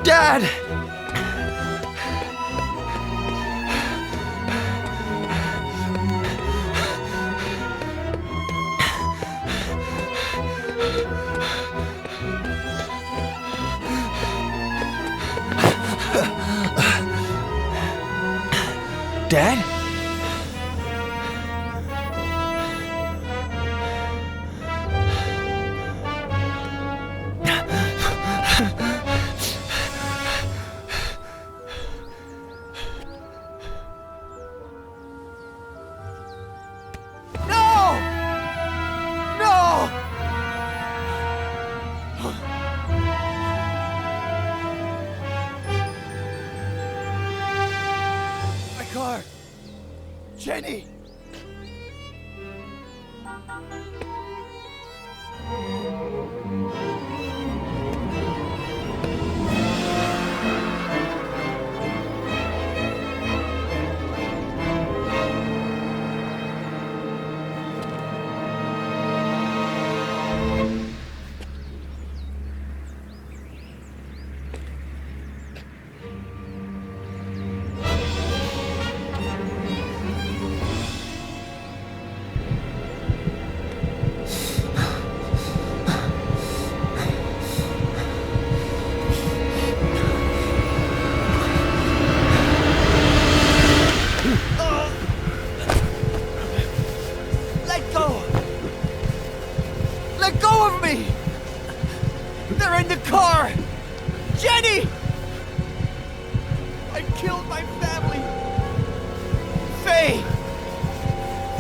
Dad! Dad? Jenny! Let go of me! They're in the car! Jenny! I killed my family! Faye!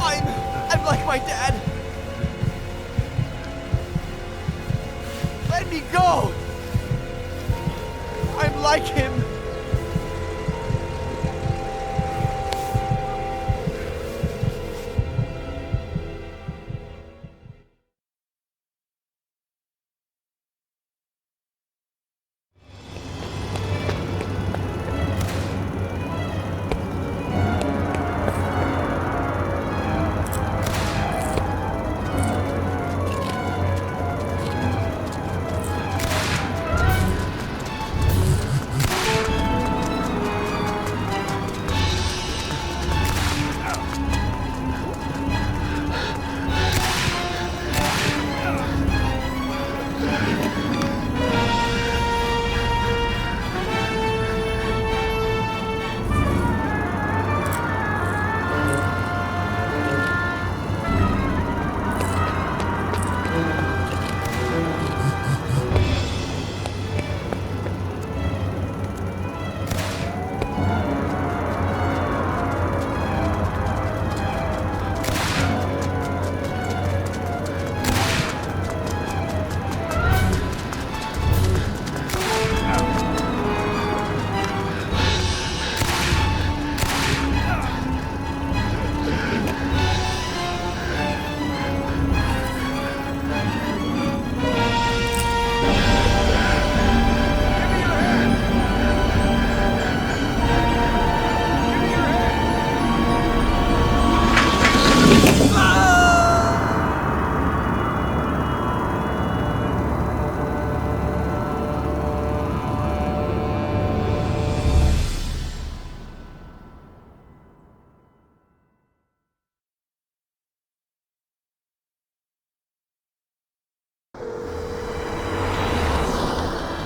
I'm like my dad! Let me go! I'm like him!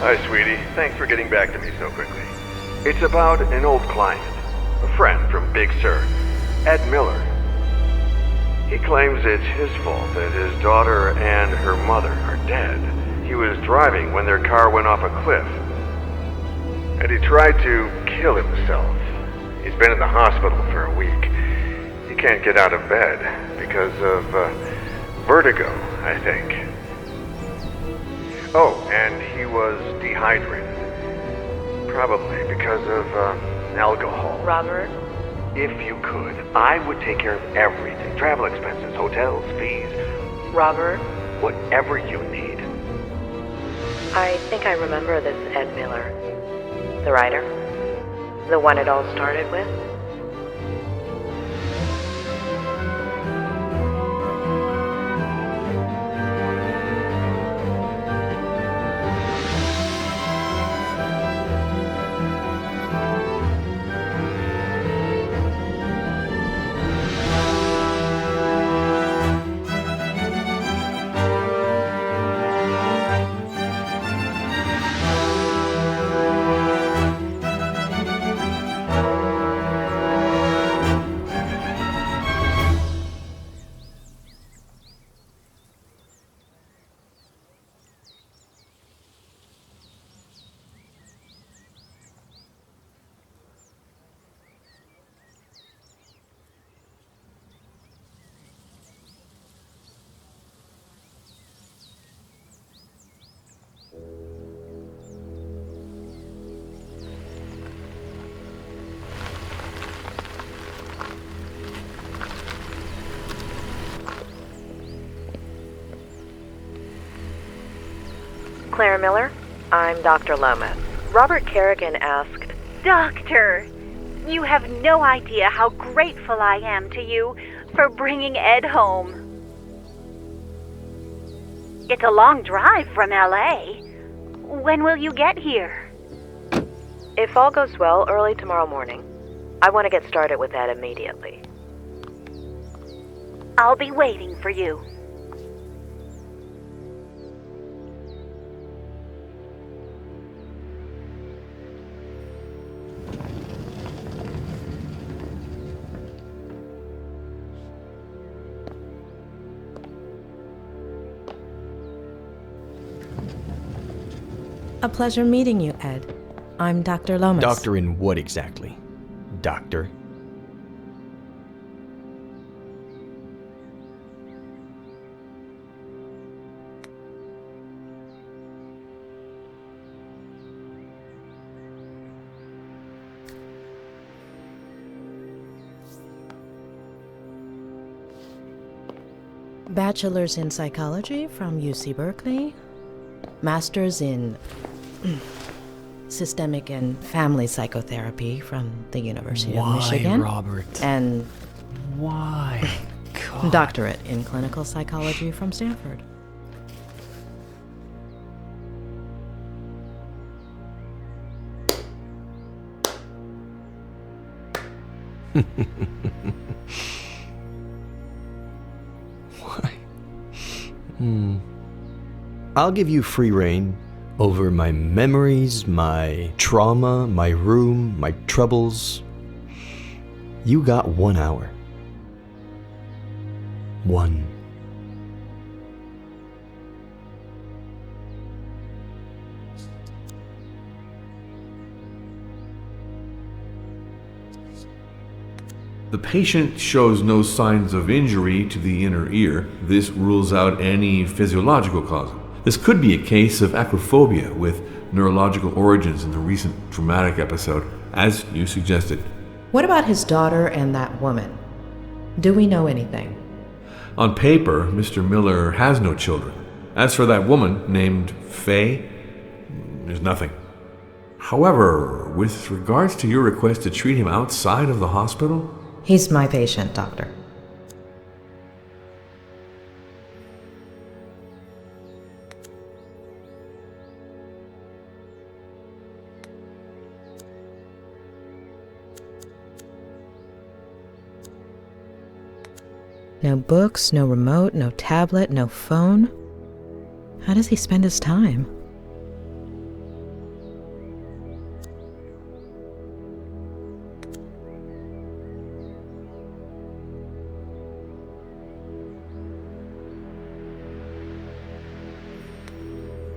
Hi, sweetie. Thanks for getting back to me so quickly. It's about an old client, a friend from Big Sur, Ed Miller. He claims it's his fault that his daughter and her mother are dead. He was driving when their car went off a cliff, and he tried to kill himself. He's been in the hospital for a week. He can't get out of bed because of vertigo, I think. Oh, and he was dehydrated. Probably because of alcohol. Robert? If you could, I would take care of everything. Travel expenses, hotels, fees. Robert? Whatever you need. I think I remember this Ed Miller. The writer? The one it all started with? Claire Miller? I'm Dr. Lomas. Robert Kerrigan asked... Doctor, you have no idea how grateful I am to you for bringing Ed home. It's a long drive from L.A. When will you get here? If all goes well, early tomorrow morning. I want to get started with that immediately. I'll be waiting for you. A pleasure meeting you, Ed. I'm Dr. Lomas. Doctor in what exactly? Doctor? Bachelor's in psychology from UC Berkeley. Master's in systemic and family psychotherapy from the University of Michigan. Why, Robert? And why? God. doctorate in clinical psychology from Stanford. Why? I'll give you free rein over my memories, my trauma, my room, my troubles. You got 1 hour. 1. The patient shows no signs of injury to the inner ear. This rules out any physiological cause. This could be a case of acrophobia with neurological origins in the recent traumatic episode, as you suggested. What about his daughter and that woman? Do we know anything? On paper, Mr. Miller has no children. As for that woman named Faye, there's nothing. However, with regards to your request to treat him outside of the hospital, He's my patient, doctor. No books, no remote, no tablet, no phone. How does he spend his time?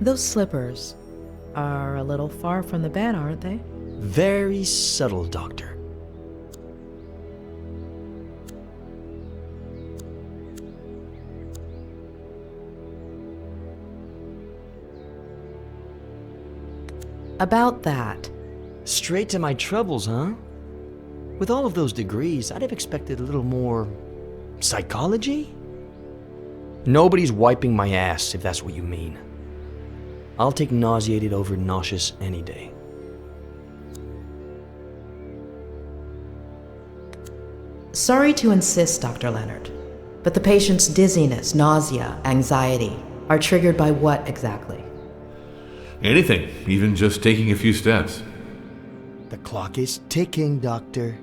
Those slippers are a little far from the bed, aren't they? Very subtle, Doctor. About that. Straight to my troubles, huh? With all of those degrees, I'd have expected a little more psychology? Nobody's wiping my ass, if that's what you mean. I'll take nauseated over nauseous any day. Sorry to insist, Dr. Leonard, but the patient's dizziness, nausea, anxiety are triggered by what exactly? Anything, even just taking a few steps. The clock is ticking, Doctor.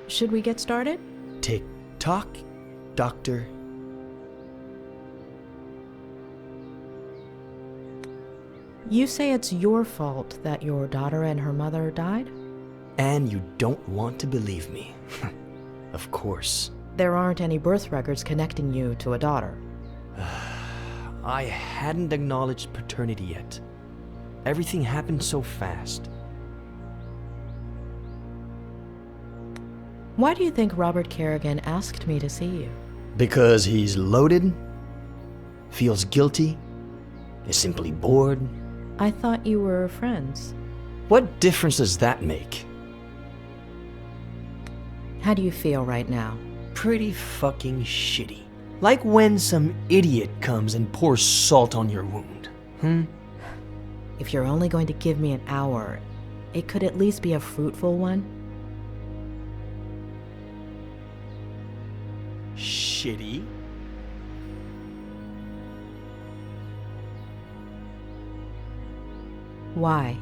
Should we get started? Tick tock, Doctor. You say it's your fault that your daughter and her mother died? And you don't want to believe me. Of course. There aren't any birth records connecting you to a daughter. I hadn't acknowledged paternity yet. Everything happened so fast. Why do you think Robert Kerrigan asked me to see you? Because he's loaded, feels guilty, is simply bored. I thought you were friends. What difference does that make? How do you feel right now? Pretty fucking shitty. Like when some idiot comes and pours salt on your wound. If you're only going to give me an hour, it could at least be a fruitful one. Shitty? Why?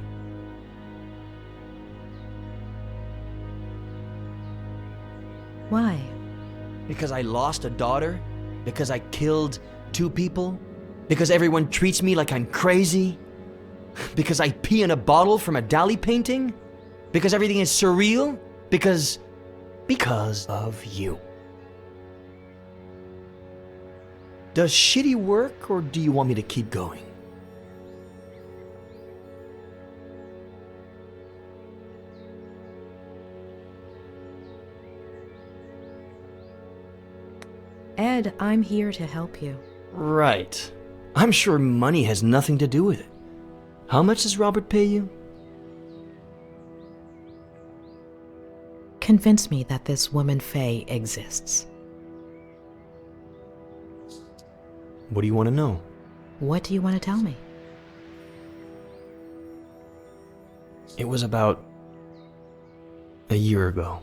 Why? Because I lost a daughter? Because I killed 2 people? Because everyone treats me like I'm crazy? Because I pee in a bottle from a Dali painting? Because everything is surreal? Because of you. Does shitty work, or do you want me to keep going? Ed, I'm here to help you. Right. I'm sure money has nothing to do with it. How much does Robert pay you? Convince me that this woman Faye exists. What do you want to know? What do you want to tell me? It was about a year ago.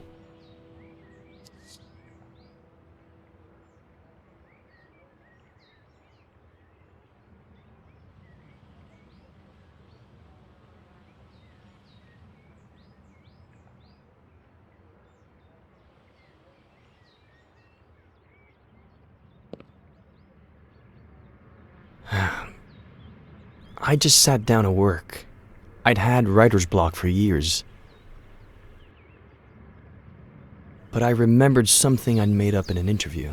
I just sat down to work. I'd had writer's block for years. But I remembered something I'd made up in an interview.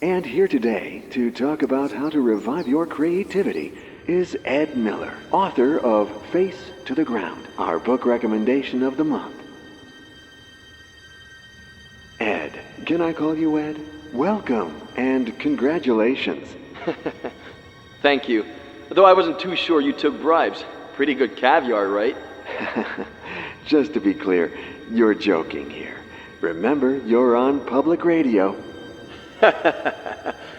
And here today to talk about how to revive your creativity is Ed Miller, author of Face to the Ground, our book recommendation of the month. Ed, can I call you Ed? Welcome and congratulations. Thank you. Though I wasn't too sure you took bribes. Pretty good caviar, right? Just to be clear, you're joking here. Remember, you're on public radio.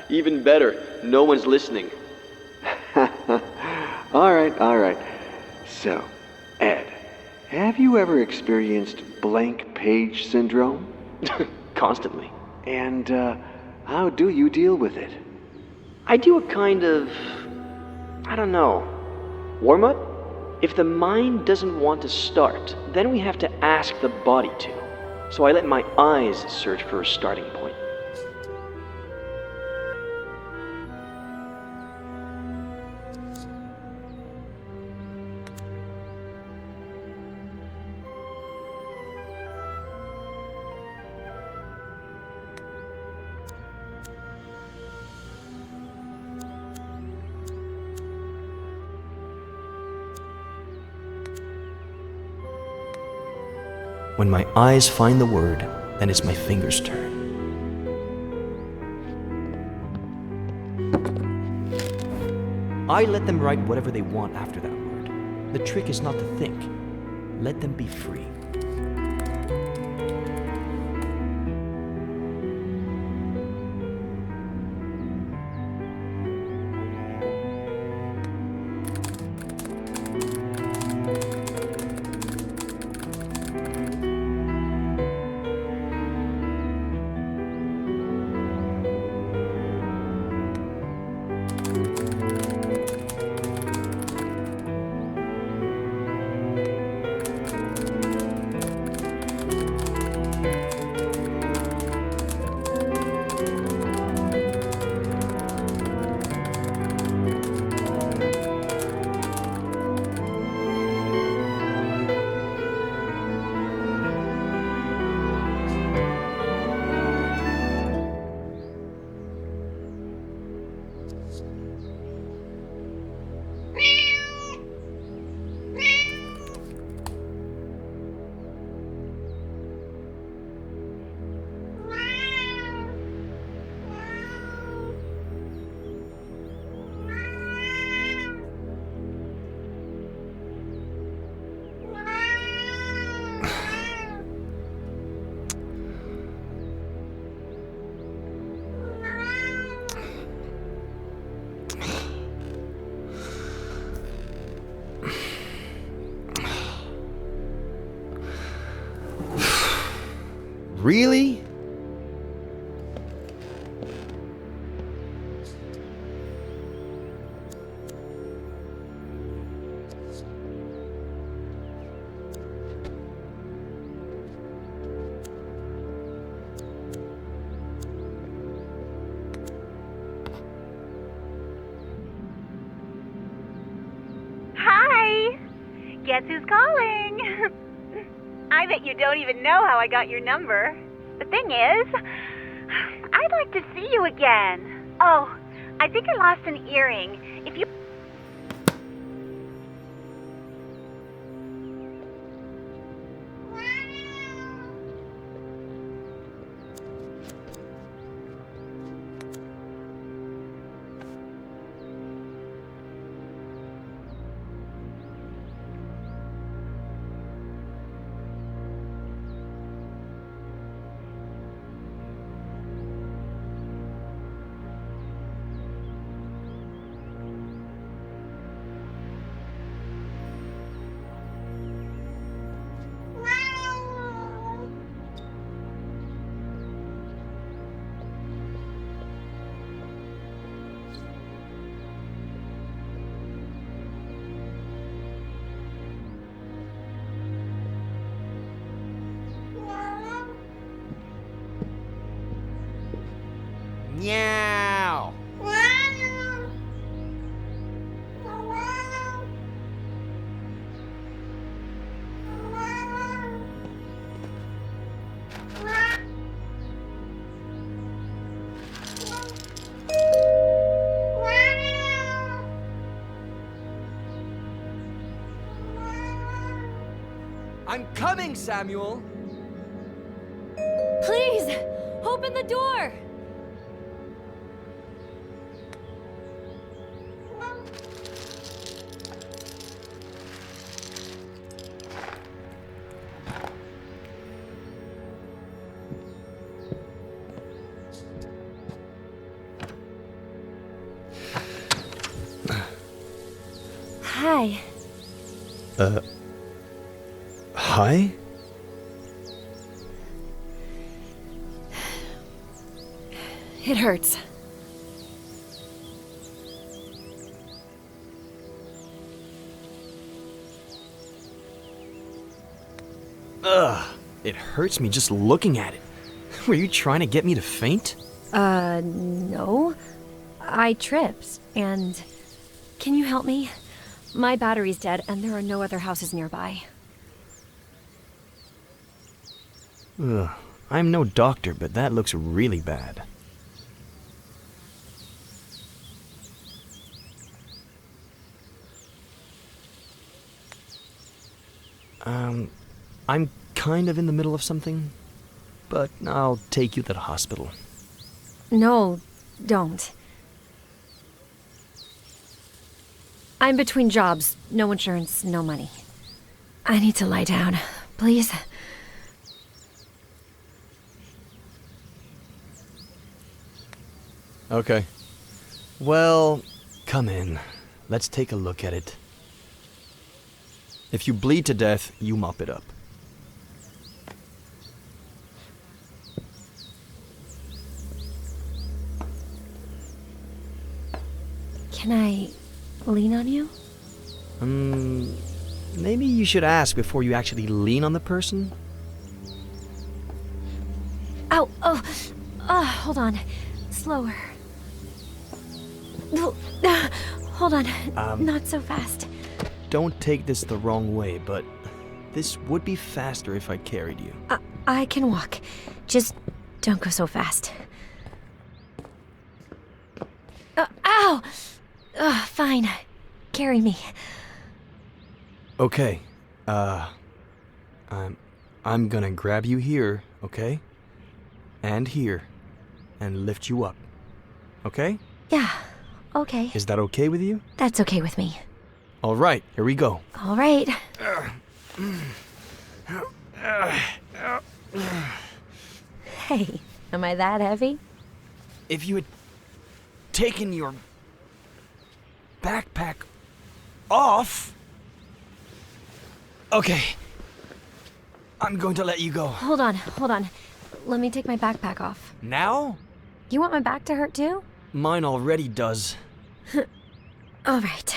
Even better, no one's listening. All right. So, Ed, have you ever experienced blank page syndrome? Constantly. And how do you deal with it? I do a kind of, warm-up? If the mind doesn't want to start, then we have to ask the body to. So I let my eyes search for a starting point. When my eyes find the word, then it's my fingers' turn. I let them write whatever they want after that word. The trick is not to think. Let them be free. Really? Hi! Guess who's calling? I bet you don't even know how I got your number. The thing is, I'd like to see you again. Oh, I think I lost an earring. If you... Meow. I'm coming, Samuel. Please, open the door! Hi. Hi? It hurts. Ugh, it hurts me just looking at it. Were you trying to get me to faint? No. I tripped, and... Can you help me? My battery's dead, and there are no other houses nearby. Ugh, I'm no doctor, but that looks really bad. I'm kind of in the middle of something, but I'll take you to the hospital. No, don't. I'm between jobs. No insurance, no money. I need to lie down, please. Okay. Well, come in. Let's take a look at it. If you bleed to death, you mop it up. Can I lean on you? Maybe you should ask before you actually lean on the person? Ow! Oh! Hold on. Slower. Hold on. Not so fast. Don't take this the wrong way, but this would be faster if I carried you. I can walk. Just don't go so fast. Ow! Fine. Carry me. Okay. I'm gonna grab you here, okay? And here. And lift you up. Okay? Yeah, okay. Is that okay with you? That's okay with me. All right, here we go. All right. Hey, am I that heavy? If you had taken your backpack off... Okay. I'm going to let you go. Hold on. Let me take my backpack off. Now? You want my back to hurt too? Mine already does. All right.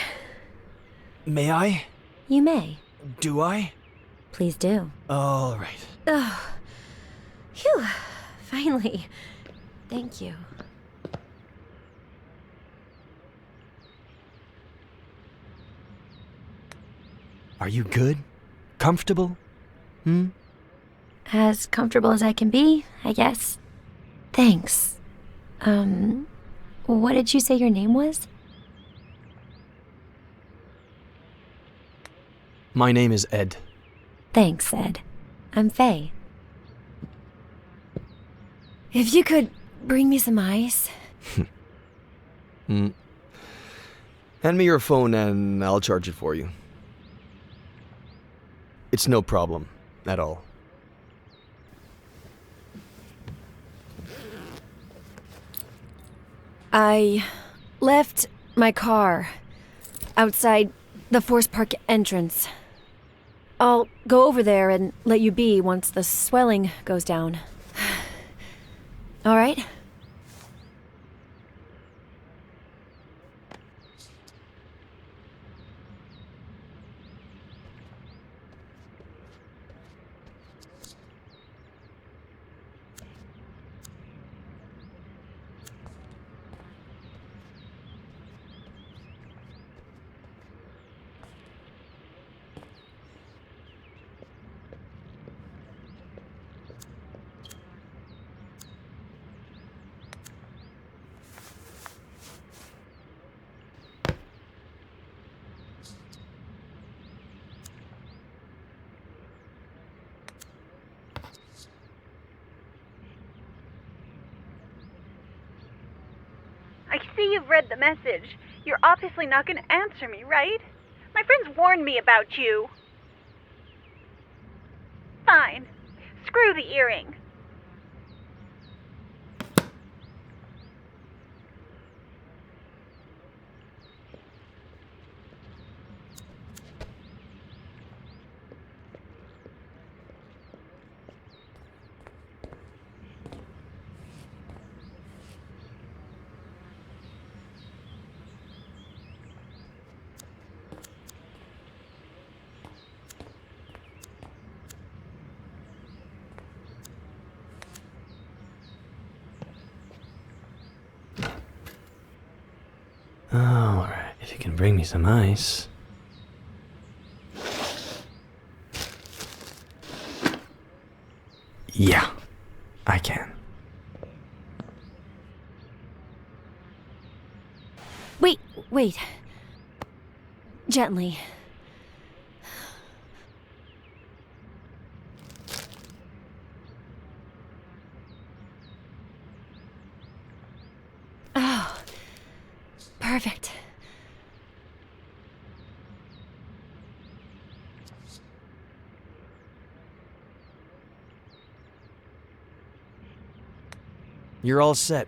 May I? You may. Do I? Please do. All right. Oh. Phew. Finally. Thank you. Are you good? Comfortable? As comfortable as I can be, I guess. Thanks. What did you say your name was? My name is Ed. Thanks, Ed. I'm Faye. If you could bring me some ice. Hand me your phone and I'll charge it for you. It's no problem at all. I left my car outside the Forest Park entrance. I'll go over there and let you be once the swelling goes down. All right? I see you've read the message. You're obviously not going to answer me, right? My friends warned me about you. Fine. Screw the earring. Alright, if you can bring me some ice. Yeah, I can. Wait. Gently. Perfect. You're all set.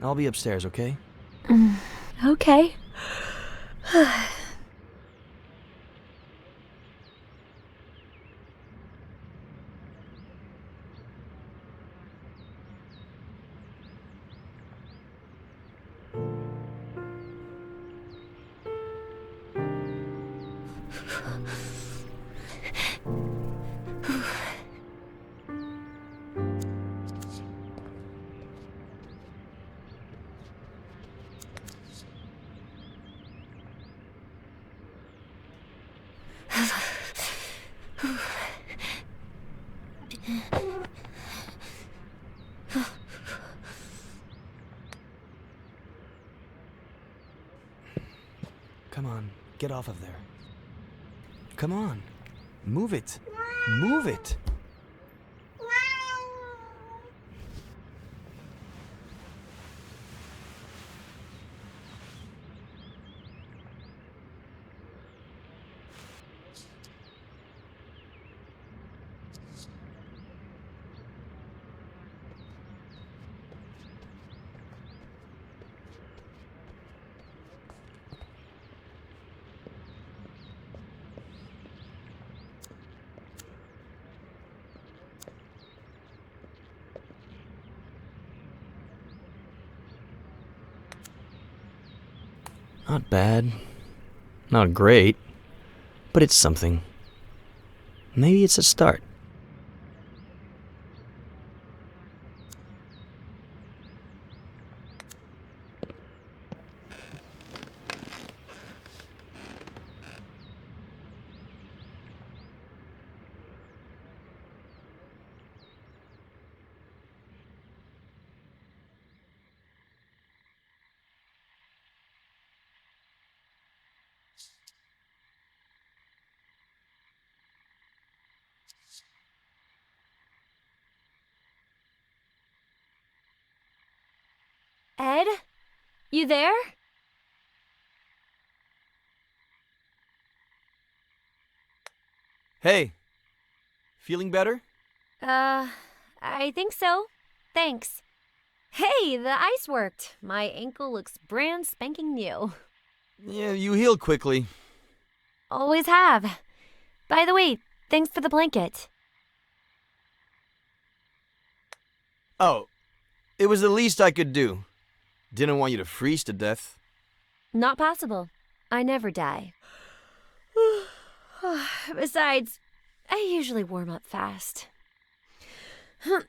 I'll be upstairs, okay? Okay. Come on, get off of there. Come on, move it. Move it. Not bad. Not great. But it's something. Maybe it's a start. Ed? You there? Hey, feeling better? I think so. Thanks. Hey, the ice worked. My ankle looks brand spanking new. Yeah, you heal quickly. Always have. By the way, thanks for the blanket. Oh, it was the least I could do. Didn't want you to freeze to death. Not possible. I never die. Besides, I usually warm up fast. Have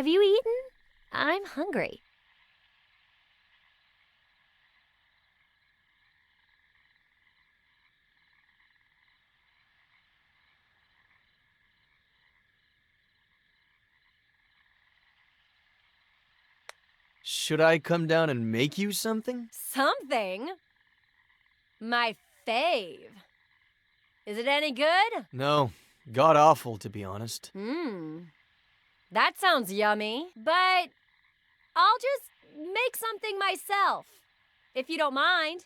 you eaten? I'm hungry. Should I come down and make you something? Something? My fave. Is it any good? No, god awful to be honest. That sounds yummy. But I'll just make something myself, if you don't mind.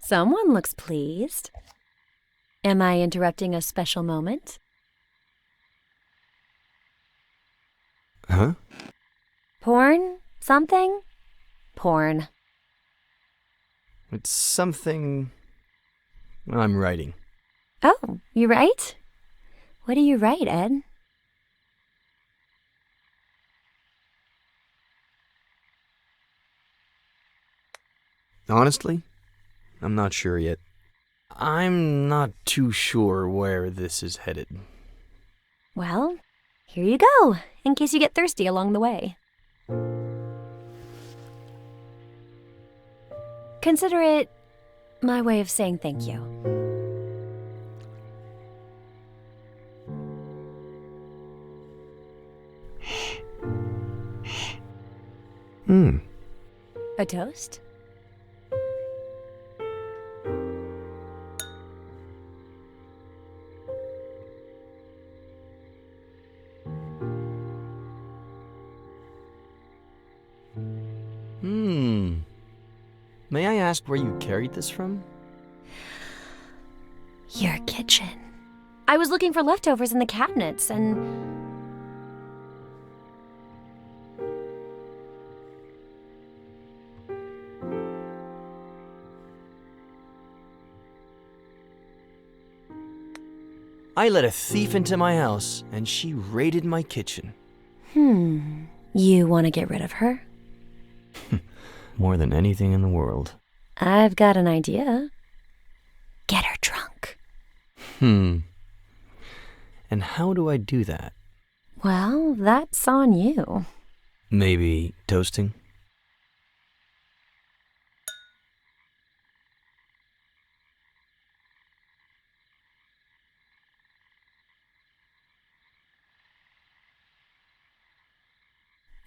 Someone looks pleased. Am I interrupting a special moment? Huh? Porn? Something? Porn. It's something I'm writing. Oh, you write? What do you write, Ed? Honestly, I'm not sure yet. I'm not too sure where this is headed. Well, here you go, in case you get thirsty along the way. Consider it my way of saying thank you. A toast? May I ask where you carried this from? Your kitchen. I was looking for leftovers in the cabinets and... I let a thief into my house, and she raided my kitchen. You want to get rid of her? More than anything in the world. I've got an idea. Get her drunk. And how do I do that? Well, that's on you. Maybe toasting?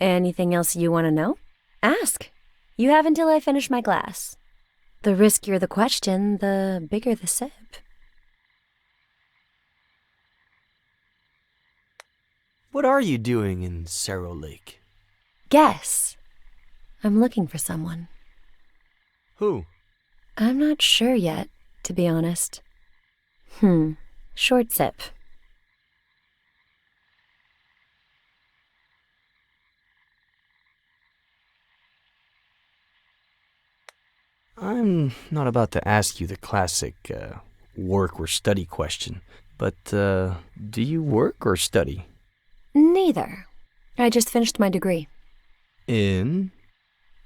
Anything else you want to know? Ask. You have until I finish my glass. The riskier the question, the bigger the sip. What are you doing in Cerro Lake? Guess. I'm looking for someone. Who? I'm not sure yet, to be honest. Short sip. I'm not about to ask you the classic work or study question, but do you work or study? Neither. I just finished my degree. In?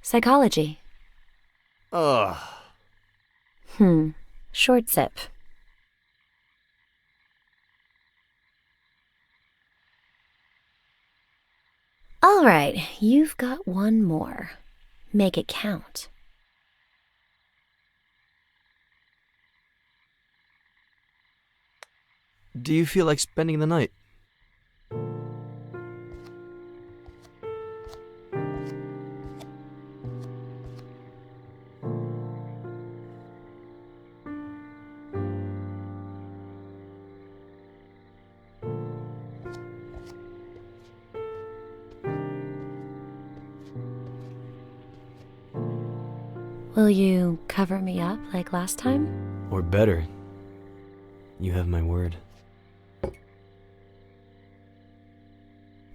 Psychology. Ugh. Short sip. All right, you've got one more. Make it count. Do you feel like spending the night? Will you cover me up like last time? Or better, you have my word.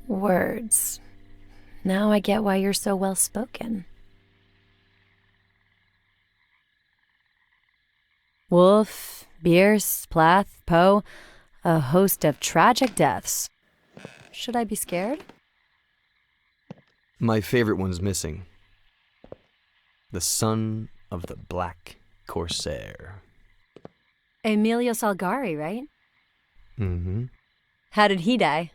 Words. Now I get why you're so well spoken. Wolf, Bierce, Plath, Poe, a host of tragic deaths. Should I be scared? My favorite one's missing. The son of the Black Corsair. Emilio Salgari, right? Mm-hmm. How did he die?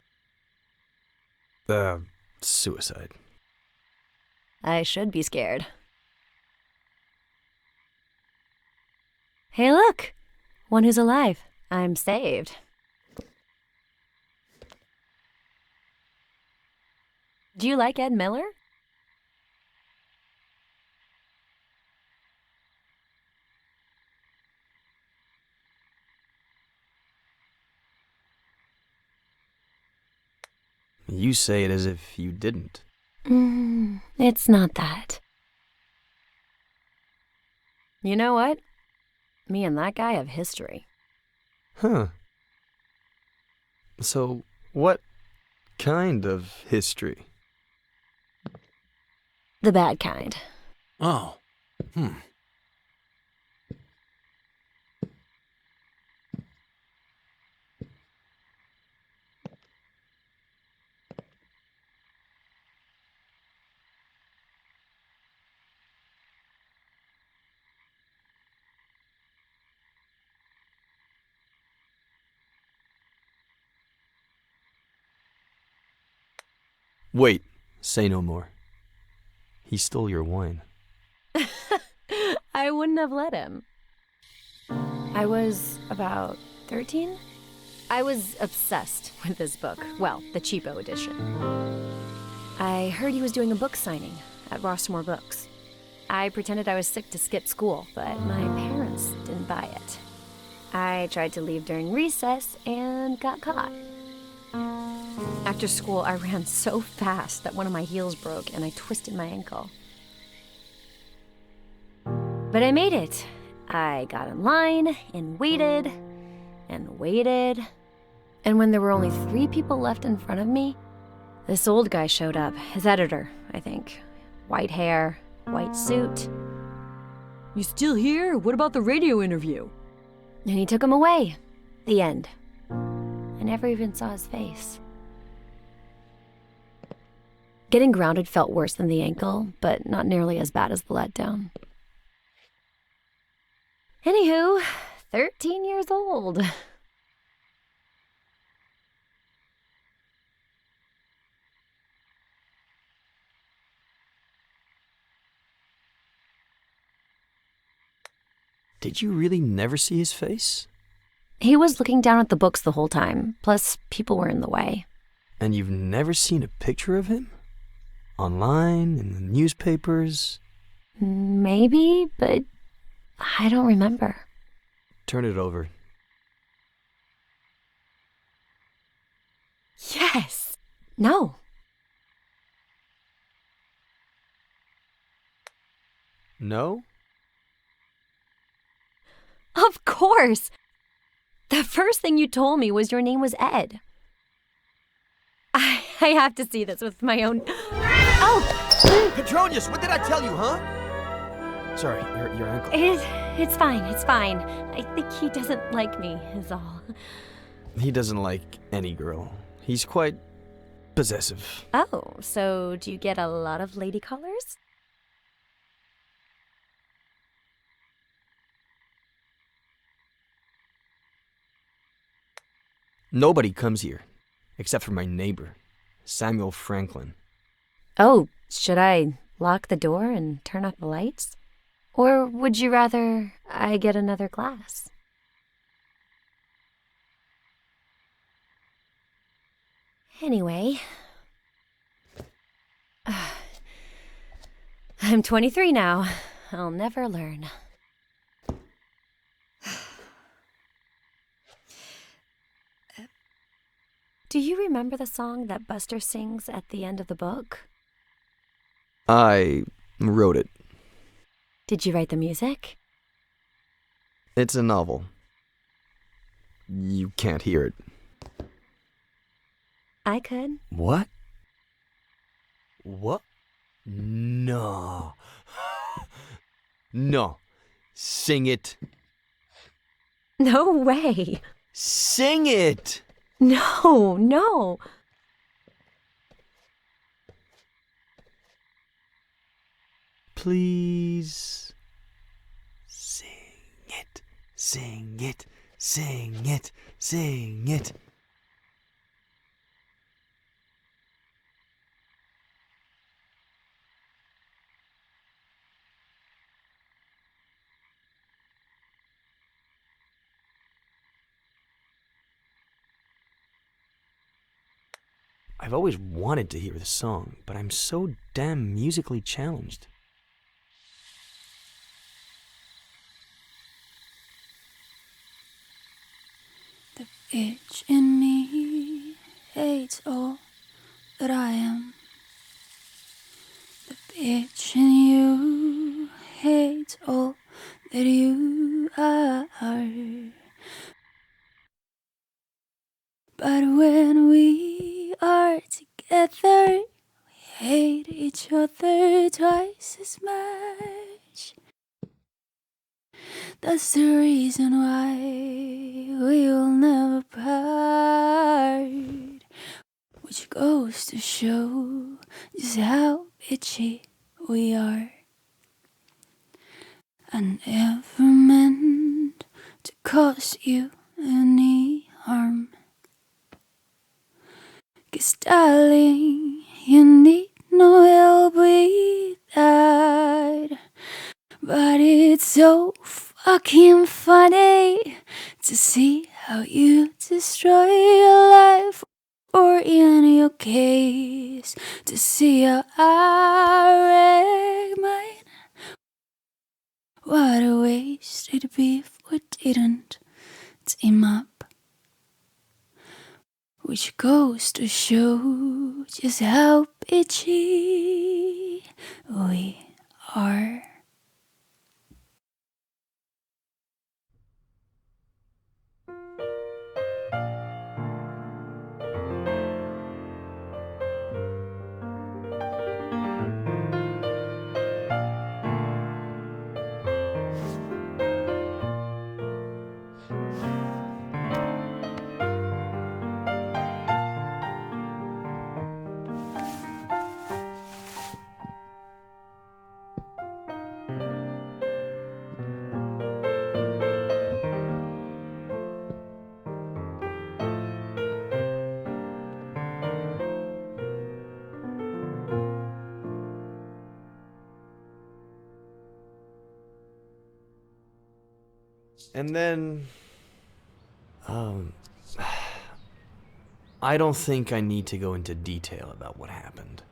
Suicide. I should be scared. Hey, look! One who's alive. I'm saved. Do you like Ed Miller? You say it as if you didn't. It's not that. You know what? Me and that guy have history. Huh. So, what kind of history? The bad kind. Oh. Wait, say no more. He stole your wine. I wouldn't have let him. I was about 13? I was obsessed with this book. Well, the cheapo edition. I heard he was doing a book signing at Rossmore Books. I pretended I was sick to skip school, but my parents didn't buy it. I tried to leave during recess and got caught. After school, I ran so fast that one of my heels broke and I twisted my ankle. But I made it. I got in line and waited and waited. And when there were only 3 people left in front of me, this old guy showed up. His editor, I think. White hair, white suit. "You still here? What about the radio interview?" And he took him away. The end. I never even saw his face. Getting grounded felt worse than the ankle, but not nearly as bad as the letdown. Anywho, 13 years old. Did you really never see his face? He was looking down at the books the whole time, plus people were in the way. And you've never seen a picture of him? Online, in the newspapers? Maybe, but I don't remember. Turn it over. Yes! No. No? Of course! The first thing you told me was your name was Ed. I have to see this with my own... Oh! Petronius, what did I tell you, huh? Sorry, your ankle. It's fine, it's fine. I think he doesn't like me, is all. He doesn't like any girl. He's quite possessive. Oh, so do you get a lot of lady callers? Nobody comes here, except for my neighbor, Samuel Franklin. Oh, should I lock the door and turn off the lights? Or would you rather I get another glass? Anyway, I'm 23 now. I'll never learn. Do you remember the song that Buster sings at the end of the book? I wrote it. Did you write the music? It's a novel. You can't hear it. I could. What? What? No. No. Sing it. No way. Sing it! No. Please. Sing it. Sing it. Sing it. Sing it. I've always wanted to hear the song, but I'm so damn musically challenged. The itch in me hates all that I am. The bitch in you hates all that you are. hate each other twice as much. That's the reason why we will never part. Which goes to show just how bitchy we are. I never meant to cause you any harm. 'Cause darling, you need no help with that. But it's so fucking funny to see how you destroy your life, or in your case, to see how I wreck mine. What a waste it'd be if we didn't team up. Which goes to show just how bitchy we are. And then... I don't think I need to go into detail about what happened.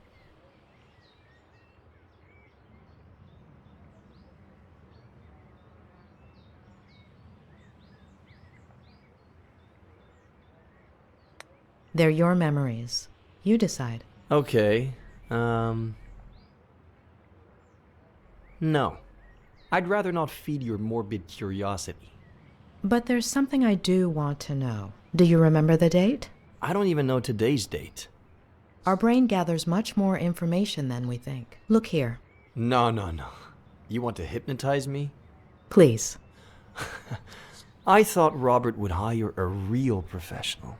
They're your memories. You decide. Okay, no. I'd rather not feed your morbid curiosity. But there's something I do want to know. Do you remember the date? I don't even know today's date. Our brain gathers much more information than we think. Look here. No. You want to hypnotize me? Please. I thought Robert would hire a real professional.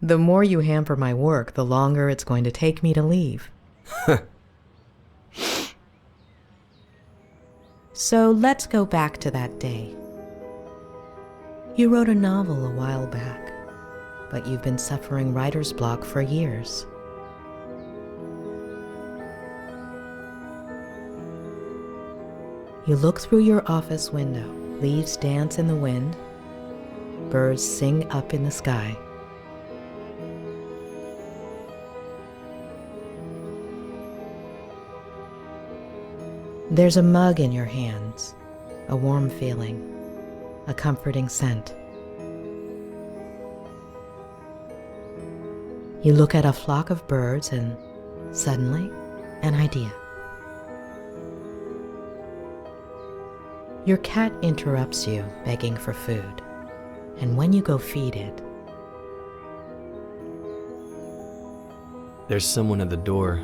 The more you hamper my work, the longer it's going to take me to leave. So let's go back to that day. You wrote a novel a while back, but you've been suffering writer's block for years. You look through your office window. Leaves dance in the wind. Birds sing up in the sky. There's a mug in your hands, a warm feeling, a comforting scent. You look at a flock of birds and suddenly, an idea. Your cat interrupts you, begging for food, and when you go feed it, There's someone at the door.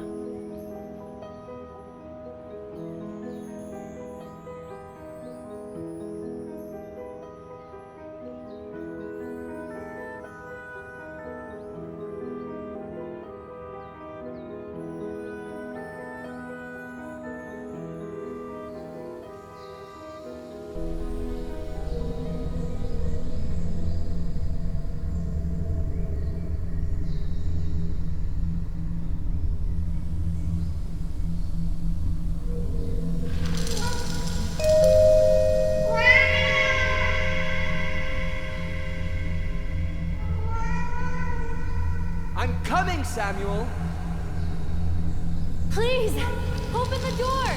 I'm coming, Samuel! Please, open the door!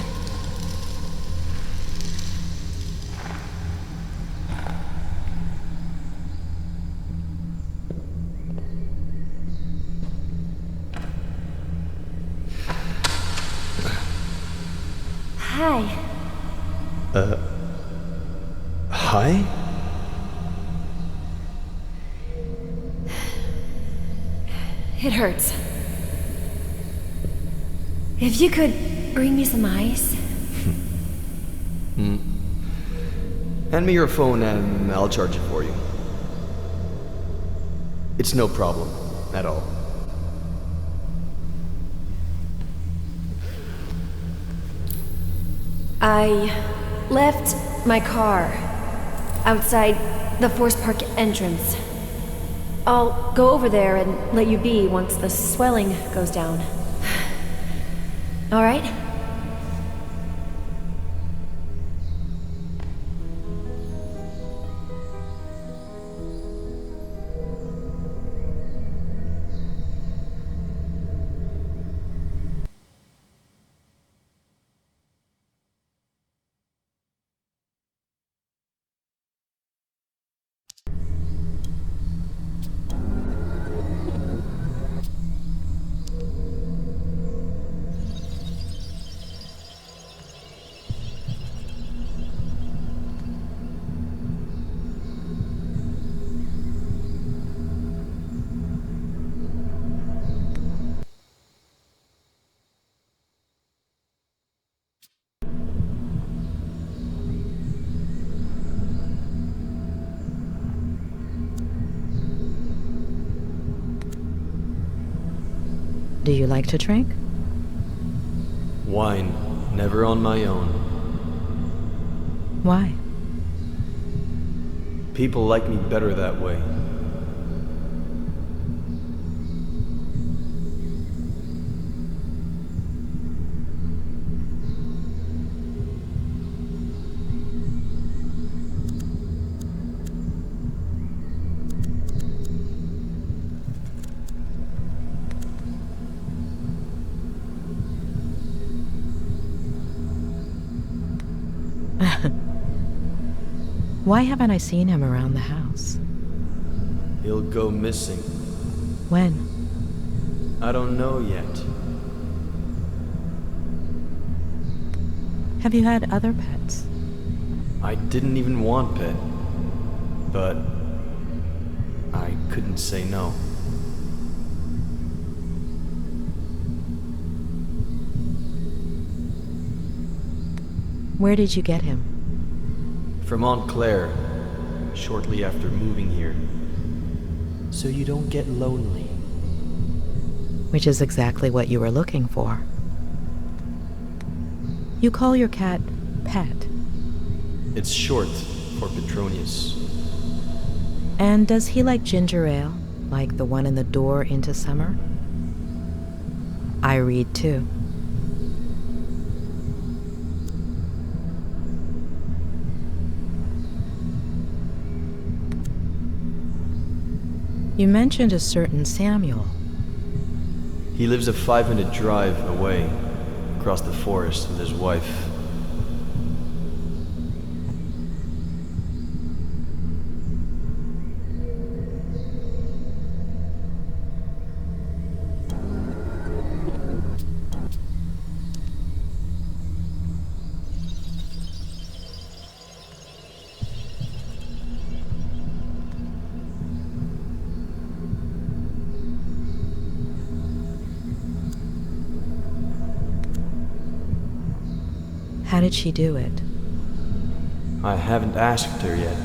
Hi. Hi? It hurts. If you could bring me some ice. Hand me your phone and I'll charge it for you. It's no problem at all. I left my car outside the Forest Park entrance. I'll go over there and let you be once the swelling goes down. All right? Do you like to drink? Wine, never on my own. Why? People like me better that way. Why haven't I seen him around the house? He'll go missing. When? I don't know yet. Have you had other pets? I didn't even want Pet, but I couldn't say no. Where did you get him? From Aunt Claire, shortly after moving here. So you don't get lonely. Which is exactly what you were looking for. You call your cat Pet. It's short for Petronius. And does he like ginger ale, like the one in the door into summer? I read too. You mentioned a certain Samuel. He lives a 5-minute drive away, across the forest with his wife. How did she do it? I haven't asked her yet.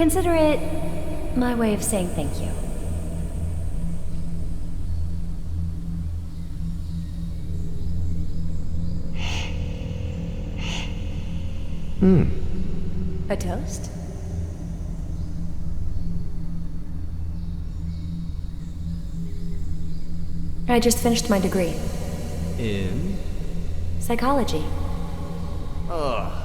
Consider it my way of saying thank you. A toast? I just finished my degree. In? Psychology. Ugh.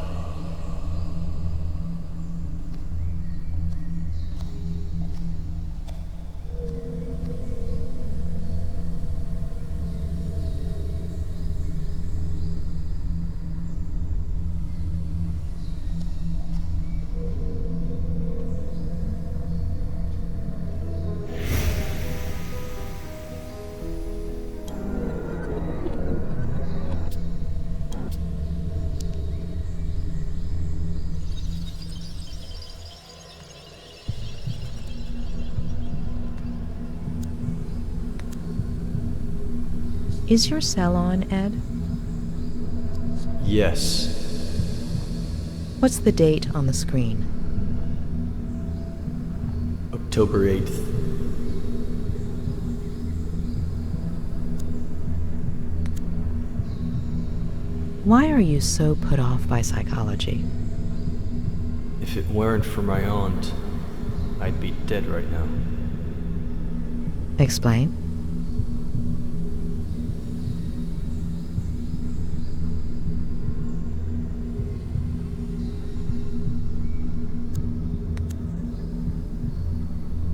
Is your cell on, Ed? Yes. What's the date on the screen? October 8th. Why are you so put off by psychology? If it weren't for my aunt, I'd be dead right now. Explain.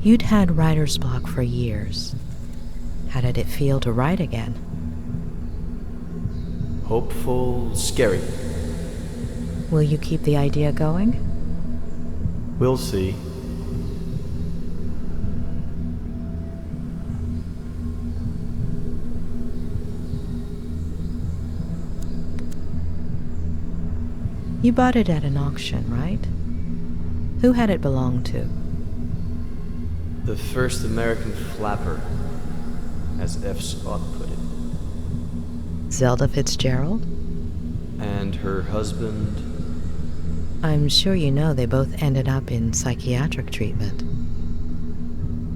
You'd had writer's block for years. How did it feel to write again? Hopeful, scary. Will you keep the idea going? We'll see. You bought it at an auction, right? Who had it belong to? The first American flapper, as F. Scott put it. Zelda Fitzgerald? And her husband... I'm sure you know they both ended up in psychiatric treatment.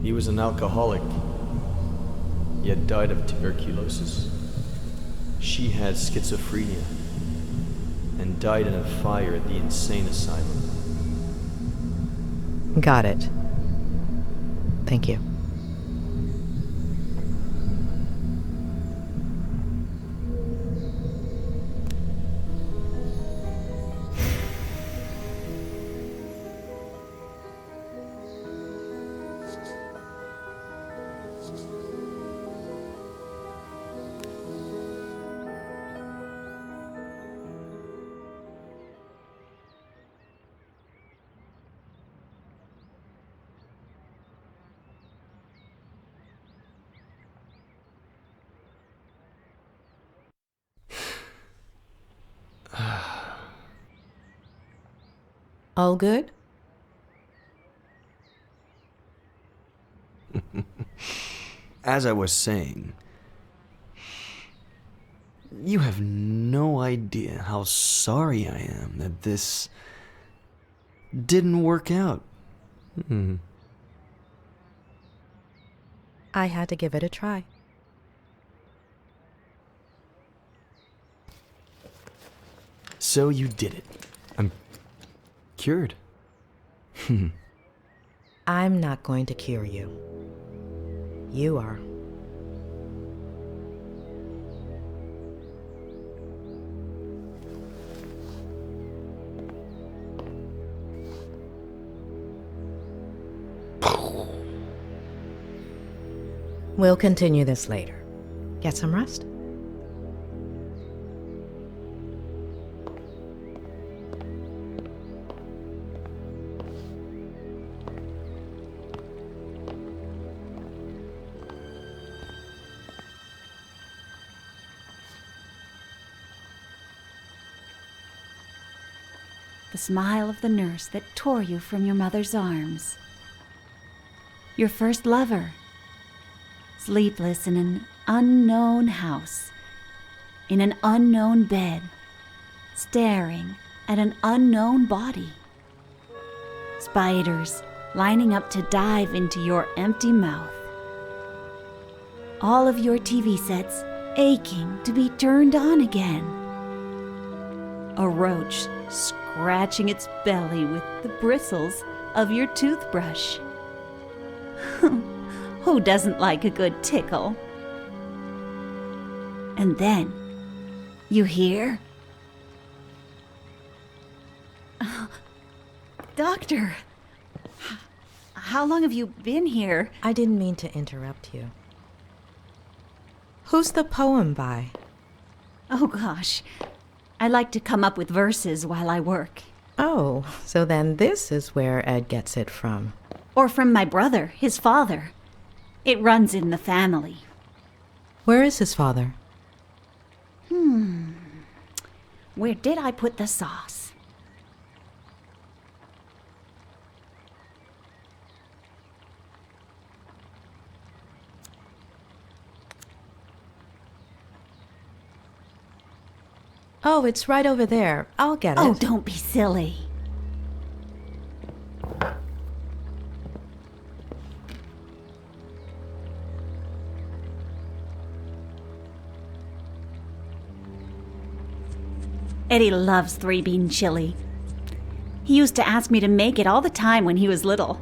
He was an alcoholic. He had died of tuberculosis. She had schizophrenia and died in a fire at the insane asylum. Got it. Thank you. All good? As I was saying, you have no idea how sorry I am that this didn't work out. I had to give it a try. So you did it. I'm cured. I'm not going to cure you. You are. We'll continue this later. Get some rest. The smile of the nurse that tore you from your mother's arms. Your first lover, sleepless in an unknown house, in an unknown bed, staring at an unknown body. Spiders lining up to dive into your empty mouth. All of your TV sets aching to be turned on again. A roach scratching its belly with the bristles of your toothbrush. Who doesn't like a good tickle? And then you hear, Doctor, how long have you been here? I didn't mean to interrupt you. Who's the poem by? Oh gosh, I like to come up with verses while I work. Oh, so then this is where Ed gets it from. Or from my brother, his father. It runs in the family. Where is his father? Where did I put the sauce? Oh, it's right over there. I'll get it. Oh, don't be silly. Eddie loves three-bean chili. He used to ask me to make it all the time when he was little.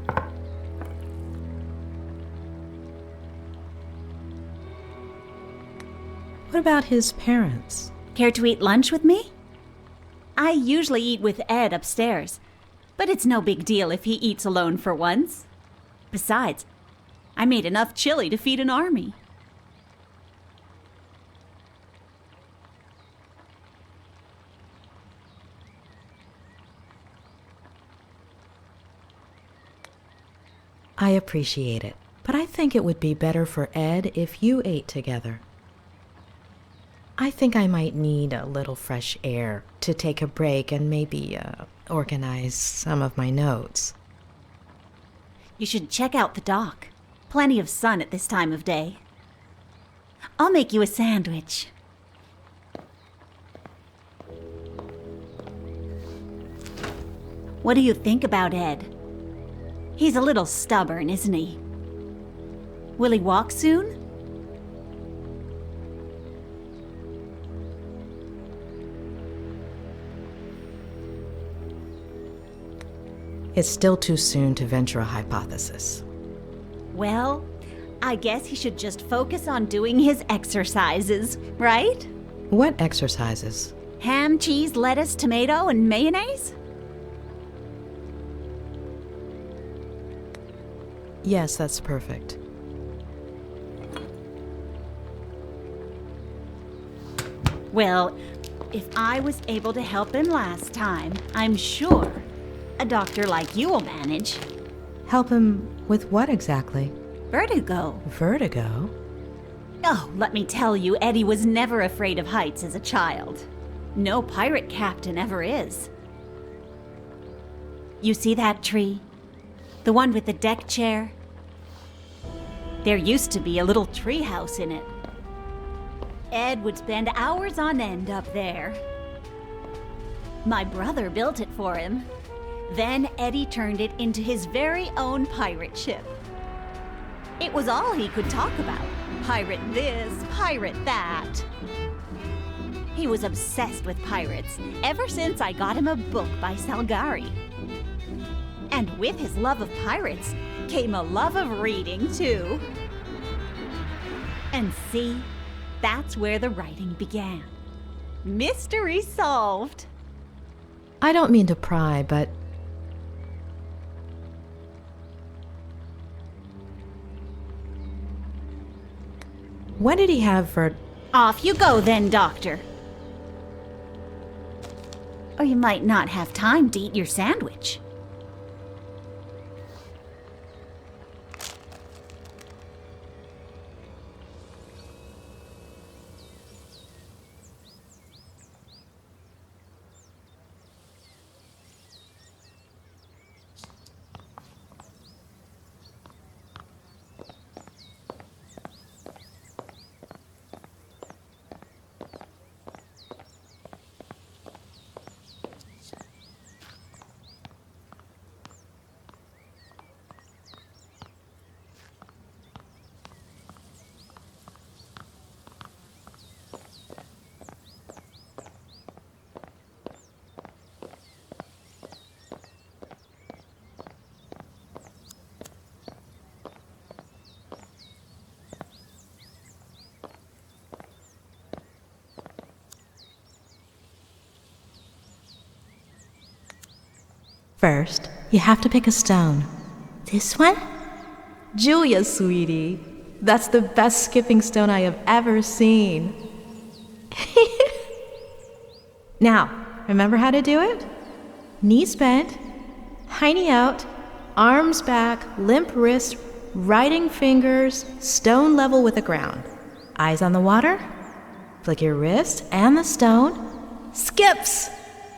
What about his parents? Care to eat lunch with me? I usually eat with Ed upstairs, but it's no big deal if he eats alone for once. Besides, I made enough chili to feed an army. I appreciate it, but I think it would be better for Ed if you ate together. I think I might need a little fresh air to take a break and maybe organize some of my notes. You should check out the dock. Plenty of sun at this time of day. I'll make you a sandwich. What do you think about Ed? He's a little stubborn, isn't he? Will he walk soon? It's still too soon to venture a hypothesis. Well, I guess he should just focus on doing his exercises, right? What exercises? Ham, cheese, lettuce, tomato, and mayonnaise? Yes, that's perfect. Well, if I was able to help him last time, I'm sure a doctor like you will manage. Help him with what exactly? Vertigo. Vertigo? Oh, let me tell you, Eddie was never afraid of heights as a child. No pirate captain ever is. You see that tree? The one with the deck chair? There used to be a little tree house in it. Ed would spend hours on end up there. My brother built it for him. Then Eddie turned it into his very own pirate ship. It was all he could talk about. Pirate this, pirate that. He was obsessed with pirates ever since I got him a book by Salgari. And with his love of pirates came a love of reading, too. And see, that's where the writing began. Mystery solved. I don't mean to pry, but when did he have Off you go then, Doctor. Or you might not have time to eat your sandwich. First, you have to pick a stone. This one? Julia, sweetie, that's the best skipping stone I have ever seen. Now, remember how to do it? Knees bent, hiney out, arms back, limp wrist, writing fingers, stone level with the ground. Eyes on the water. Flick your wrist and the stone. Skips!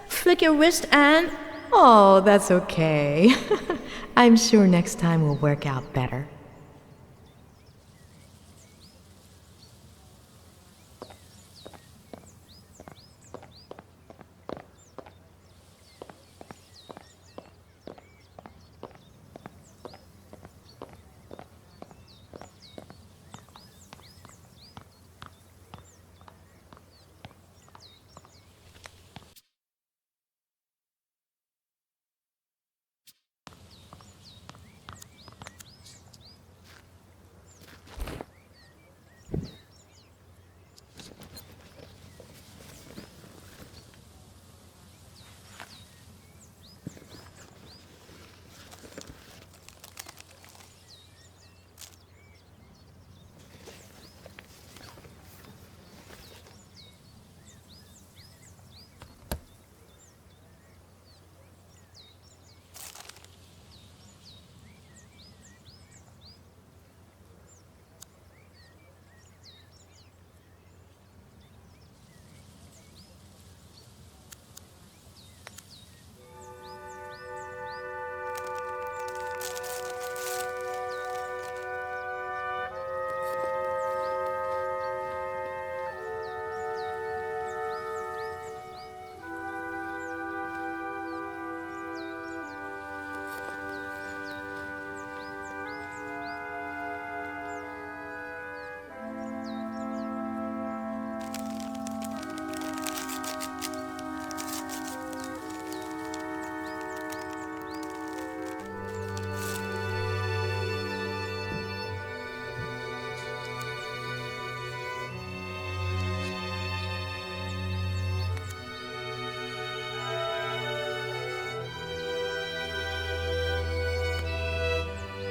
Flick your wrist and... Oh, that's okay. I'm sure next time will work out better.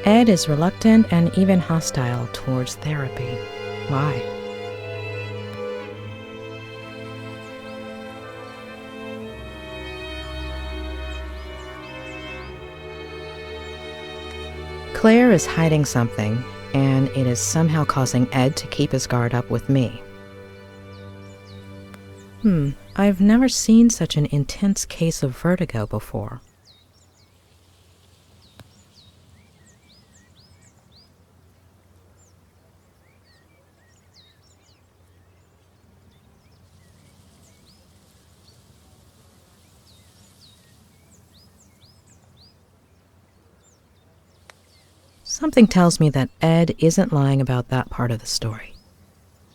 Ed is reluctant and even hostile towards therapy. Why? Claire is hiding something, and it is somehow causing Ed to keep his guard up with me. I've never seen such an intense case of vertigo before. Something tells me that Ed isn't lying about that part of the story.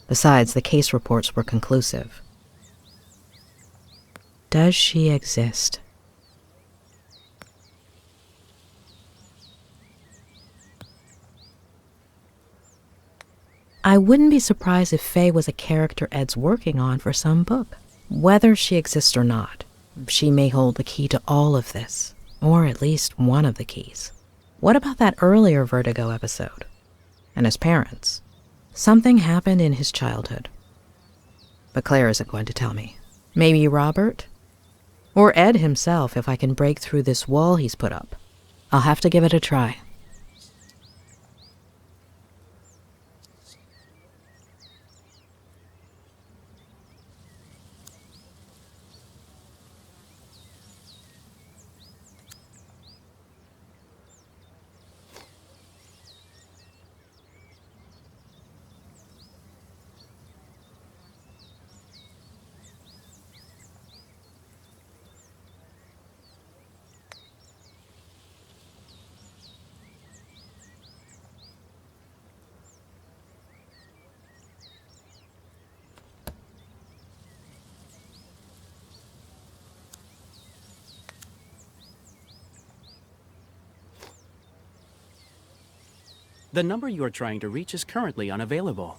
Besides, the case reports were conclusive. Does she exist? I wouldn't be surprised if Faye was a character Ed's working on for some book. Whether she exists or not, she may hold the key to all of this, or at least one of the keys. What about that earlier Vertigo episode? And his parents? Something happened in his childhood. But Claire isn't going to tell me. Maybe Robert? Or Ed himself, if I can break through this wall he's put up. I'll have to give it a try. The number you are trying to reach is currently unavailable.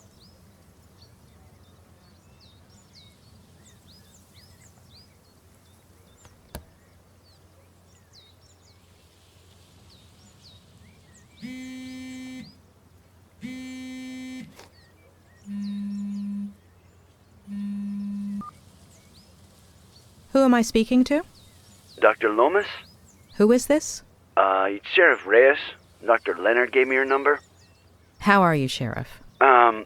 Who am I speaking to? Dr. Lomas? Who is this? It's Sheriff Reyes. Dr. Leonard gave me your number. How are you, Sheriff?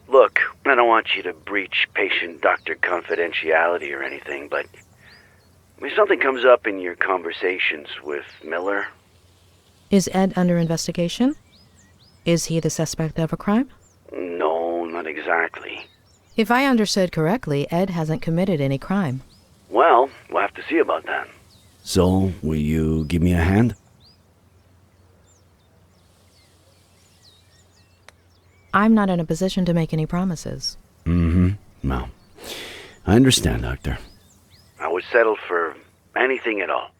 Look, I don't want you to breach patient-doctor confidentiality or anything, but if something comes up in your conversations with Miller... Is Ed under investigation? Is he the suspect of a crime? No, not exactly. If I understood correctly, Ed hasn't committed any crime. Well, we'll have to see about that. So, will you give me a hand? I'm not in a position to make any promises. Well, I understand, Doctor. I would settle for anything at all.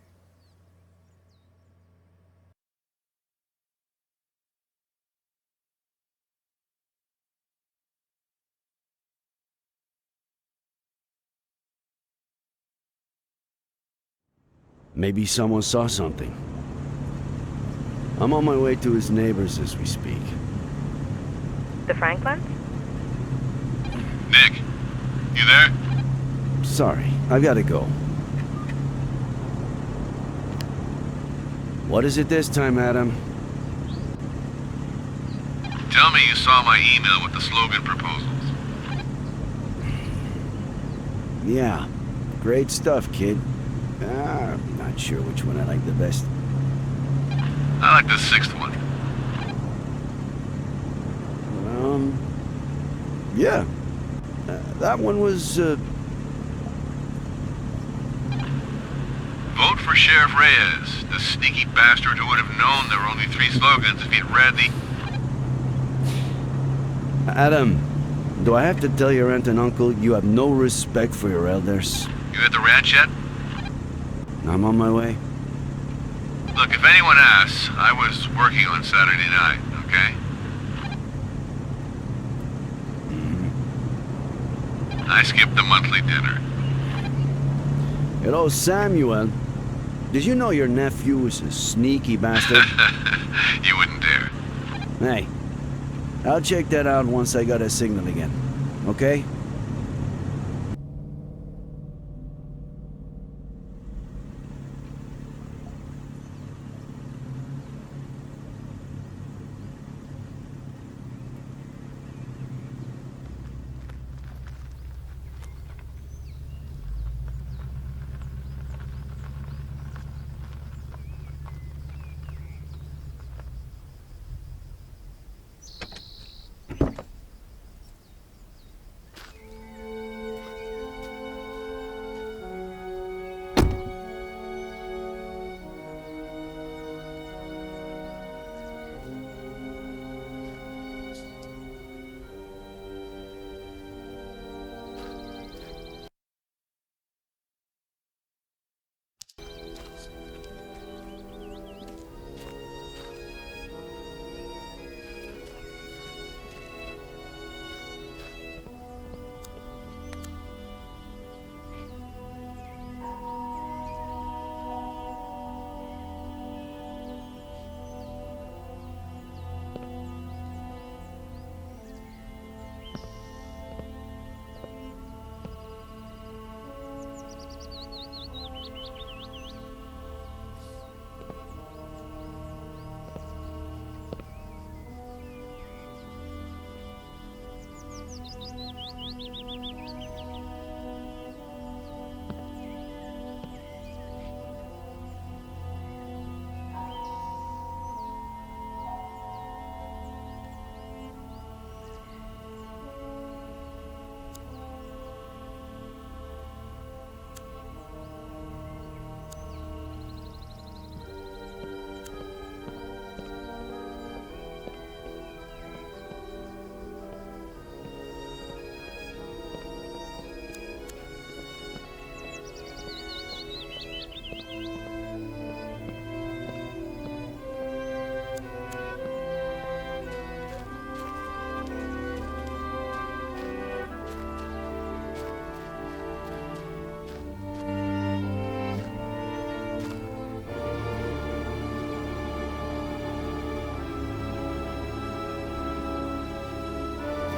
Maybe someone saw something. I'm on my way to his neighbors as we speak. The Franklins? Nick, you there? Sorry, I've got to go. What is it this time, Adam? Tell me you saw my email with the slogan proposals. Yeah, great stuff, kid. I'm not sure which one I like the best. I like the sixth one. Yeah. That one was, Vote for Sheriff Reyes, the sneaky bastard who would have known there were only 3 slogans if he'd read the... Adam, do I have to tell your aunt and uncle you have no respect for your elders? You at the ranch yet? I'm on my way. Look, if anyone asks, I was working on Saturday night, okay? I skipped the monthly dinner. Hello, Samuel. Did you know your nephew is a sneaky bastard? You wouldn't dare. Hey, I'll check that out once I got a signal again. Okay?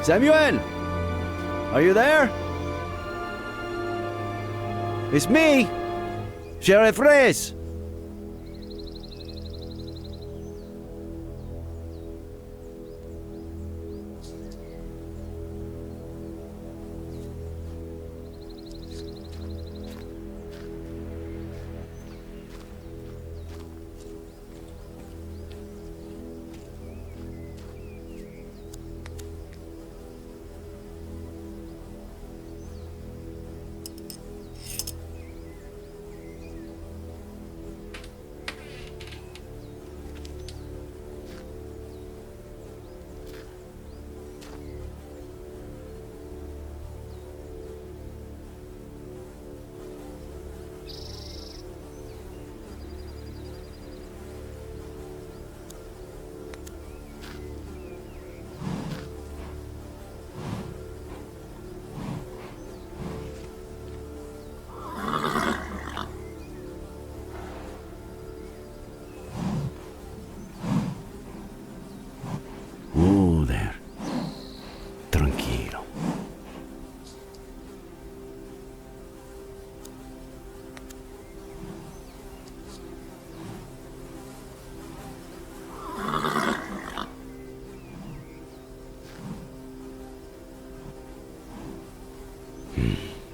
Samuel! Are you there? It's me, Sheriff Reyes! There. Tranquilo.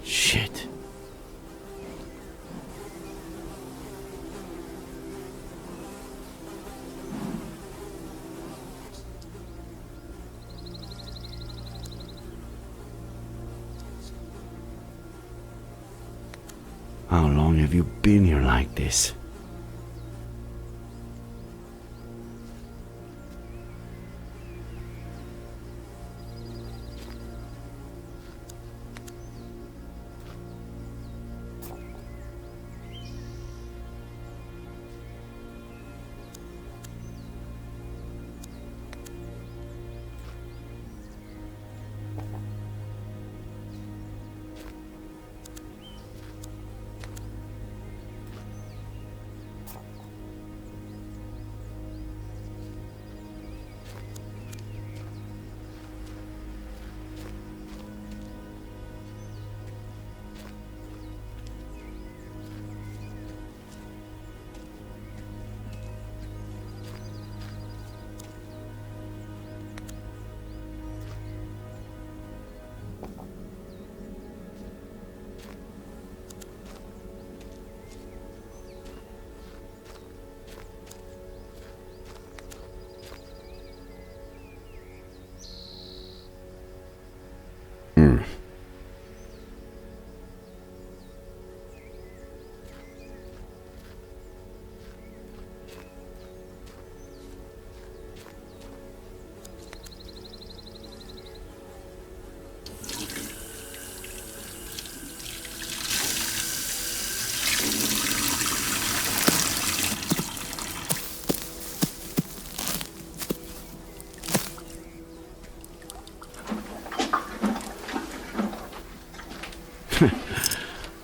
Shit. How long have you been here like this?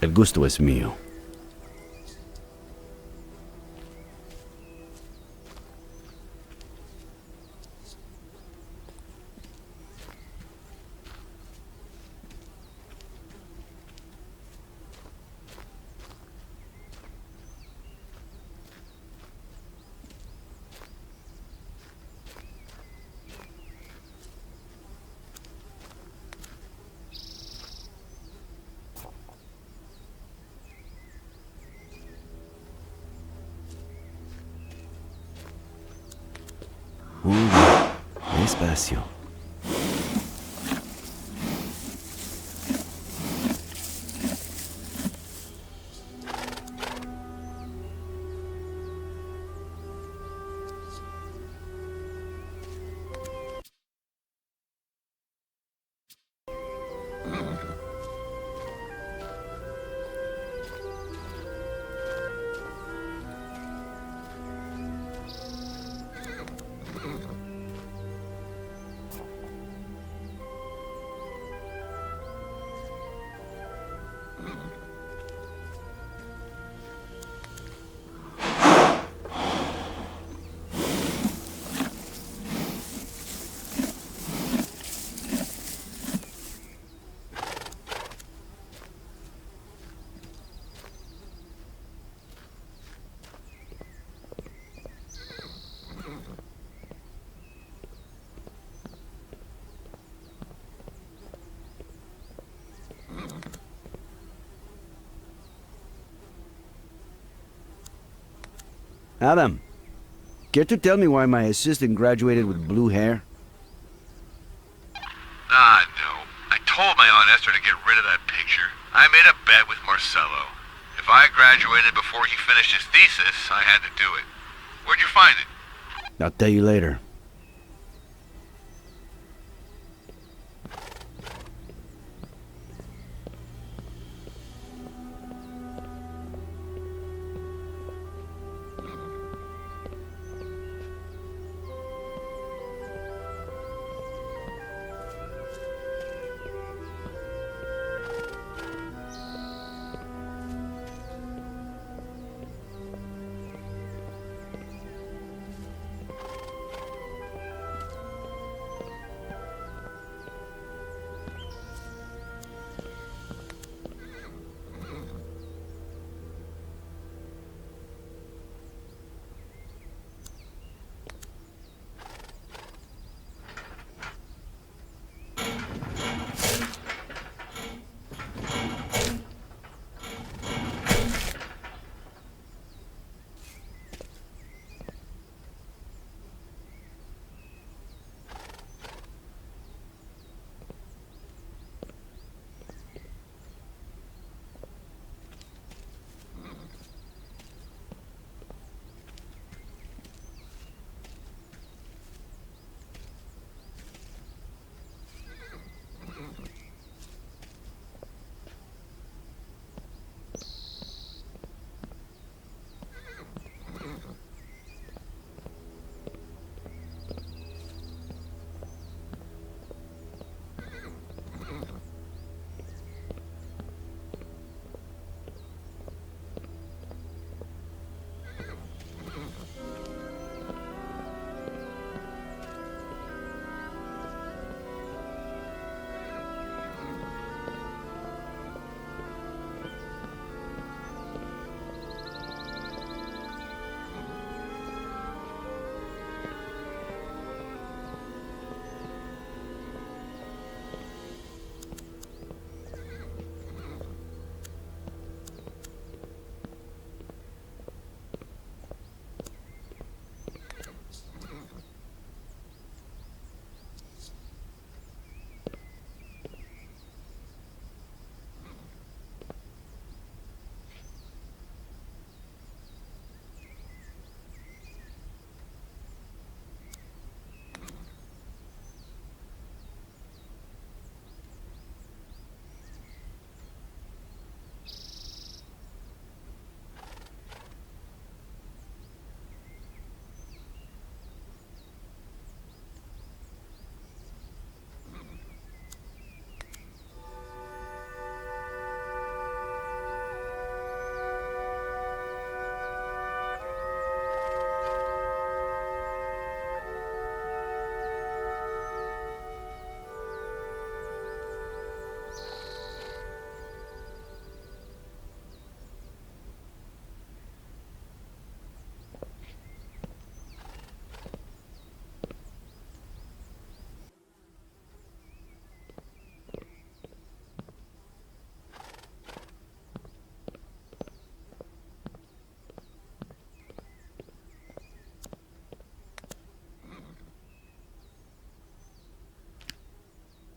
El gusto es mío. Despacio. Adam, care to tell me why my assistant graduated with blue hair? Ah, no. I told my Aunt Esther to get rid of that picture. I made a bet with Marcello. If I graduated before he finished his thesis, I had to do it. Where'd you find it? I'll tell you later.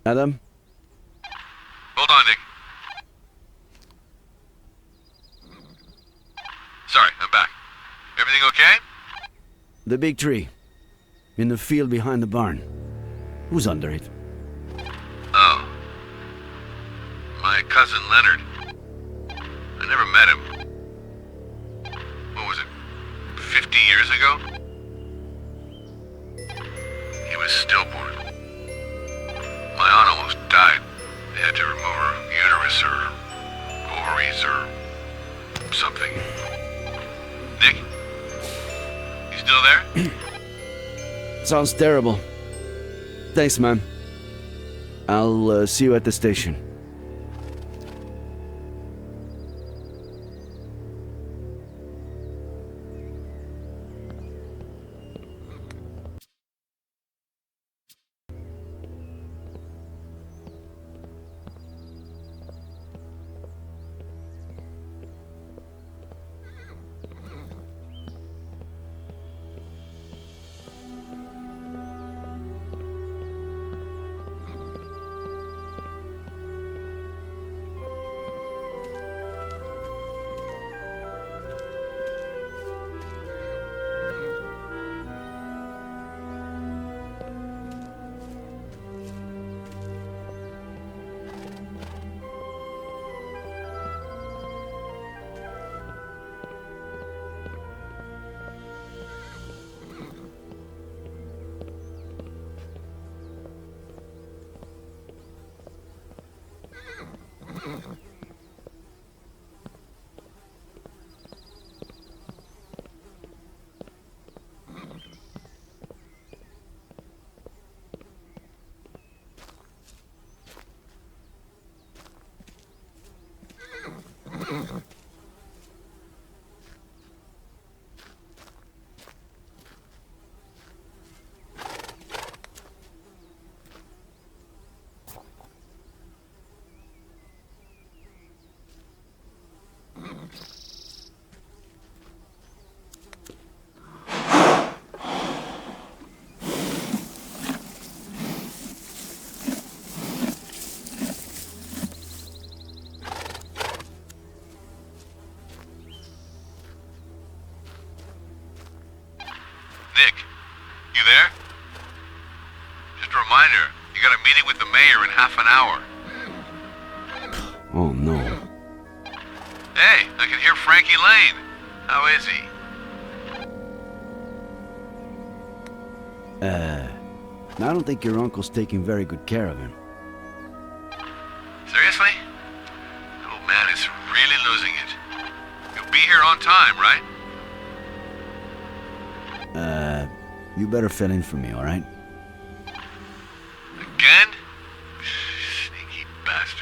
Adam? Hold on, Nick. Sorry, I'm back. Everything okay? The big tree. In the field behind the barn. Who's under it? Oh. My cousin Leonard. I never met him. What was it? 50 years ago? He was stillborn. My aunt almost died. They had to remove her uterus or ovaries or something. Nick? You still there? Sounds terrible. Thanks, man. I'll see you at the station. Nick, you there? Just a reminder, you got a meeting with the mayor in half an hour. Oh, no. Hey, I can hear Frankie Lane. How is he? I don't think your uncle's taking very good care of him. Seriously? Little man is really losing it. You'll be here on time, right? You better fill in for me, alright? Again? Sneaky bastard.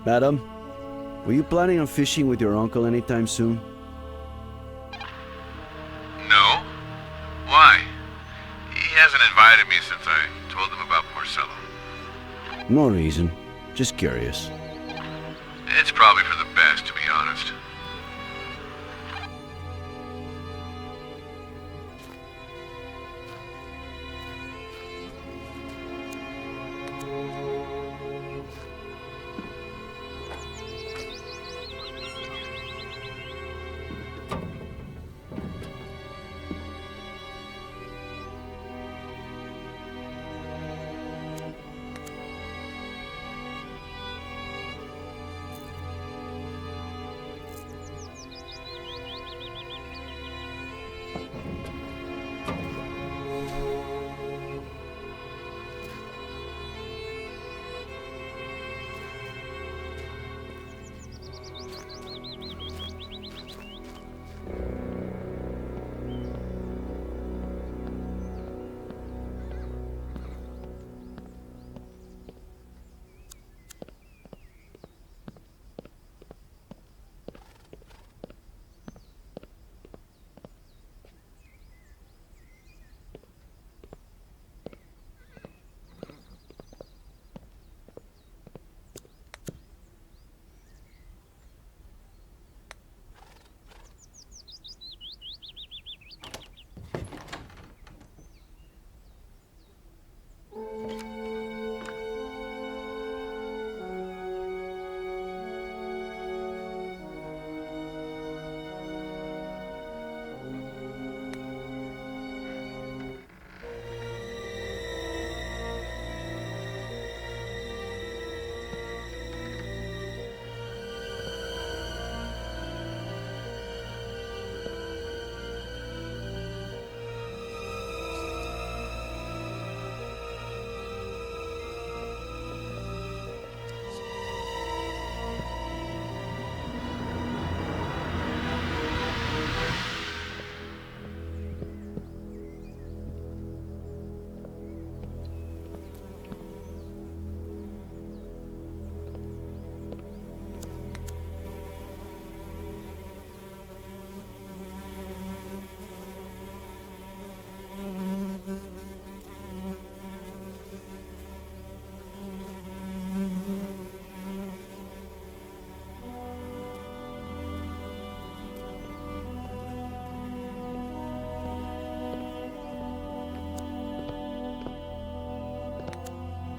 Madam, were you planning on fishing with your uncle anytime soon? No. Why? He hasn't invited me since I told him about Marcelo. No reason. Just curious. It's probably for the best, to be honest.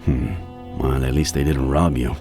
Well, at least they didn't rob you.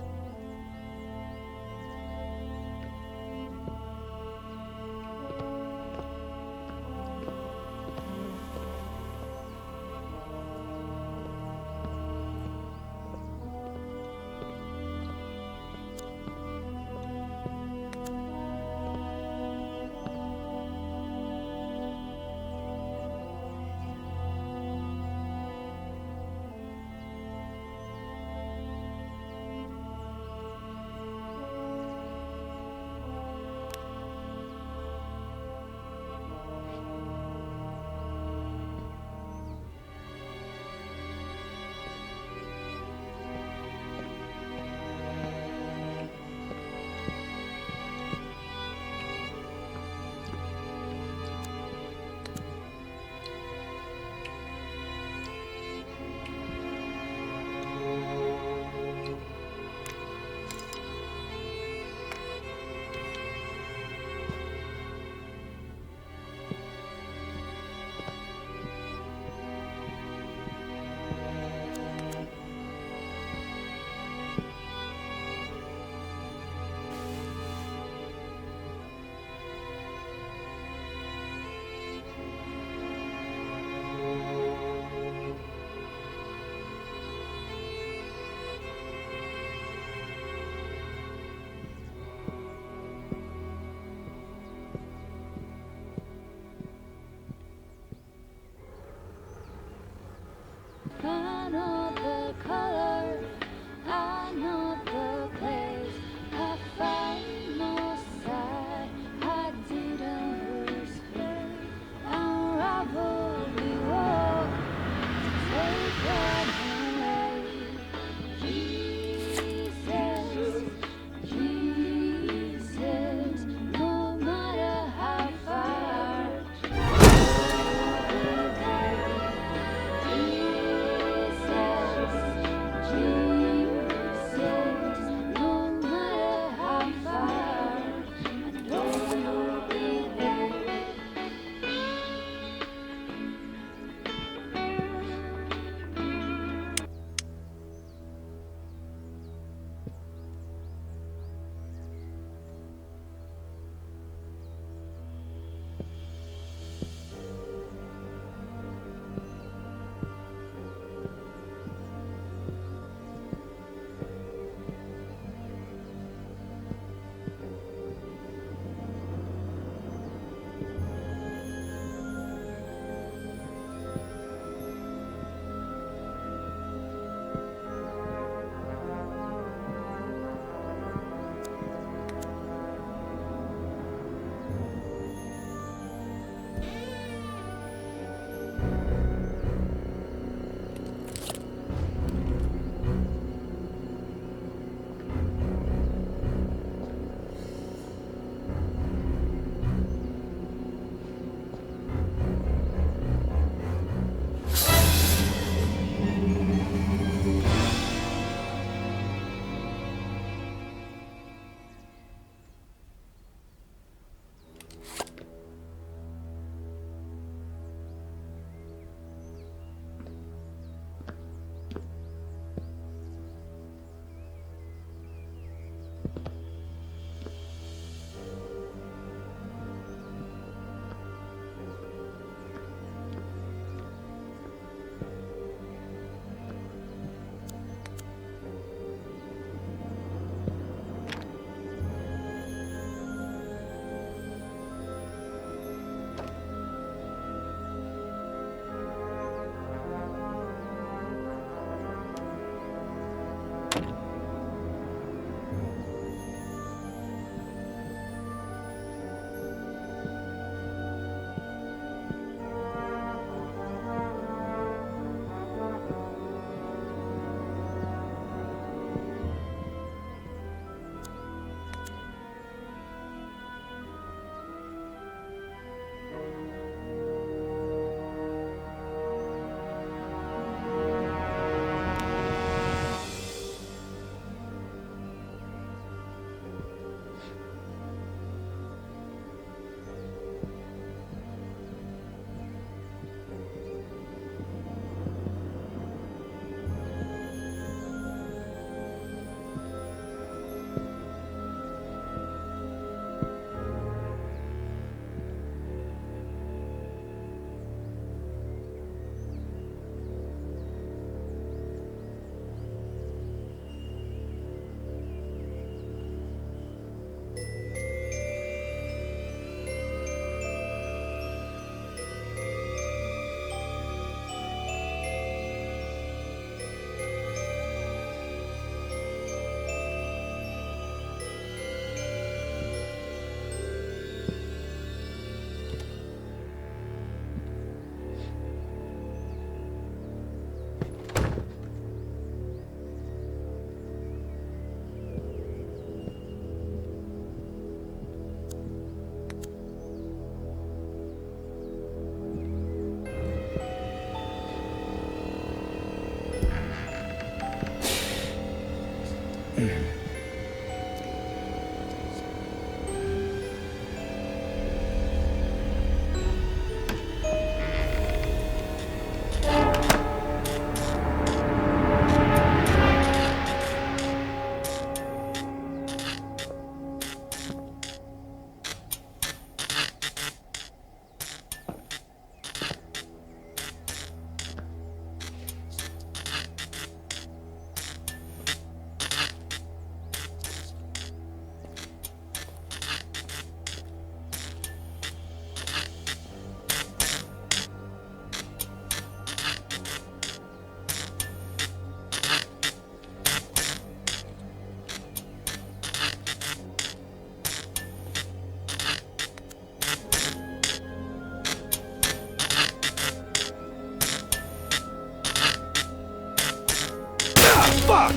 Fuck!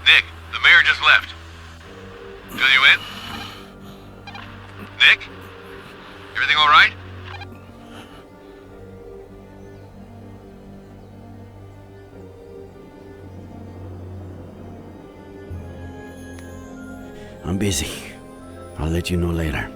Nick, the mayor just left. Fill you in? Nick? Everything all right? I'm busy. I'll let you know later.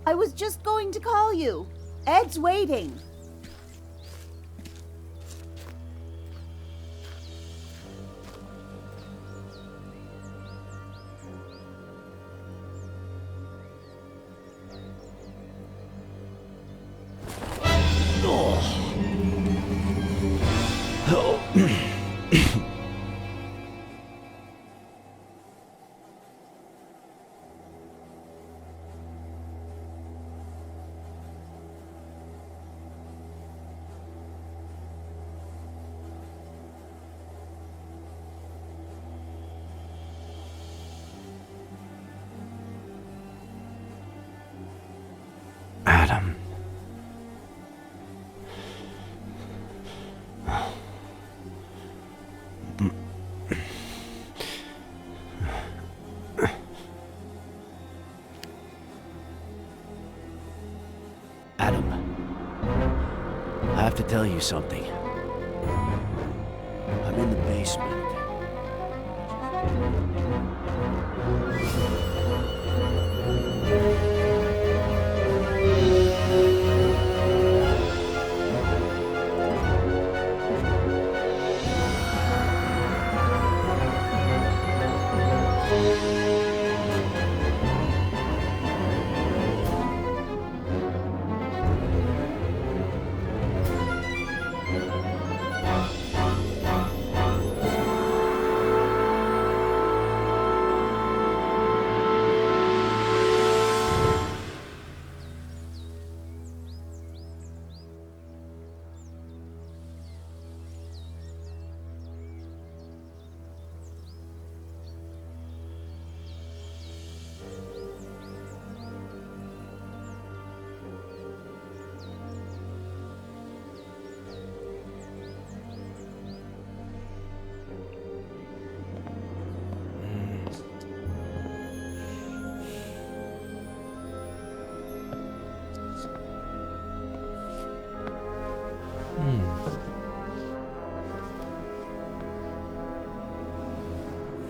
I was just going to call you. Ed's waiting. Adam. Adam, I have to tell you something. I'm in the basement.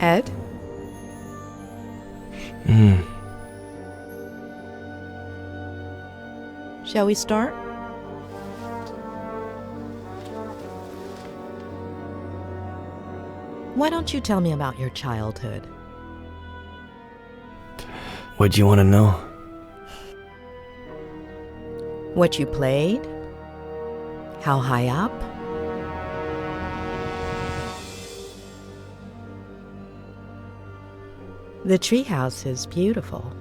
Ed? Shall we start? Why don't you tell me about your childhood? What'd you want to know? What you played? How high up? The treehouse is beautiful.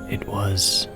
It was.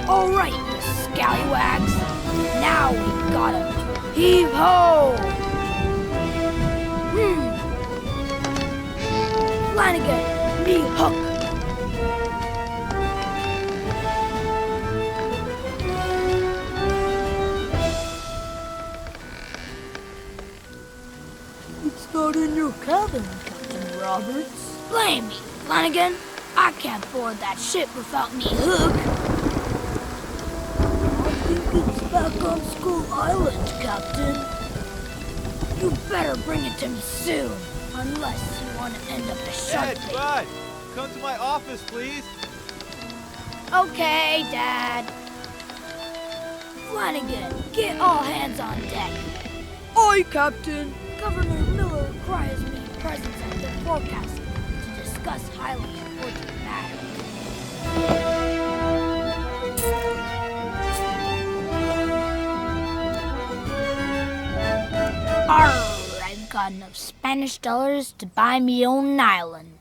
All right, you scallywags. Now we got him. Heave ho! Flanagan, me hook. It's not in your cabin, Captain Roberts. Blame me, Flanagan. I can't board that ship without me hook. It's back on Skull Island, Captain. You better bring it to me soon, unless you want to end up a shark Ed, bait. Bud, come to my office, please. Okay, Dad. Flanagan, get all hands on deck. Aye, Captain. Governor Miller requires me presence at the forecast to discuss highly important matters. Arr, I've got enough Spanish dollars to buy me own island.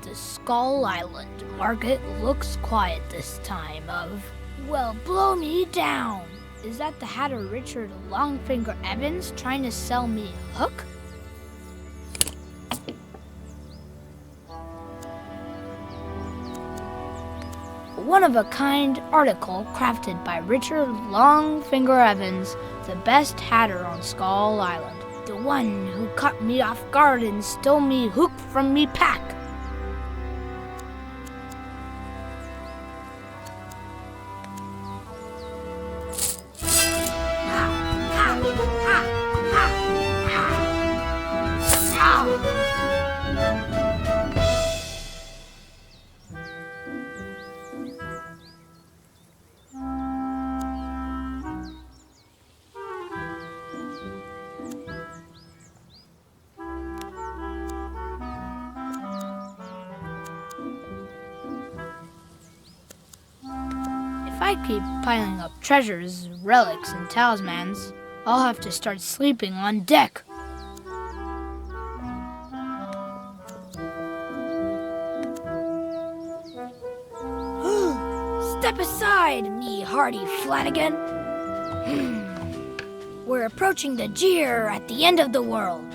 The Skull Island market looks quiet this time of... Well, blow me down! Is that the Hatter Richard Longfinger Evans trying to sell me a hook? A one-of-a-kind article crafted by Richard Longfinger Evans, the best hatter on Skull Island. The one who caught me off guard and stole me hook from me pack. If I keep piling up treasures, relics, and talismans, I'll have to start sleeping on deck. Step aside, me hardy Flanagan. We're approaching the jeer at the end of the world.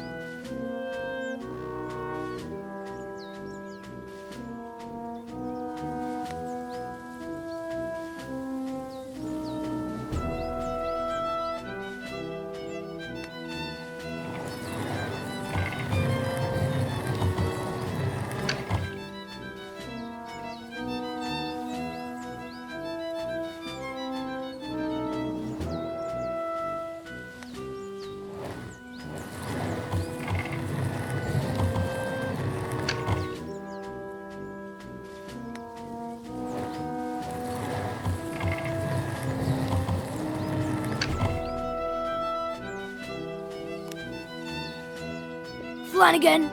Flanagan,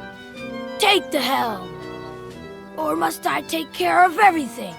take the helm. Or must I take care of everything?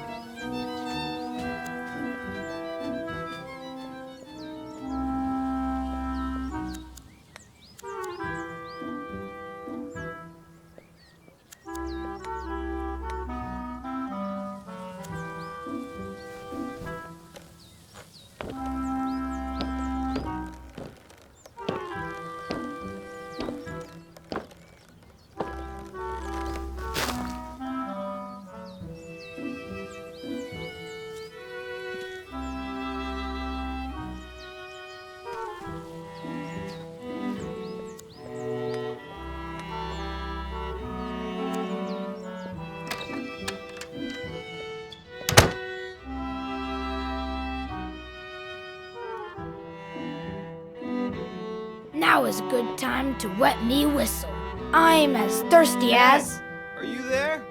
Now is a good time to wet me whistle. I'm as thirsty as... Are you there?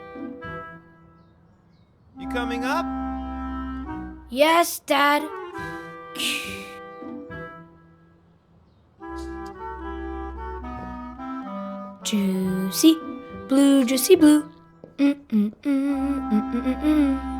You coming up? Yes, Dad. Juicy blue, juicy blue. Mm-mm-mm-mm-mm-mm-mm.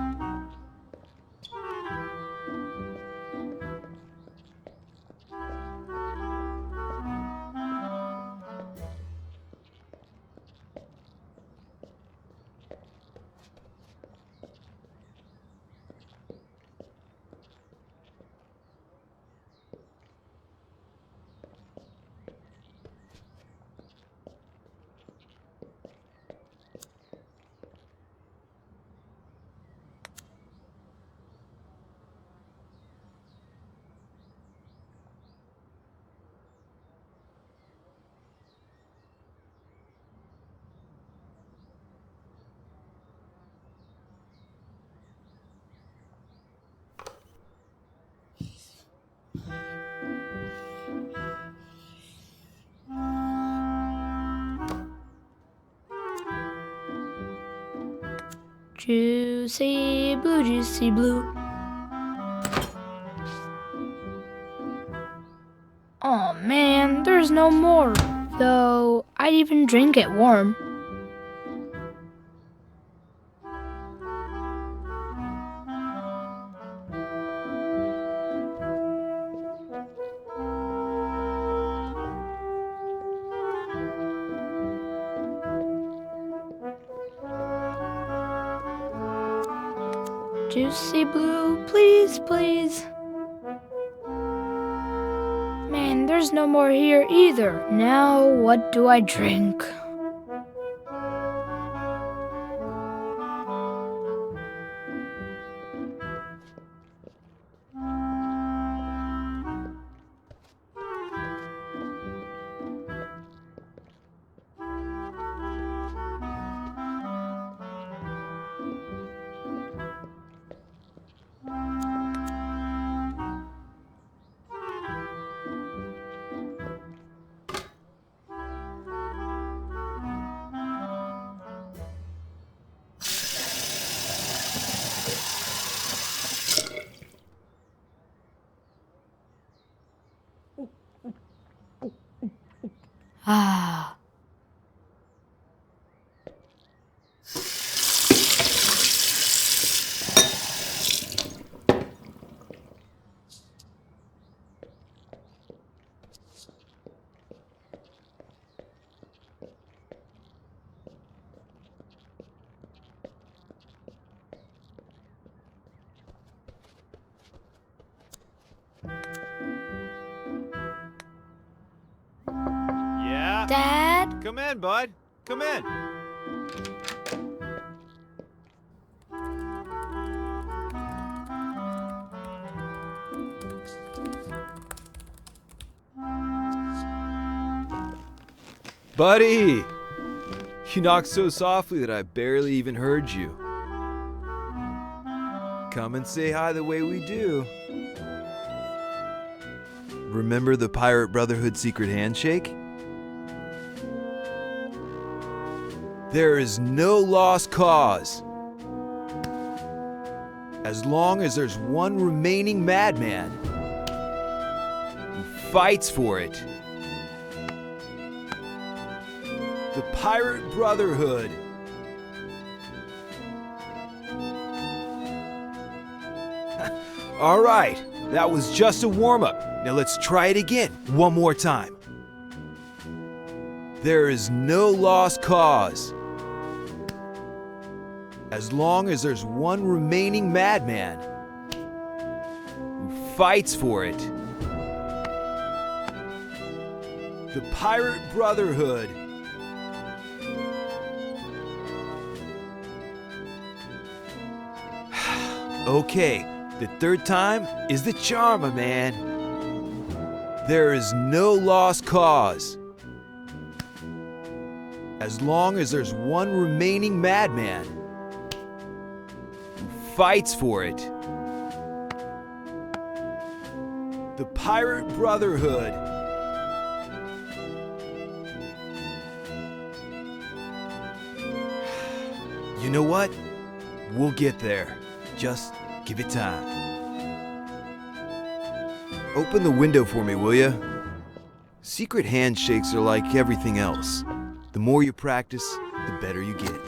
Juicy blue, juicy blue. Oh man, there's no more. Though I'd even drink it warm. Juicy blue, please, please. Man, there's no more here either. Now, what do I drink? Ah. Yeah? Dad? Come in, bud. Come in. Buddy! You knocked so softly that I barely even heard you. Come and say hi the way we do. Remember the Pirate Brotherhood secret handshake? There is no lost cause. As long as there's one remaining madman who fights for it. The Pirate Brotherhood. All right, that was just a warm-up. Now let's try it again, one more time. There is no lost cause. As long as there's one remaining madman who fights for it. The Pirate Brotherhood. Okay, the third time is the charm, my man. There is no lost cause. As long as there's one remaining madman who fights for it. The Pirate Brotherhood. You know what? We'll get there. Just give it time. Open the window for me, will ya? Secret handshakes are like everything else. The more you practice, the better you get.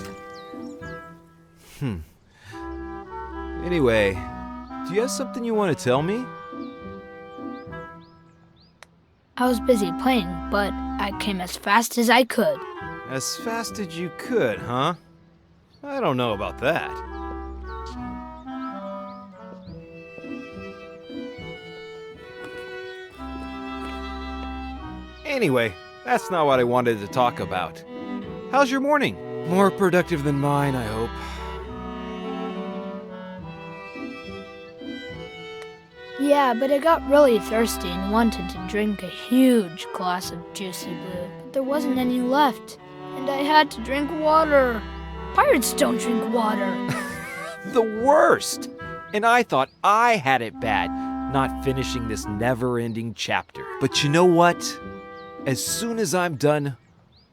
Anyway, do you have something you want to tell me? I was busy playing, but I came as fast as I could. As fast as you could, huh? I don't know about that. Anyway, that's not what I wanted to talk about. How's your morning? More productive than mine, I hope. Yeah, but I got really thirsty and wanted to drink a huge glass of juicy blue. But there wasn't any left, and I had to drink water. Pirates don't drink water. The worst! And I thought I had it bad, not finishing this never-ending chapter. But you know what? As soon as I'm done,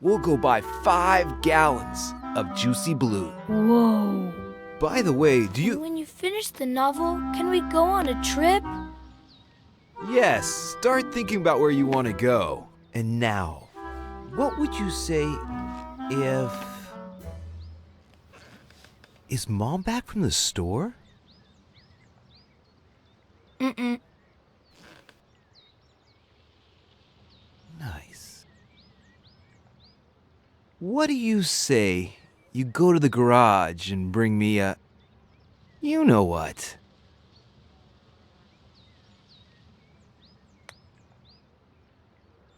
we'll go buy 5 gallons of juicy blue. Whoa. By the way, do you... When you finish the novel, can we go on a trip? Yes, start thinking about where you want to go. And now, what would you say if... Is Mom back from the store? Mm-mm. Nice. What do you say you go to the garage and bring me a... You know what?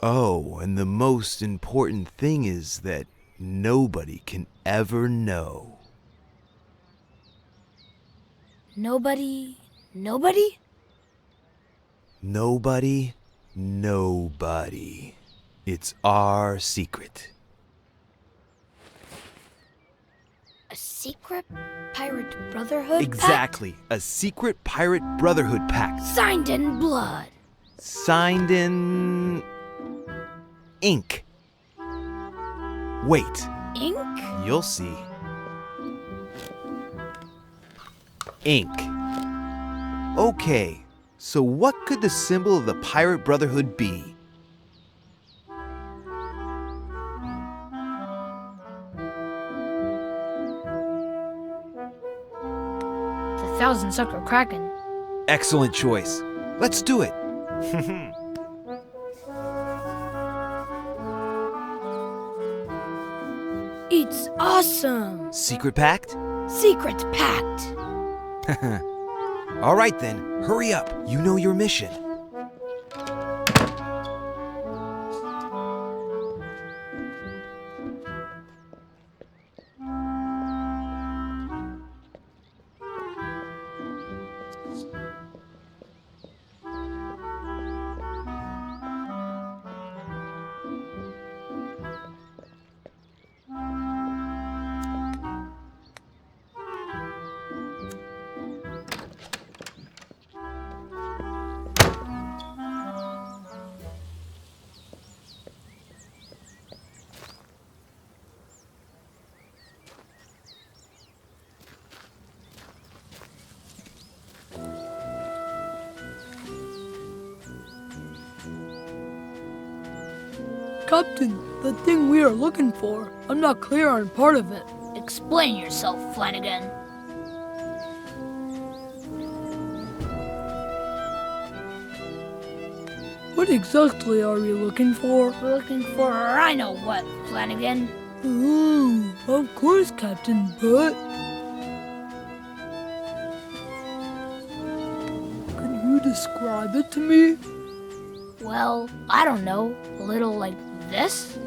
Oh, and the most important thing is that nobody can ever know. Nobody? Nobody, nobody. It's our secret. A secret pirate brotherhood Exactly. A secret pirate brotherhood pact. Signed in blood. Signed in... ink. Wait. Ink? You'll see. Ink. Okay, so what could the symbol of the Pirate Brotherhood be? The Thousand Sucker Kraken. Excellent choice. Let's do it. It's awesome. Secret pact? Secret pact. All right then, hurry up. You know your mission. Captain, the thing we are looking for, I'm not clear on part of it. Explain yourself, Flanagan. What exactly are we looking for? We're looking for I know what, Flanagan. Oh, of course, Captain, but... Can you describe it to me? Well, I don't know. A little like this?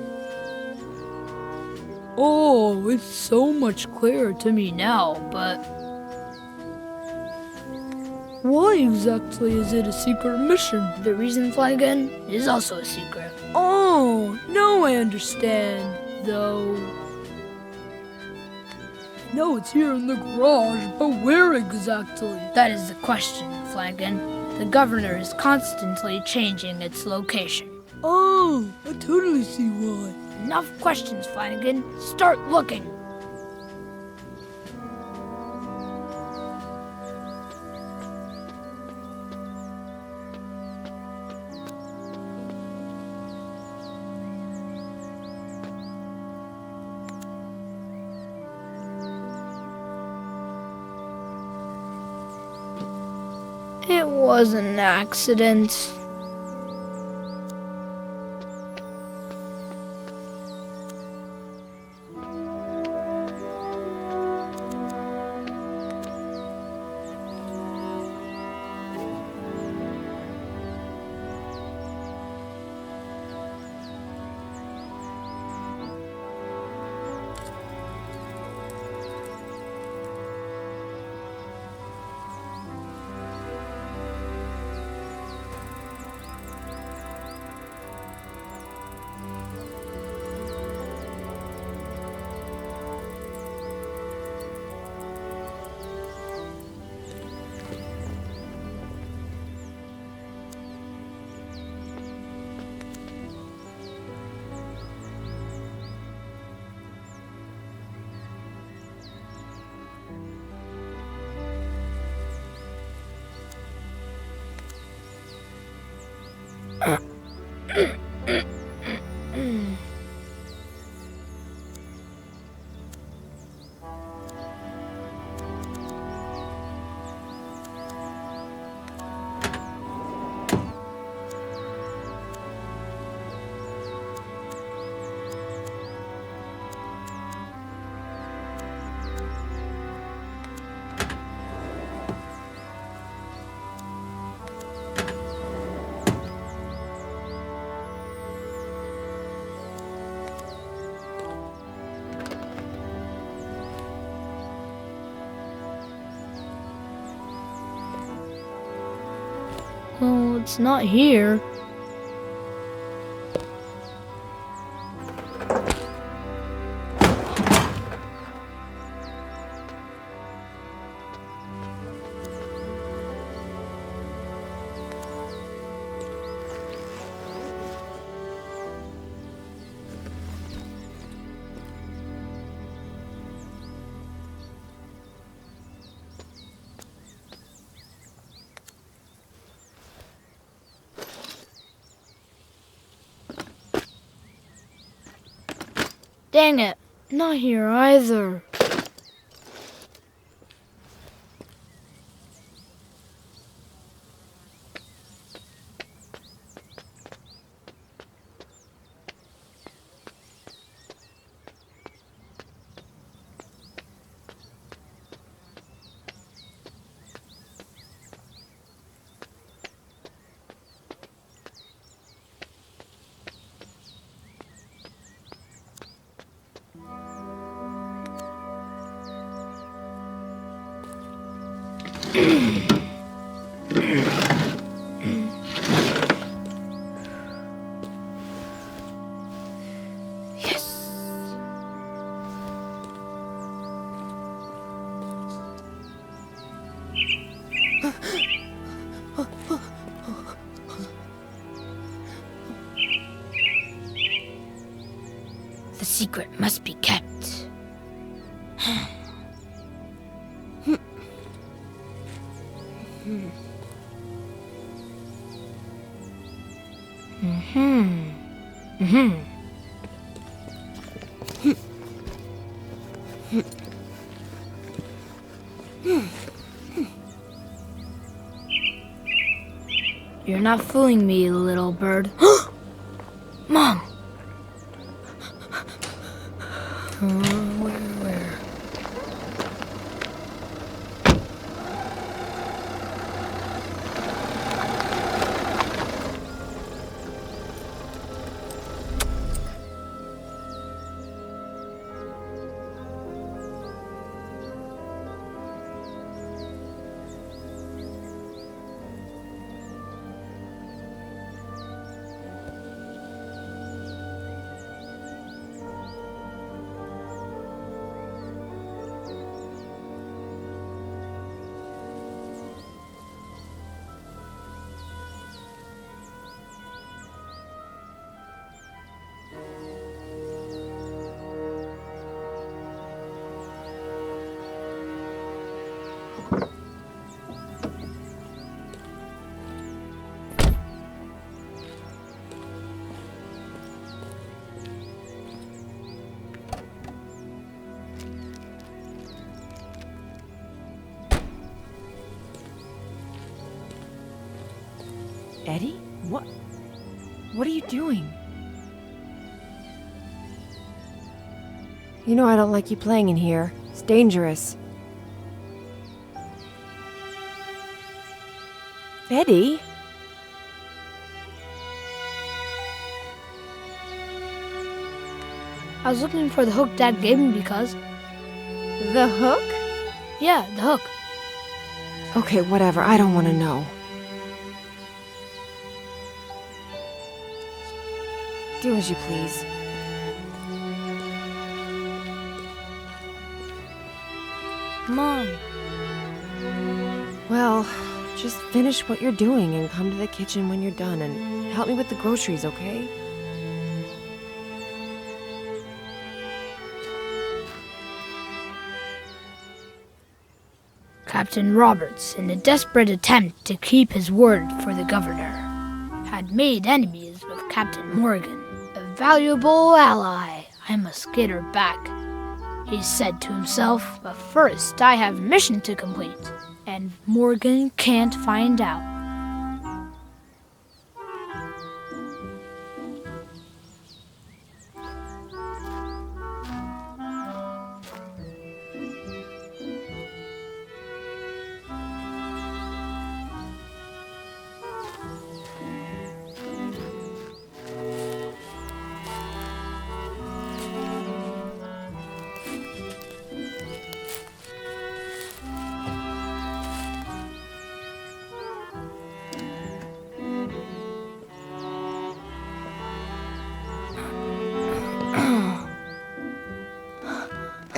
Oh, it's so much clearer to me now, but... Why exactly is it a secret mission? The reason, Flanagan, is also a secret. Oh, now I understand, though. No, it's here in the garage, but where exactly? That is the question, Flanagan. The governor is constantly changing its location. Oh, I totally see why. Enough questions, Flanagan. Start looking. It was an accident. Well, it's not here. Dang it, not here either. The secret must be kept. You're not fooling me, little bird. Mom! Where? Eddie? What are you doing? You know I don't like you playing in here. It's dangerous. Eddie? I was looking for the hook Dad gave me because... The hook? Yeah, the hook. Okay, whatever. I don't want to know. Do as you please. Mom. Well, just finish what you're doing and come to the kitchen when you're done and help me with the groceries, okay? Captain Roberts, in a desperate attempt to keep his word for the governor, had made enemies with Captain Morgan, a valuable ally. I must get her back, he said to himself, but first I have a mission to complete, and Morgan can't find out.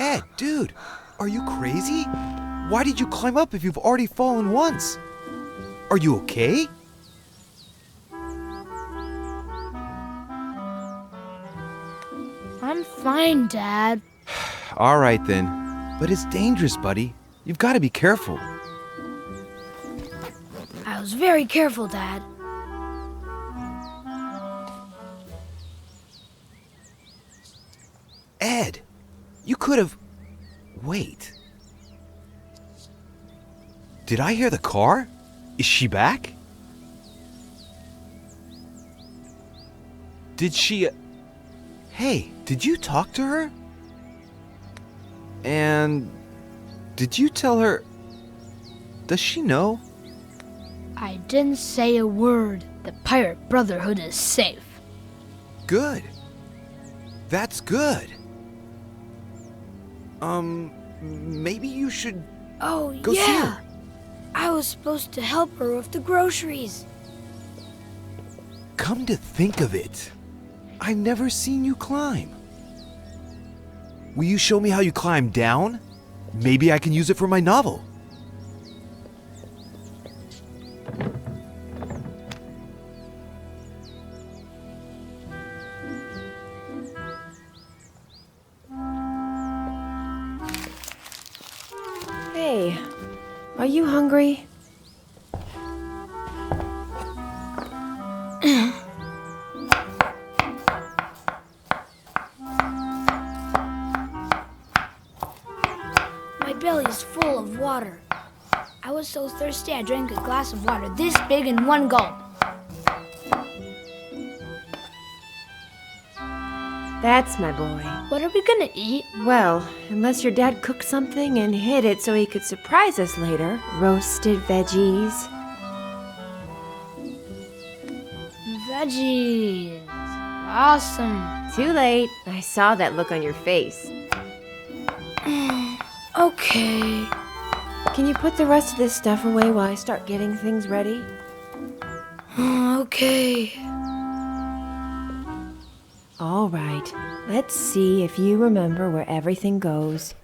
Ed, dude, are you crazy? Why did you climb up if you've already fallen once? Are you okay? I'm fine, Dad. All right then. But it's dangerous, buddy. You've got to be careful. I was very careful, Dad. Ed, you could have... Wait. Did I hear the car? Is she back? Did she... Hey, did you talk to her? And... Did you tell her... Does she know? I didn't say a word. The Pirate Brotherhood is safe. Good. That's good. Maybe you should go see her. I was supposed to help her with the groceries. Come to think of it, I've never seen you climb. Will you show me how you climb down? Maybe I can use it for my novel. Hey, are you hungry? belly's full of water. I was so thirsty I drank a glass of water this big in one gulp. That's my boy. What are we gonna eat? Well, unless your dad cooked something and hid it so he could surprise us later. Roasted veggies. Veggies. Awesome. Too late. I saw that look on your face. Okay. Can you put the rest of this stuff away while I start getting things ready? Okay. All right. Let's see if you remember where everything goes.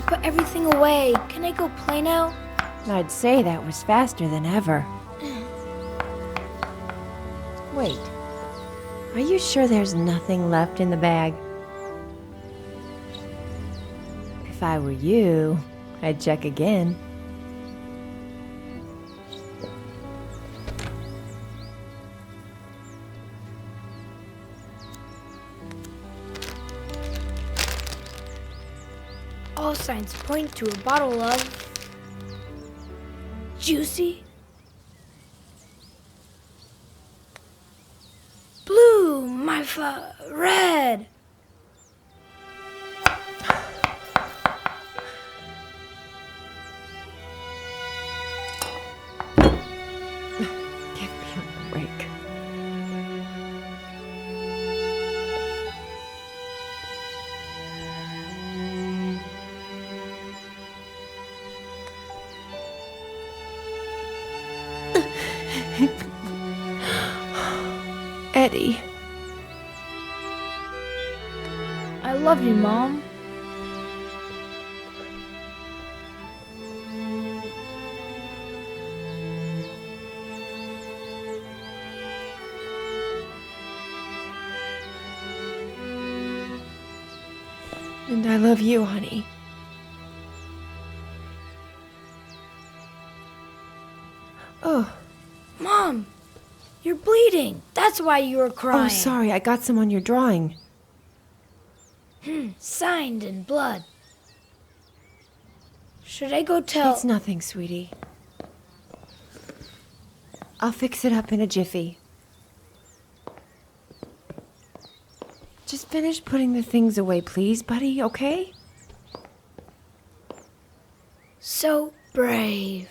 Put everything away. Can I go play now? I'd say that was faster than ever. Wait. Are you sure there's nothing left in the bag? If I were you, I'd check again. All signs point to a bottle of juicy blue, red. Give me a break. Eddie. I love you, Mom. And I love you, honey. Oh. Mom, you're bleeding. That's why you were crying. Oh, sorry. I got some on your drawing. Signed in blood. Should I go tell... It's nothing, sweetie. I'll fix it up in a jiffy. Just finish putting the things away, please, buddy, okay? So brave.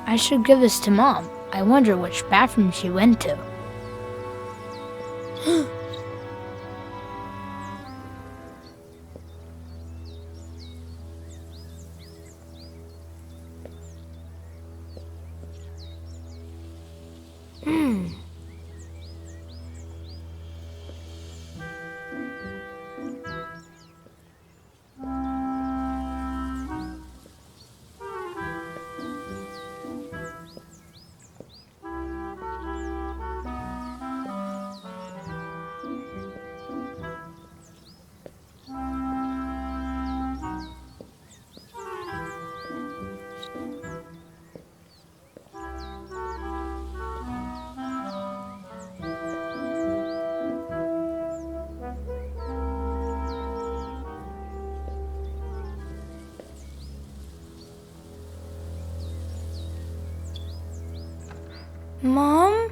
I should give this to Mom. I wonder which bathroom she went to. Mom?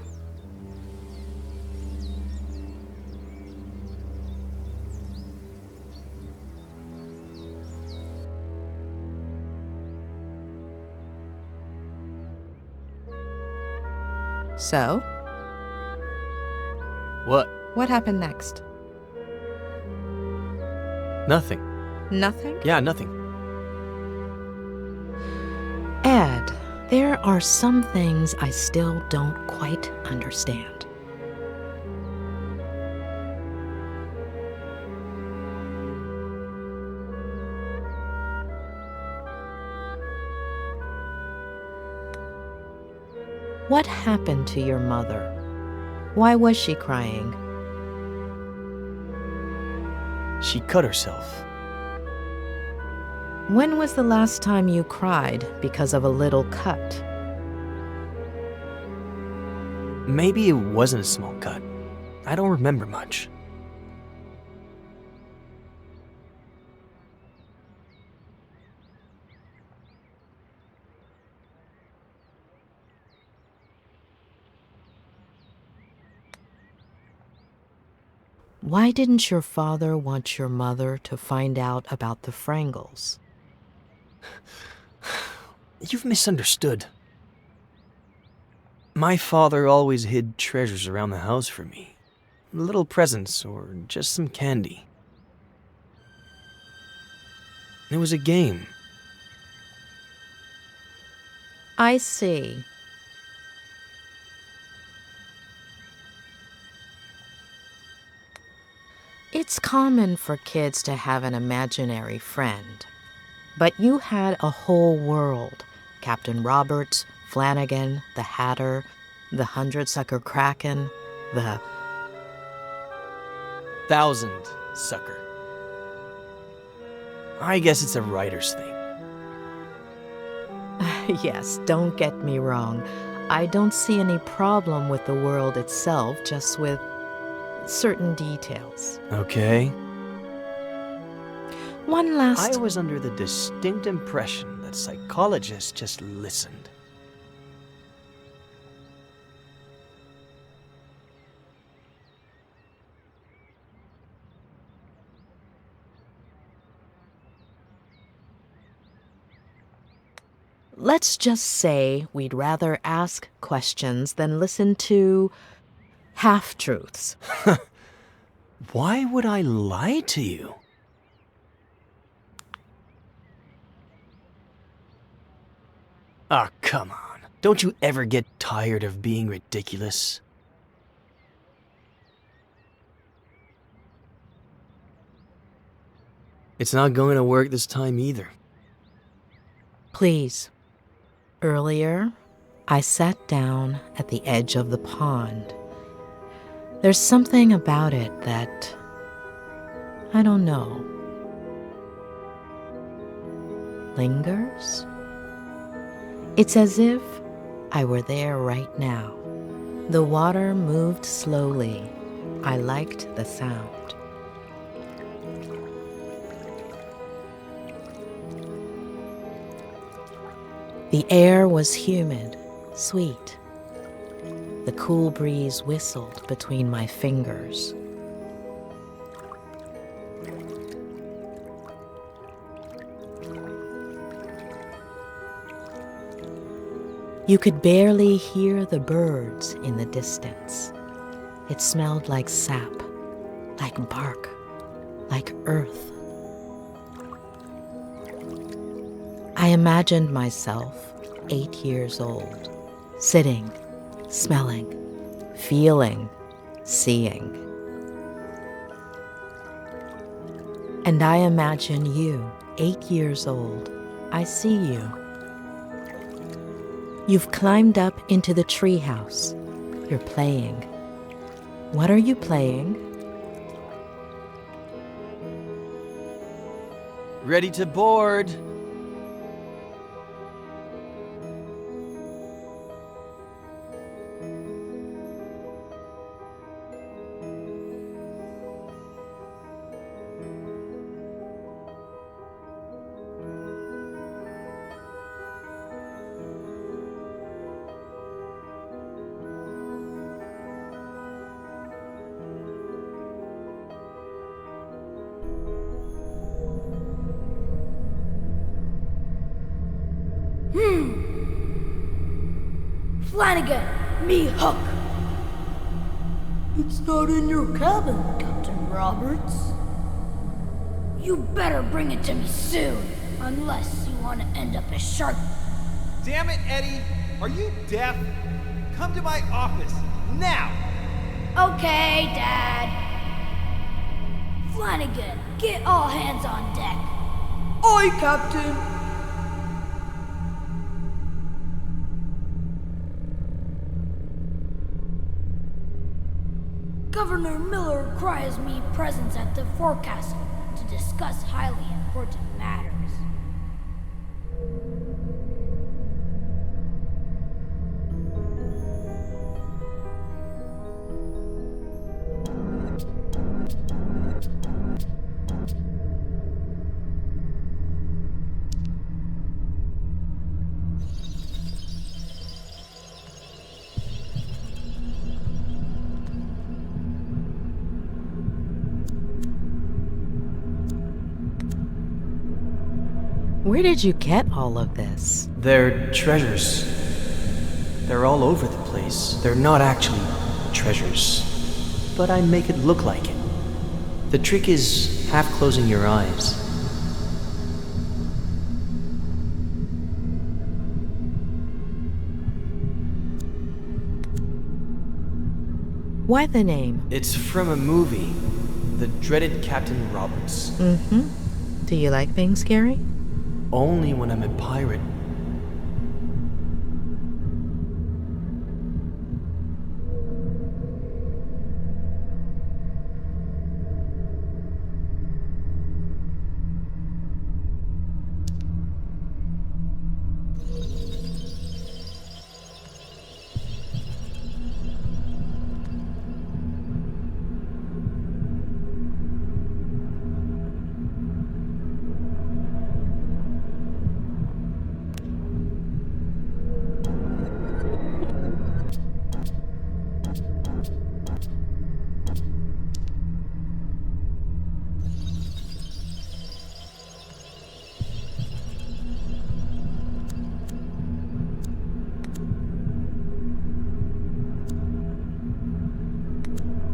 So? What? What happened next? Nothing. Nothing? Yeah, nothing. Ed, there are some things I still don't quite understand. What happened to your mother? Why was she crying? She cut herself. When was the last time you cried because of a little cut? Maybe it wasn't a small cut. I don't remember much. Why didn't your father want your mother to find out about the Frangles? You've misunderstood. My father always hid treasures around the house for me. Little presents or just some candy. It was a game. I see. It's common for kids to have an imaginary friend. But you had a whole world. Captain Roberts, Flanagan, the Hatter, the 100-sucker Kraken, the... 1,000-sucker. I guess it's a writer's thing. Yes, don't get me wrong. I don't see any problem with the world itself, just with certain details. Okay. One last... I was under the distinct impression that psychologists just listened. Let's just say we'd rather ask questions than listen to half-truths. Why would I lie to you? Ah, come on. Don't you ever get tired of being ridiculous? It's not going to work this time either. Please. Earlier, I sat down at the edge of the pond. There's something about it that... I don't know. Lingers? It's as if I were there right now. The water moved slowly. I liked the sound. The air was humid, sweet. The cool breeze whistled between my fingers. You could barely hear the birds in the distance. It smelled like sap, like bark, like earth. I imagined myself 8 years old, sitting, smelling, feeling, seeing. And I imagine you, 8 years old. I see you. You've climbed up into the treehouse. You're playing. What are you playing? Ready to board. Flanagan, me Hook. It's not in your cabin, Captain Roberts. You better bring it to me soon, unless you want to end up as shark. Damn it, Eddie! Are you deaf? Come to my office, now! Okay, Dad. Flanagan, get all hands on deck. Aye, Captain. Governor Miller requires me presence at the forecastle to discuss highly important matters. Where did you get all of this? They're treasures. They're all over the place. They're not actually treasures, but I make it look like it. The trick is half closing your eyes. Why the name? It's from a movie, The Dreaded Captain Roberts. Mm-hmm. Do you like being scary? Only when I'm a pirate.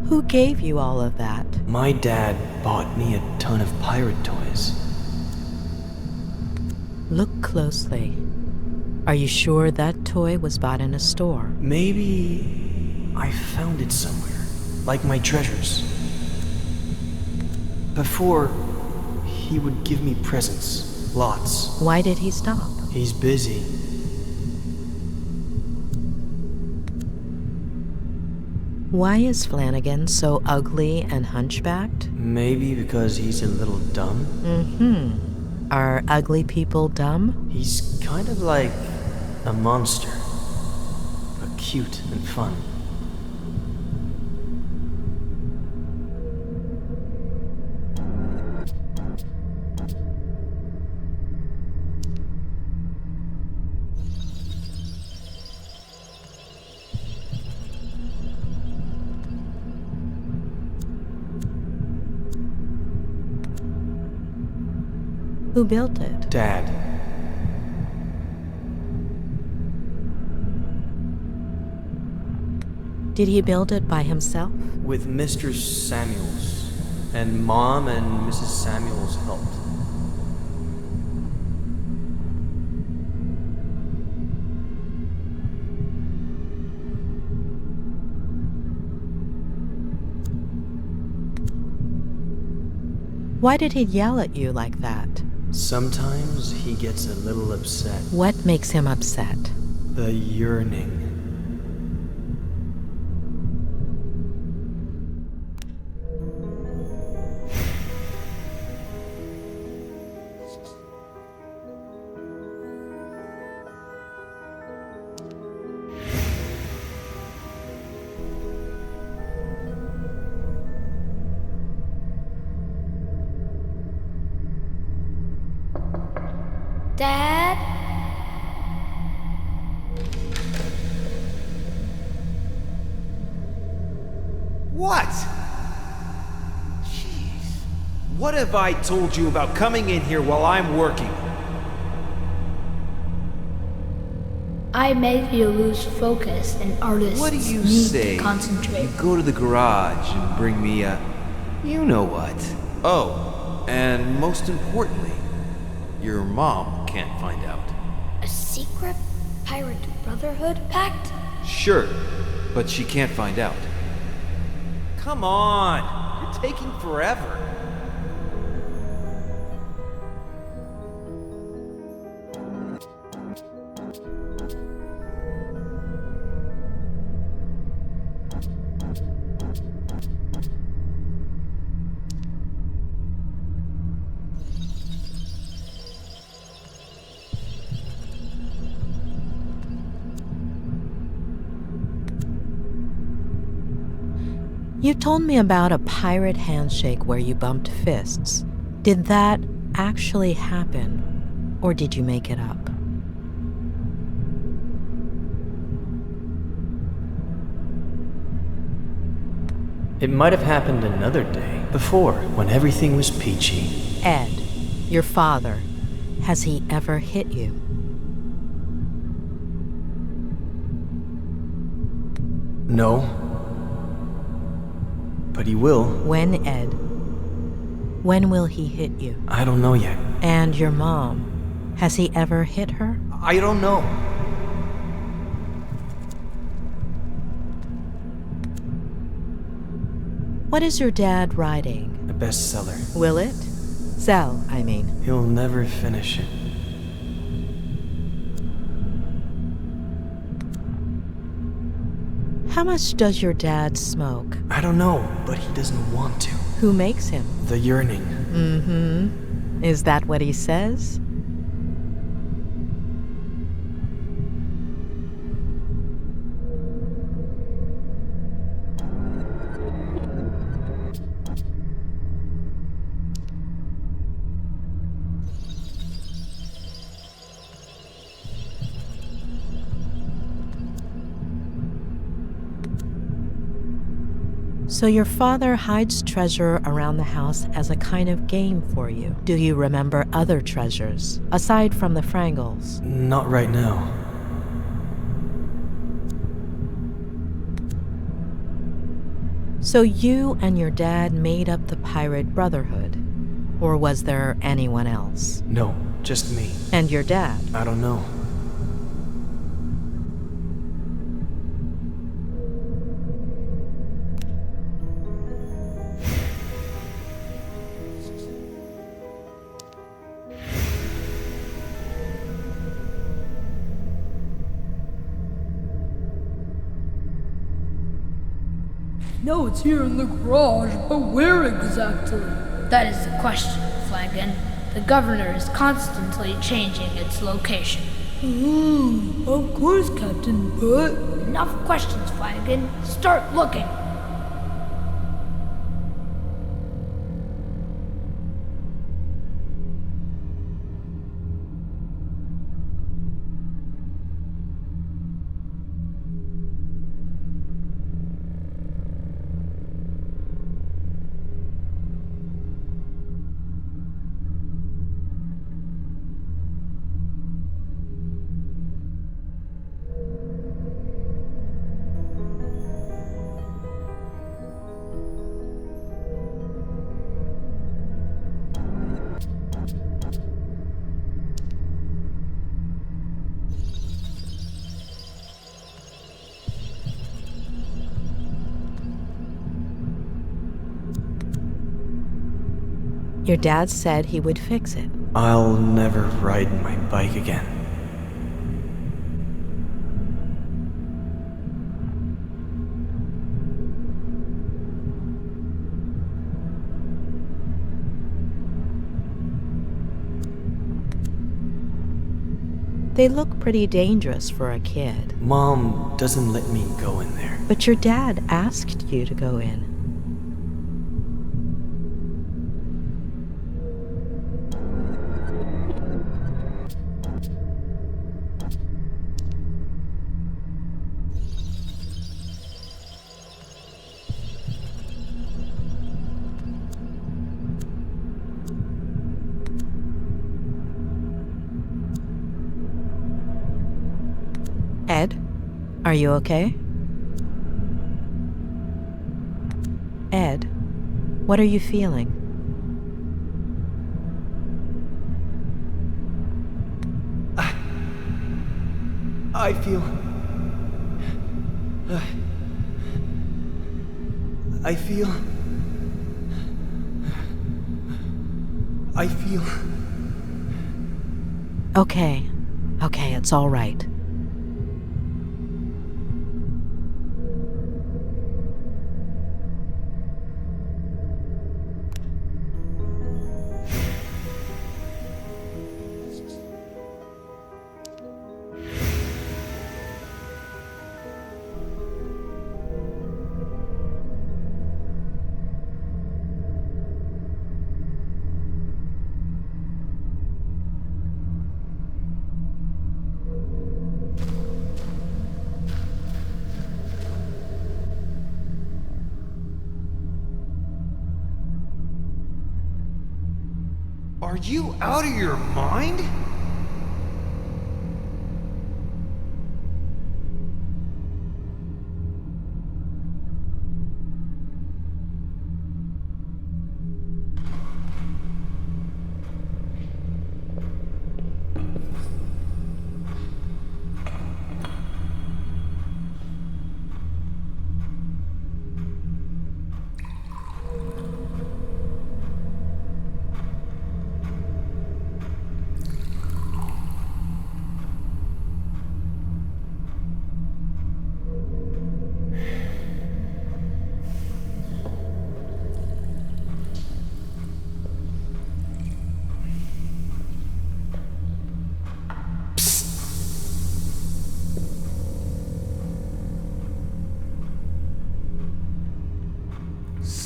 Who gave you all of that? My dad bought me a ton of pirate toys. Look closely. Are you sure that toy was bought in a store? Maybe I found it somewhere, like my treasures. Before He would give me presents. Lots. Why did he stop? He's busy. Why is Flanagan so ugly and hunchbacked? Maybe because he's a little dumb? Mm-hmm. Are ugly people dumb? He's kind of like a monster. But cute and fun. Who built it? Dad. Did he build it by himself? With Mr. Samuels. And Mom and Mrs. Samuels helped. Why did he yell at you like that? Sometimes he gets a little upset. What makes him upset? The yearning. Dad? What? Jeez. What have I told you about coming in here while I'm working? I make you lose focus, and artists What do you need say? to concentrate. You go to the garage and bring me a... You know what. Oh, and most importantly, your mom can't find out. A secret pirate brotherhood pact? Sure, but she can't find out. Come on! You're taking forever. You told me about a pirate handshake where you bumped fists. Did that actually happen, or did you make it up? It might have happened another day, before, when everything was peachy. Ed, your father, has he ever hit you? No. But he will. When, Ed? When will he hit you? I don't know yet. And your mom, has he ever hit her? I don't know. What is your dad writing? A bestseller. Will it? Sell, I mean. He'll never finish it. How much does your dad smoke? I don't know, but he doesn't want to. Who makes him? The yearning. Mm-hmm. Is that what he says? So your father hides treasure around the house as a kind of game for you. Do you remember other treasures, aside from the Frangles? Not right now. So you and your dad made up the Pirate Brotherhood? Or was there anyone else? No, just me. And your dad? I don't know. No, it's here in the garage, but where exactly? That is the question, Flanagan. The governor is constantly changing its location. Of course, Captain, but... Enough questions, Flanagan. Start looking. Your dad said he would fix it. I'll never ride my bike again. They look pretty dangerous for a kid. Mom doesn't let me go in there. But your dad asked you to go in. Ed, are you okay? Ed, what are you feeling? I feel... I feel... Okay, it's all right. Are you out of your mind?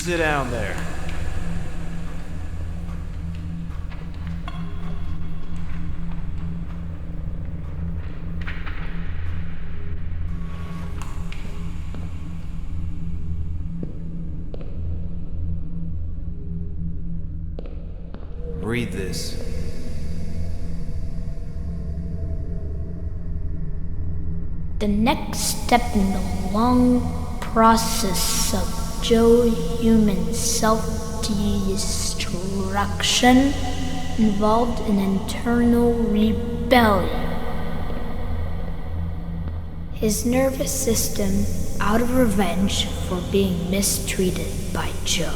Sit down there. Read this. The next step in the long process of Joe human self-destruction involved an internal rebellion. His nervous system out of revenge for being mistreated by Joe.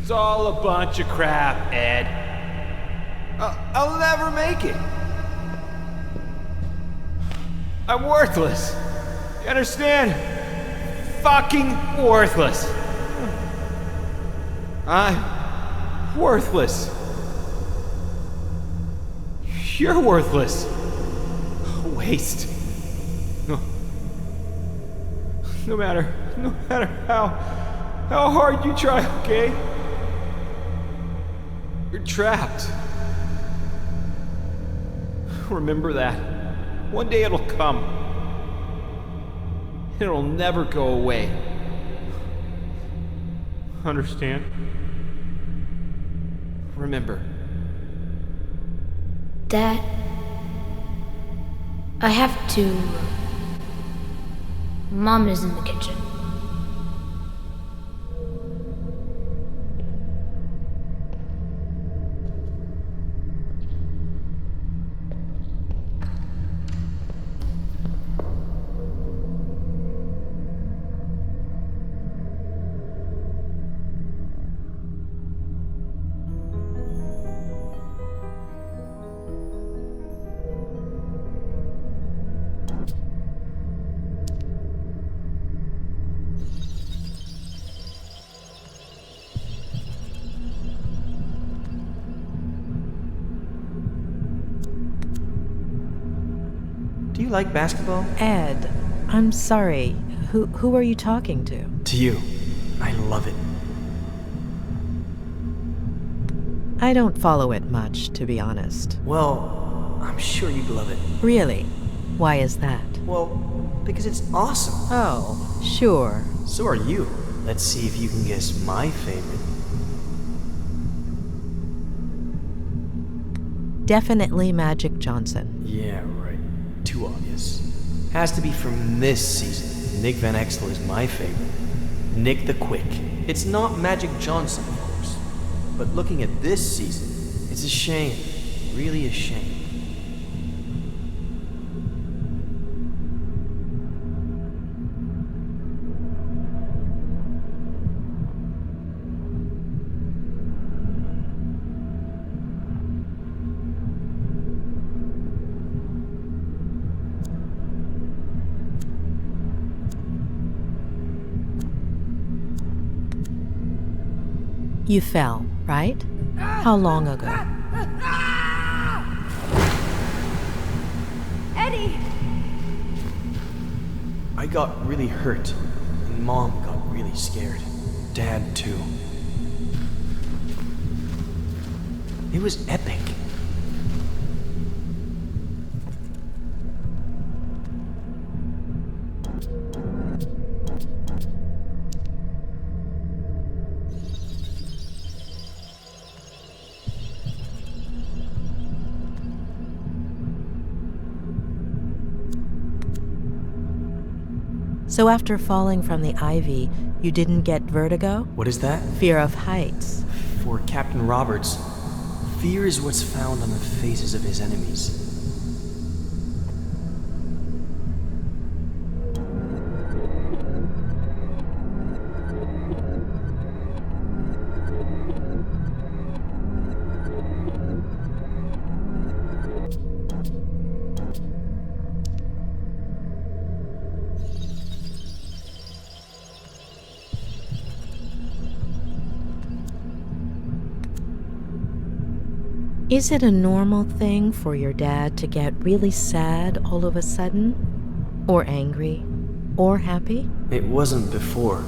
It's all a bunch of crap, Ed. I'll never make it. I'm worthless. You understand? Fucking worthless. I'm worthless. You're worthless. Waste. No matter how hard you try, okay? You're trapped. Remember that. One day it'll come. It'll never go away. Understand? Remember. Dad, I have to. Mom is in the kitchen. Do you like basketball? Ed, I'm sorry. Who are you talking to? To you. I love it. I don't follow it much, to be honest. Well, I'm sure you'd love it. Really? Why is that? Well, because it's awesome. Oh, sure. So are you. Let's see if you can guess my favorite. Definitely Magic Johnson. Yeah, right. Too obvious. Has to be from this season. Nick Van Exel is my favorite. Nick the Quick. It's not Magic Johnson, of course. But looking at this season, it's a shame. Really a shame. You fell, right? How long ago? Eddie! I got really hurt, and Mom got really scared. Dad, too. It was epic. So after falling from the ivy, you didn't get vertigo? What is that? Fear of heights. For Captain Roberts, fear is what's found on the faces of his enemies. Is it a normal thing for your dad to get really sad all of a sudden? Or angry? Or happy? It wasn't before.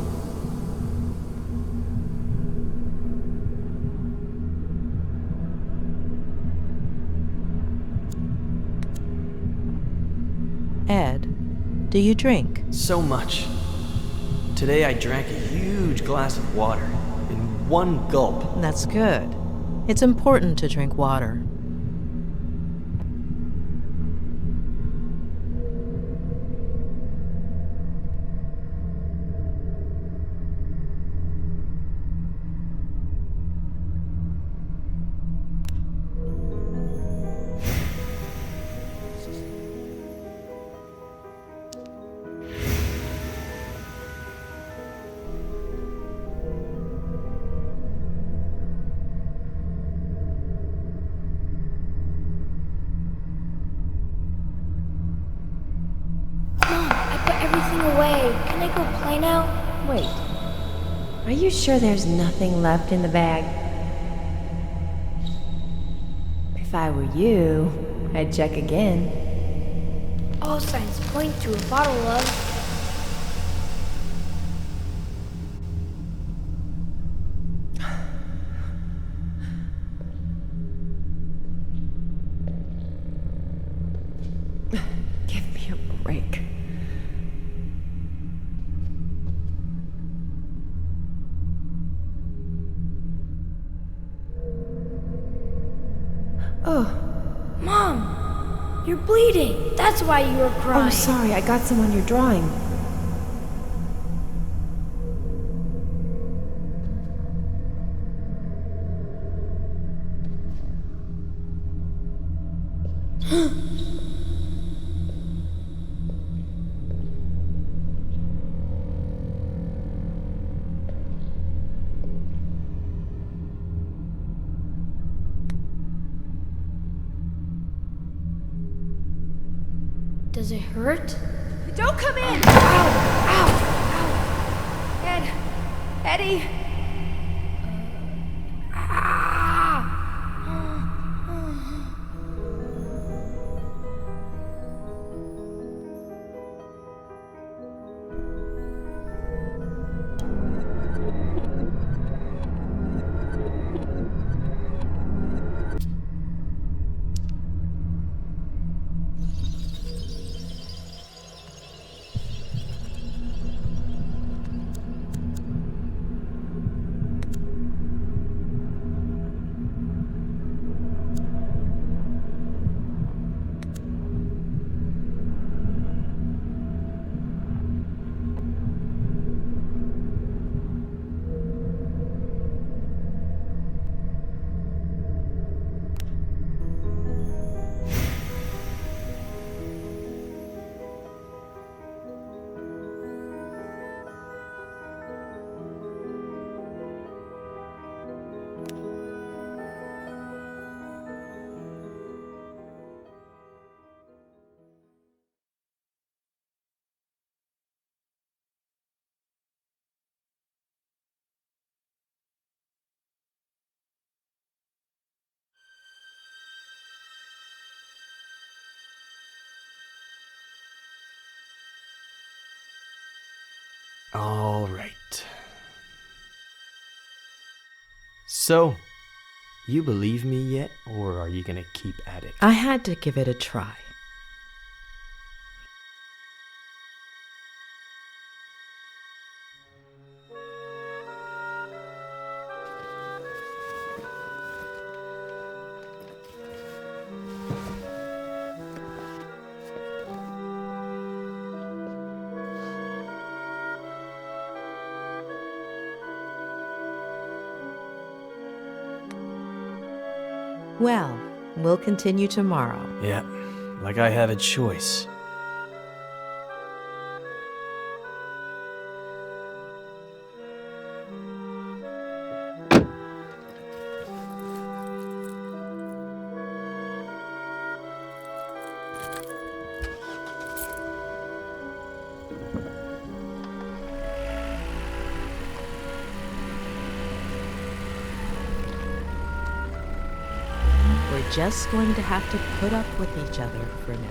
Ed, do you drink? So much. Today I drank a huge glass of water in one gulp. That's good. It's important to drink water. everything away. Can I go play now? Wait. Are you sure there's nothing left in the bag? If I were you, I'd check again. All signs point to a bottle of... Give me a break. Oh. Mom! You're bleeding! That's why you were crying. Oh, sorry, I got some on your drawing. Does it hurt? Don't come in! Ow! Ow! Ow! Ed! Eddie! All right. So, you believe me yet, or are you gonna keep at it? I had to give it a try. Well, we'll continue tomorrow. Yeah, like I have a choice. We're just going to have to put up with each other for now.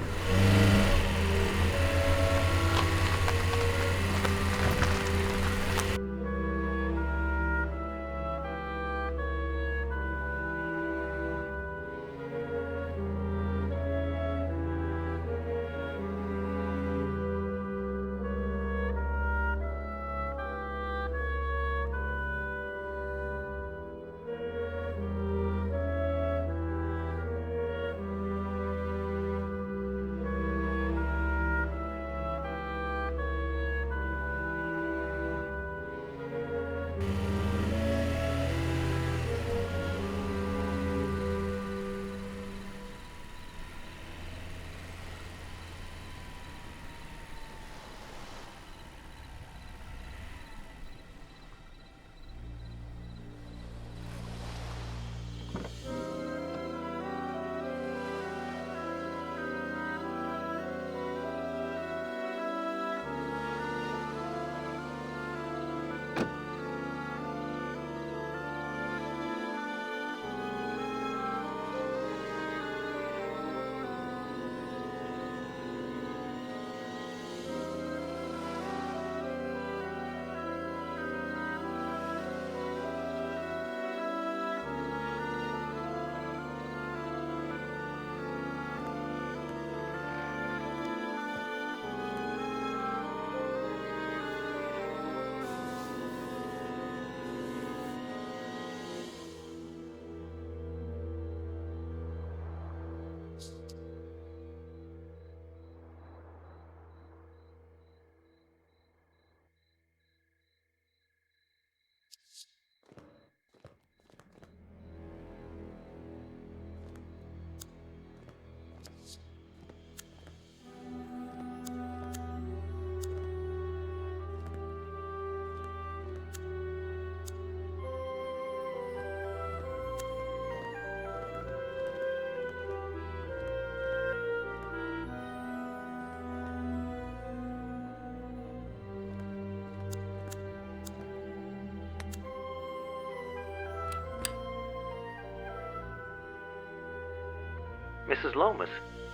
Mrs. Lomas,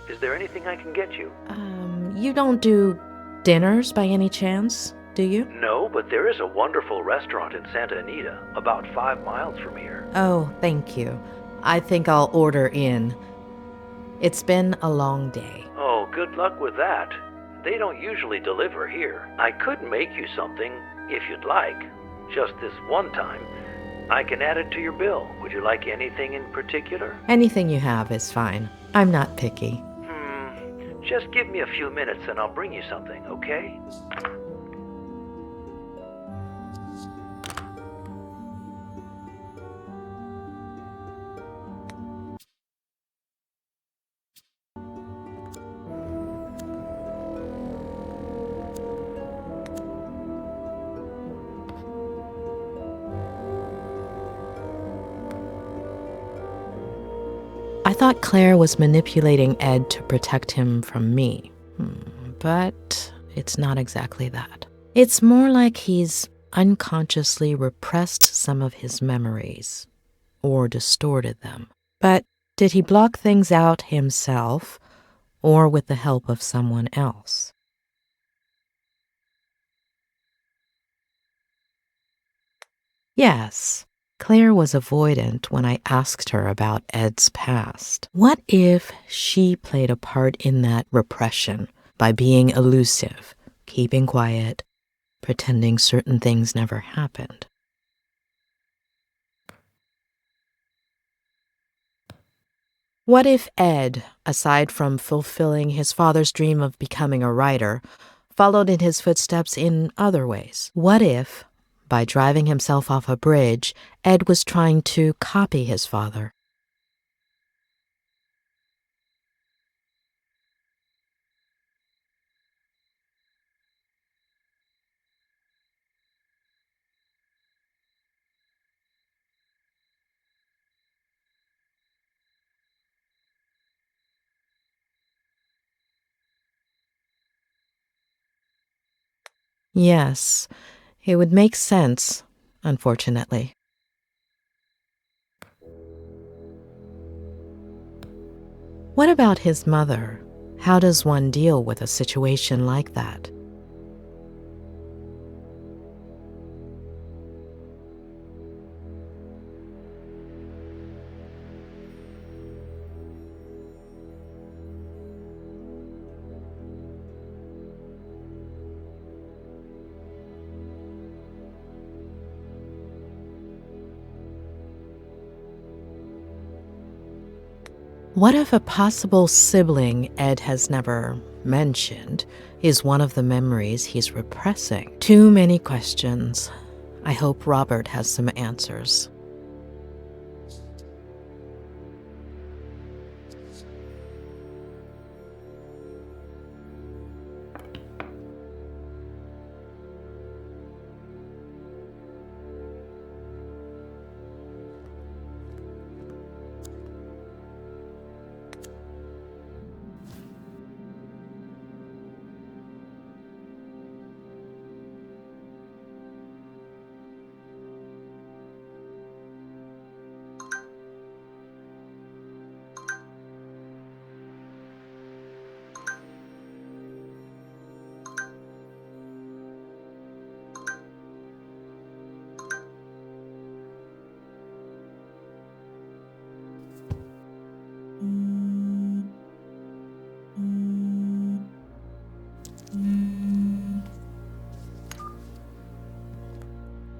is there anything I can get you? You don't do dinners by any chance, do you? No, but there is a wonderful restaurant in Santa Anita, about 5 miles from here. Oh, thank you. I think I'll order in. It's been a long day. Oh, good luck with that. They don't usually deliver here. I could make you something, if you'd like. Just this one time. I can add it to your bill. Would you like anything in particular? Anything you have is fine. I'm not picky. Just give me a few minutes and I'll bring you something, okay? I thought Claire was manipulating Ed to protect him from me. But it's not exactly that. It's more like he's unconsciously repressed some of his memories, or distorted them. But did he block things out himself, or with the help of someone else? Yes, Claire was avoidant when I asked her about Ed's past. What if she played a part in that repression by being elusive, keeping quiet, pretending certain things never happened? What if Ed, aside from fulfilling his father's dream of becoming a writer, followed in his footsteps in other ways? What if, by driving himself off a bridge, Ed was trying to copy his father? Yes, it would make sense, unfortunately. What about his mother? How does one deal with a situation like that? What if a possible sibling Ed has never mentioned is one of the memories he's repressing? Too many questions. I hope Robert has some answers.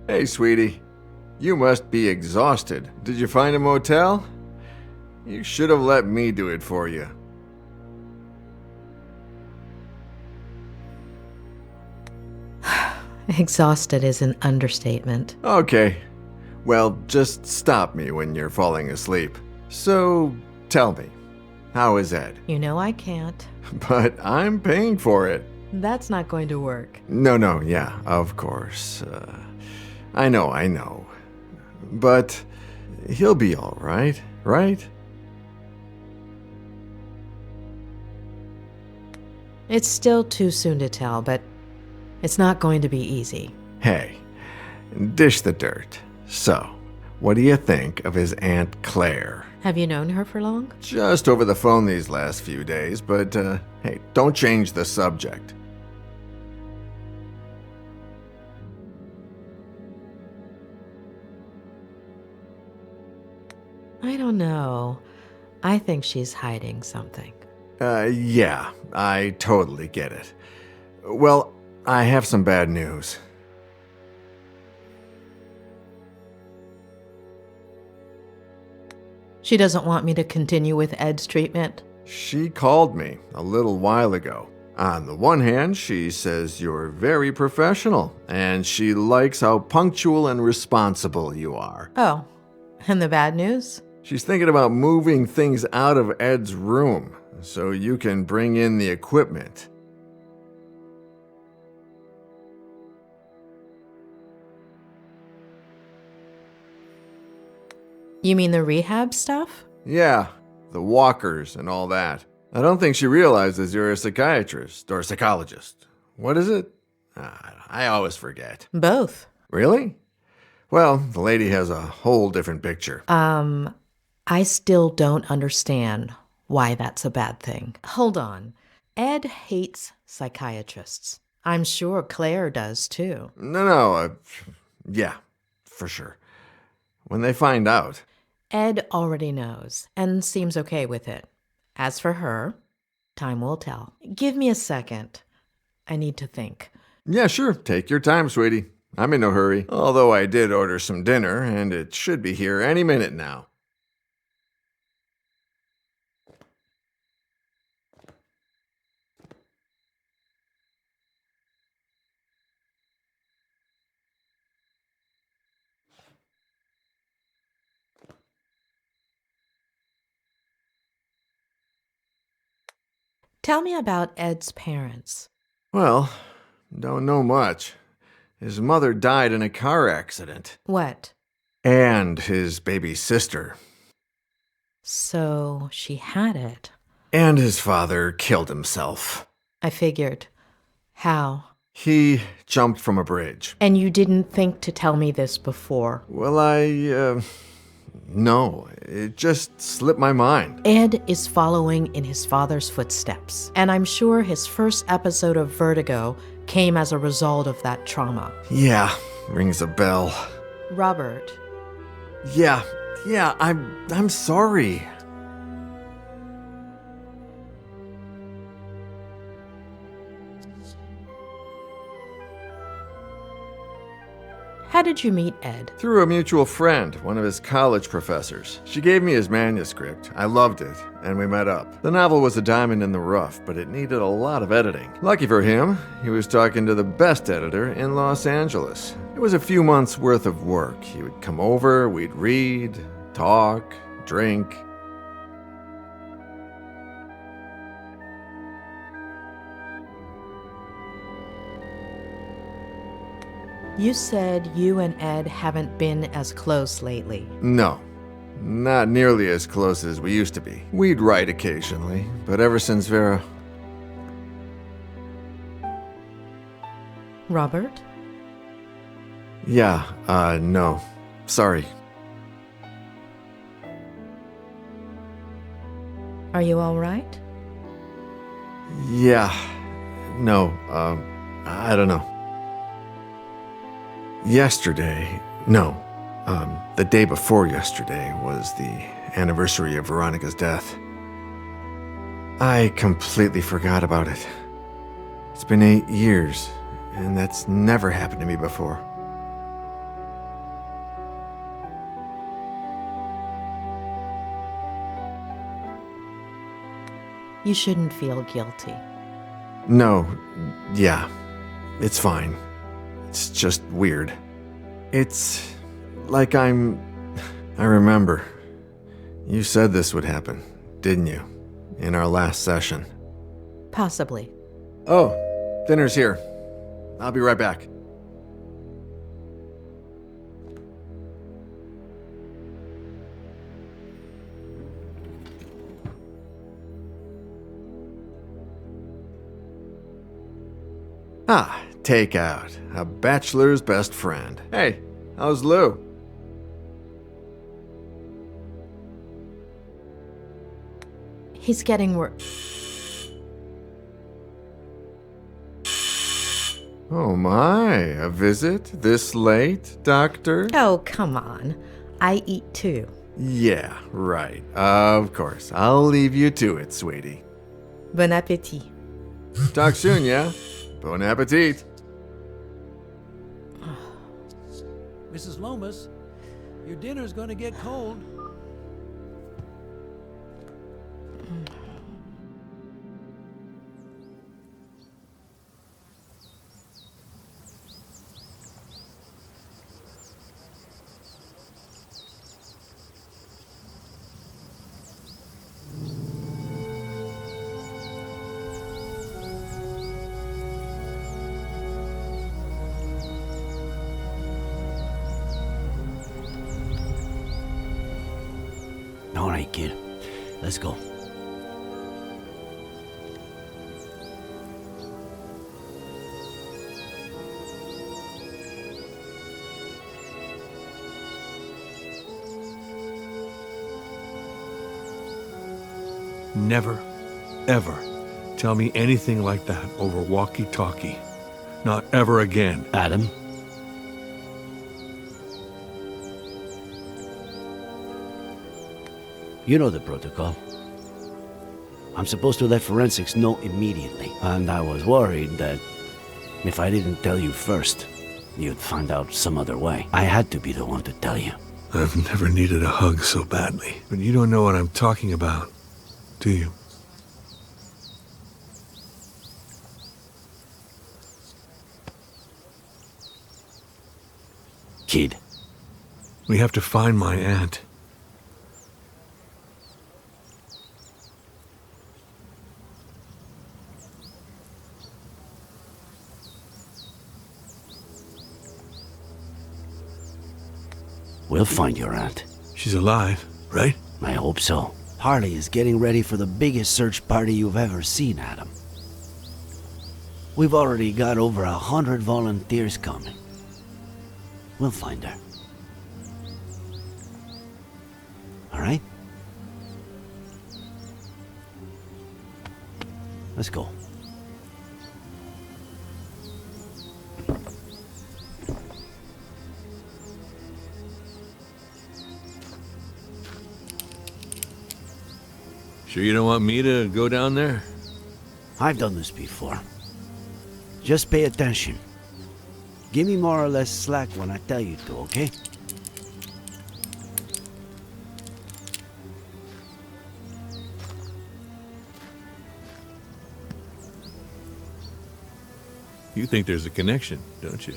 Hey, sweetie. You must be exhausted. Did you find a motel? You should have let me do it for you. Exhausted is an understatement. Okay. Well, just stop me when you're falling asleep. So, tell me, how is Ed? You know I can't. But I'm paying for it. That's not going to work. No, yeah, of course. I know. But he'll be all right, right? It's still too soon to tell, but it's not going to be easy. Hey, dish the dirt. So, What do you think of his Aunt Claire? Have you known her for long? Just over the phone these last few days, but hey, don't change the subject. I don't know. I think she's hiding something. Yeah, I totally get it. Well, I have some bad news. She doesn't want me to continue with Ed's treatment? She called me a little while ago. On the one hand, she says you're very professional, and she likes how punctual and responsible you are. Oh, and the bad news? She's thinking about moving things out of Ed's room so you can bring in the equipment. You mean the rehab stuff? Yeah, the walkers and all that. I don't think she realizes you're a psychiatrist or psychologist. What is it? I always forget. Both. Really? Well, the lady has a whole different picture. I still don't understand why that's a bad thing. Hold on. Ed hates psychiatrists. I'm sure Claire does too. No, yeah, for sure. When they find out. Ed already knows and seems okay with it. As for her, time will tell. Give me a second. I need to think. Yeah, sure. Take your time, sweetie. I'm in no hurry. Although I did order some dinner, and it should be here any minute now. Tell me about Ed's parents. Well, don't know much. His mother died in a car accident. What? And his baby sister. So she had it. And his father killed himself. I figured. How? He jumped from a bridge. And you didn't think to tell me this before? Well, no, it just slipped my mind. Ed is following in his father's footsteps, and I'm sure his first episode of Vertigo came as a result of that trauma. Yeah, rings a bell. Robert. Yeah, I'm sorry. How did you meet Ed? Through a mutual friend, one of his college professors. She gave me his manuscript. I loved it, and we met up. The novel was a diamond in the rough, but it needed a lot of editing. Lucky for him, he was talking to the best editor in Los Angeles. It was a few months' worth of work. He would come over, we'd read, talk, drink. You said you and Ed haven't been as close lately. No, not nearly as close as we used to be. We'd write occasionally, but ever since Vera... Robert? Yeah, no. Sorry. Are you all right? Yeah. No, I don't know. The day before yesterday was the anniversary of Veronica's death. I completely forgot about it. It's been 8 years, and that's never happened to me before. You shouldn't feel guilty. No, yeah, it's fine. It's just weird. It's like I remember. You said this would happen, didn't you? In our last session. Possibly. Oh, dinner's here. I'll be right back. Ah, takeout. A bachelor's best friend. Hey, how's Lou? He's getting worse. Oh my, a visit this late, Doctor? Oh, come on. I eat too. Yeah, right. Of course. I'll leave you to it, sweetie. Bon appétit. Talk soon, yeah? Bon appetit. Mrs. Lomas, your dinner's gonna get cold. All right, kid. Let's go. Never, ever tell me anything like that over walkie-talkie. Not ever again. Adam? You know the protocol. I'm supposed to let forensics know immediately, and I was worried that if I didn't tell you first, you'd find out some other way. I had to be the one to tell you. I've never needed a hug so badly. But you don't know what I'm talking about, do you? Kid. We have to find my aunt. We'll find your aunt. She's alive, right? I hope so. Harley is getting ready for the biggest search party you've ever seen, Adam. We've already got over 100 volunteers coming. We'll find her. All right? Let's go. Sure you don't want me to go down there? I've done this before. Just pay attention. Give me more or less slack when I tell you to, okay? You think there's a connection, don't you?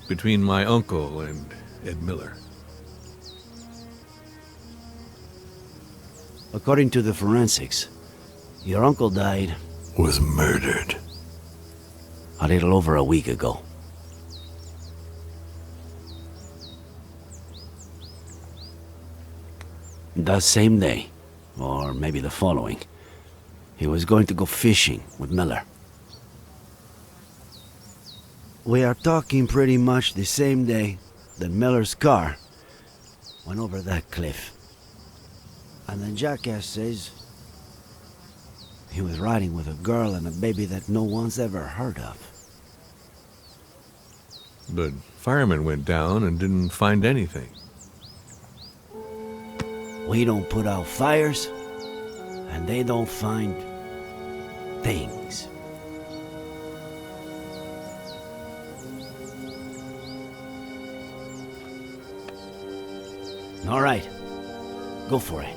Between my uncle and Ed Miller. According to the forensics, your uncle died... Was murdered. A little over a week ago. That same day, or maybe the following, he was going to go fishing with Miller. We are talking pretty much the same day that Miller's car went over that cliff. And the jackass says he was riding with a girl and a baby that no one's ever heard of. But firemen went down and didn't find anything. We don't put out fires, and they don't find things. All right, go for it.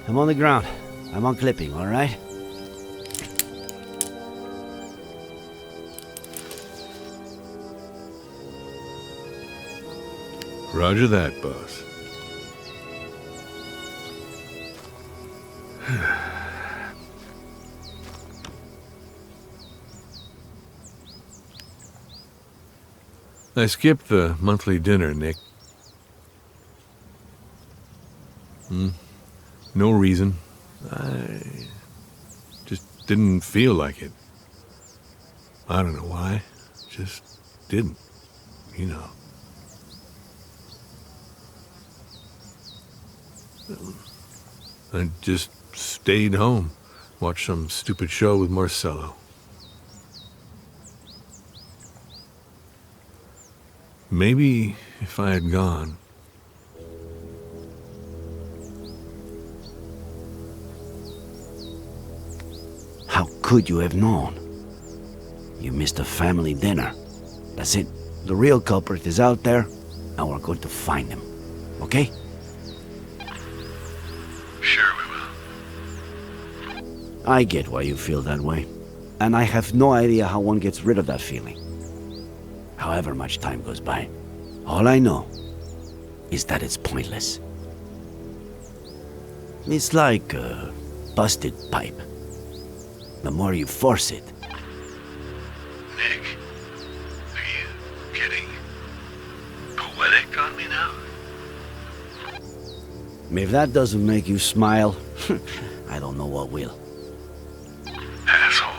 I'm on the ground. I'm on clipping, all right? Roger that, boss. I skipped the monthly dinner, Nick. No reason. I just didn't feel like it. I don't know why. Just didn't. You know. I just stayed home, watched some stupid show with Marcello. Maybe if I had gone. How could you have known? You missed a family dinner. That's it. The real culprit is out there, and we're going to find him. Okay? Sure we will. I get why you feel that way. And I have no idea how one gets rid of that feeling. However much time goes by. All I know is that it's pointless. It's like a busted pipe. The more you force it. Nick, are you getting poetic on me now? If that doesn't make you smile, I don't know what will. Asshole.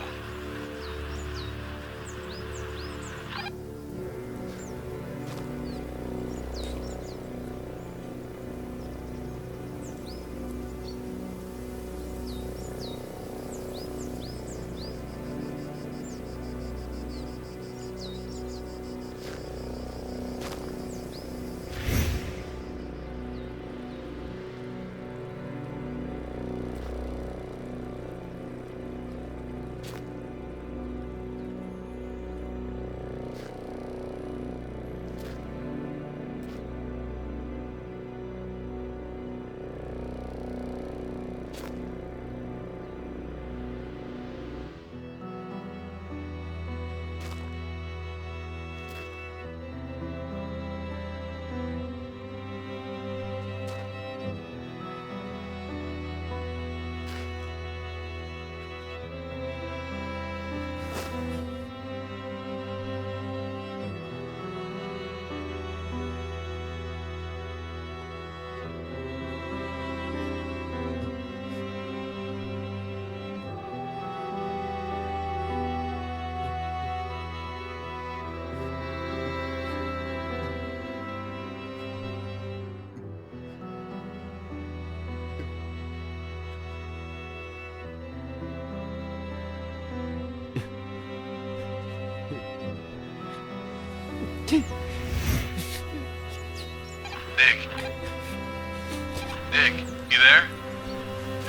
Nick, you there?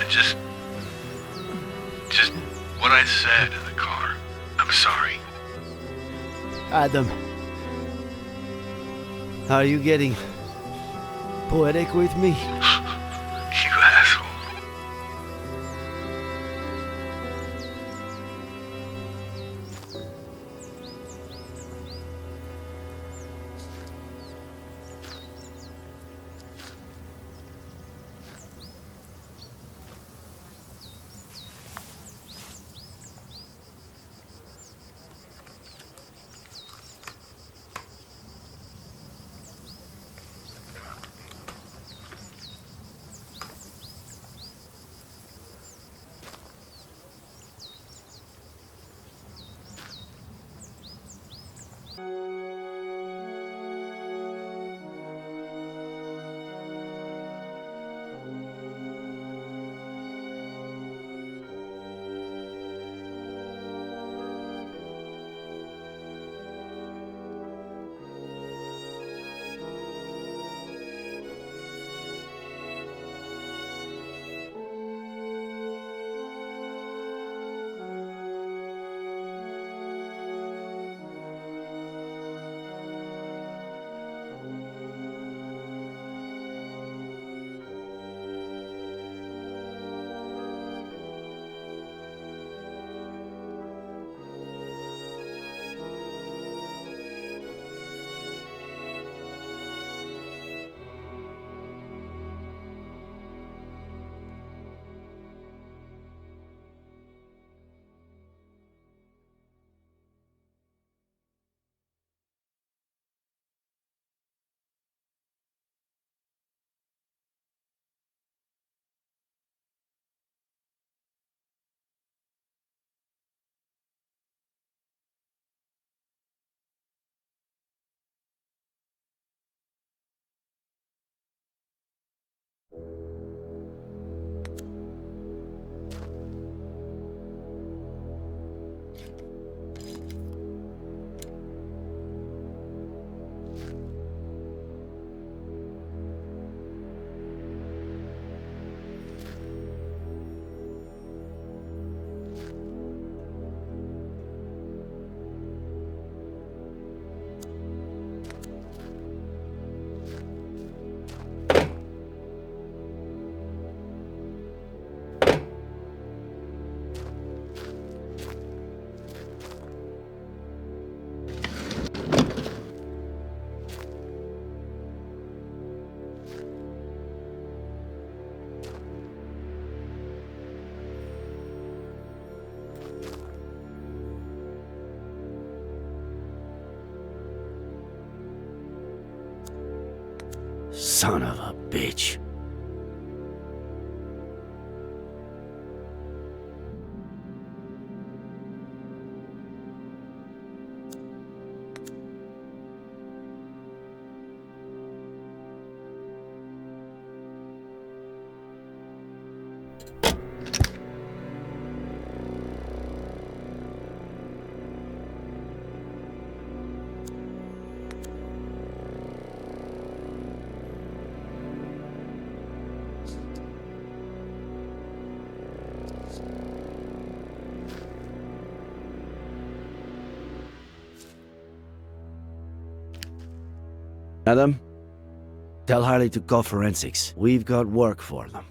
Just what I said in the car. I'm sorry. Adam, are you getting poetic with me? You asshole. Son of a bitch. Adam, tell Harley to call forensics. We've got work for them.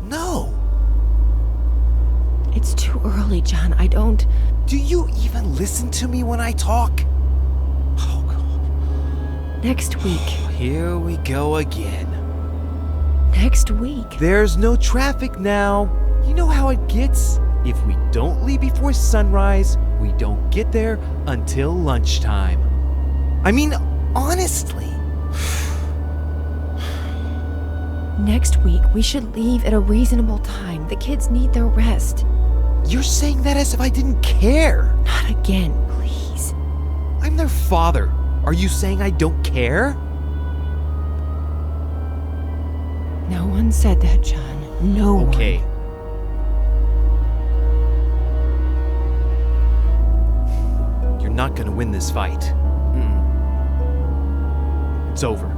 No! It's too early, John. I don't... Do you even listen to me when I talk? Next week. Here we go again. Next week? There's no traffic now. You know how it gets. If we don't leave before sunrise, we don't get there until lunchtime. I mean, honestly. Next week, we should leave at a reasonable time. The kids need their rest. You're saying that as if I didn't care. Not again, please. I'm their father. Are you saying I don't care? No one said that, John. No one. Okay. You're not gonna win this fight. It's over.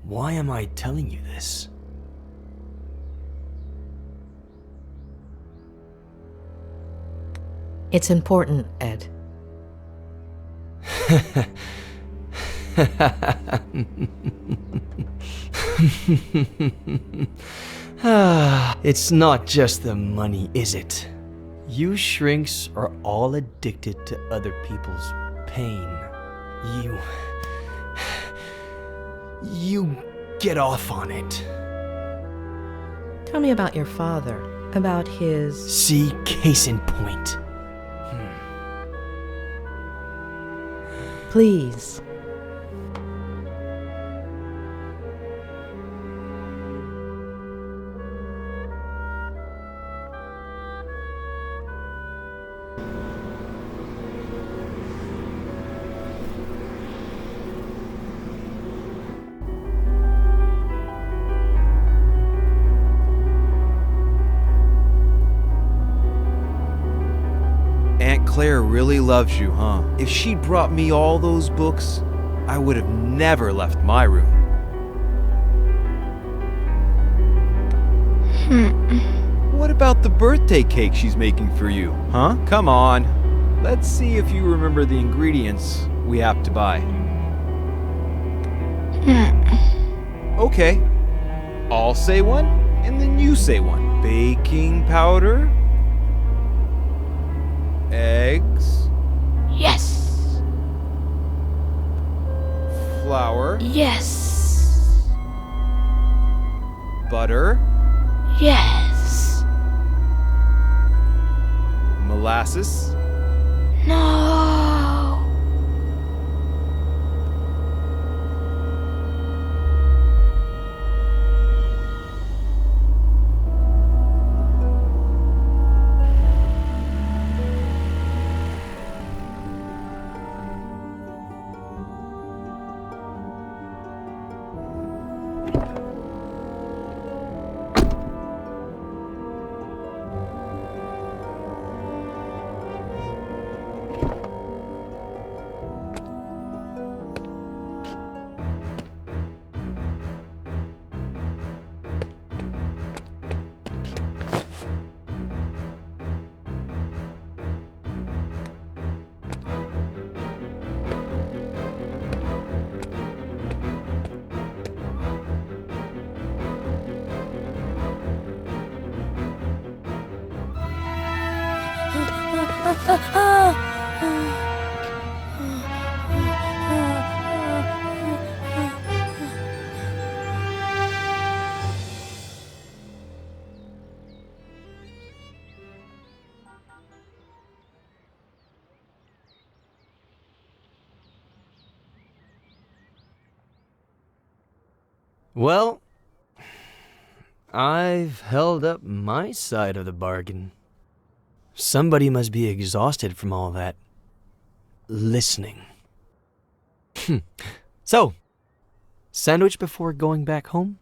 Why am I telling you this? It's important, Ed. It's not just the money, is it? You shrinks are all addicted to other people's pain. You get off on it. Tell me about your father. About his... See, case in point. Please. Aunt Claire really loves you, huh? If she'd brought me all those books, I would have never left my room. What about the birthday cake she's making for you, huh? Come on. Let's see if you remember the ingredients we have to buy. Okay. I'll say one, and then you say one. Baking powder. Eggs. Yes. Flour. Yes. Butter. Yes. Molasses. No. Well, I've held up my side of the bargain. Somebody must be exhausted from all that listening. So, sandwich before going back home?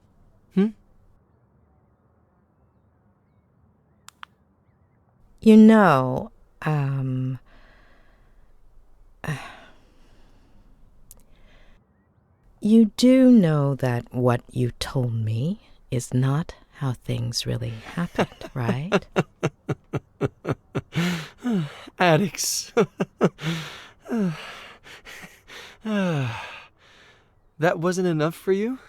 You know, you do know that what you told me is not how things really happened, right? Addicts. That wasn't enough for you?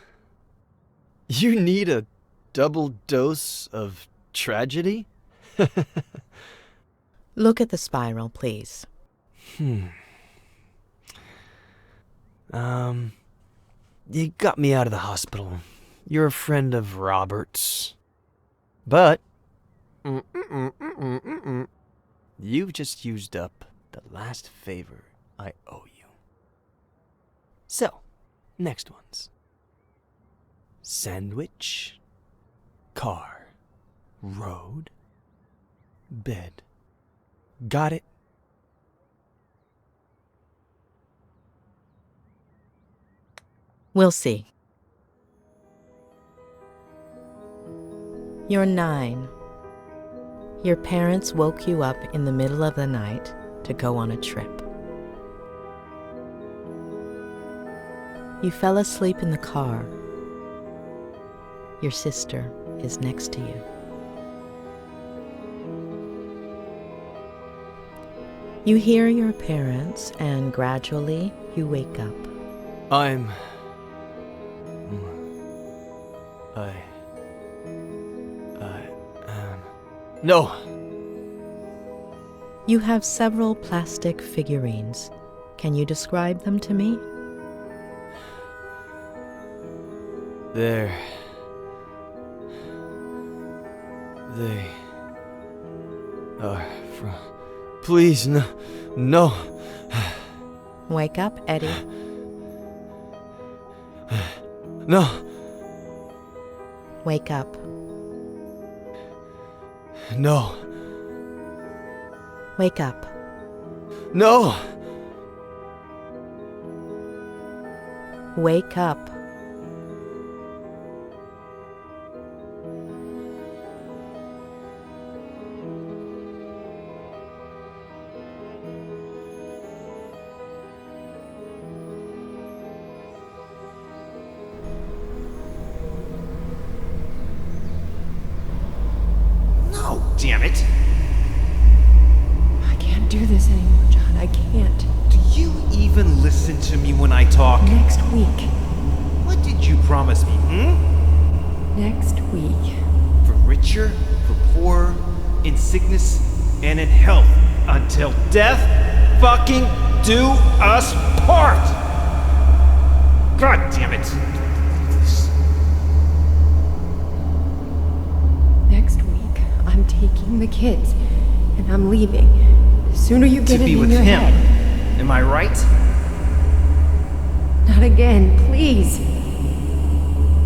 You need a double dose of tragedy? Look at the spiral, please. You got me out of the hospital. You're a friend of Robert's. But you've just used up the last favor I owe you. So, next ones. Sandwich, car, road, bed. Got it? We'll see. You're 9. Your parents woke you up in the middle of the night to go on a trip. You fell asleep in the car. Your sister is next to you. You hear your parents, and gradually you wake up. No. You have several plastic figurines. Can you describe them to me? They are from... Please, no. Wake up, Eddie. No. Wake up. No. Wake up. No. Wake up. No! damn it! I can't do this anymore, John. I can't. Do you even listen to me when I talk? Next week. What did you promise me, Next week. For richer, for poorer, in sickness, and in health, until death fucking do us part! God damn it! Next week, I'm taking the kids, and I'm leaving. The sooner you get To it be in with your him. head. Am I right? Not again, please.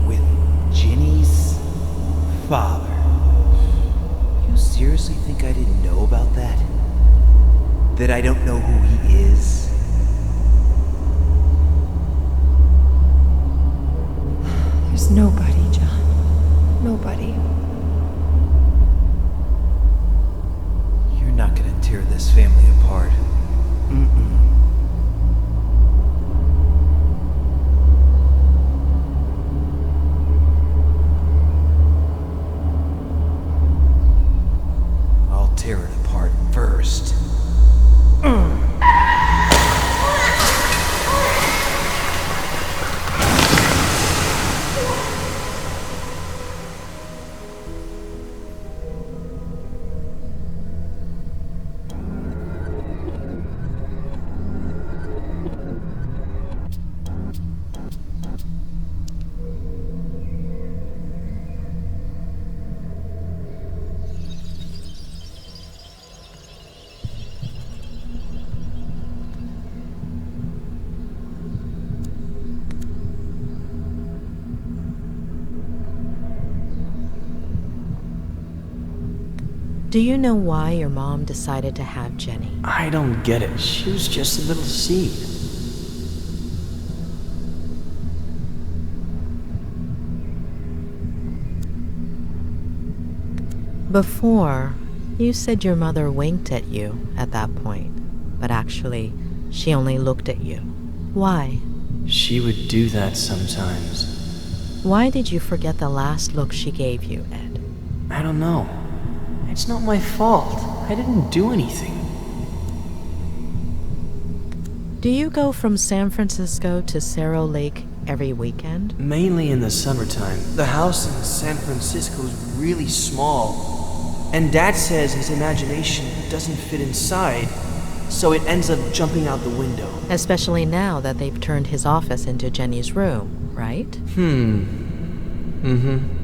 With Ginny's father. You seriously think I didn't know about that? That I don't know who he is? There's nobody, John. Nobody. You're not gonna tear this family apart. I'll tear it apart first. Do you know why your mom decided to have Jenny? I don't get it. She was just a little seed. Before, you said your mother winked at you at that point, but actually, she only looked at you. Why? She would do that sometimes. Why did you forget the last look she gave you, Ed? I don't know. It's not my fault. I didn't do anything. Do you go from San Francisco to Cerro Lake every weekend? Mainly in the summertime. The house in San Francisco is really small. And Dad says his imagination doesn't fit inside, so it ends up jumping out the window. Especially now that they've turned his office into Jenny's room, right? Mm-hmm.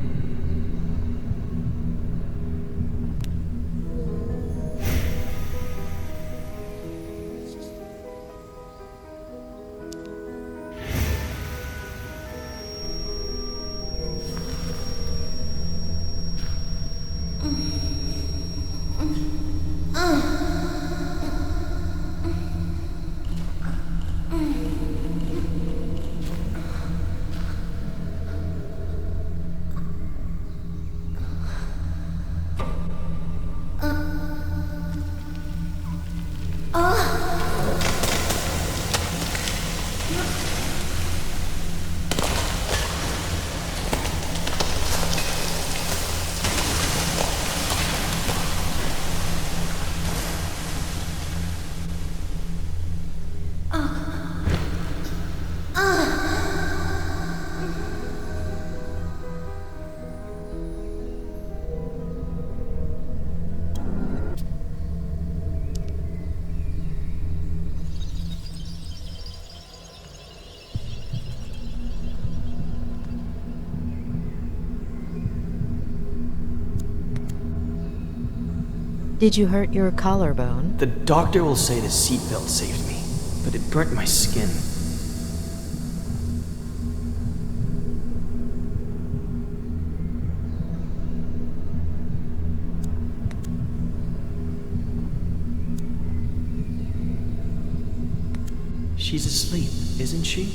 Did you hurt your collarbone? The doctor will say the seatbelt saved me, but it burnt my skin. She's asleep, isn't she?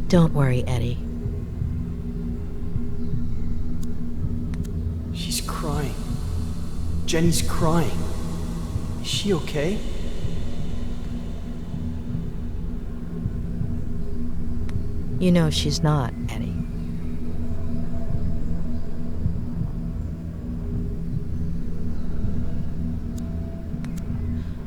Don't worry, Eddie. She's crying. Jenny's crying. Is she okay? You know she's not, Eddie.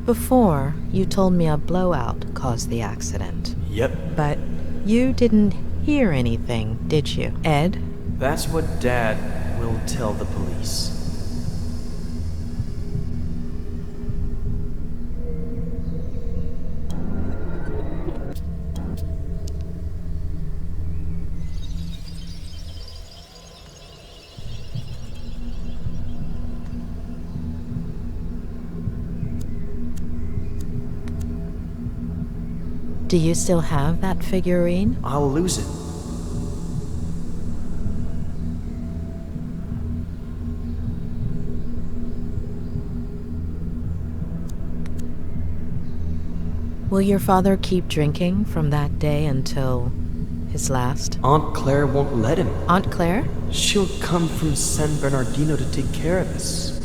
Before, you told me a blowout caused the accident. Yep. But you didn't hear anything, did you, Ed? That's what Dad will tell the police. Do you still have that figurine? I'll lose it. Will your father keep drinking from that day until his last? Aunt Claire won't let him. Aunt Claire? She'll come from San Bernardino to take care of us.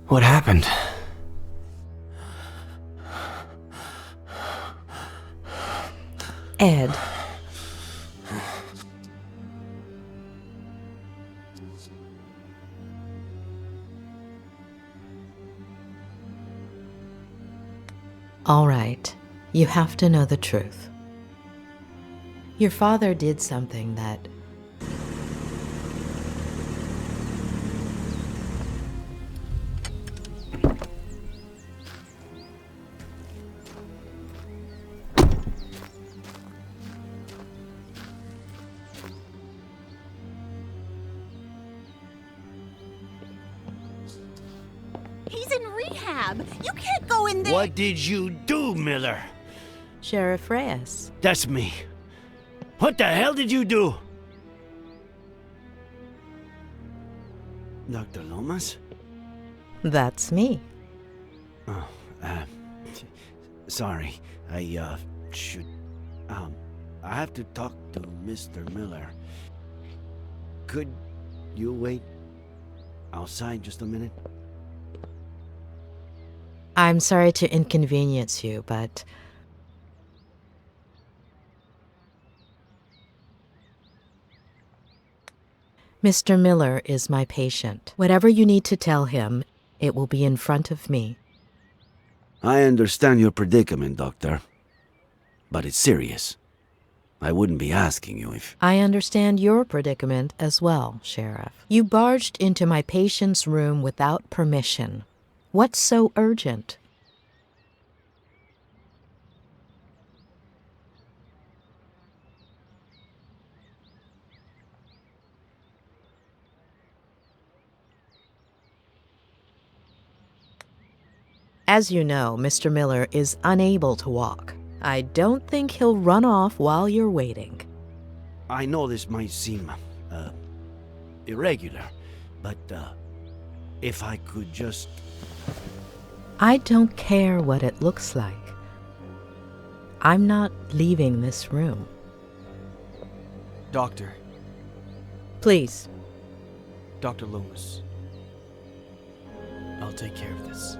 What happened? Ed. All right. You have to know the truth. Your father did something that He's in rehab. You can't go in there. What did you do, Miller? Sheriff Reyes. That's me. What the hell did you do? Dr. Lomas? That's me. Oh, sorry. I should... I have to talk to Mr. Miller. Could you wait outside just a minute? I'm sorry to inconvenience you, but Mr. Miller is my patient. Whatever you need to tell him, it will be in front of me. I understand your predicament, Doctor. But it's serious. I wouldn't be asking you if... I understand your predicament as well, Sheriff. You barged into my patient's room without permission. What's so urgent? As you know, Mr. Miller is unable to walk. I don't think he'll run off while you're waiting. I know this might seem, irregular, but, if I could just... I don't care what it looks like. I'm not leaving this room. Doctor. Please. Dr. Lomas. I'll take care of this.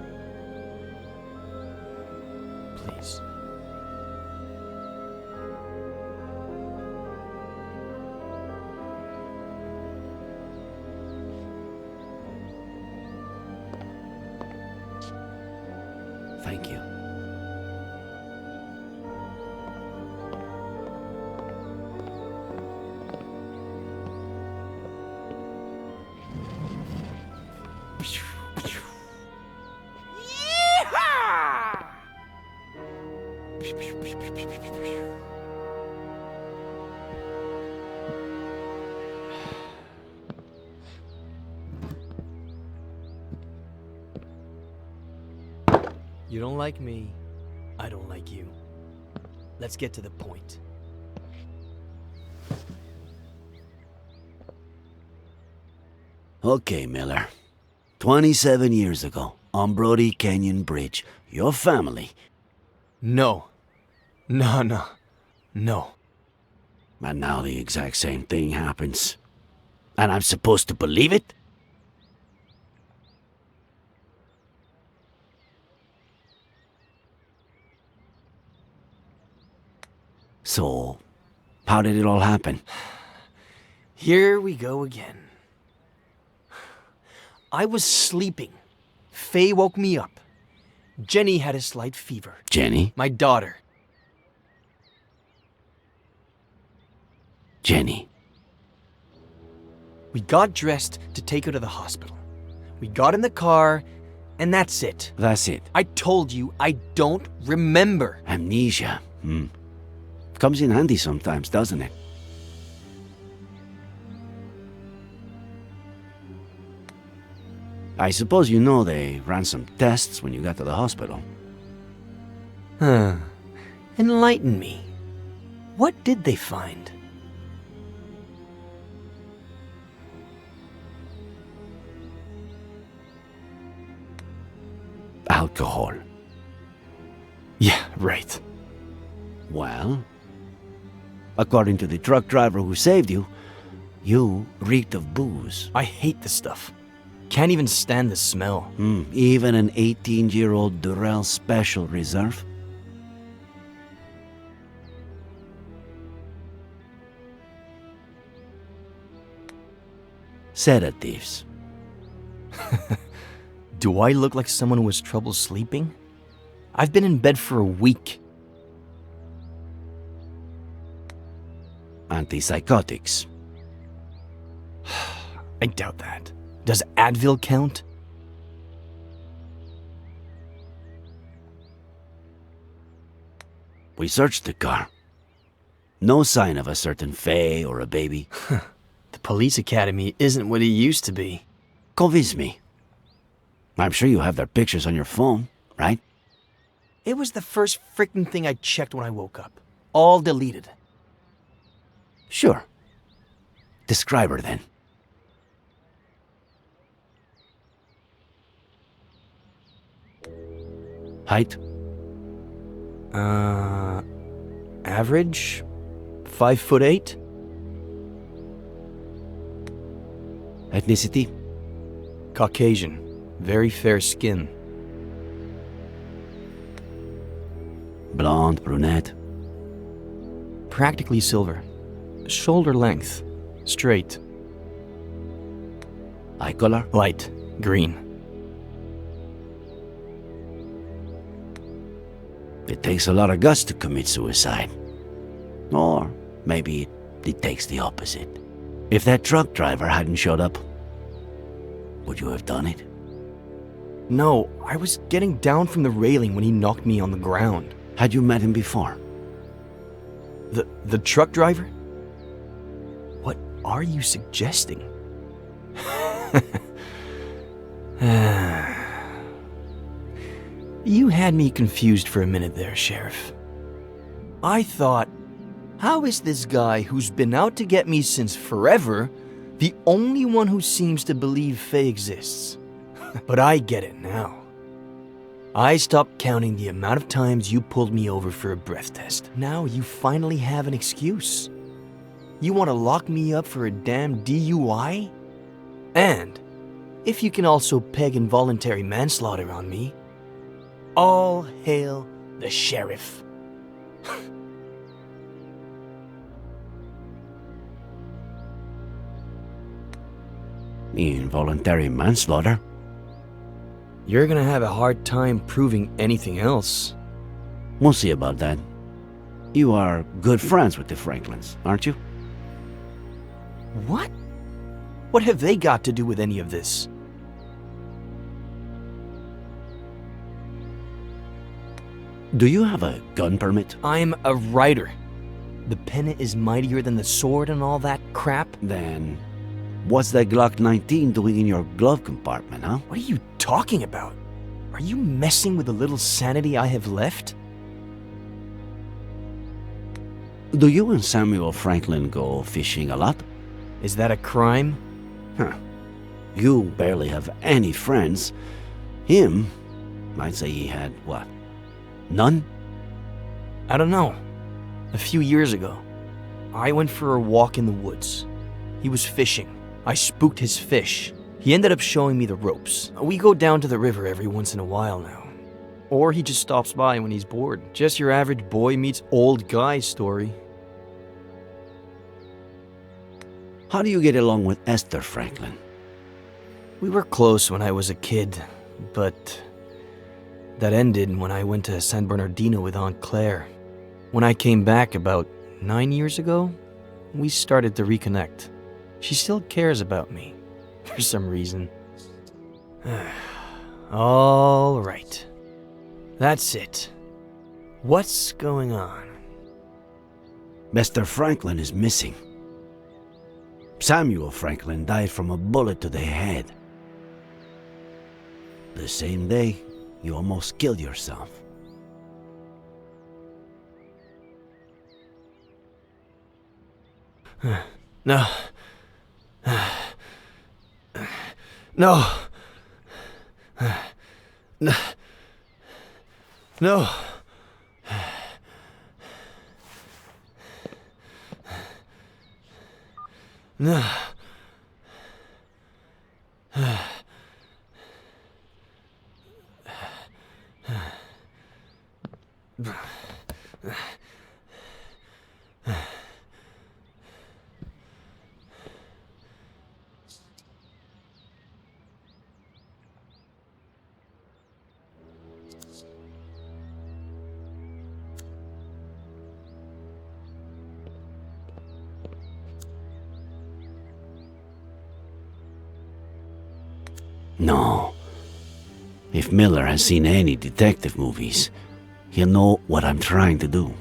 Please. Thank you. You don't like me. I don't like you. Let's get to the point. Okay, Miller. 27 years ago, on Brody Canyon Bridge, your family... No. No. And now the exact same thing happens. And I'm supposed to believe it? So, how did it all happen? Here we go again. I was sleeping. Faye woke me up. Jenny had a slight fever. Jenny? My daughter. Jenny. We got dressed to take her to the hospital. We got in the car, and that's it. That's it. I told you, I don't remember. Amnesia. Comes in handy sometimes, doesn't it? I suppose you know they ran some tests when you got to the hospital. Enlighten me. What did they find? Alcohol. Yeah, right. Well, according to the truck driver who saved you, you reeked of booze. I hate this stuff. Can't even stand the smell. Even an 18-year-old Durrell Special Reserve? Sedatives. Do I look like someone who has trouble sleeping? I've been in bed for a week. Antipsychotics. I doubt that. Does Advil count? We searched the car. No sign of a certain Faye or a baby. The police academy isn't what it used to be. Convince me. I'm sure you have their pictures on your phone, right? It was the first freaking thing I checked when I woke up. All deleted. Sure. Describe her then. Height? Average? 5'8". Ethnicity? Caucasian. Very fair skin. Blonde, brunette? Practically silver. Shoulder length. Straight. Eye color? Light. Green. It takes a lot of guts to commit suicide. Or maybe it takes the opposite. If that truck driver hadn't showed up, would you have done it? No, I was getting down from the railing when he knocked me on the ground. Had you met him before? The truck driver? What are you suggesting? You had me confused for a minute there, Sheriff. I thought, how is this guy who's been out to get me since forever the only one who seems to believe Faye exists? But I get it now. I stopped counting the amount of times you pulled me over for a breath test. Now you finally have an excuse. You want to lock me up for a damn DUI? And if you can also peg involuntary manslaughter on me, all hail the sheriff. Involuntary manslaughter? You're gonna have a hard time proving anything else. We'll see about that. You are good friends with the Franklins, aren't you? What? What have they got to do with any of this? Do you have a gun permit? I'm a writer. The pen is mightier than the sword and all that crap. Then, what's that Glock 19 doing in your glove compartment, huh? What are you talking about? Are Are you messing with the little sanity I have left? Do you and Samuel Franklin go fishing a lot? Is that a crime? Huh. You barely have any friends. Him, I'd say he had, what, none? I don't know. A few years ago, I went for a walk in the woods. He was fishing. I spooked his fish. He ended up showing me the ropes. We go down to the river every once in a while now. Or he just stops by when he's bored. Just your average boy meets old guy story. How do you get along with Esther Franklin? We were close when I was a kid, but that ended when I went to San Bernardino with Aunt Claire. When I came back about 9 years ago, we started to reconnect. She still cares about me, for some reason. All right. That's it. What's going on? Mr. Franklin is missing. Samuel Franklin died from a bullet to the head. The same day, you almost killed yourself. No. No. No. No. No. No. If Miller has seen any detective movies, he'll know what I'm trying to do,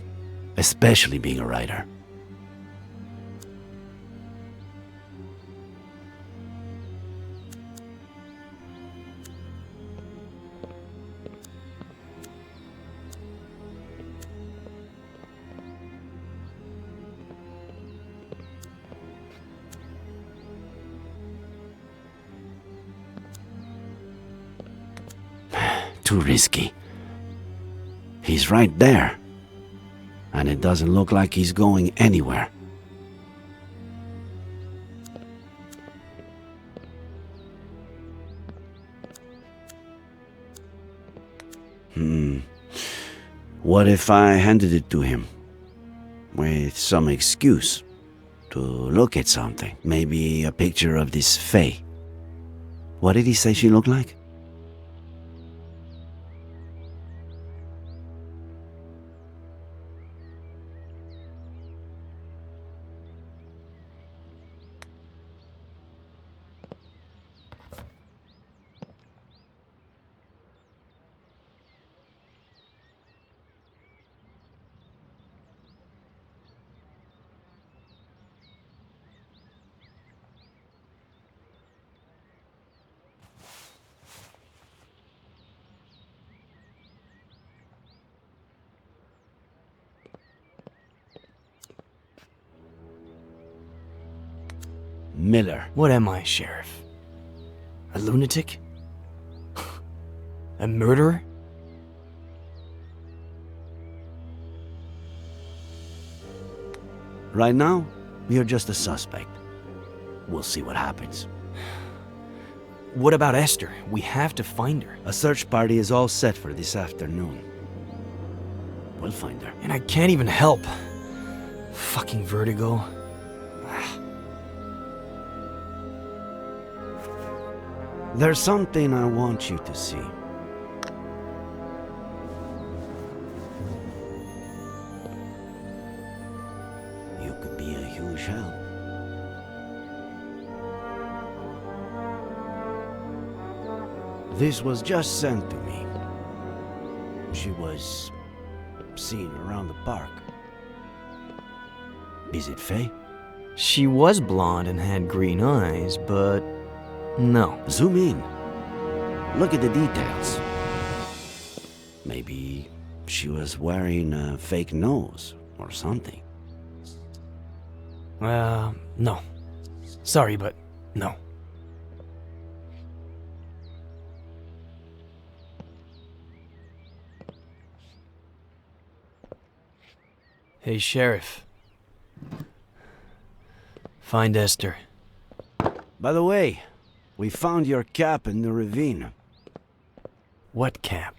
especially being a writer. Too risky. He's right there, and it doesn't look like he's going anywhere. What if I handed it to him with some excuse to look at something? Maybe a picture of this Faye. What did he say she looked like? Miller. What am I, Sheriff? A lunatic? A murderer? Right now, you're just a suspect. We'll see what happens. What about Esther? We have to find her. A search party is all set for this afternoon. We'll find her. And I can't even help. Fucking Vertigo. There's something I want you to see. You could be a huge help. This was just sent to me. She was seen around the park. Is it Faye? She was blonde and had green eyes, but no. Zoom in. Look at the details. Maybe she was wearing a fake nose or something. No. Sorry, but no. Hey, Sheriff. Find Esther. By the way, we found your cap in the ravine. What cap?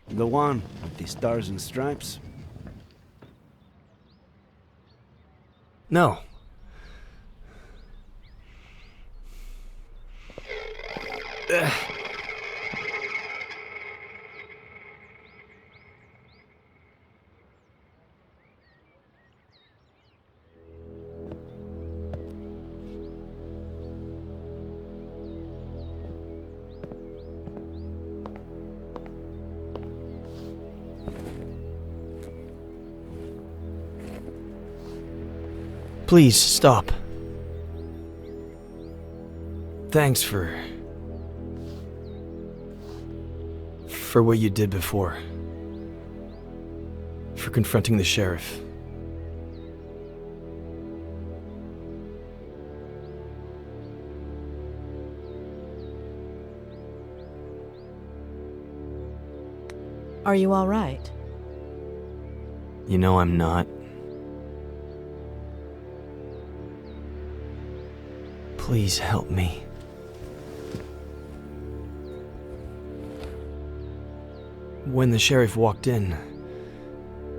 The one with the stars and stripes? No. Please, stop. Thanks for what you did before. For confronting the sheriff. Are you all right? You know I'm not. Please help me. When the sheriff walked in,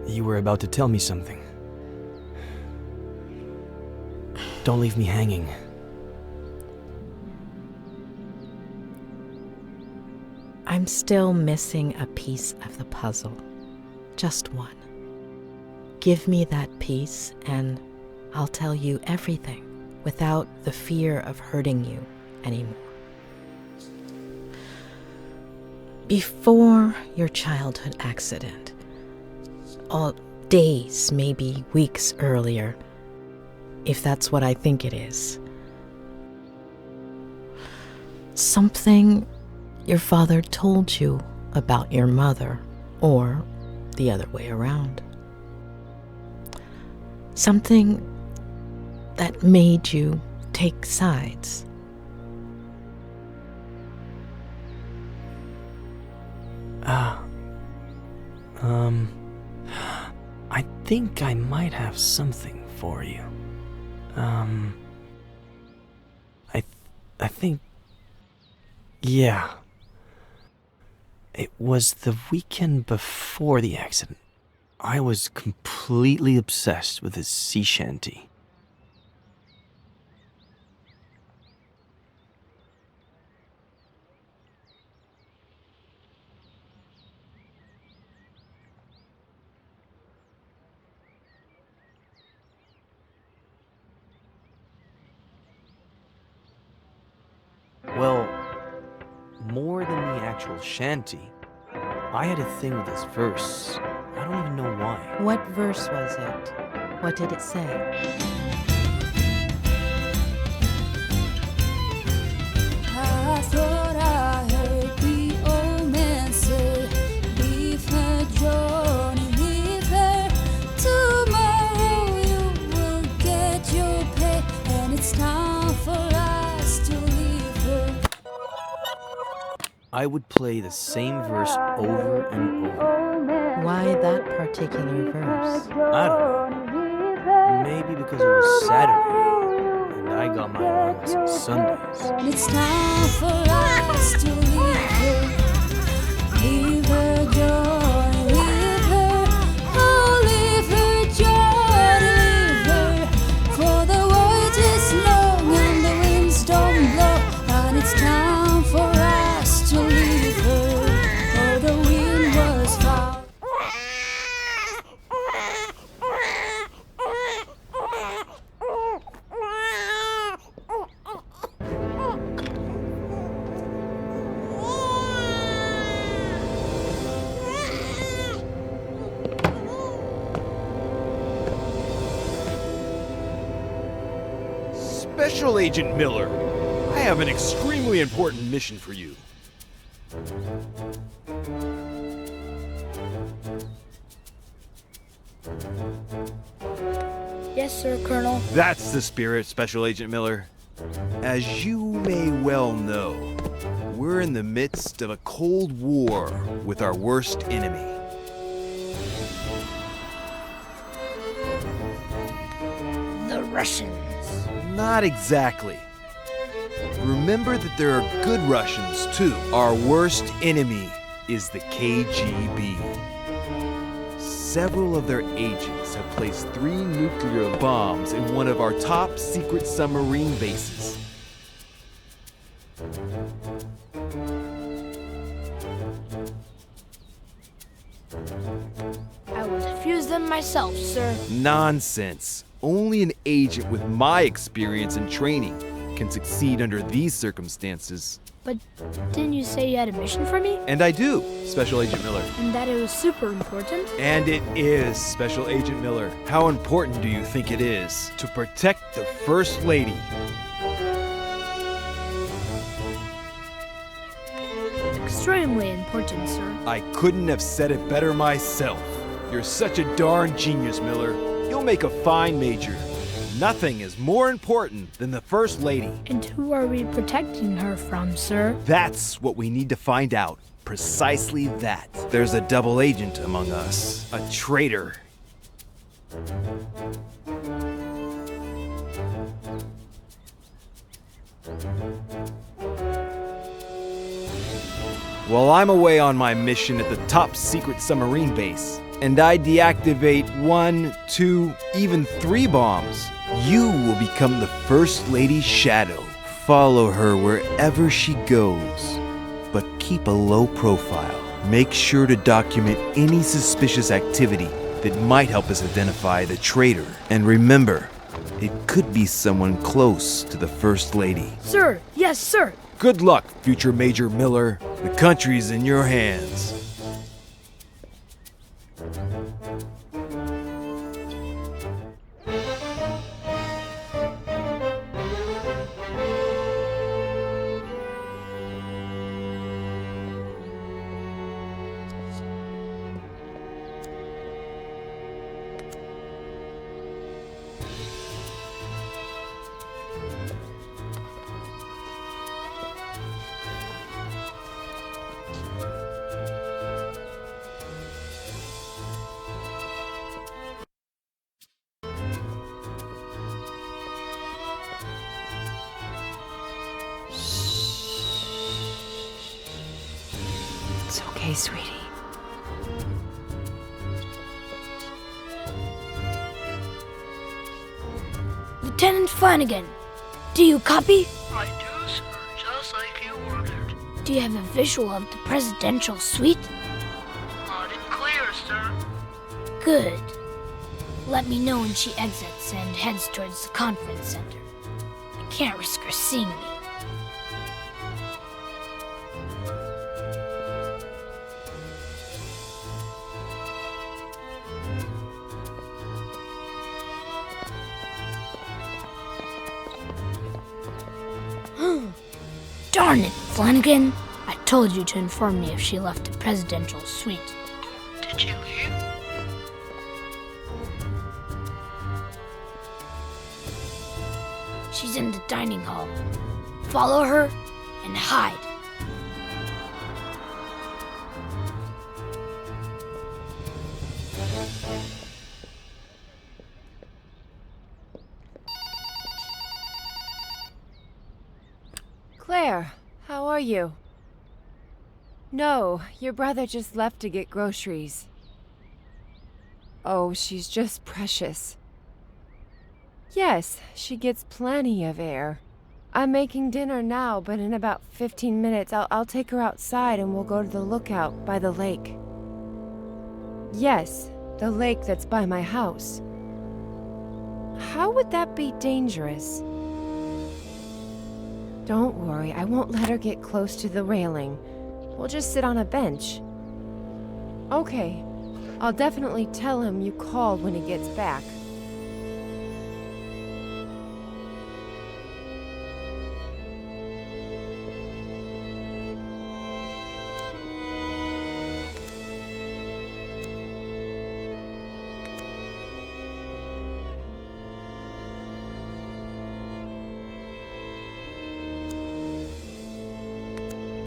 you were about to tell me something. Don't leave me hanging. I'm still missing a piece of the puzzle. Just one. Give me that piece and I'll tell you everything without the fear of hurting you anymore. Before your childhood accident, all days, maybe weeks earlier, if that's what I think it is, something your father told you about your mother, or the other way around. Something that made you take sides. I think I might have something for you. I think... Yeah. It was the weekend before the accident. I was completely obsessed with his sea shanty. Well, more than the actual shanty, I had a thing with this verse. I don't even know why. What verse was it? What did it say? I thought I heard the old man say, leave her, Johnny, leave her. Tomorrow you will get your pay, and it's time for us to leave her. I would play the same verse over and over. Why that particular verse? I don't know. Maybe because it was Saturday, and I got my allowance on Sundays. And it's time for us to leave her. Leave her, Johnny, leave her. Oh, leave her, Johnny, leave her. For the voyage is long and the winds don't blow. And it's time for us to leave her. Oh, the wind was foul. Special Agent Miller, I have an extremely important mission for you. Yes, sir, Colonel. That's the spirit, Special Agent Miller. As you may well know, we're in the midst of a Cold War with our worst enemy. The Russians. Not exactly. Remember that there are good Russians, too. Our worst enemy is the KGB. Several of their agents have placed 3 nuclear bombs in one of our top secret submarine bases. I will defuse them myself, sir. Nonsense. Only an agent with my experience and training can succeed under these circumstances. But didn't you say you had a mission for me? And I do, Special Agent Miller. And that it was super important? And it is, Special Agent Miller. How important do you think it is to protect the First Lady? Extremely important, sir. I couldn't have said it better myself. You're such a darn genius, Miller. You'll make a fine major. Nothing is more important than the First Lady. And who are we protecting her from, sir? That's what we need to find out. Precisely that. There's a double agent among us. A traitor. While I'm away on my mission at the top secret submarine base, and I deactivate 1, 2, even 3 bombs, you will become the First Lady's shadow. Follow her wherever she goes, but keep a low profile. Make sure to document any suspicious activity that might help us identify the traitor. And remember, it could be someone close to the First Lady. Sir, yes, sir. Good luck, future Major Miller. The country's in your hands. It's okay, sweetie. Lieutenant Flanagan, do you copy? I do, sir, just like you ordered. Do you have a visual of the presidential suite? Loud and clear, sir. Good. Let me know when she exits and heads towards the conference center. I can't risk her seeing me. Darn it, Flanagan. I told you to inform me if she left the presidential suite. Did she leave? She's in the dining hall. Follow her and hide. Claire, how are you? No, your brother just left to get groceries. Oh, she's just precious. Yes, she gets plenty of air. I'm making dinner now, but in about 15 minutes I'll take her outside and we'll go to the lookout by the lake. Yes, the lake that's by my house. How would that be dangerous? Don't worry, I won't let her get close to the railing. We'll just sit on a bench. Okay, I'll definitely tell him you called when he gets back.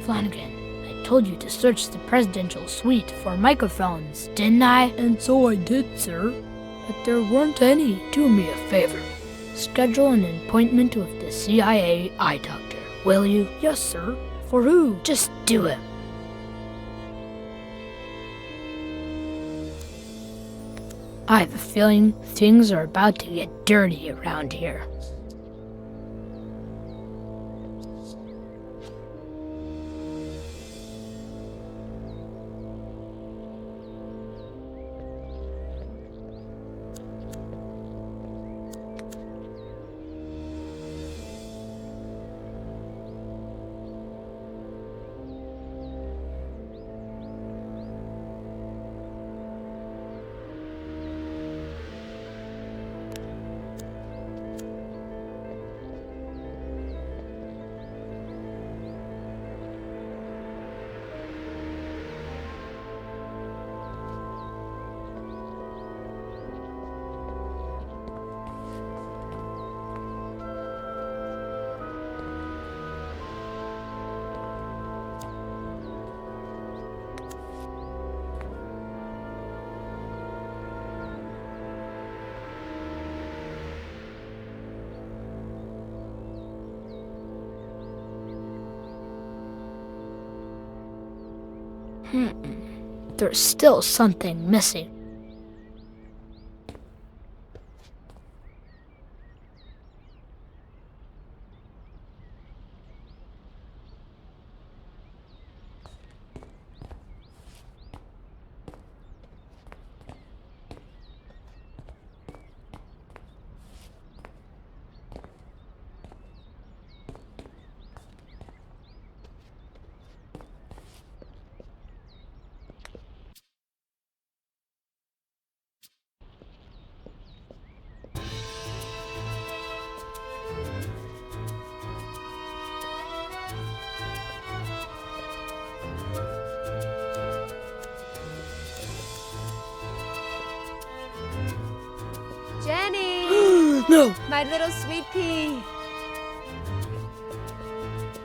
Flanagan, I told you to search the presidential suite for microphones, didn't I? And so I did, sir. But there weren't any. Do me a favor. Schedule an appointment with the CIA eye doctor, will you? Yes, sir. For who? Just do it. I have a feeling things are about to get dirty around here. There's still something missing. Jenny! No! My little sweet pea.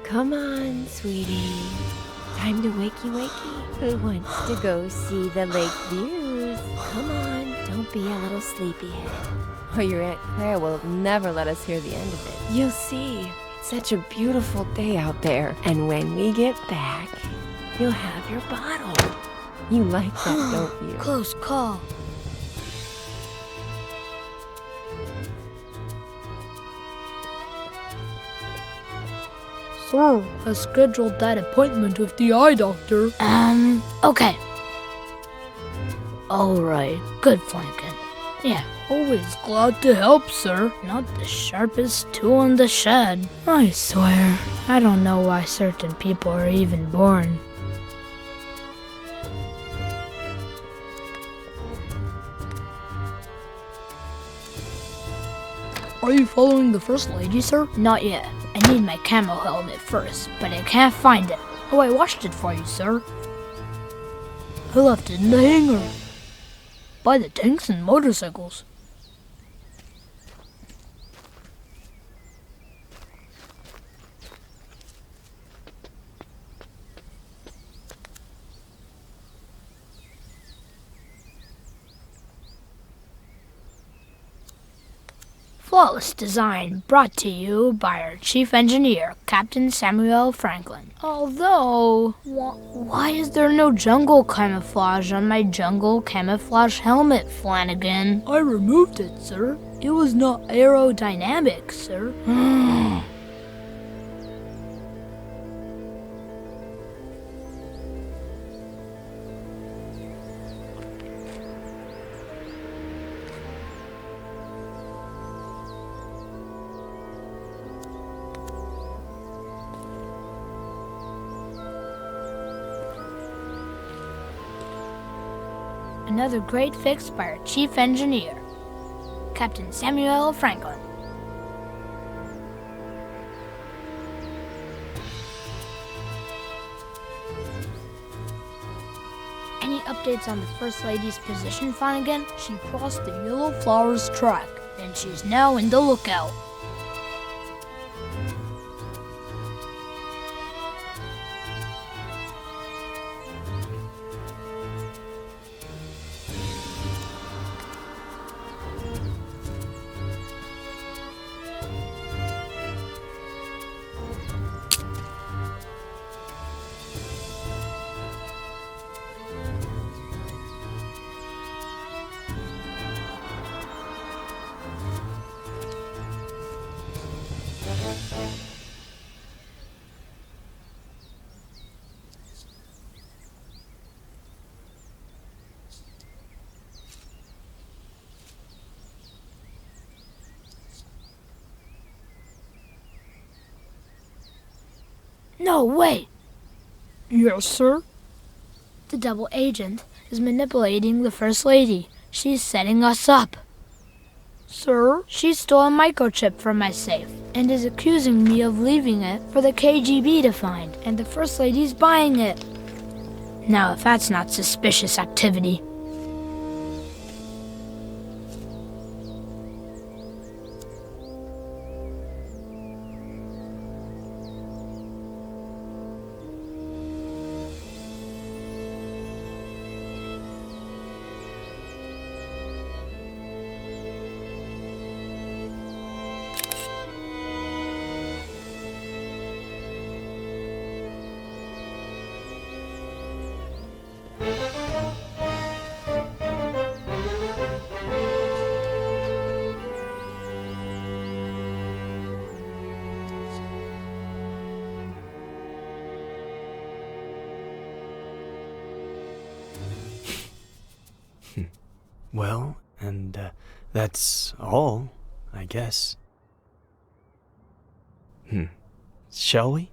Come on, sweetie. Time to wakey wakey. Who wants to go see the lake views? Come on, don't be a little sleepyhead. Or your Aunt Claire will never let us hear the end of it. You'll see. It's such a beautiful day out there. And when we get back, you'll have your bottle. You like that, don't you? Close call. Sir, I scheduled that appointment with the eye doctor. Okay. Alright, good Flanagan. Yeah, Always glad to help, sir. not the sharpest tool in the shed. I swear, I don't know why certain people are even born. Are you following the First Lady, sir? Not yet. I need my camo helmet first, but I can't find it. Oh, I washed it for you, sir. I left it in the hangar. By the tanks and motorcycles. Flawless design brought to you by our chief engineer, Captain Samuel Franklin. Although, why is there no jungle camouflage on my jungle camouflage helmet, Flanagan? I removed it, sir. It was not aerodynamic, sir. Another great fix by our chief engineer, Captain Samuel Franklin. Any updates on the First Lady's position, Flanagan? She crossed the Yellow Flowers track. And she's now in the lookout. No, wait. Yes, sir? The double agent is manipulating the First Lady. She's setting us up. Sir? She stole a microchip from my safe and is accusing me of leaving it for the KGB to find, and the First Lady's buying it. Now, if that's not suspicious activity. Well, that's all, I guess. Shall we?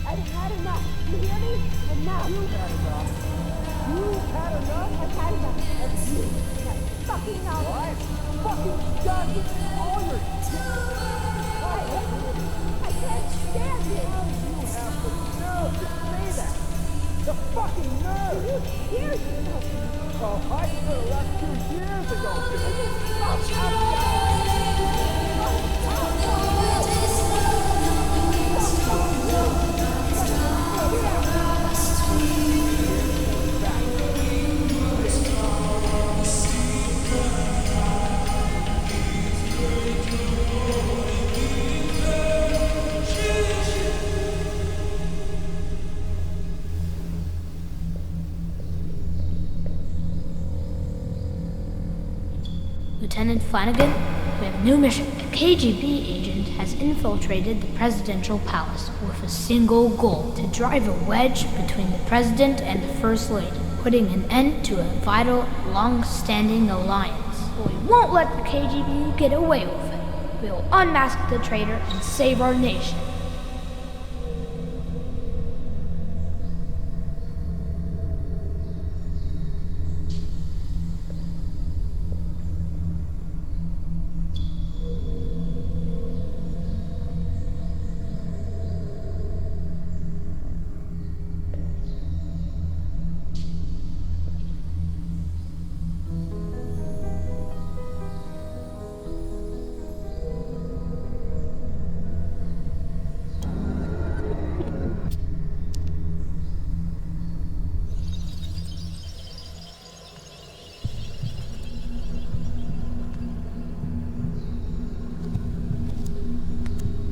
I've had enough. You hear me? Enough. You've had enough. You've had enough. I've had enough of you. That fucking hour. I'm fucking done with all your I can't stand it. You have the nerve to say that. The fucking nerve. You hear yourself. Oh, I could have left 2 years ago. Lieutenant Flanagan, we have a new mission. A KGB agent has infiltrated the presidential palace with a single goal: to drive a wedge between the president and the First Lady, putting an end to a vital, long-standing alliance. But we won't let the KGB get away with it. We will unmask the traitor and save our nation.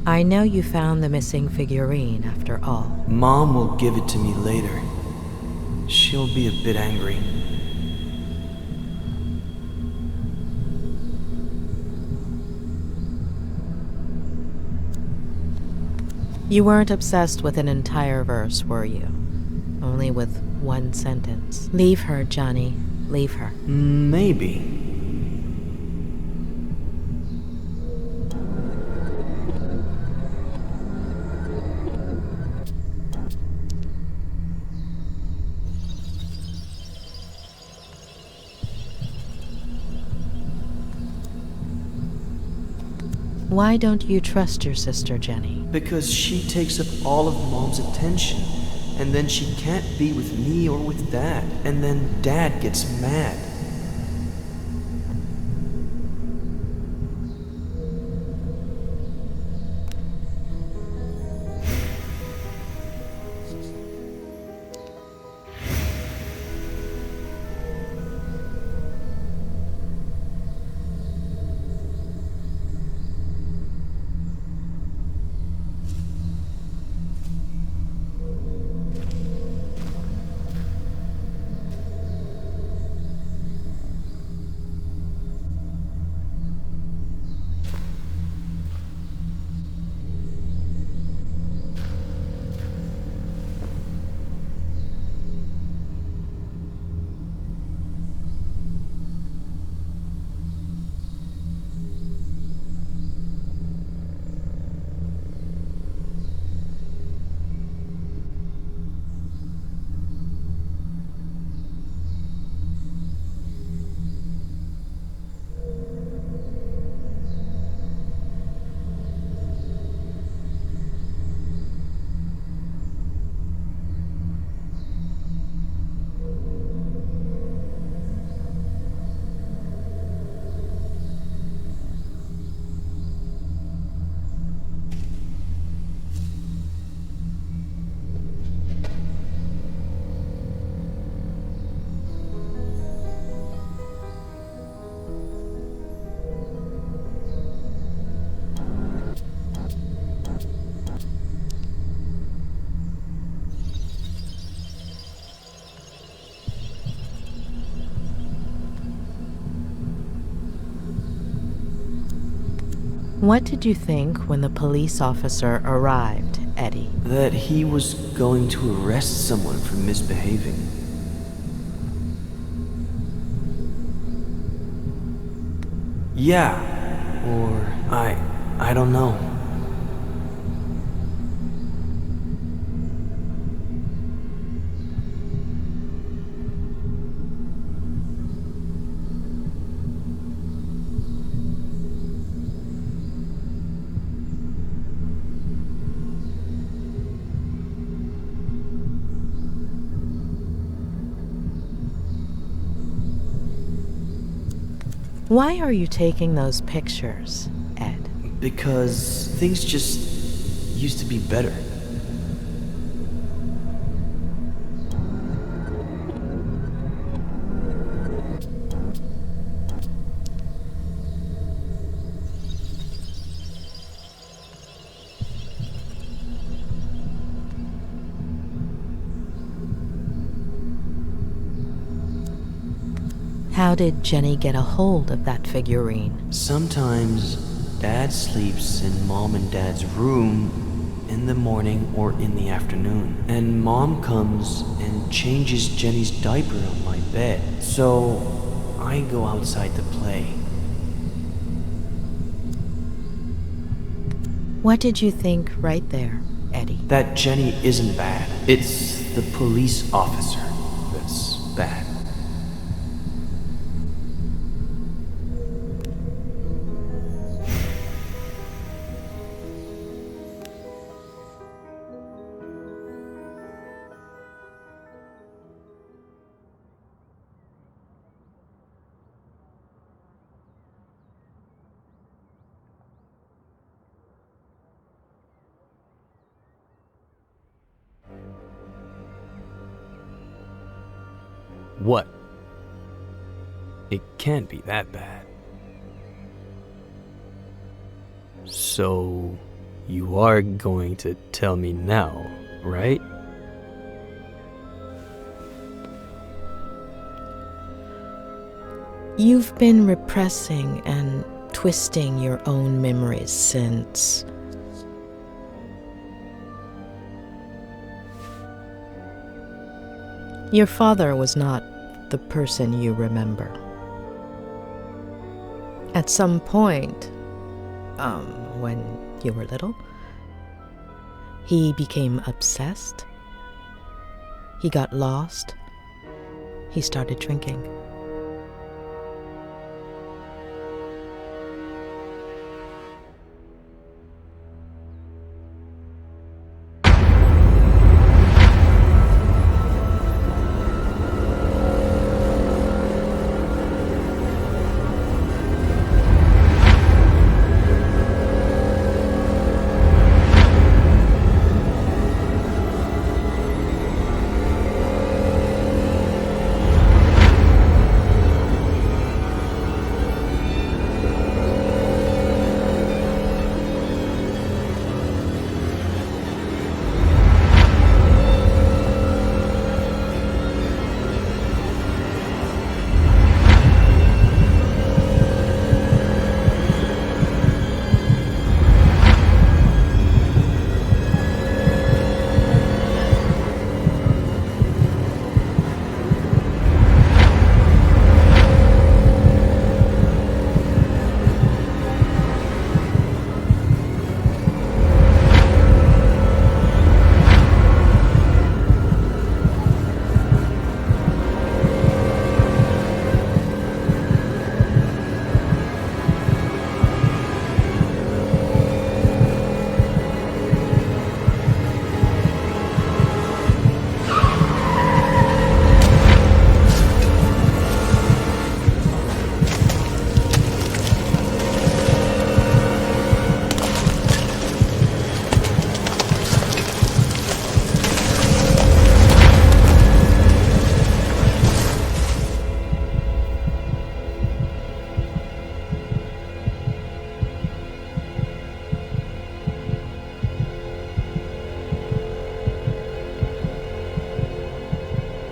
I know you found the missing figurine after all. Mom will give it to me later. She'll be a bit angry. You weren't obsessed with an entire verse, were you? Only with one sentence. Leave her, Johnny. Leave her. Maybe. Why don't you trust your sister, Jenny? Because she takes up all of Mom's attention, and then she can't be with me or with Dad, and then Dad gets mad. What did you think when the police officer arrived, Eddie? That he was going to arrest someone for misbehaving. Yeah, or I don't know. Why are you taking those pictures, Ed? Because things just used to be better. How did Jenny get a hold of that figurine? Sometimes Dad sleeps in Mom and Dad's room in the morning or in the afternoon. And Mom comes and changes Jenny's diaper on my bed. So I go outside to play. What did you think right there, Eddie? That Jenny isn't bad. It's the police officer that's bad. What? It can't be that bad. So, you are going to tell me now, right? You've been repressing and twisting your own memories since... Your father was not the person you remember. At some point, when you were little, he became obsessed. He got lost. He started drinking.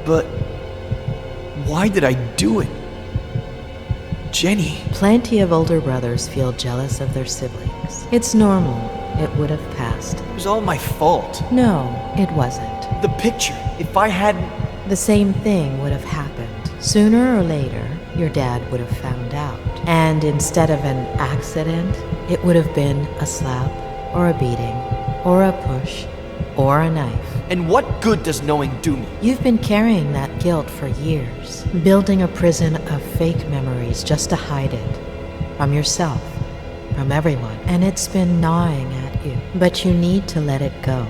But why did I do it? Jenny. Plenty of older brothers feel jealous of their siblings. relax. It's normal. It would have passed. It was all my fault. No, it wasn't. The picture. If I hadn't... The same thing would have happened. Sooner or later, your dad would have found out. And instead of an accident, it would have been a slap, or a beating, or a push, or a knife. And what good does knowing do me? You've been carrying that guilt for years, building a prison of fake memories just to hide it. From yourself, from everyone. And it's been gnawing at you. But you need to let it go.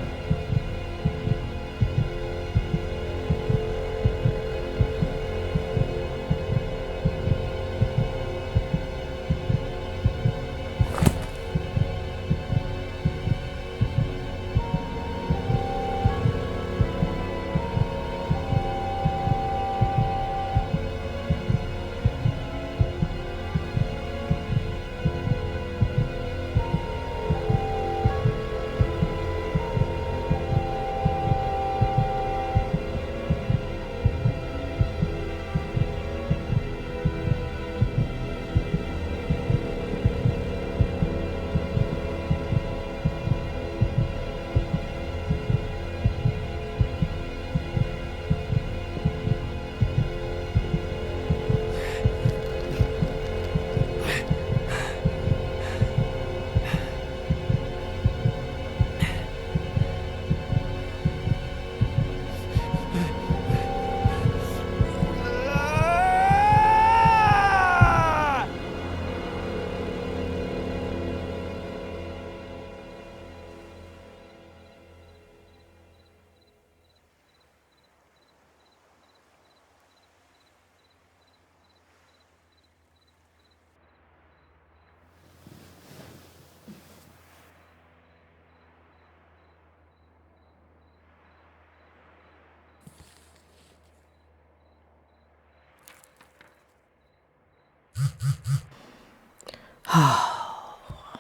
Oh,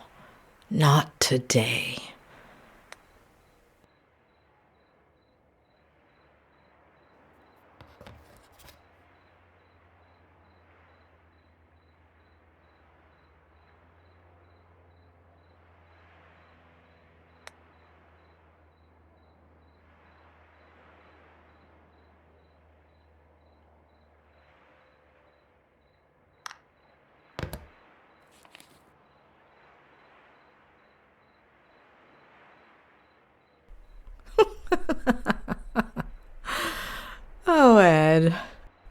not today. Oh, Ed,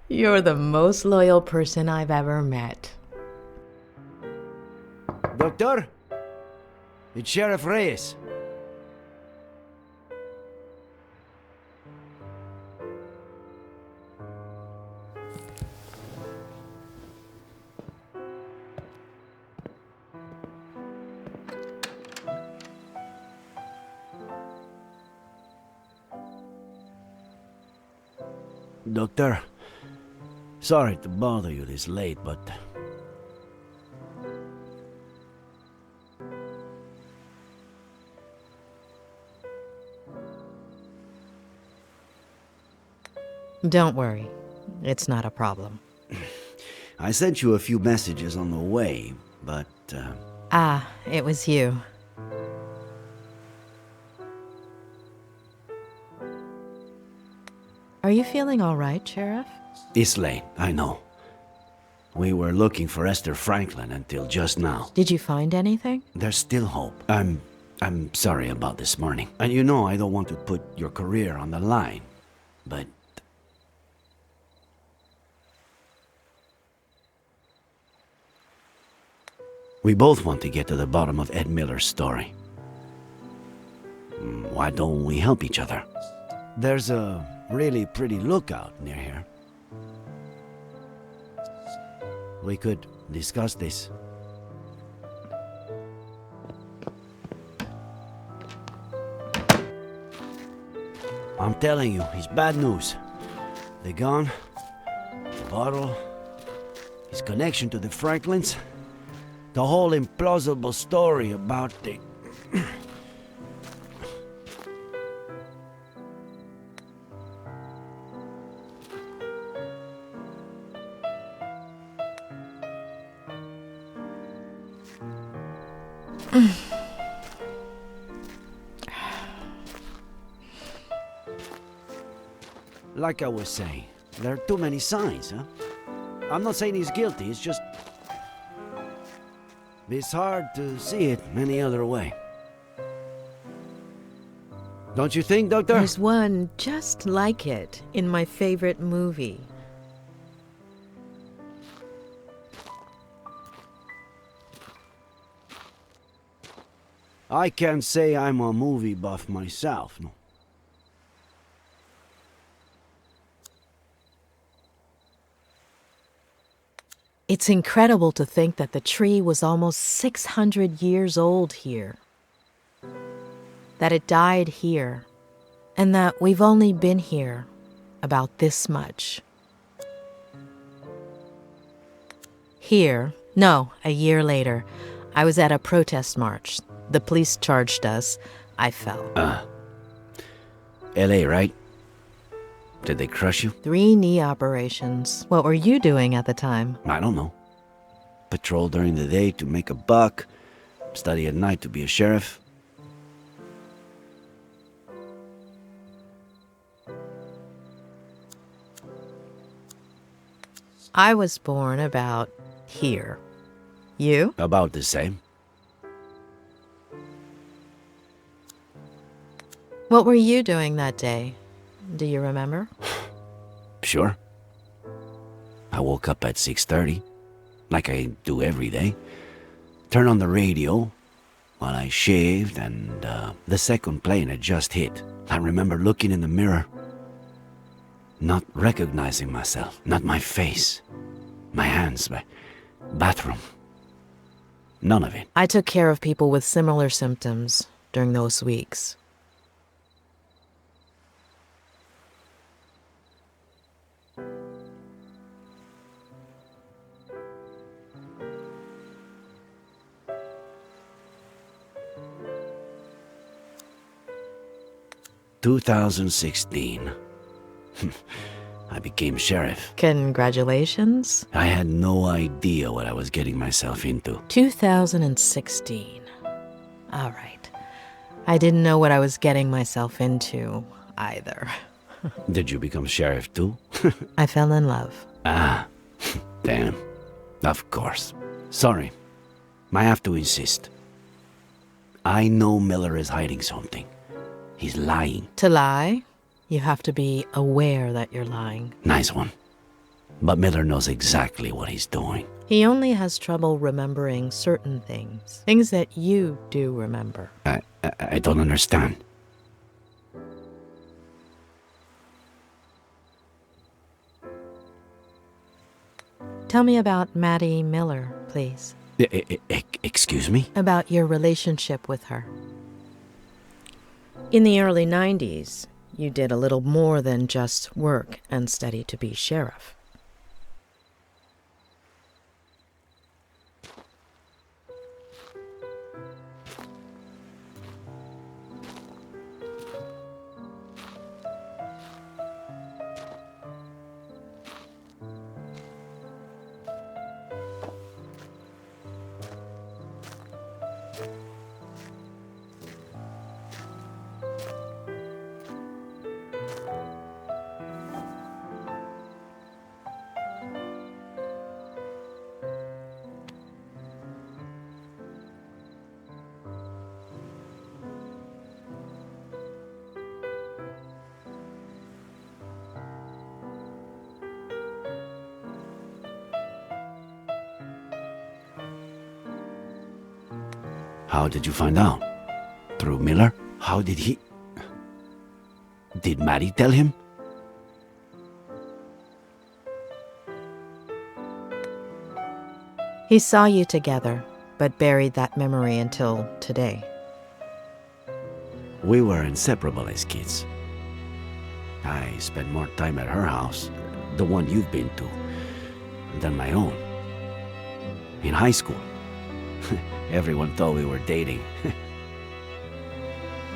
you're the most loyal person I've ever met. Doctor? It's Sheriff Reyes. Doctor, sorry to bother you this late, but... Don't worry. It's not a problem. I sent you a few messages on the way, but... Ah, it was you. Are you feeling all right, Sheriff? It's late, I know. We were looking for Esther Franklin until just now. Did you find anything? There's still hope. I'm sorry about this morning. And you know I don't want to put your career on the line, but... We both want to get to the bottom of Ed Miller's story. Why don't we help each other? There's a really pretty lookout near here. We could discuss this. I'm telling you, it's bad news. The gun, the bottle, his connection to the Franklins, the whole implausible story about the... Like I was saying, there are too many signs, huh? I'm not saying he's guilty, it's just... It's hard to see it any other way. Don't you think, Doctor? There's one just like it in my favorite movie. I can't say I'm a movie buff myself, no. It's incredible to think that the tree was almost 600 years old here. That it died here, and that we've only been here about this much. Here, no, a year later, I was at a protest march. The police charged us. I fell. LA, right? Did they crush you? 3 knee operations. What were you doing at the time? I don't know. Patrol during the day to make a buck, study at night to be a sheriff. I was born about here. You? About the same. What were you doing that day? Do you remember? Sure. I woke up at 6:30, like I do every day. Turned on the radio while I shaved, and the second plane had just hit. I remember looking in the mirror, not recognizing myself, not my face, my hands, my bathroom. None of it. I took care of people with similar symptoms during those weeks. "2016. I became sheriff. Congratulations. I had no idea what I was getting myself into. 2016. All right. I didn't know what I was getting myself into either. Did you become sheriff too? I fell in love. Ah, damn. Of course. Sorry. I have to insist. I know Miller is hiding something. He's lying. To lie, you have to be aware that you're lying. Nice one. But Miller knows exactly what he's doing. He only has trouble remembering certain things. Things that you do remember. I don't understand. Tell me about Maddie Miller, please. Excuse me? About your relationship with her. In the early 90s, you did a little more than just work and study to be sheriff. How did you find out? Through Miller? How did he... Did Maddie tell him? He saw you together, but buried that memory until today. We were inseparable as kids. I spent more time at her house, the one you've been to, than my own. In high school, everyone thought we were dating.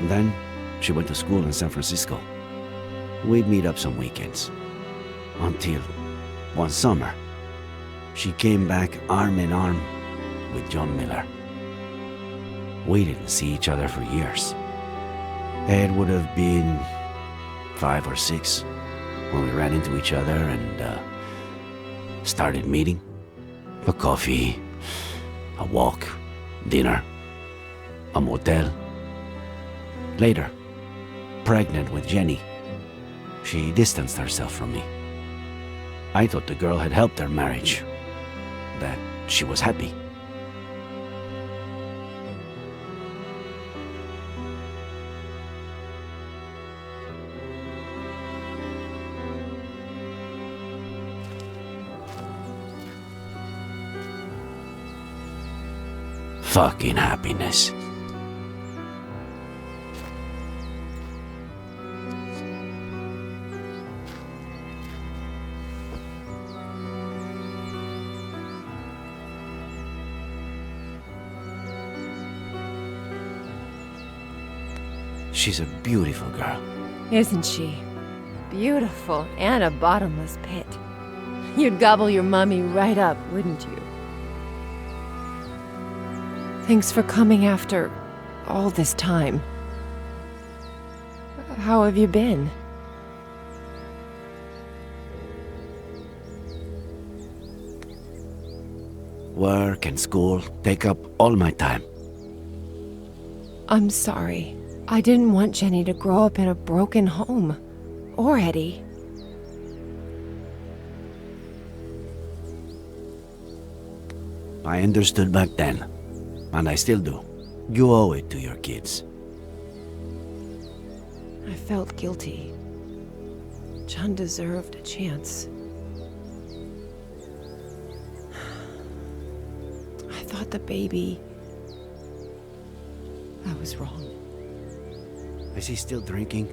Then, she went to school in San Francisco. We'd meet up some weekends. Until, one summer, she came back arm in arm with John Miller. We didn't see each other for years. Ed would have been 5 or 6 when we ran into each other and started meeting. A coffee, a walk, dinner, a motel. Later, pregnant with Jenny, she distanced herself from me. I thought the girl had helped their marriage, that she was happy. Fucking happiness. She's a beautiful girl. Isn't she? Beautiful and a bottomless pit. You'd gobble your mummy right up, wouldn't you? Thanks for coming after all this time. How have you been? Work and school take up all my time. I'm sorry. I didn't want Jenny to grow up in a broken home. Or Eddie. I understood back then, and I still do. You owe it to your kids. I felt guilty. John deserved a chance. I thought the baby... I was wrong. Is he still drinking?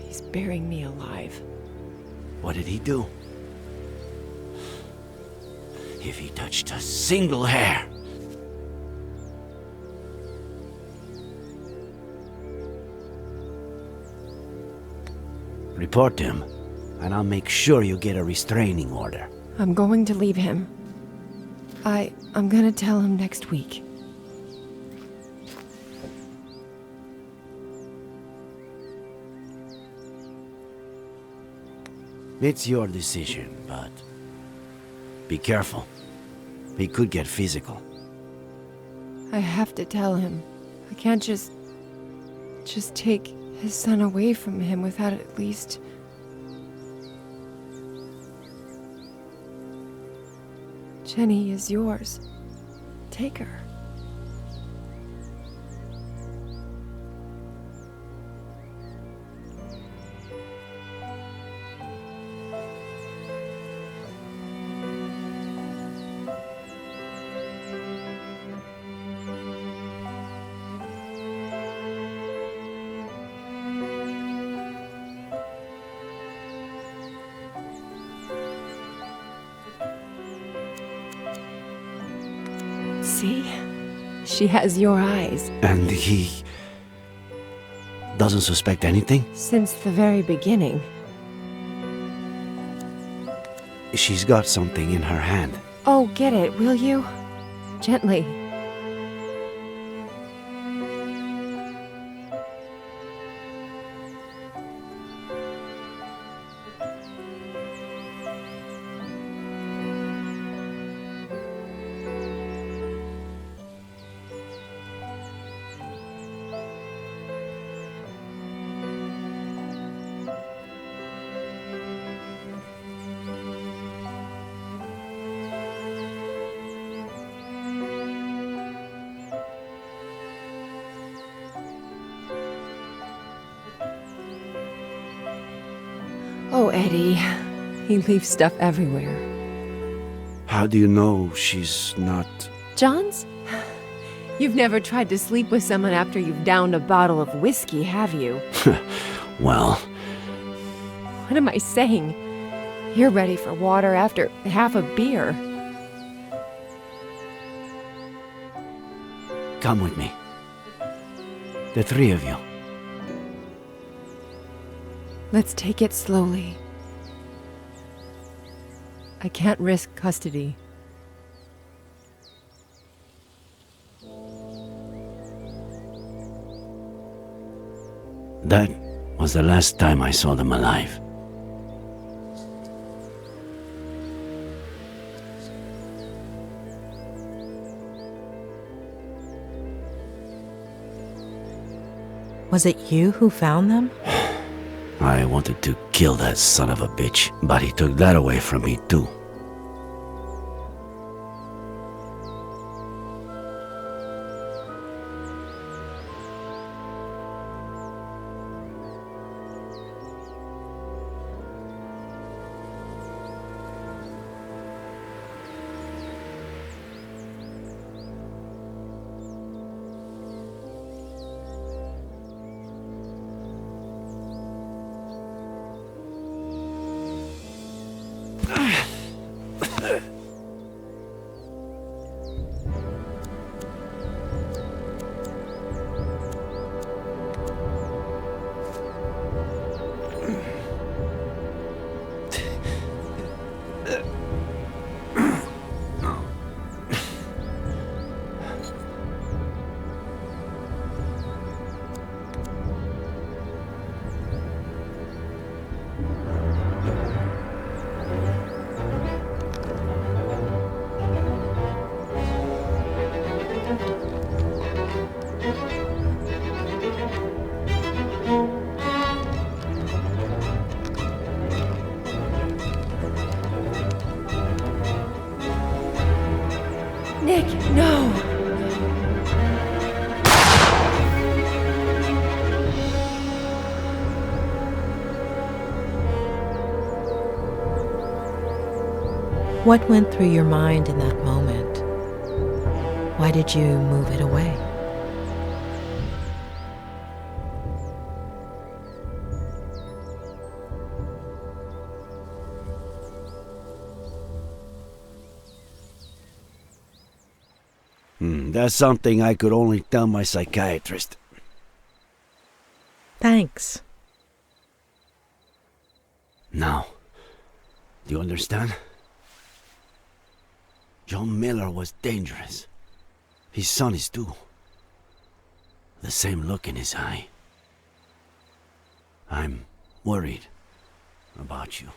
He's burying me alive. What did he do? If he touched a single hair. Report him, and I'll make sure you get a restraining order. I'm going to leave him. I'm gonna tell him next week. It's your decision, but be careful. He could get physical. I have to tell him. I can't just take his son away from him without at least... Jenny is yours. Take her. See? She has your eyes. And he doesn't suspect anything? Since the very beginning. She's got something in her hand. Oh, get it, will you? Gently. Oh, Eddie. He leaves stuff everywhere. How do you know she's not... John's? You've never tried to sleep with someone after you've downed a bottle of whiskey, have you? Well... What am I saying? You're ready for water after half a beer. Come with me. The three of you. Let's take it slowly. I can't risk custody. That was the last time I saw them alive. Was it you who found them? I wanted to kill that son of a bitch, but he took that away from me too. Nick, no! What went through your mind in that moment? Why did you move it away? That's something I could only tell my psychiatrist. Thanks. Now, do you understand? John Miller was dangerous. His son is too. The same look in his eye. I'm worried about you.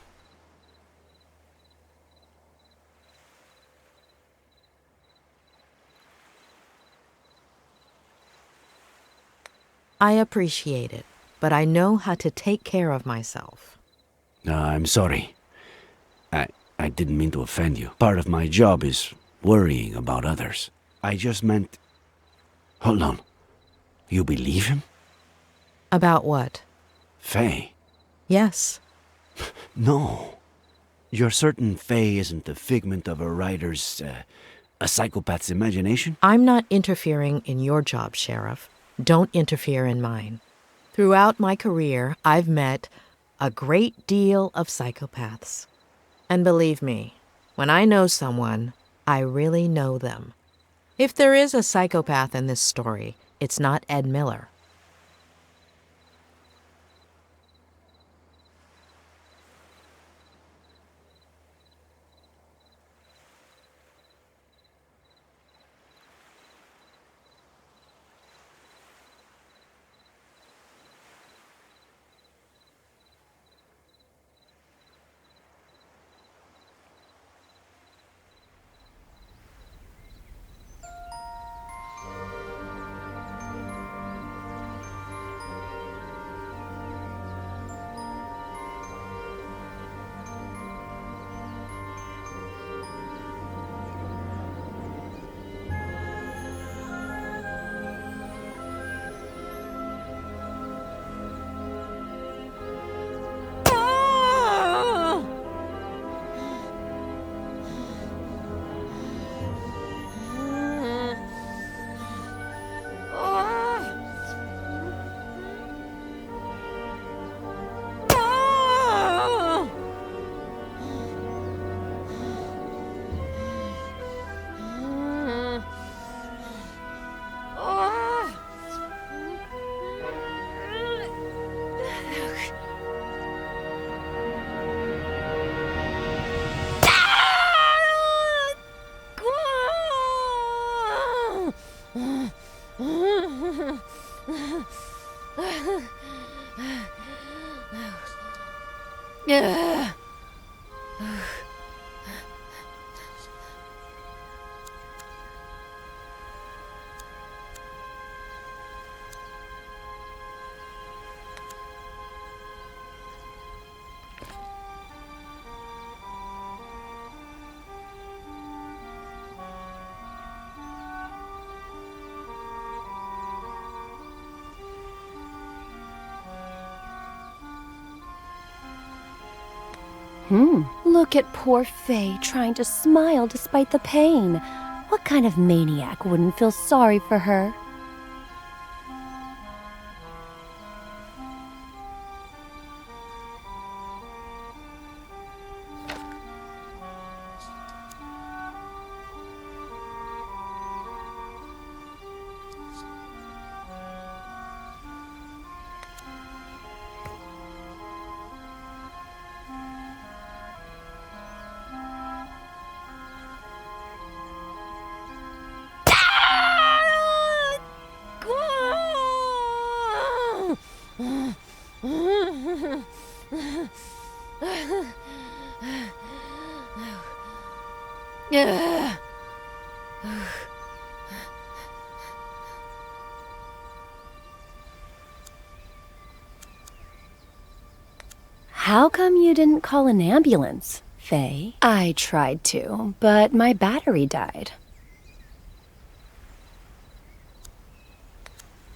I appreciate it, but I know how to take care of myself. I'm sorry. I didn't mean to offend you. Part of my job is worrying about others. I just meant... Hold on. You believe him? About what? Faye? Yes. No. You're certain Faye isn't a figment of a writer's, a psychopath's imagination? I'm not interfering in your job, Sheriff. Don't interfere in mine. Throughout my career, I've met a great deal of psychopaths. And believe me, when I know someone, I really know them. If there is a psychopath in this story, it's not Ed Miller. Look at poor Faye trying to smile despite the pain. What kind of maniac wouldn't feel sorry for her? How come you didn't call an ambulance, Faye? I tried to, but my battery died.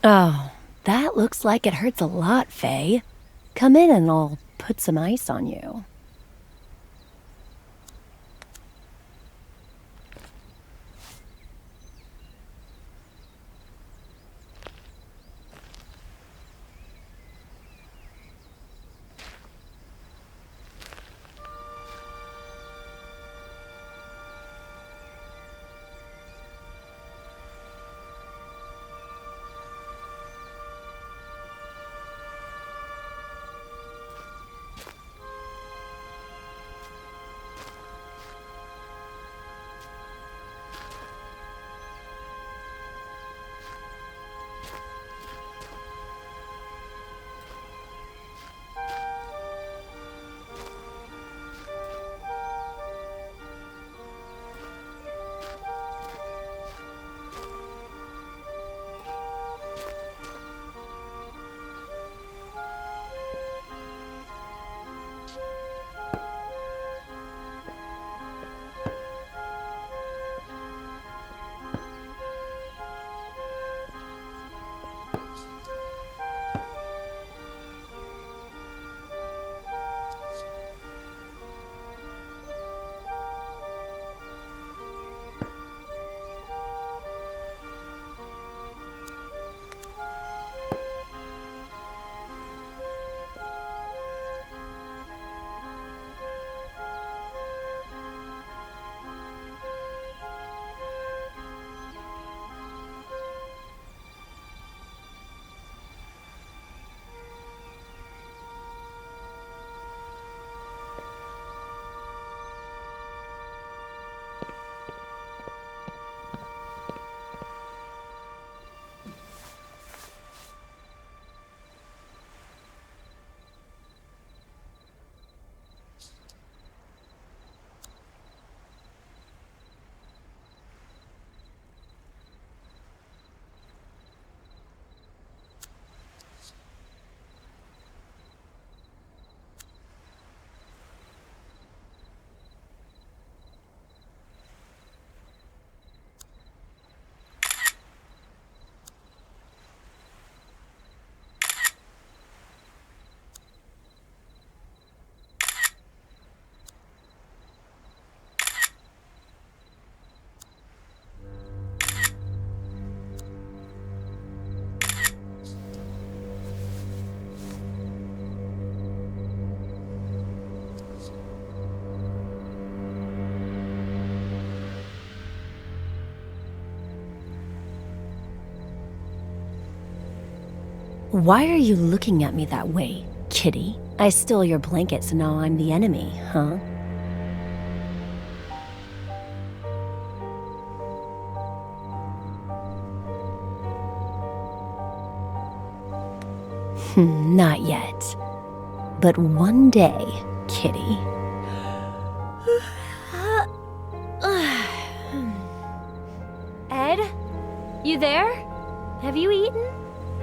Oh, that looks like it hurts a lot, Faye. Come in and I'll put some ice on you. Why are you looking at me that way, kitty? I stole your blanket, so now I'm the enemy, huh? Not yet. But one day, kitty. Ed? You there? Have you eaten?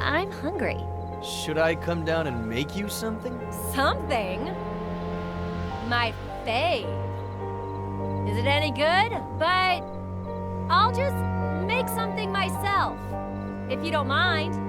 I'm hungry. Should I come down and make you something? Something? My fave. Is it any good? But I'll just make something myself, if you don't mind.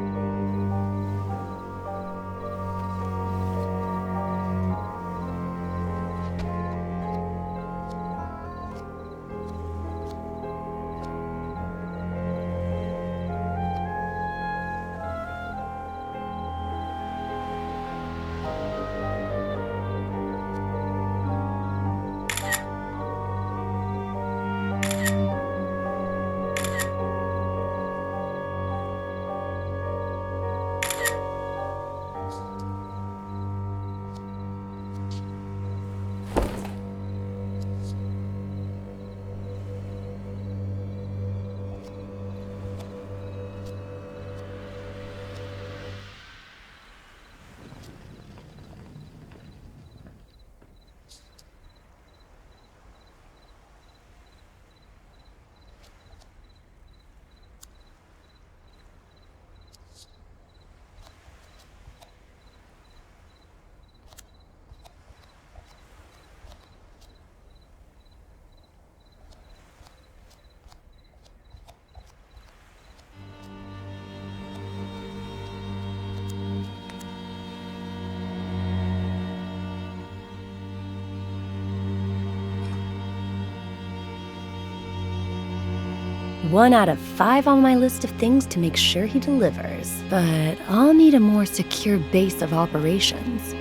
One out of 5 on my list of things to make sure he delivers. But I'll need a more secure base of operations.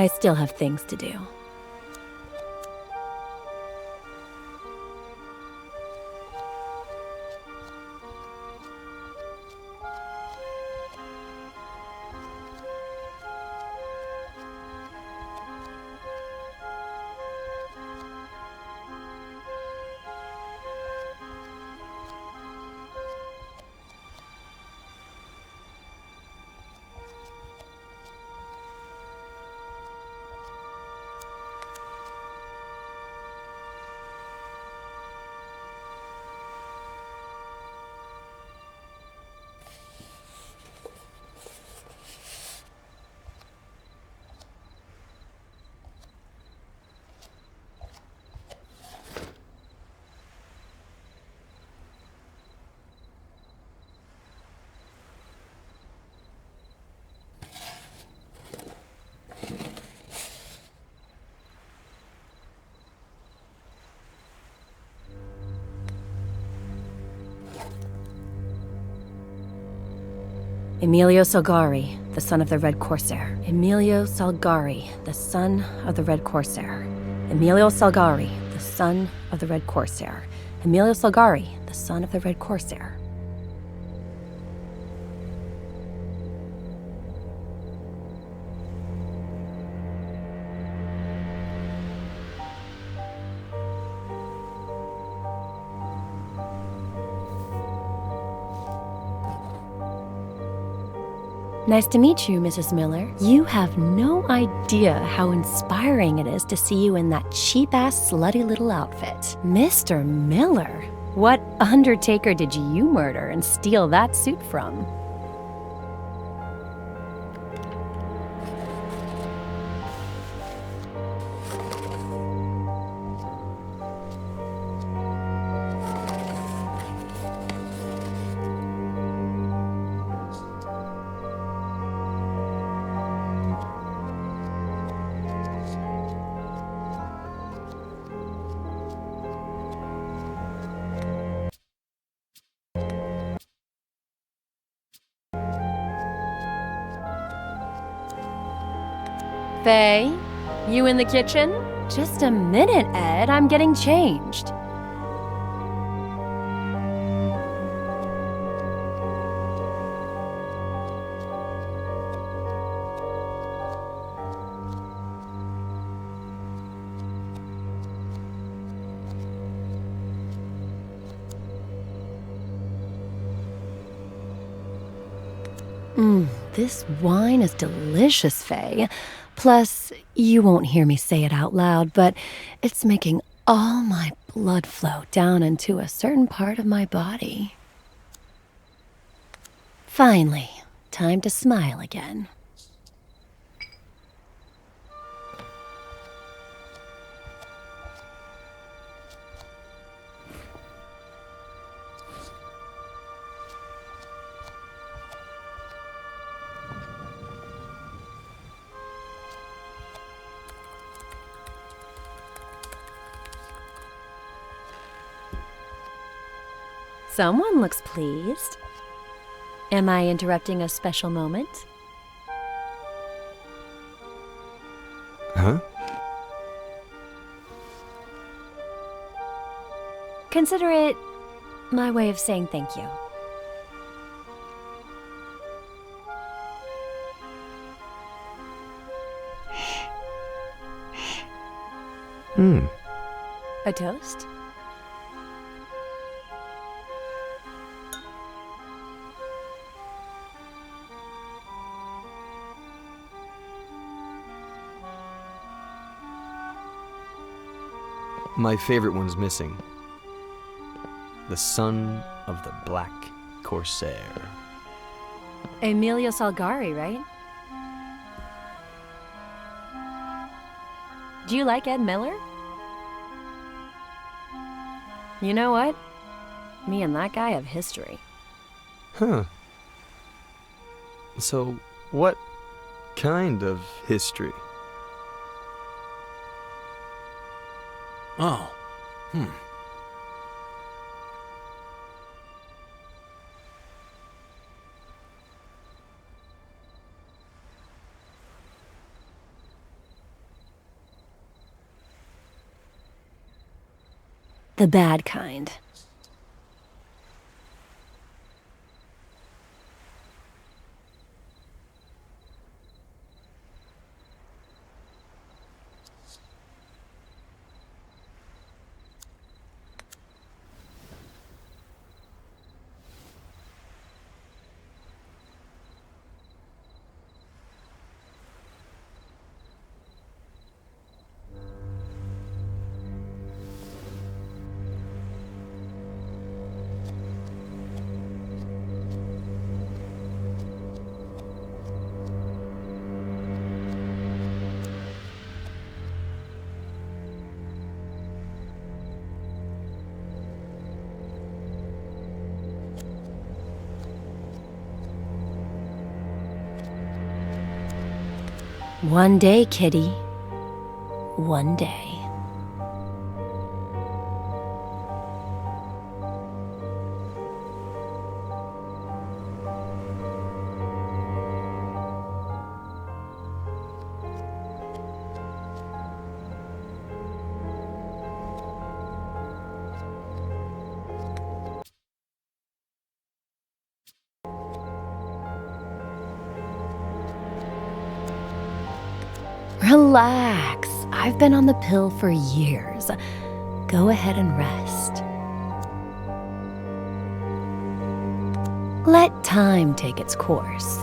I still have things to do. Emilio Salgari, the son of the Red Corsair. Emilio Salgari, the son of the Red Corsair. Emilio Salgari, the son of the Red Corsair. Emilio Salgari, the son of the Red Corsair. Nice to meet you, Mrs. Miller. You have no idea how inspiring it is to see you in that cheap-ass, slutty little outfit. Mr. Miller? What undertaker did you murder and steal that suit from? Faye, you in the kitchen? Just a minute, Ed. I'm getting changed. This wine is delicious, Faye. Plus, you won't hear me say it out loud, but it's making all my blood flow down into a certain part of my body. Finally, time to smile again. Someone looks pleased. Am I interrupting a special moment? Huh? Consider it my way of saying thank you. A toast? My favorite one's missing. The son of the Black Corsair. Emilio Salgari, right? Do you like Ed Miller? You know what? Me and that guy have history. Huh. So, what kind of history? Oh. The bad kind. One day, kitty. One day. Relax. I've been on the pill for years. Go ahead and rest. Let time take its course.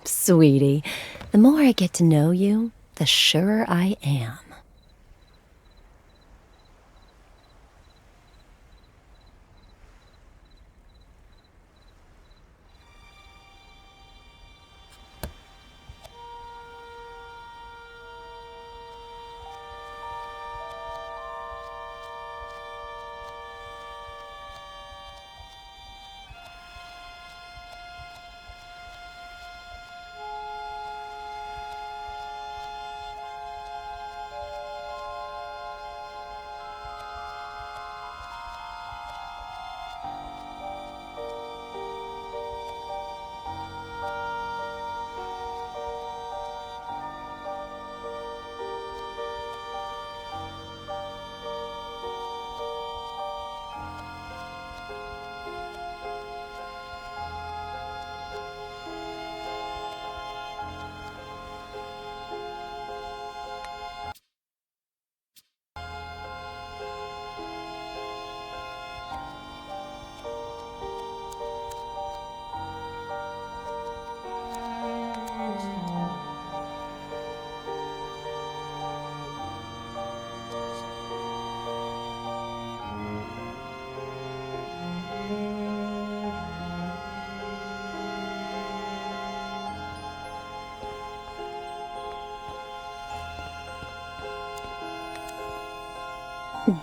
Sweetie, the more I get to know you, the surer I am.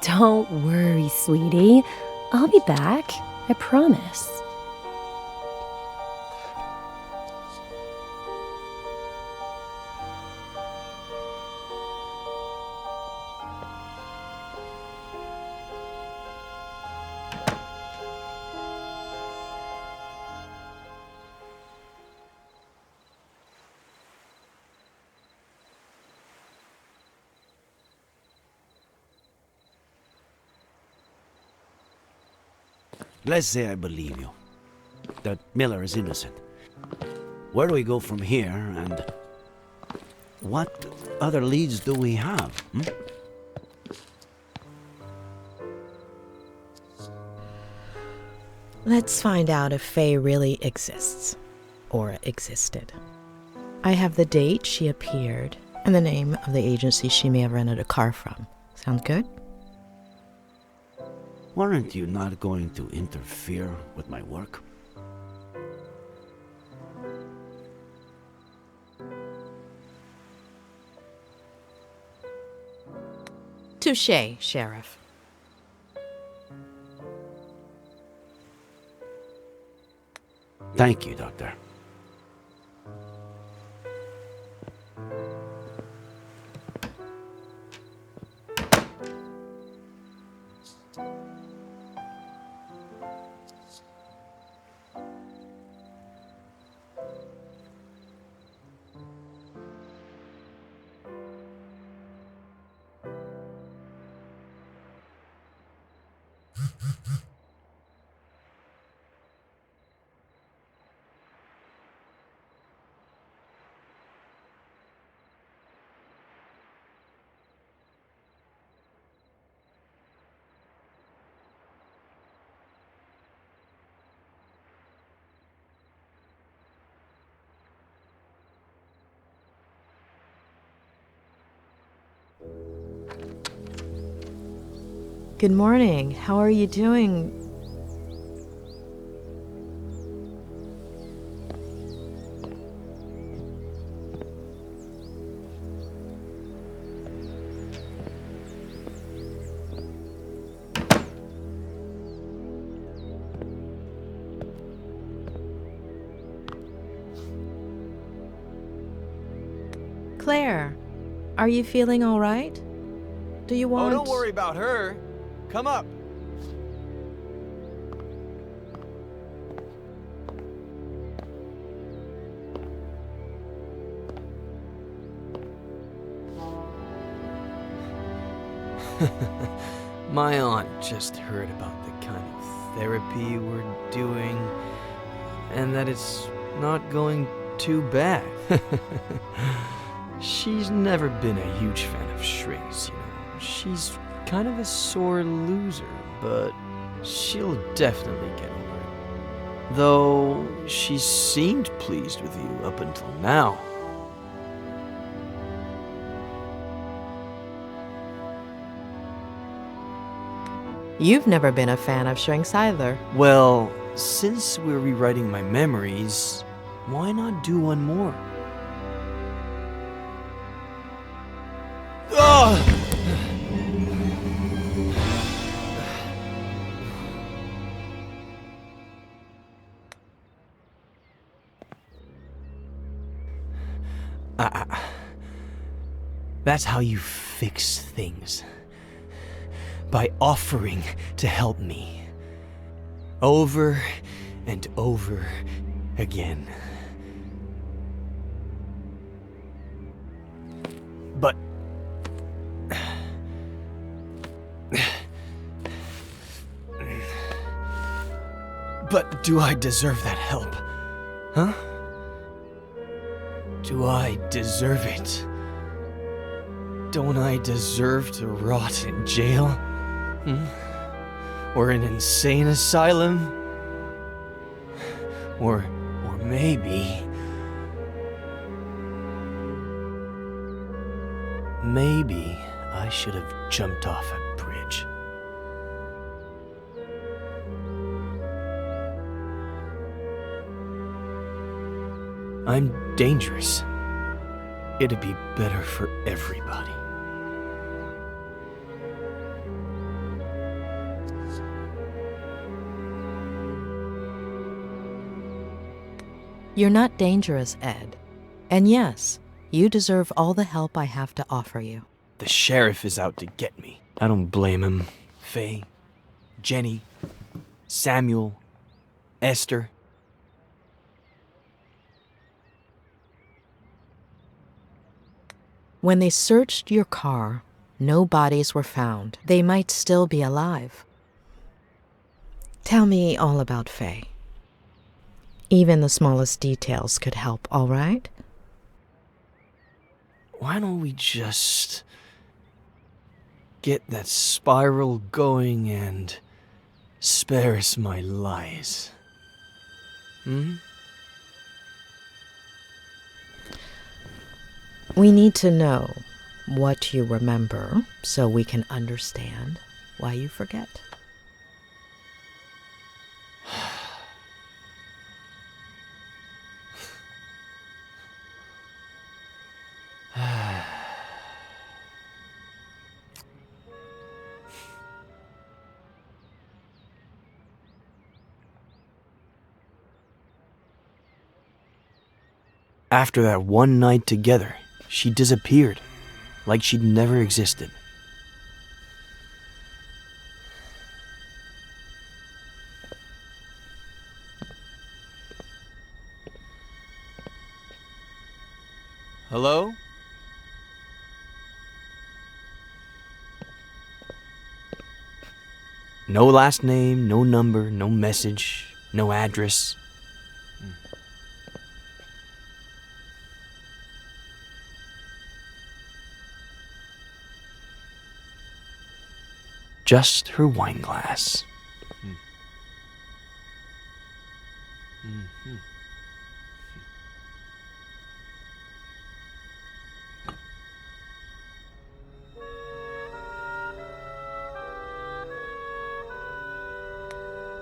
Don't worry, sweetie. I'll be back. I promise. Let's say I believe you, that Miller is innocent. Where do we go from here, and what other leads do we have? Let's find out if Faye really exists. Or existed. I have the date she appeared and the name of the agency she may have rented a car from. Sound good? Weren't you not going to interfere with my work? Touché, Sheriff. Thank you, Doctor. Good morning. How are you doing? Claire, are you feeling all right? Do you want... Oh, don't worry about her. Come up. My aunt just heard about the kind of therapy we're doing, and that it's not going too bad. She's never been a huge fan of shrinks, you know. She's kind of a sore loser, but she'll definitely get over it. Though she seemed pleased with you up until now. You've never been a fan of shrinks either. Well, since we're rewriting my memories, why not do one more? Ugh! That's how you fix things. By offering to help me. Over and over again. But... But do I deserve that help? Huh? Do I deserve it? Don't I deserve to rot in jail? Or an insane asylum? Or maybe... Maybe I should have jumped off a bridge. I'm dangerous. It'd be better for everybody. You're not dangerous, Ed. And yes, you deserve all the help I have to offer you. The sheriff is out to get me. I don't blame him. Faye, Jenny, Samuel, Esther. When they searched your car, no bodies were found. They might still be alive. Tell me all about Faye. Even the smallest details could help, all right? Why don't we just get that spiral going and Spare us my lies. We need to know what you remember so we can understand why you forget. After that one night together, she disappeared, like she'd never existed. Hello? No last name, no number, no message, no address. Just her wine glass.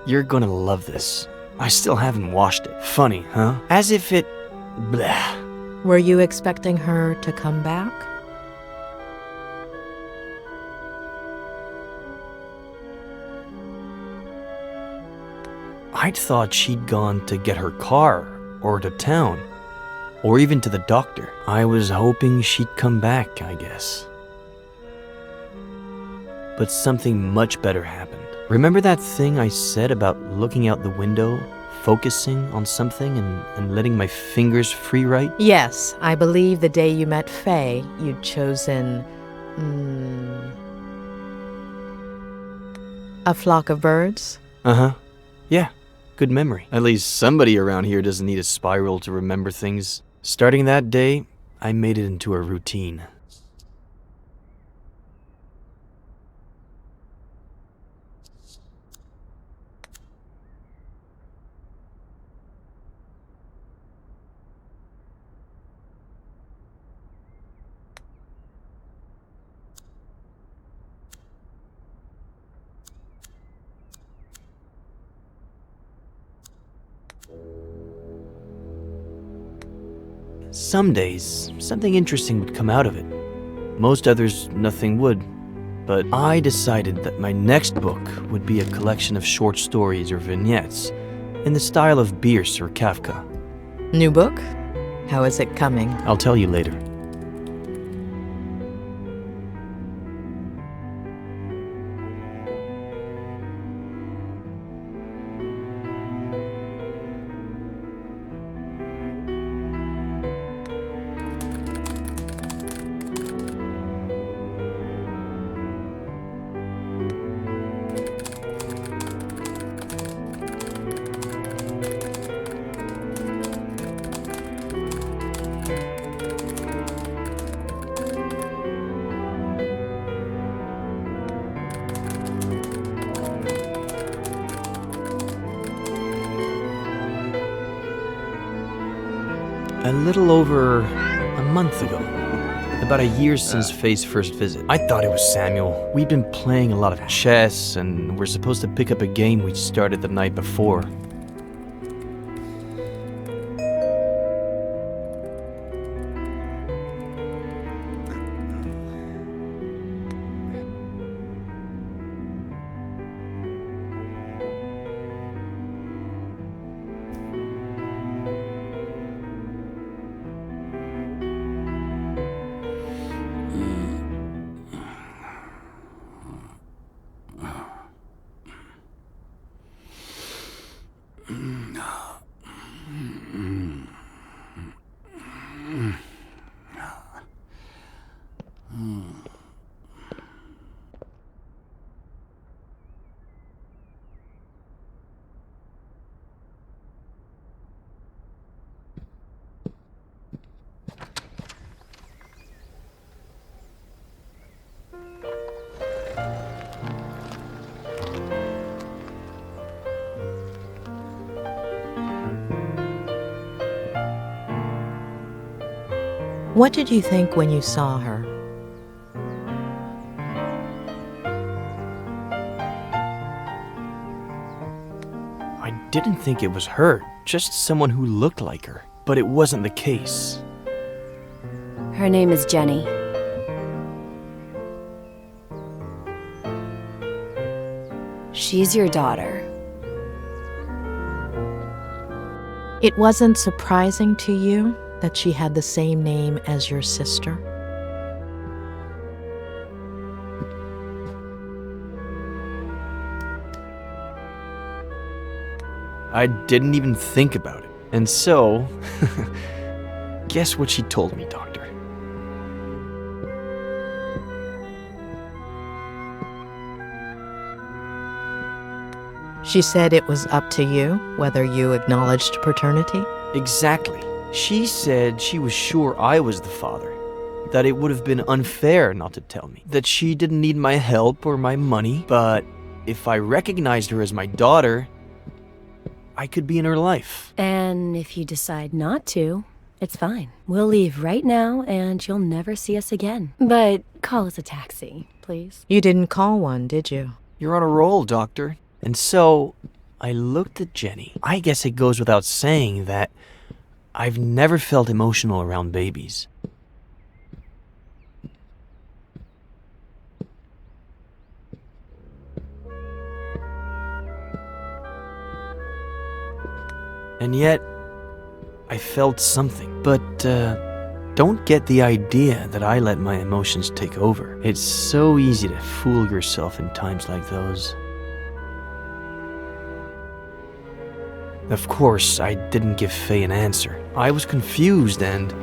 You're gonna love this. I still haven't washed it. Funny, huh? As if it... Blah. Were you expecting her to come back? I'd thought she'd gone to get her car, or to town, or even to the doctor. I was hoping she'd come back, I guess. But something much better happened. Remember that thing I said about looking out the window, focusing on something and letting my fingers free write? Yes, I believe the day you met Faye, you'd chosen... a flock of birds? Uh-huh. Yeah, good memory. At least somebody around here doesn't need a spiral to remember things. Starting that day, I made it into a routine. Some days, something interesting would come out of it. Most others, nothing would. But I decided that my next book would be a collection of short stories or vignettes in the style of Bierce or Kafka. New book? How is it coming? I'll tell you later. A little over a month ago. About a year since Faye's first visit. I thought it was Samuel. We'd been playing a lot of chess, and we're supposed to pick up a game we'd started the night before. What did you think when you saw her? I didn't think it was her, just someone who looked like her. But it wasn't the case. Her name is Jenny. She's your daughter. It wasn't surprising to you that she had the same name as your sister? I didn't even think about it. And so, guess what she told me, Doctor? She said it was up to you whether you acknowledged paternity? Exactly. She said she was sure I was the father, that it would have been unfair not to tell me, that she didn't need my help or my money, but if I recognized her as my daughter, I could be in her life. And if you decide not to, it's fine. We'll leave right now and you'll never see us again. But call us a taxi, please. You didn't call one, did you? You're on a roll, Doctor. And so, I looked at Jenny. I guess it goes without saying that I've never felt emotional around babies. And yet, I felt something. But, don't get the idea that I let my emotions take over. It's so easy to fool yourself in times like those. Of course, I didn't give Faye an answer. I was confused and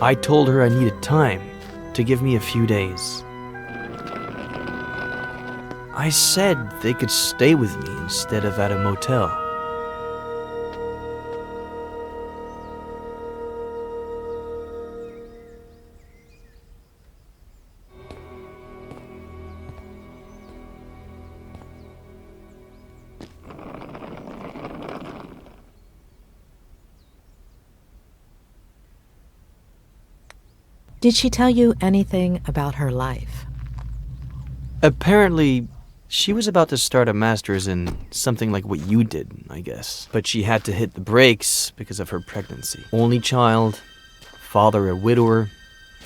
I told her I needed time to give me a few days. I said they could stay with me instead of at a motel. Did she tell you anything about her life? Apparently, she was about to start a master's in something like what you did, I guess. But she had to hit the brakes because of her pregnancy. Only child, father a widower,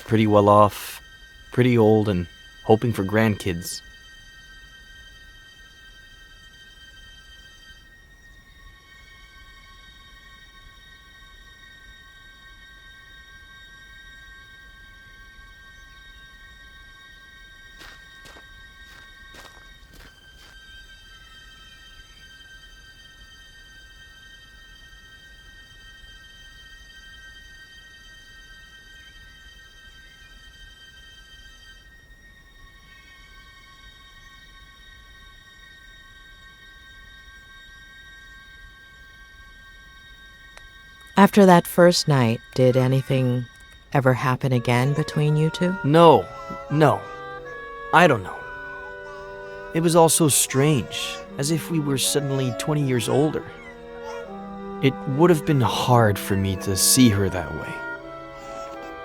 pretty well off, pretty old, and hoping for grandkids. After that first night, did anything ever happen again between you two? No. I don't know. It was all so strange, as if we were suddenly 20 years older. It would have been hard for me to see her that way.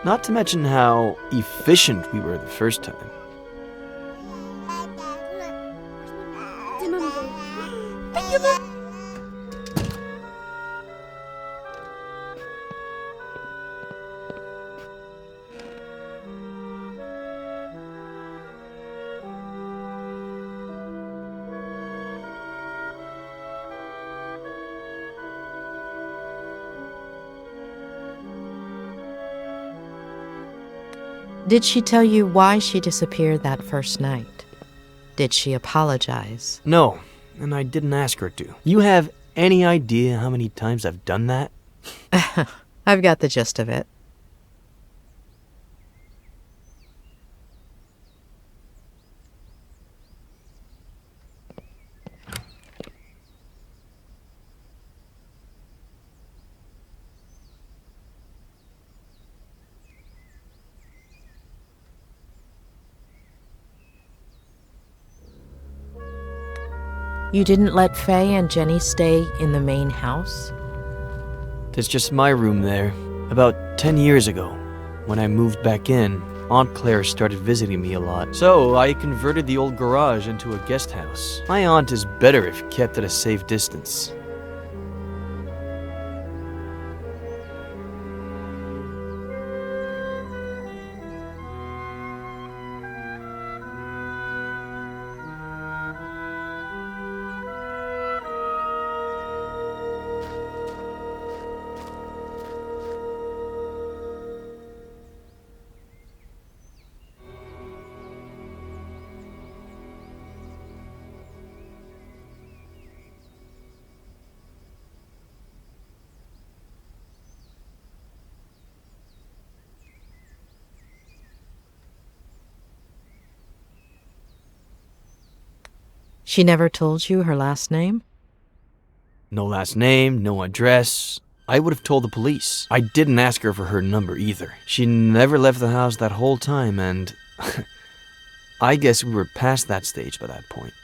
Not to mention how efficient we were the first time. Did she tell you why she disappeared that first night? Did she apologize? No, and I didn't ask her to. You have any idea how many times I've done that? I've got the gist of it. You didn't let Faye and Jenny stay in the main house? There's just my room there. About 10 years ago, When I moved back in, Aunt Claire started visiting me a lot. So I converted the old garage into a guest house. My aunt is better if kept at a safe distance. She never told you her last name? No last name, no address. I would have told the police. I didn't ask her for her number either. She never left the house that whole time, and I guess we were past that stage by that point.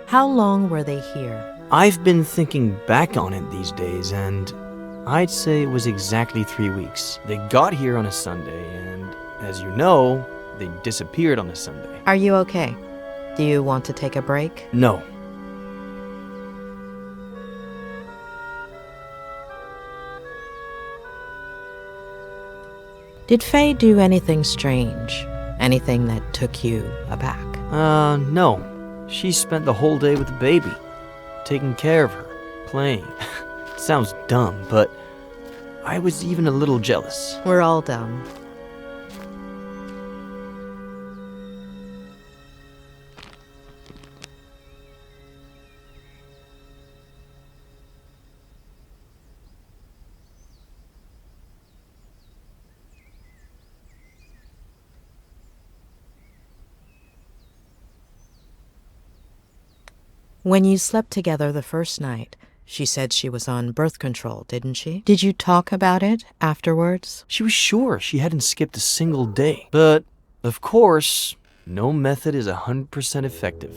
How long were they here? I've been thinking back on it these days, and I'd say it was exactly 3 weeks. They got here on a Sunday, and as you know, they disappeared on a Sunday. Are you okay? Do you want to take a break? No. Did Faye do anything strange? Anything that took you aback? No. She spent the whole day with the baby, taking care of her, playing. It sounds dumb, but I was even a little jealous. We're all dumb. When you slept together the first night, she said she was on birth control, didn't she? Did you talk about it afterwards? She was sure she hadn't skipped a single day. But, of course, no method is 100% effective.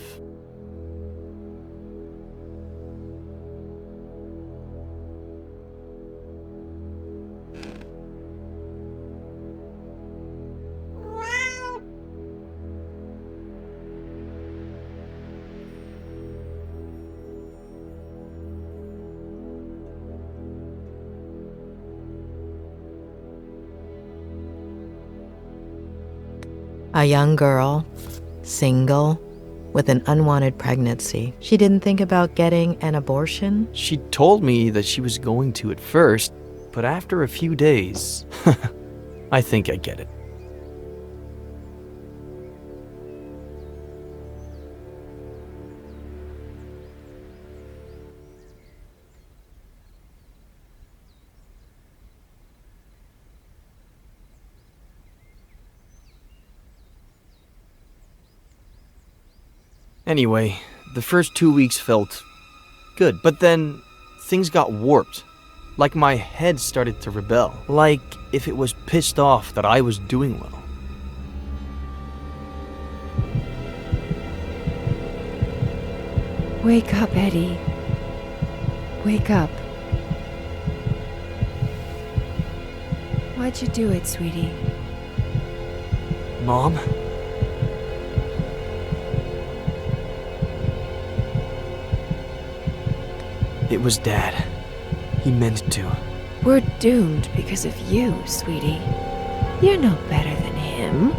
A young girl, single, with an unwanted pregnancy. She didn't think about getting an abortion? She told me that she was going to at first, but after a few days, I think I get it. Anyway, the first 2 weeks felt good, but then things got warped. Like my head started to rebel. Like if it was pissed off that I was doing well. Wake up, Eddie. Wake up. Why'd you do it, sweetie? Mom? It was Dad. He meant to. We're doomed because of you, sweetie. You're no better than him.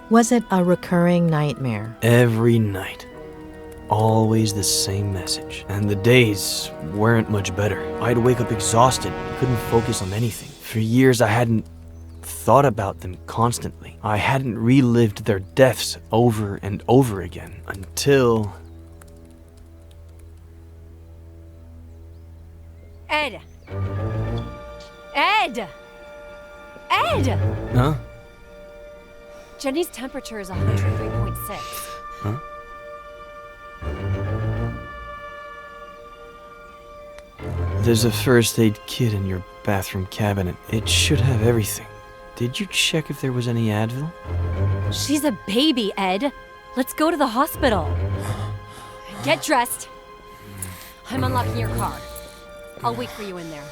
Was it a recurring nightmare? Every night. Always the same message. And the days weren't much better. I'd wake up exhausted, couldn't focus on anything. For years I hadn't thought about them constantly. I hadn't relived their deaths over and over again until... Ed! Ed! Ed! Huh? Jenny's temperature is 103.6. Huh? There's a first aid kit in your bathroom cabinet. It should have everything. Did you check if there was any Advil? She's a baby, Ed. Let's go to the hospital. Get dressed. I'm unlocking your car. I'll wait for you in there.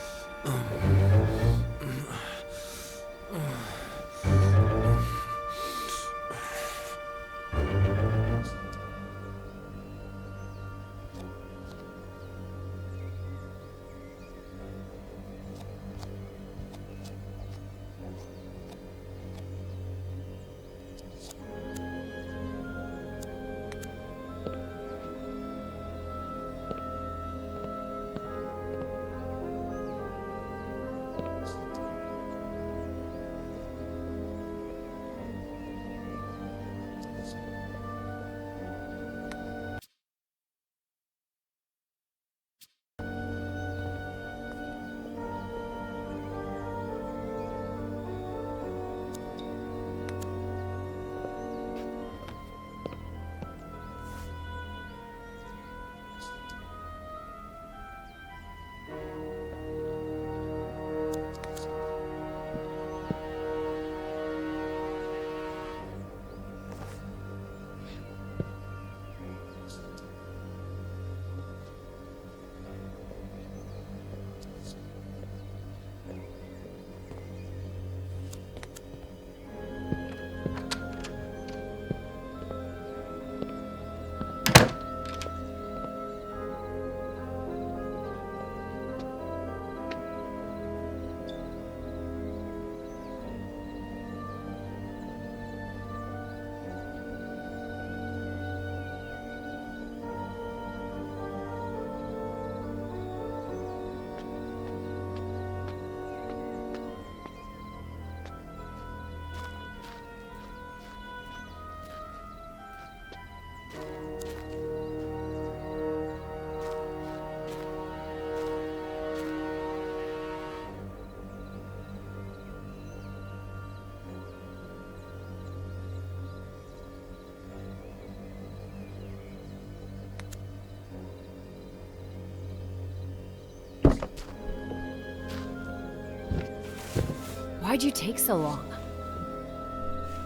Why'd you take so long?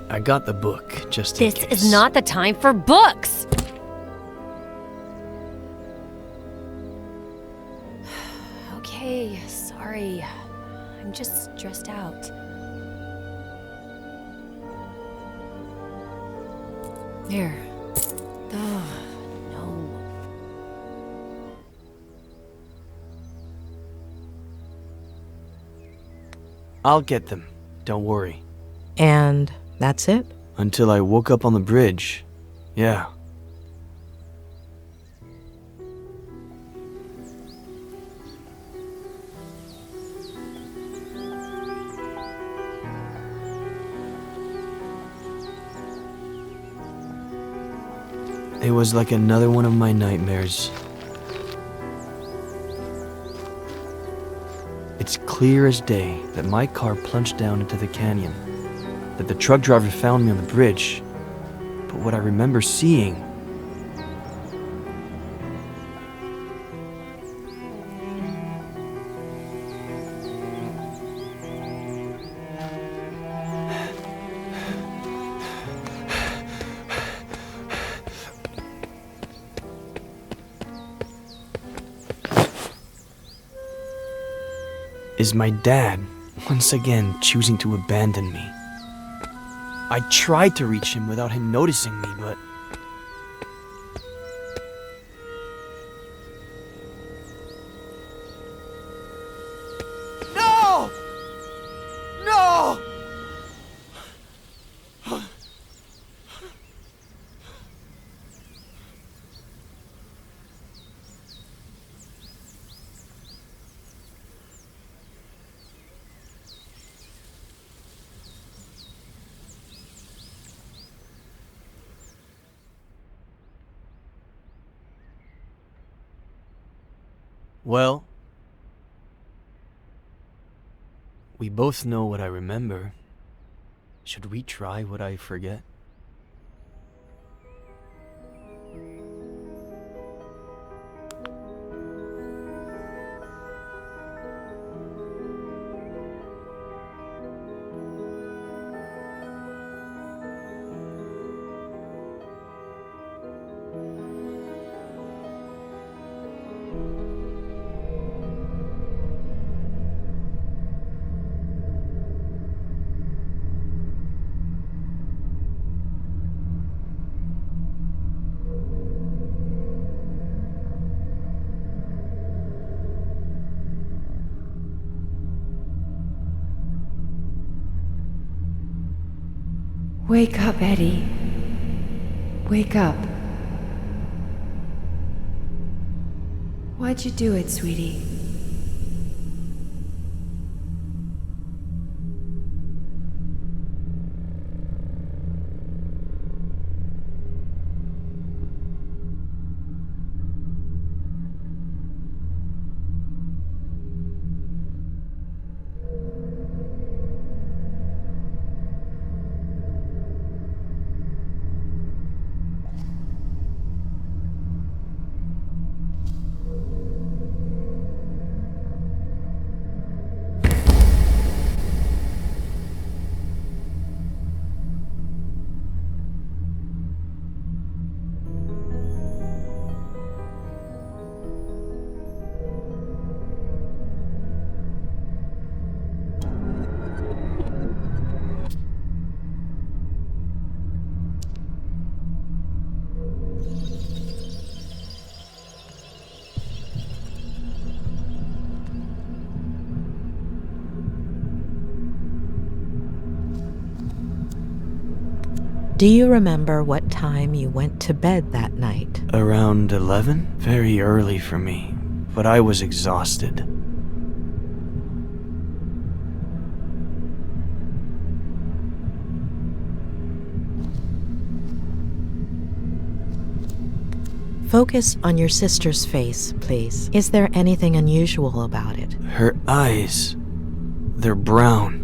I got the book, just in This case. is not the time for books! Okay, sorry. I'm just stressed out. There. Ugh, no. I'll get them. Don't worry. And that's it? Until I woke up on the bridge. Yeah. It was like another one of my nightmares. It's clear as day that my car plunged down into the canyon, that the truck driver found me on the bridge, but what I remember seeing is my dad once again choosing to abandon me. I tried to reach him without him noticing me, but No! No! well, we both know what I remember. Should we try what I forget? Wake up, Eddie. Wake up. Why'd you do it, sweetie? Do you remember what time you went to bed that night? Around 11? Very early for me, but I was exhausted. Focus on your sister's face, please. Is there anything unusual about it? Her eyes, they're brown.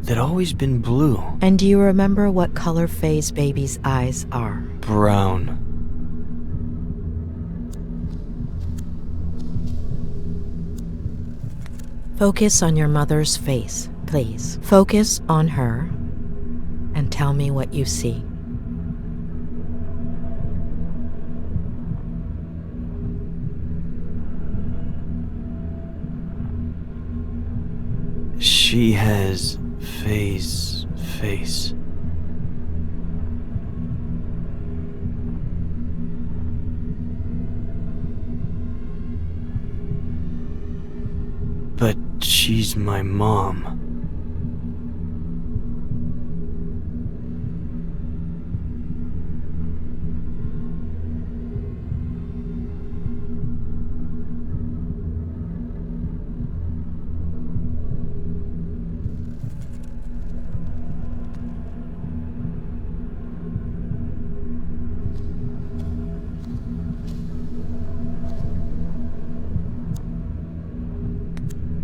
They'd always been blue. And do you remember what color Faye's baby's eyes are? Brown. Focus on your mother's face, please. Focus on her and tell me what you see. She has Faye's face. But she's my mom.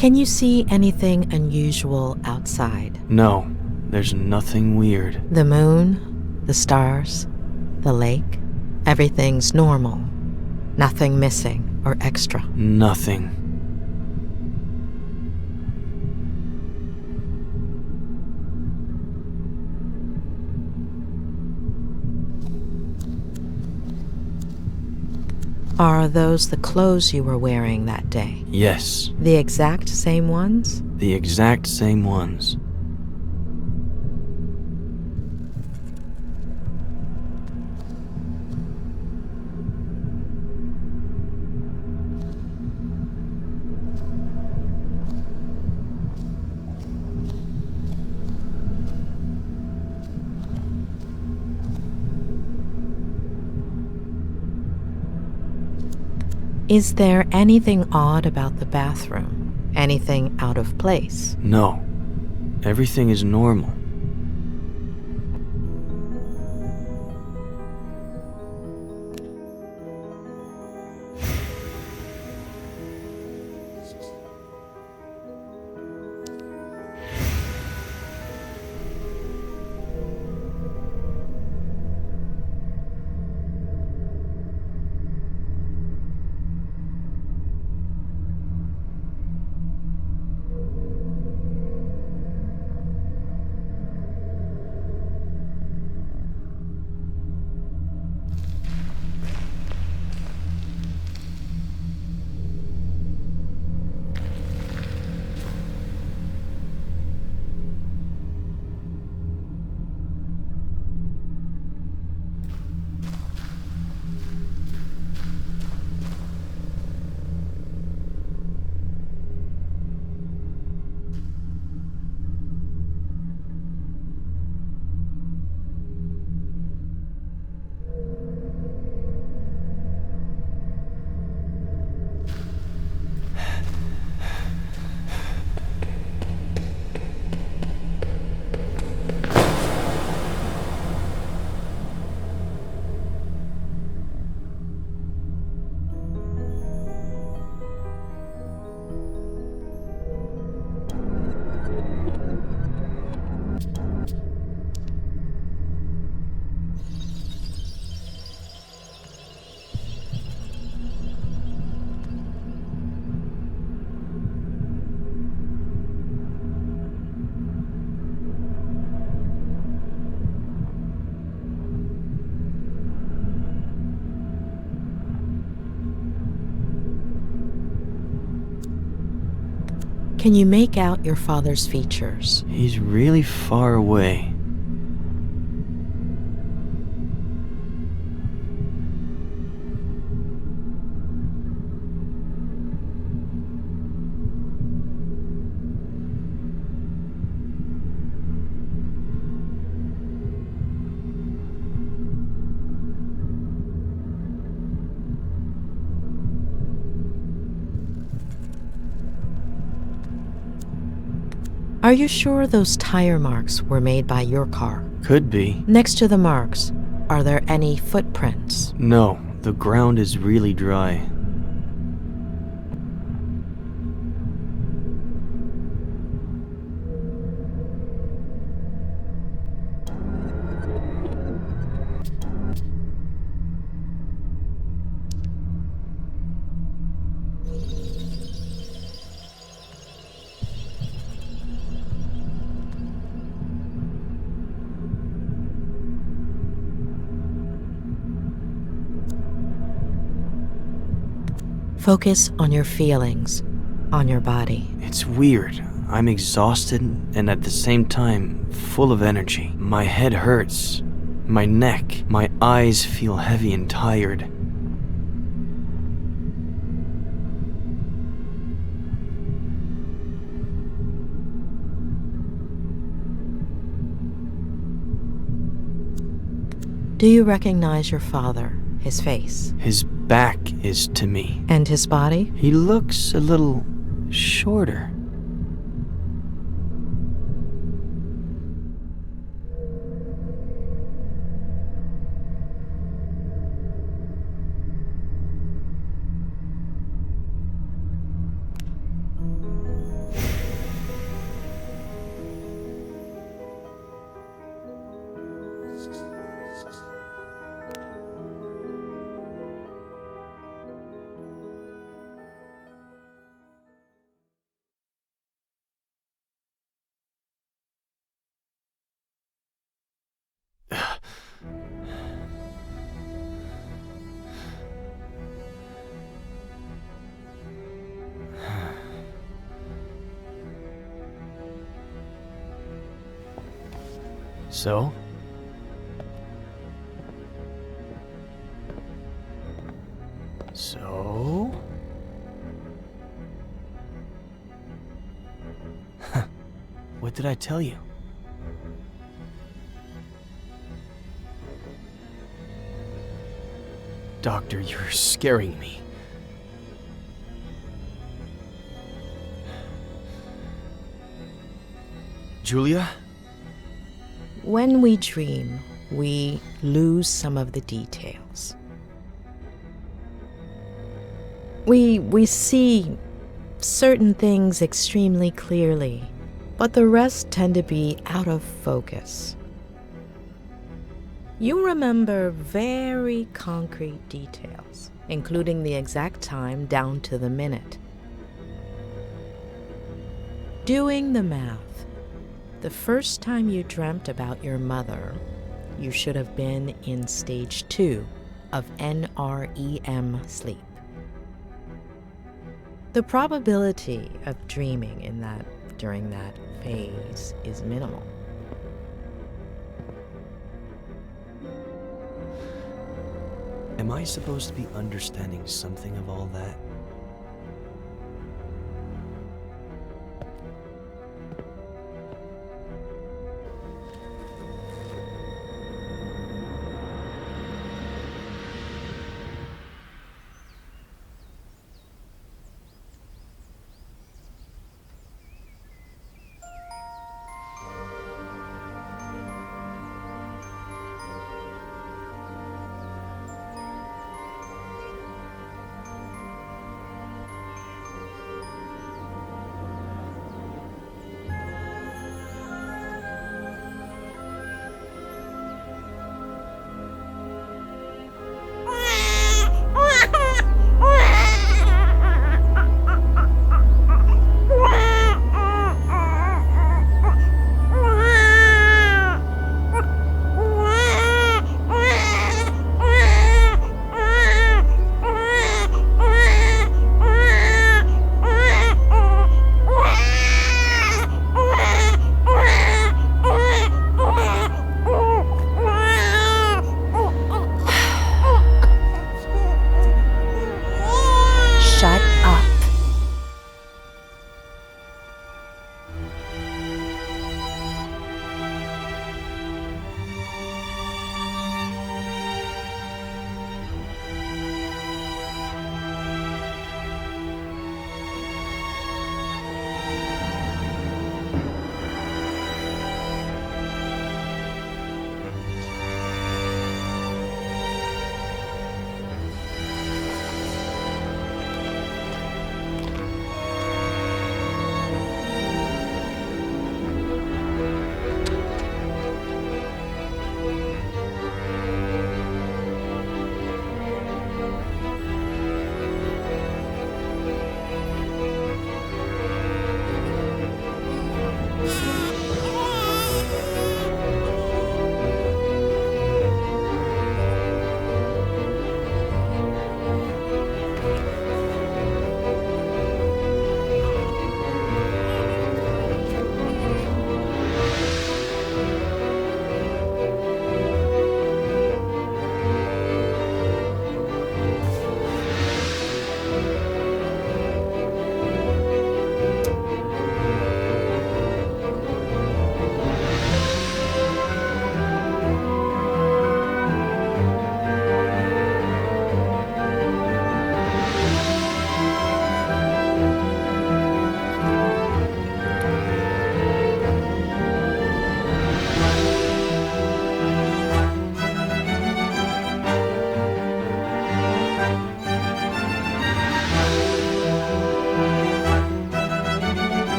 Can you see anything unusual outside? No, there's nothing weird. The moon, the stars, the lake, everything's normal. Nothing missing or extra. Nothing. Are those the clothes you were wearing that day? Yes, The exact same ones? the exact same ones. Is there anything odd about the bathroom? Anything out of place? No, everything is normal. Can you make out your father's features? He's really far away. Are you sure those tire marks were made by your car? Could be. Next to the marks, are there any footprints? No, the ground is really dry. Focus on your feelings, on your body. It's weird. I'm exhausted and at the same time full of energy. My head hurts. My neck, my eyes feel heavy and tired. Do you recognize your father, his face? His back is to me. And his body? He looks a little shorter. So? So? What did I tell you? Doctor, you're scaring me. Julia? When we dream, we lose some of the details. We see certain things extremely clearly, but the rest tend to be out of focus. You remember very concrete details, including the exact time down to the minute. Doing the math, the first time you dreamt about your mother, you should have been in stage 2 of NREM sleep. The probability of dreaming during that phase is minimal. Am I supposed to be understanding something of all that?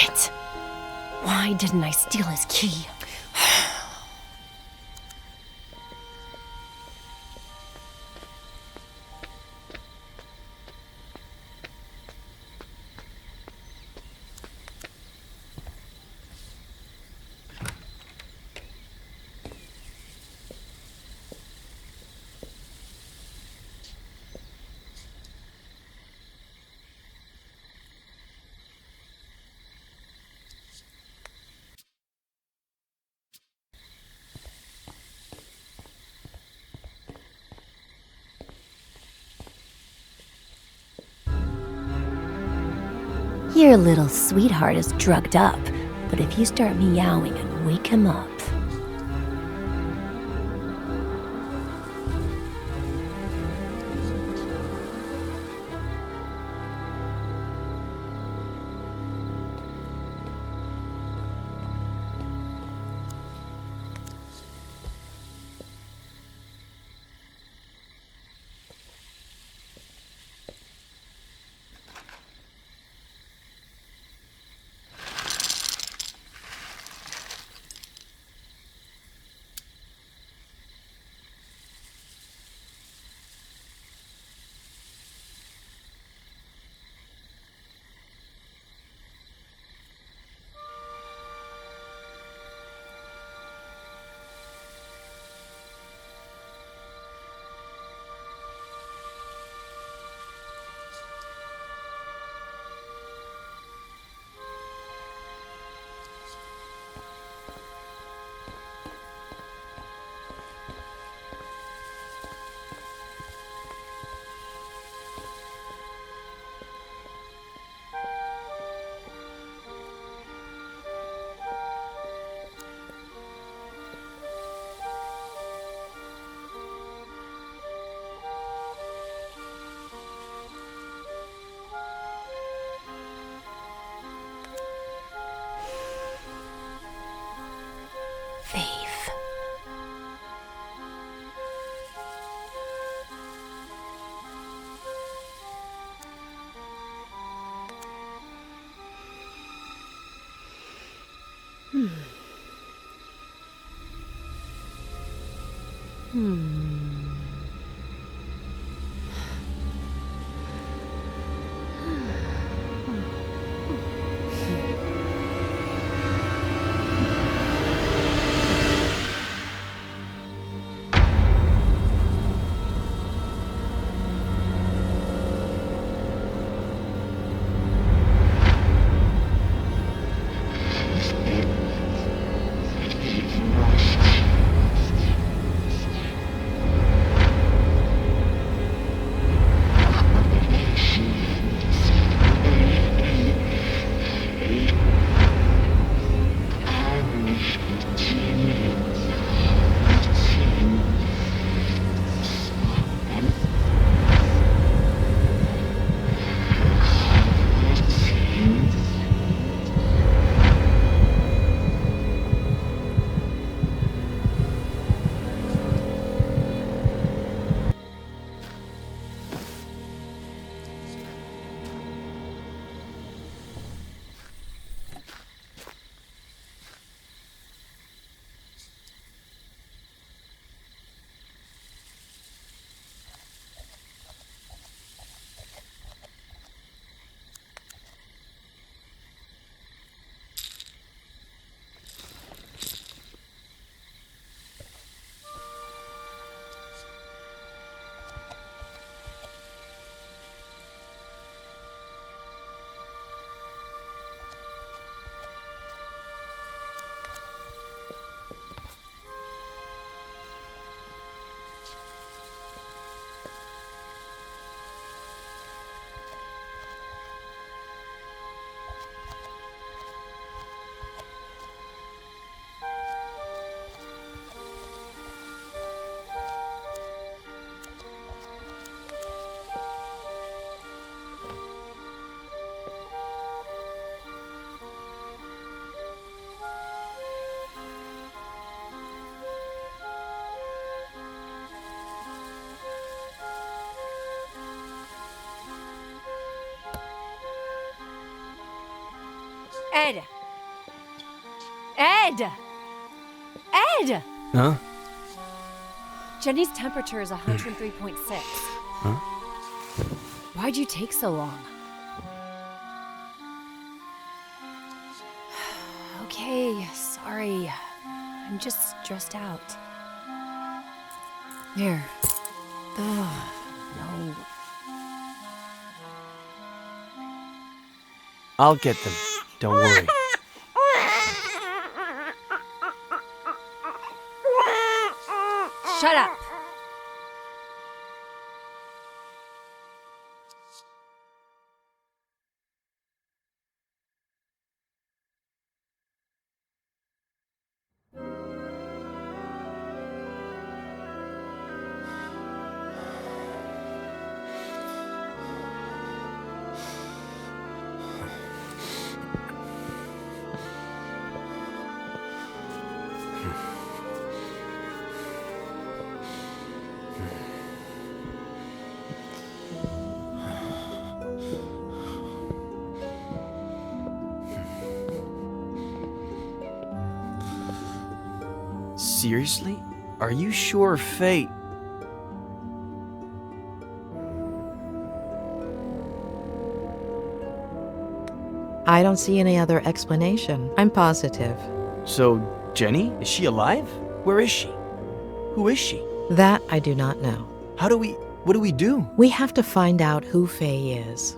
Shit. Why didn't I steal his key? Your little sweetheart is drugged up, but if you start meowing and wake him up... Faith. Ed! Ed! Ed! Huh? Jenny's temperature is 103.6. Huh? Why'd you take so long? Okay, sorry. I'm just stressed out. Here. Ugh, no. I'll get them. Don't worry. Shut up! Seriously? Are you sure Fate... I don't see any other explanation. I'm positive. So, Jenny? Is she alive? Where is she? Who is she? That I do not know. What do we do? We have to find out who Faye is.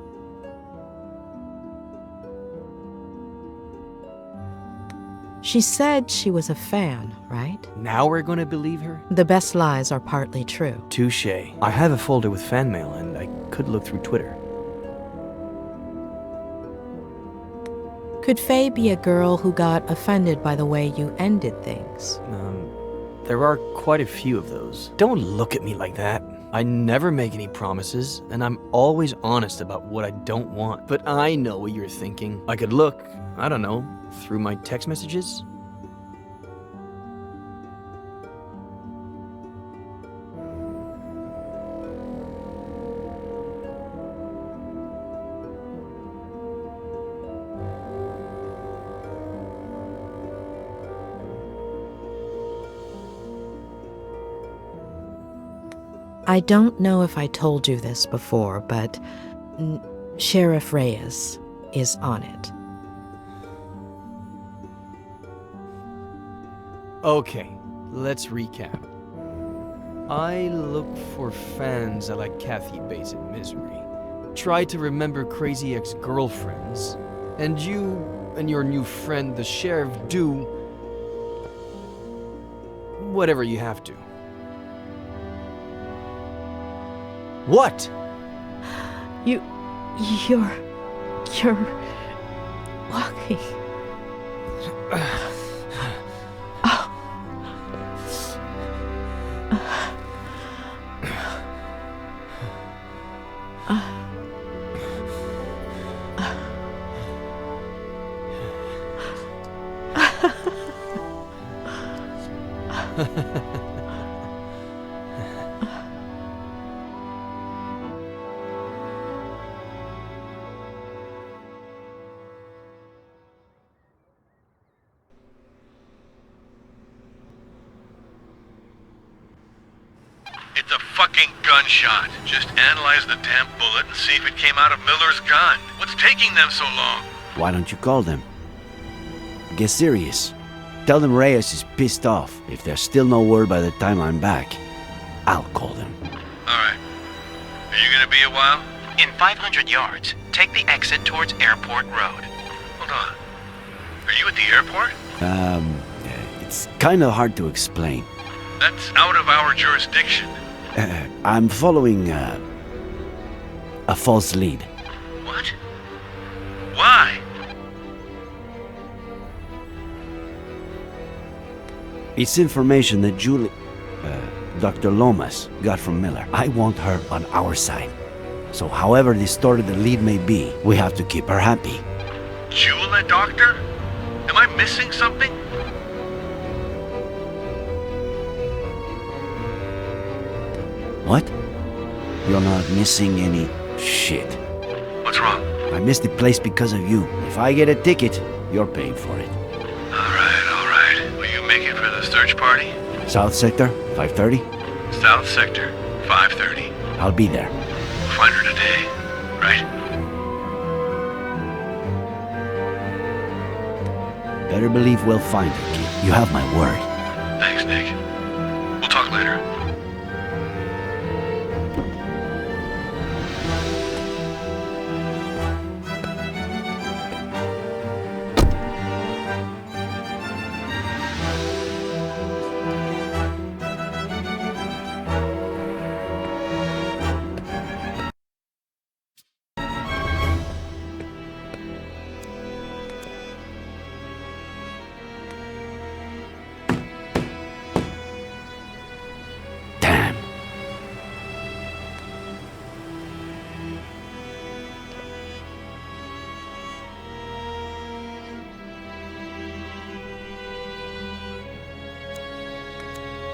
She said she was a fan, right? Now we're gonna believe her? The best lies are partly true. Touché. I have a folder with fan mail, and I could look through Twitter. Could Faye be a girl who got offended by the way you ended things? There are quite a few of those. Don't look at me like that. I never make any promises, and I'm always honest about what I don't want. But I know what you're thinking. I could look, I don't know, through my text messages? I don't know if I told you this before, but Sheriff Reyes is on it. Okay, let's recap. I look for fans that like Kathy Bates in Misery. Try to remember crazy ex-girlfriends. And you and your new friend, the sheriff, do whatever you have to. What? You're walking. It's a fucking gunshot. Just analyze the damn bullet and see if it came out of Miller's gun. What's taking them so long? Why don't you call them? Get serious. Tell them Reyes is pissed off. If there's still no word by the time I'm back, I'll call them. Alright. Are you gonna be a while? In 500 yards, take the exit towards Airport Road. Hold on. Are you at the airport? It's kinda hard to explain. That's out of our jurisdiction. I'm following, a false lead. What? Why? It's information that Dr. Lomas got from Miller. I want her on our side. So however distorted the lead may be, we have to keep her happy. Jula, Doctor? Am I missing something? What? You're not missing any shit. What's wrong? I missed the place because of you. If I get a ticket, You're paying for it. All right. Will you make it for the search party? South Sector, 5:30? South Sector, 5:30. I'll be there. Find her today, right? Better believe we'll find her, kid. You have my word. Thanks, Nick. We'll talk later.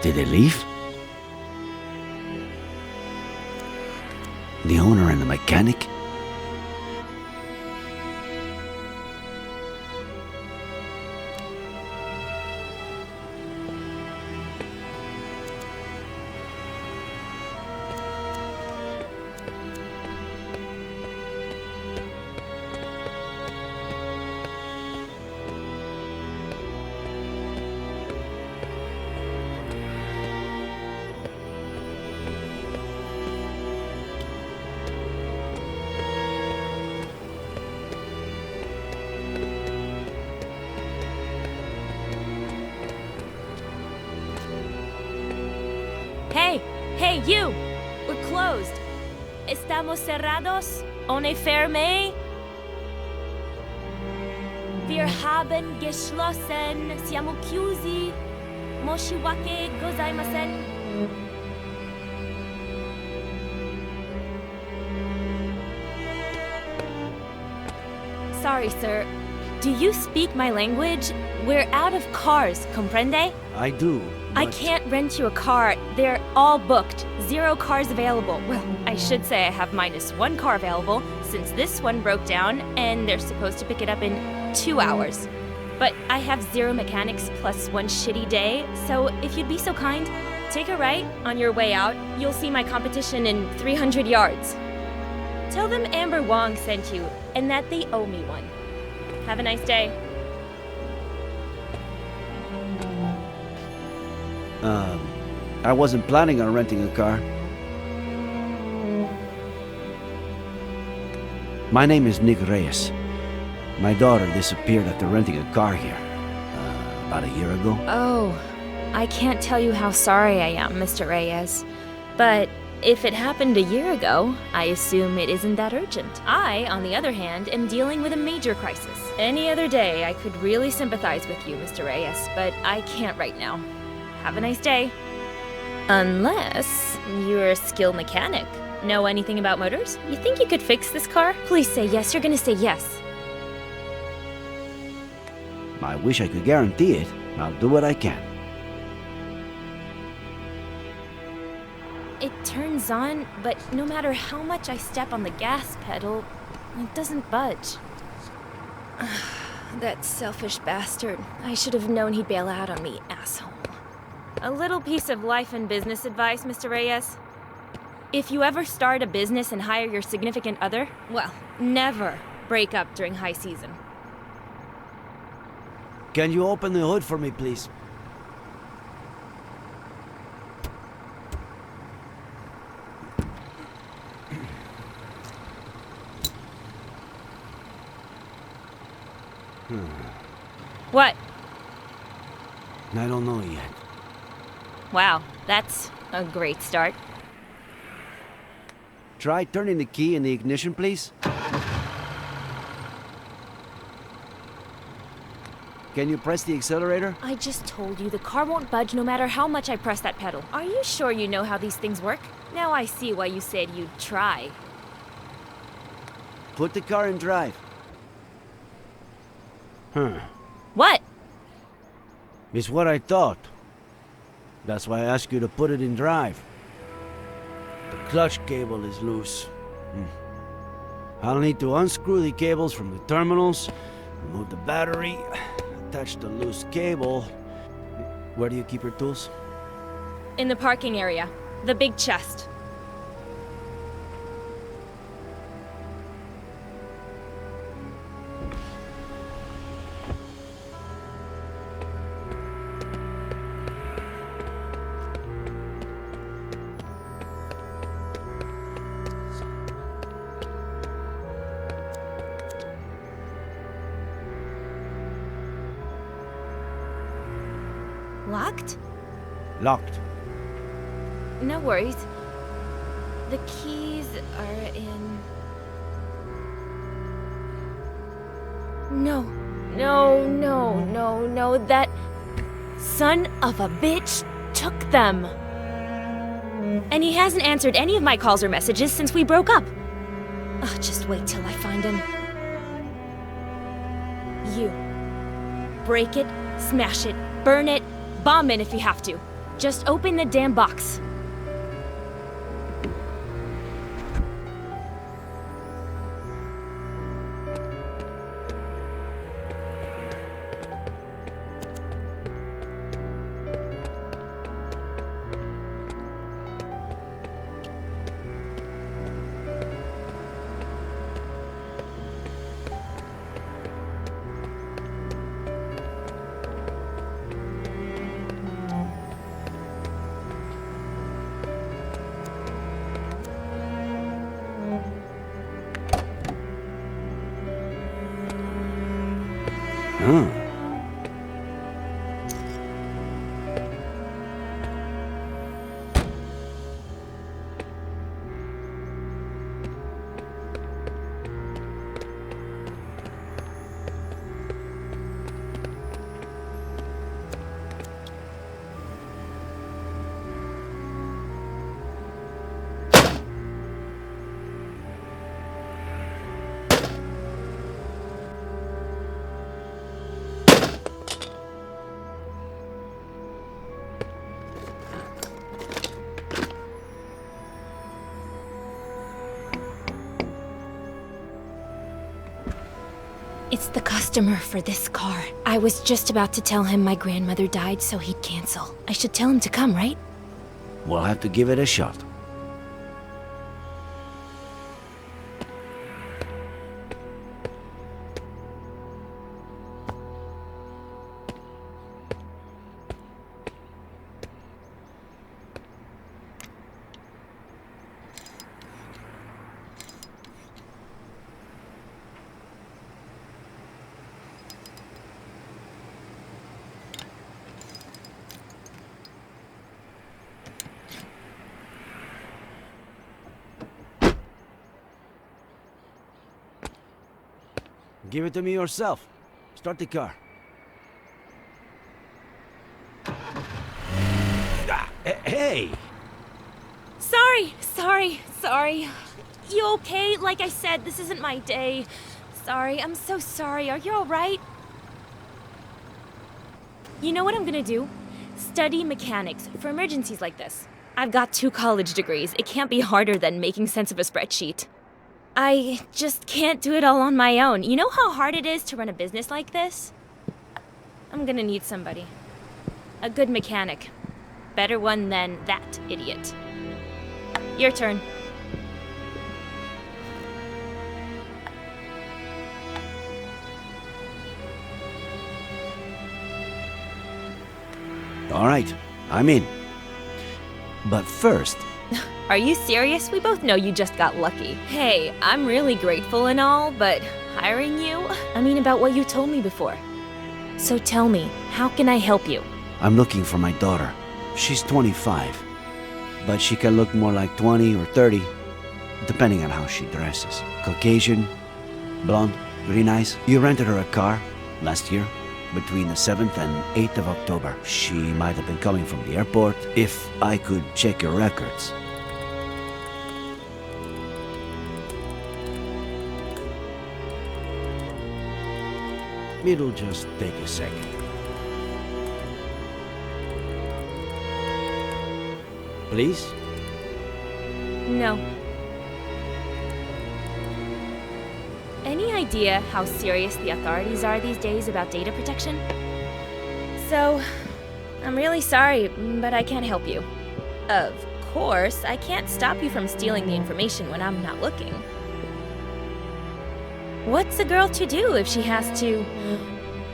Did they leave? The owner and the mechanic? Hey, you! We're closed. Estamos cerrados? Ohne ferme? Wir haben geschlossen. Siamo chiusi. Moshiwake gozaimasen. Sorry, sir. Do you speak my language? We're out of cars, comprende? I do. I can't rent you a car. They're all booked. 0 cars available. Well, I should say I have -1 car available since this one broke down and they're supposed to pick it up in 2 hours. But I have 0 mechanics plus 1 shitty day, so if you'd be so kind, take a right on your way out. You'll see my competition in 300 yards. Tell them Amber Wong sent you and that they owe me one. Have a nice day. I wasn't planning on renting a car. My name is Nick Reyes. My daughter disappeared after renting a car here. About a year ago. Oh, I can't tell you how sorry I am, Mr. Reyes. But if it happened a year ago, I assume it isn't that urgent. I, on the other hand, am dealing with a major crisis. Any other day, I could really sympathize with you, Mr. Reyes, but I can't right now. Have a nice day. Unless you're a skilled mechanic. Know anything about motors? You think you could fix this car? Please say yes. You're gonna say yes. I wish I could guarantee it. I'll do what I can. It turns on, but no matter how much I step on the gas pedal, it doesn't budge. That selfish bastard. I should have known he'd bail out on me, asshole. A little piece of life and business advice, Mr. Reyes. If you ever start a business and hire your significant other, well, never break up during high season. Can you open the hood for me, please? What? I don't know yet. Wow, that's a great start. Try turning the key in the ignition, please. Can you press the accelerator? I just told you the car won't budge no matter how much I press that pedal. Are you sure you know how these things work? Now I see why you said you'd try. Put the car in drive. What? It's what I thought. That's why I asked you to put it in drive. The clutch cable is loose. I'll need to unscrew the cables from the terminals Remove the battery, attach the loose cable. Where do you keep your tools? In the parking area. The big chest. Locked? Locked. No worries. The keys are in... No. That son of a bitch took them. And he hasn't answered any of my calls or messages since we broke up. Ugh, just wait till I find him. You. Break it, smash it, burn it, bomb it if you have to. Just open the damn box. Huh. It's the customer for this car. I was just about to tell him my grandmother died so he'd cancel. I should tell him to come, right? We'll have to give it a shot. Give it to me yourself. Start the car. Hey! Sorry. You okay? Like I said, this isn't my day. Sorry, I'm so sorry. Are you alright? You know what I'm gonna do? Study mechanics for emergencies like this. I've got 2 college degrees. It can't be harder than making sense of a spreadsheet. I just can't do it all on my own. You know how hard it is to run a business like this? I'm gonna need somebody. A good mechanic. Better one than that idiot. Your turn. All right, I'm in. But first... Are you serious? We both know you just got lucky. Hey, I'm really grateful and all, but hiring you? I mean, about what you told me before. So tell me, how can I help you? I'm looking for my daughter. She's 25, but she can look more like 20 or 30, depending on how she dresses. Caucasian, blonde, green eyes. You rented her a car last year, between the 7th and 8th of October. She might have been coming from the airport. If I could check your records. It'll just take a second. Please? No. Any any idea how serious the authorities are these days about data protection? So, I'm really sorry, but I can't help you. Of course, I can't stop you from stealing the information when I'm not looking. What's a girl to do if she has to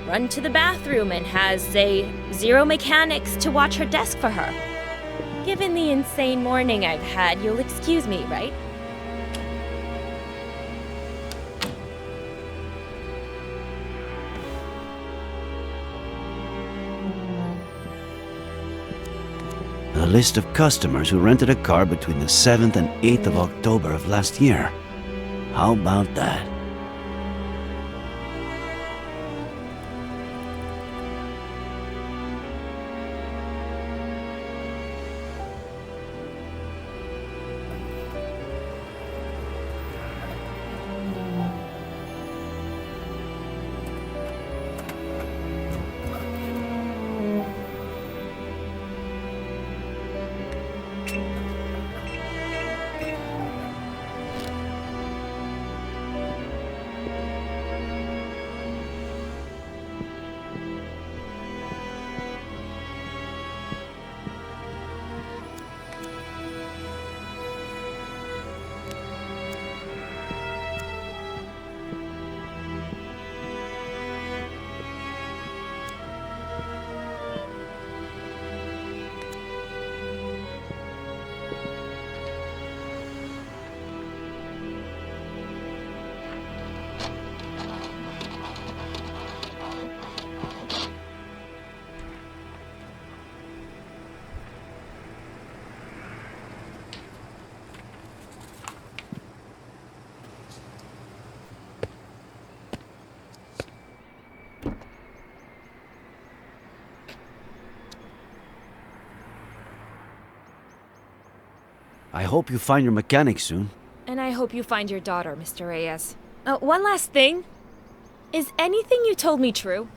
run to the bathroom and has, say, 0 mechanics to watch her desk for her? Given the insane morning I've had, you'll excuse me, right? A list of customers who rented a car between the 7th and 8th of October of last year. How about that? I hope you find your mechanic soon. And I hope you find your daughter, Mr. Reyes. One last thing. Is anything you told me true?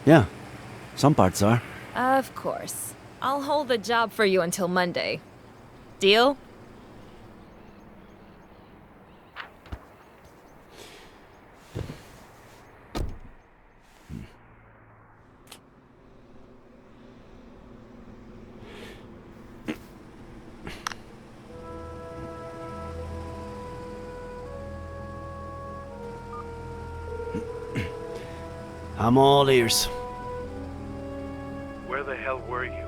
Yeah, some parts are. Of course. I'll hold the job for you until Monday. Deal? I'm all ears. Where the hell were you?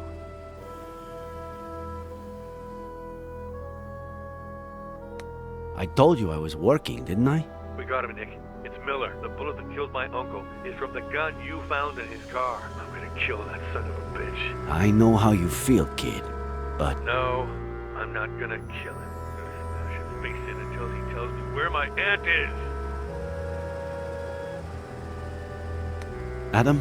I told you I was working, didn't I? We got him, Nick. It's Miller. The bullet that killed my uncle is from the gun you found in his car. I'm gonna kill that son of a bitch. I know how you feel, kid, but... No, I'm not gonna kill him. I'm gonna smash his face in until he tells me where my aunt is. Adam,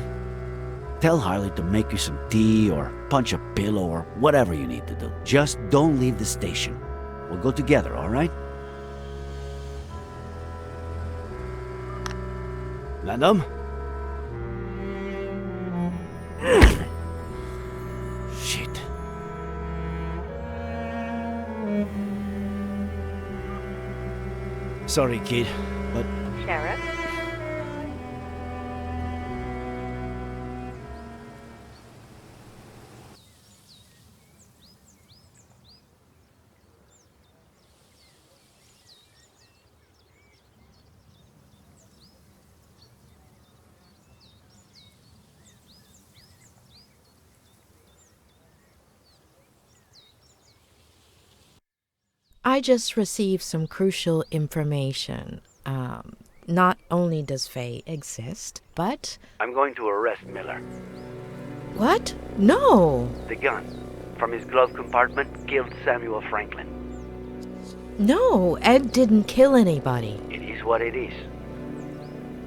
tell Harley to make you some tea or punch a pillow or whatever you need to do. Just don't leave the station. We'll go together, all right? Madam? Shit. Sorry, kid, but... Sheriff? I just received some crucial information. Not only does Faye exist, but... I'm going to arrest Miller. What? No! The gun from his glove compartment killed Samuel Franklin. No, Ed didn't kill anybody. It is what it is.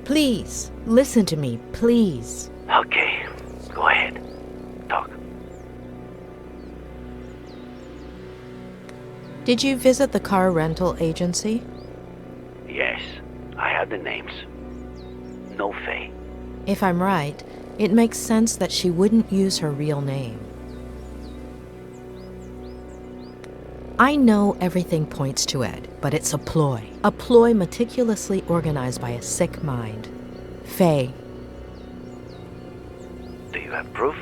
Please, listen to me, please. Okay, go ahead. Talk. Did you visit the car rental agency? Yes, I have the names. No Faye. If I'm right, it makes sense that she wouldn't use her real name. I know everything points to Ed, but it's a ploy. A ploy meticulously organized by a sick mind. Faye. Do you have proof?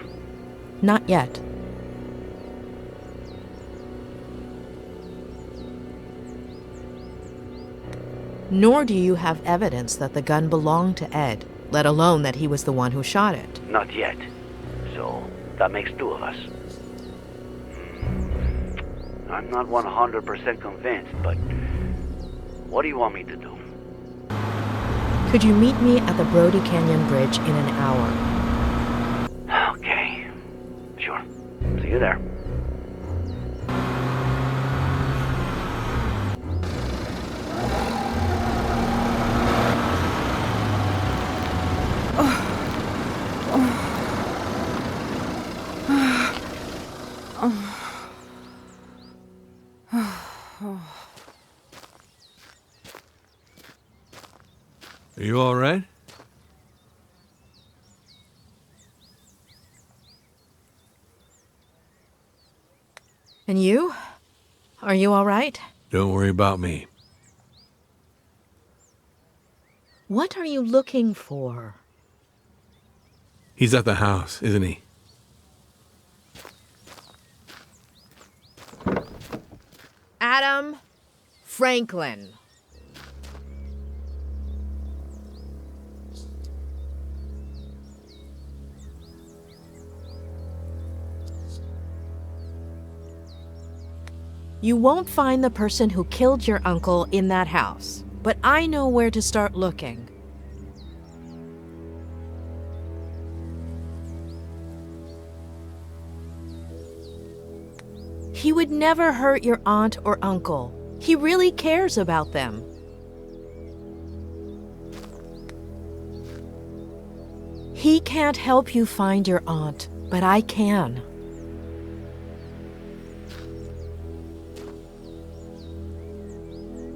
Not yet. Nor do you have evidence that the gun belonged to Ed, let alone that he was the one who shot it. Not yet. So, that makes two of us. I'm not 100% convinced, but what do you want me to do? Could you meet me at the Brody Canyon Bridge in an hour? Okay. Sure. See you there. Are you all right? And you? Are you all right? Don't worry about me. What are you looking for? He's at the house, isn't he? Adam Franklin. You won't find the person who killed your uncle in that house, but I know where to start looking. He would never hurt your aunt or uncle. He really cares about them. He can't help you find your aunt, but I can.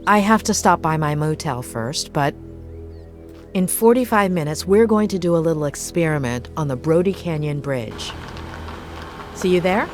I have to stop by my motel first, but in 45 minutes, we're going to do a little experiment on the Brody Canyon Bridge. See you there?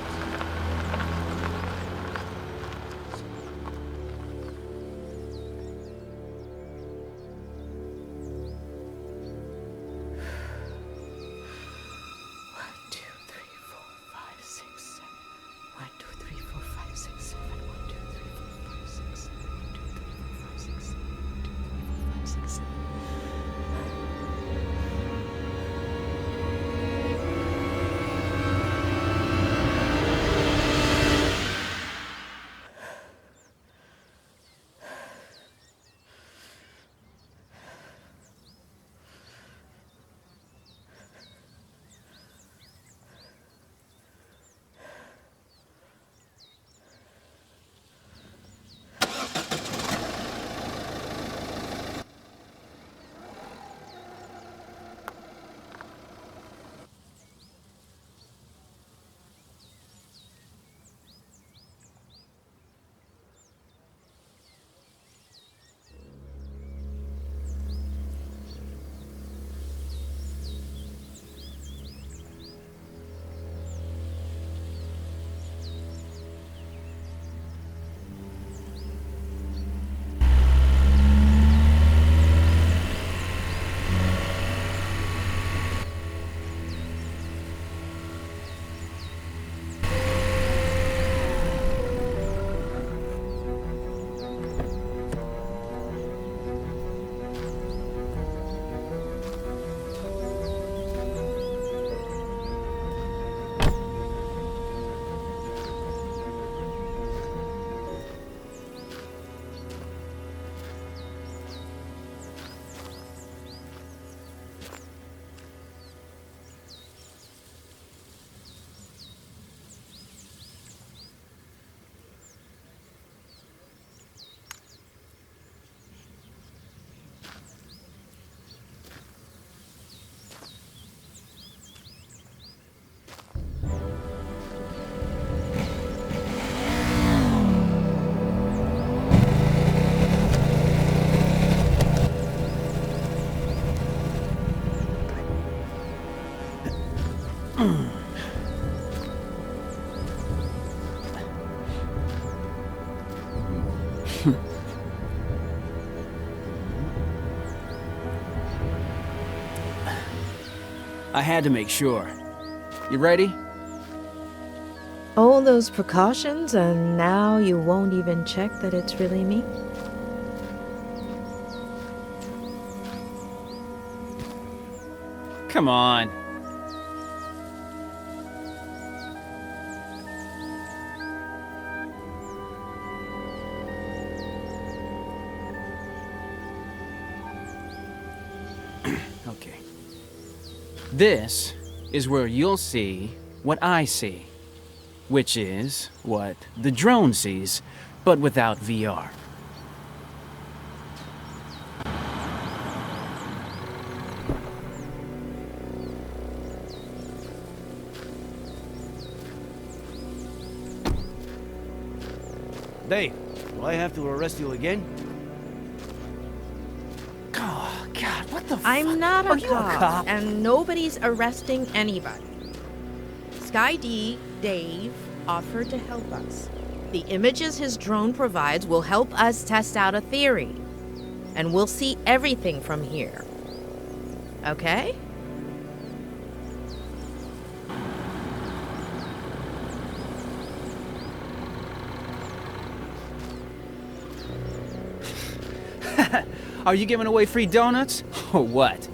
I had to make sure. You ready? All those precautions, and now you won't even check that it's really me? Come on. Okay. This is where you'll see what I see, which is what the drone sees, but without VR. Dave, do I have to arrest you again? Oh, God, what the I'm not Are a you a cop, cop? and nobody's arresting anybody. Sky D, Dave, offered to help us. The images his drone provides will help us test out a theory, and we'll see everything from here. Okay? Are you giving away free donuts? Or what?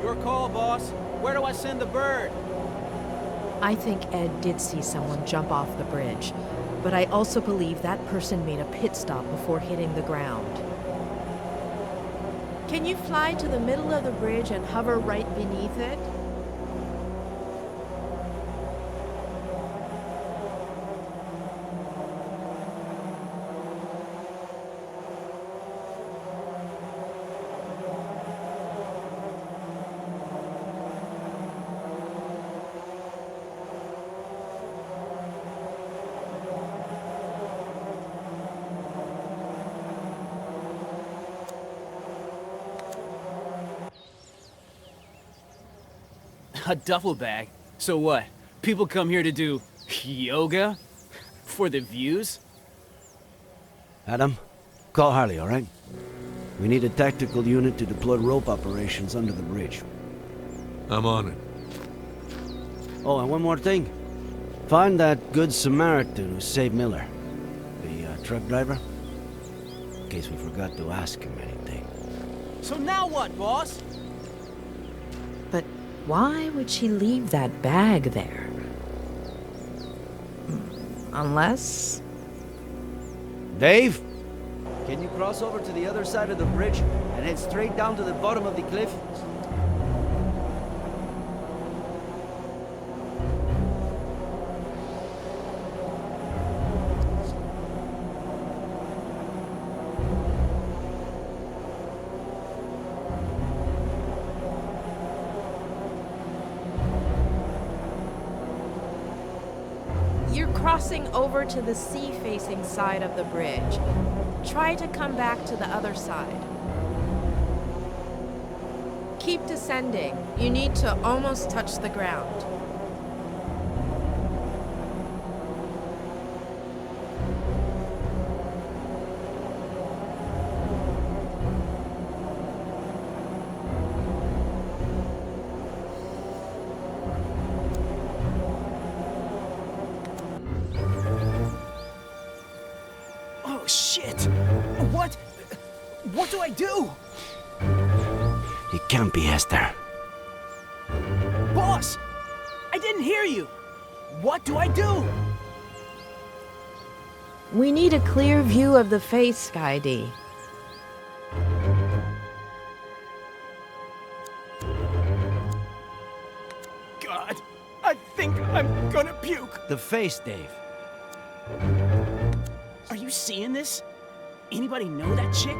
Your call, boss. Where do I send the bird? I think Ed did see someone jump off the bridge, but I also believe that person made a pit stop before hitting the ground. Can you fly to the middle of the bridge and hover right beneath it? A duffel bag? So what? People come here to do yoga? For the views? Adam, call Harley, all right? We need a tactical unit to deploy rope operations under the bridge. I'm on it. Oh, and one more thing. Find that good Samaritan who saved Miller. The truck driver. In case we forgot to ask him anything. So now what, boss? But why would she leave that bag there? Unless... Dave? Can you cross over to the other side of the bridge and head straight down to the bottom of the cliff? You're crossing over to the sea-facing side of the bridge. Try to come back to the other side. Keep descending. You need to almost touch the ground. Oh, shit! What? What do I do? It can't be Esther. Boss! I didn't hear you! What do I do? We need a clear view of the face, Sky D. God, I think I'm gonna puke. The face, Dave. Are you seeing this? Anybody know that chick?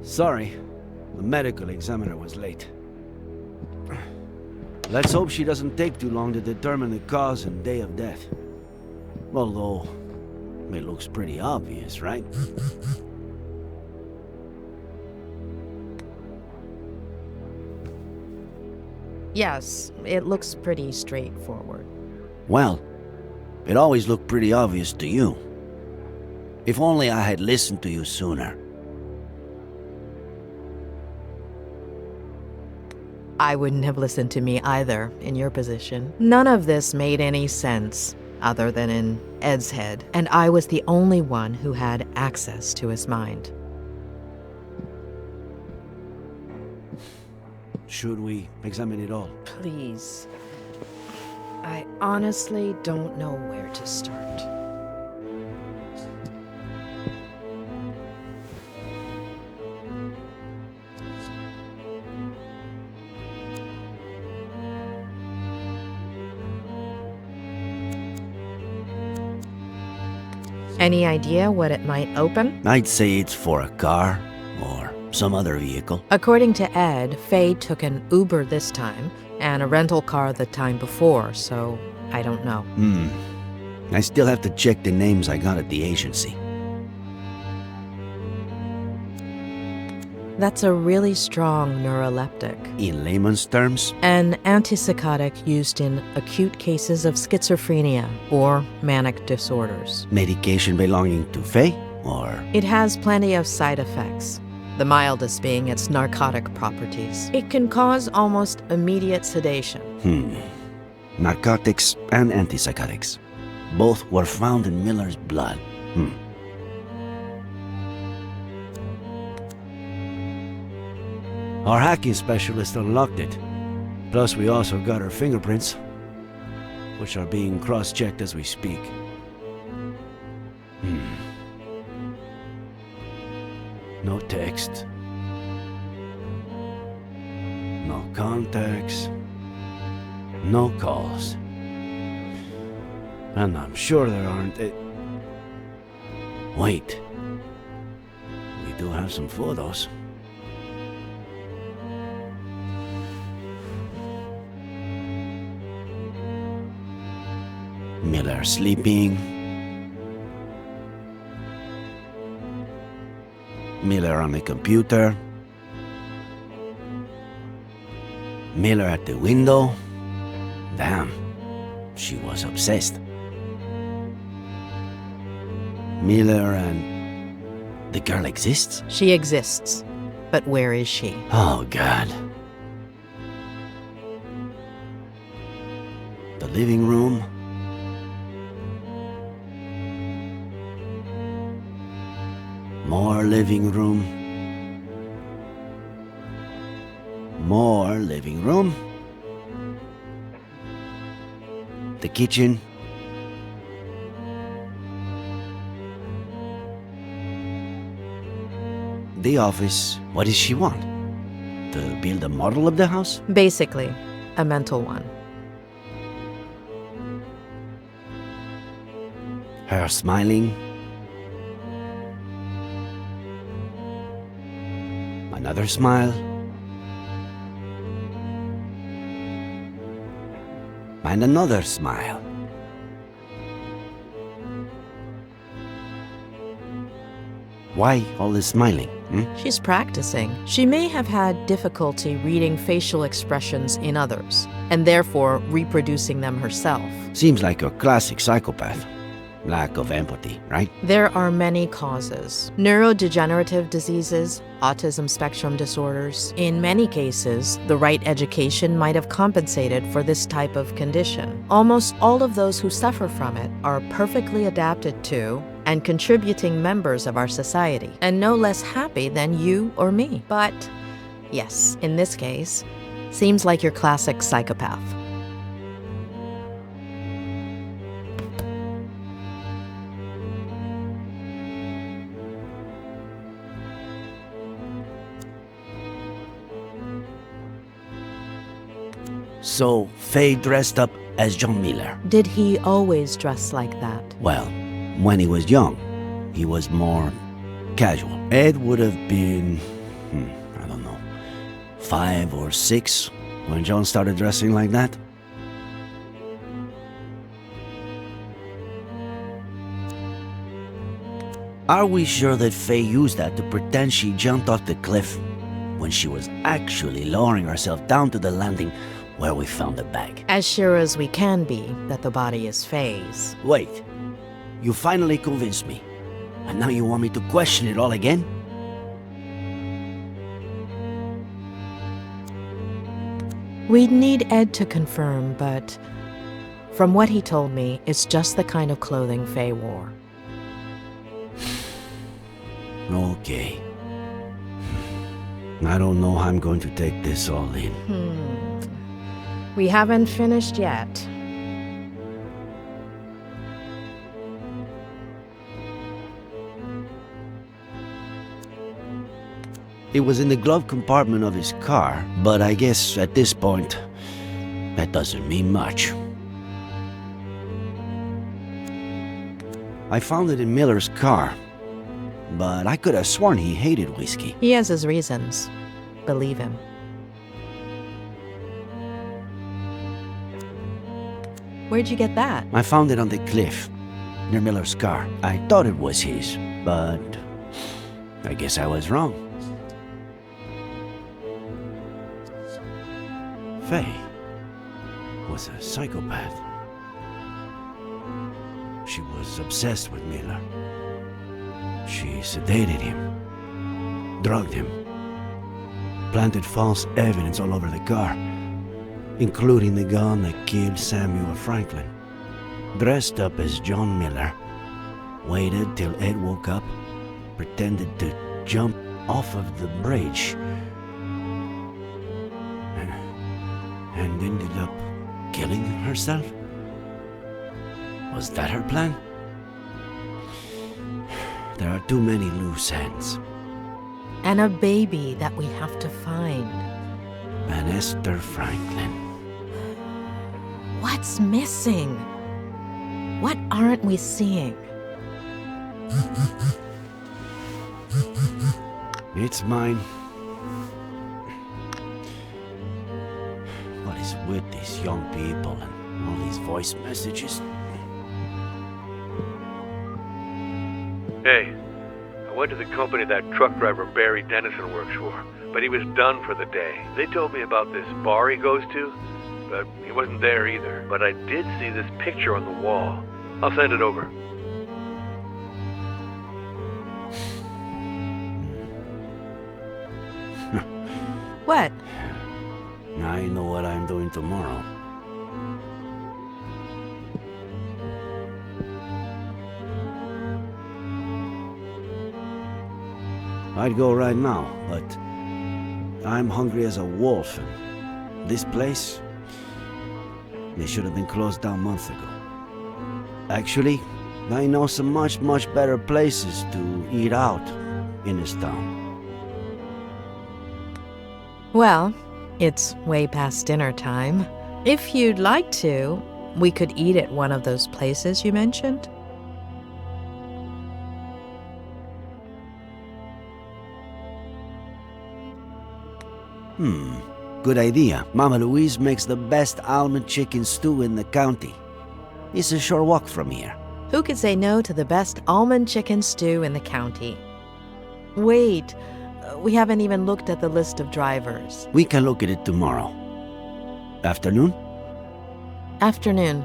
Sorry, the medical examiner was late. Let's hope she doesn't take too long to determine the cause and day of death. Although, it looks pretty obvious, right? Yes, it looks pretty straightforward. Well, it always looked pretty obvious to you. If only I had listened to you sooner. I wouldn't have listened to me either, in your position. None of this made any sense, other than in Ed's head, and I was the only one who had access to his mind. Should we examine it all? Please. I honestly don't know where to start. Any idea what it might open? I'd say it's for a car or some other vehicle. According to Ed, Faye took an Uber this time and a rental car the time before, so I don't know. I still have to check the names I got at the agency. That's a really strong neuroleptic. In layman's terms? An antipsychotic used in acute cases of schizophrenia or manic disorders. Medication belonging to Faye, or? It has plenty of side effects, the mildest being its narcotic properties. It can cause almost immediate sedation. Narcotics and antipsychotics. Both were found in Miller's blood. Our hacking specialist unlocked it. Plus, we also got her fingerprints, which are being cross-checked as we speak. No text. No contacts. No calls. And I'm sure there aren't... Wait. We do have some photos. Miller sleeping. Miller on the computer. Miller at the window. Damn, she was obsessed. Miller and... the girl exists? She exists, but where is she? Oh, God. The living room. More living room. More living room. The kitchen. The office. What does she want? To build a model of the house? Basically, a mental one. Her smiling. Another smile. And another smile. Why all this smiling? She's practicing. She may have had difficulty reading facial expressions in others, and therefore reproducing them herself. Seems like a classic psychopath. lack of empathy, right? There are many causes. Neurodegenerative diseases, autism spectrum disorders. In many cases, the right education might have compensated for this type of condition. Almost all of those who suffer from it are perfectly adapted to and contributing members of our society, and no less happy than you or me. But, yes, in this case, seems like your classic psychopath. So, Faye dressed up as John Miller. Did he always dress like that? Well, when he was young, he was more casual. Ed would have been, I don't know, 5 or 6 when John started dressing like that. Are we sure that Faye used that to pretend she jumped off the cliff when she was actually lowering herself down to the landing where we found the bag? As sure as we can be that the body is Faye's. Wait, you finally convinced me. And now you want me to question it all again? We'd need Ed to confirm, but from what he told me, it's just the kind of clothing Faye wore. Okay. I don't know how I'm going to take this all in. We haven't finished yet. It was in the glove compartment of his car, but I guess at this point, that doesn't mean much. I found it in Miller's car, but I could have sworn he hated whiskey. He has his reasons. Believe him. Where'd you get that? I found it on the cliff, near Miller's car. I thought it was his, but I guess I was wrong. Faye was a psychopath. She was obsessed with Miller. She sedated him, drugged him, planted false evidence all over the car, including the gun that killed Samuel Franklin. Dressed up as John Miller, waited till Ed woke up, pretended to jump off of the bridge, and ended up killing herself? Was that her plan? There are too many loose ends. And a baby that we have to find. And Esther Franklin. What's missing? What aren't we seeing? It's mine. What is with these young people and all these voice messages? Hey, I went to the company that truck driver Barry Dennison works for, but he was done for the day. They told me about this bar he goes to, but he wasn't there either. But I did see this picture on the wall. I'll send it over. What? I know what I'm doing tomorrow. I'd go right now, but I'm hungry as a wolf, and this place, they should have been closed down months ago. Actually, I know some much better places to eat out in this town. Well, it's way past dinner time. If you'd like to, we could eat at one of those places you mentioned. Good idea. Mama Louise makes the best almond chicken stew in the county. It's a short walk from here. Who could say no to the best almond chicken stew in the county? Wait, we haven't even looked at the list of drivers. We can look at it tomorrow. Afternoon? Afternoon.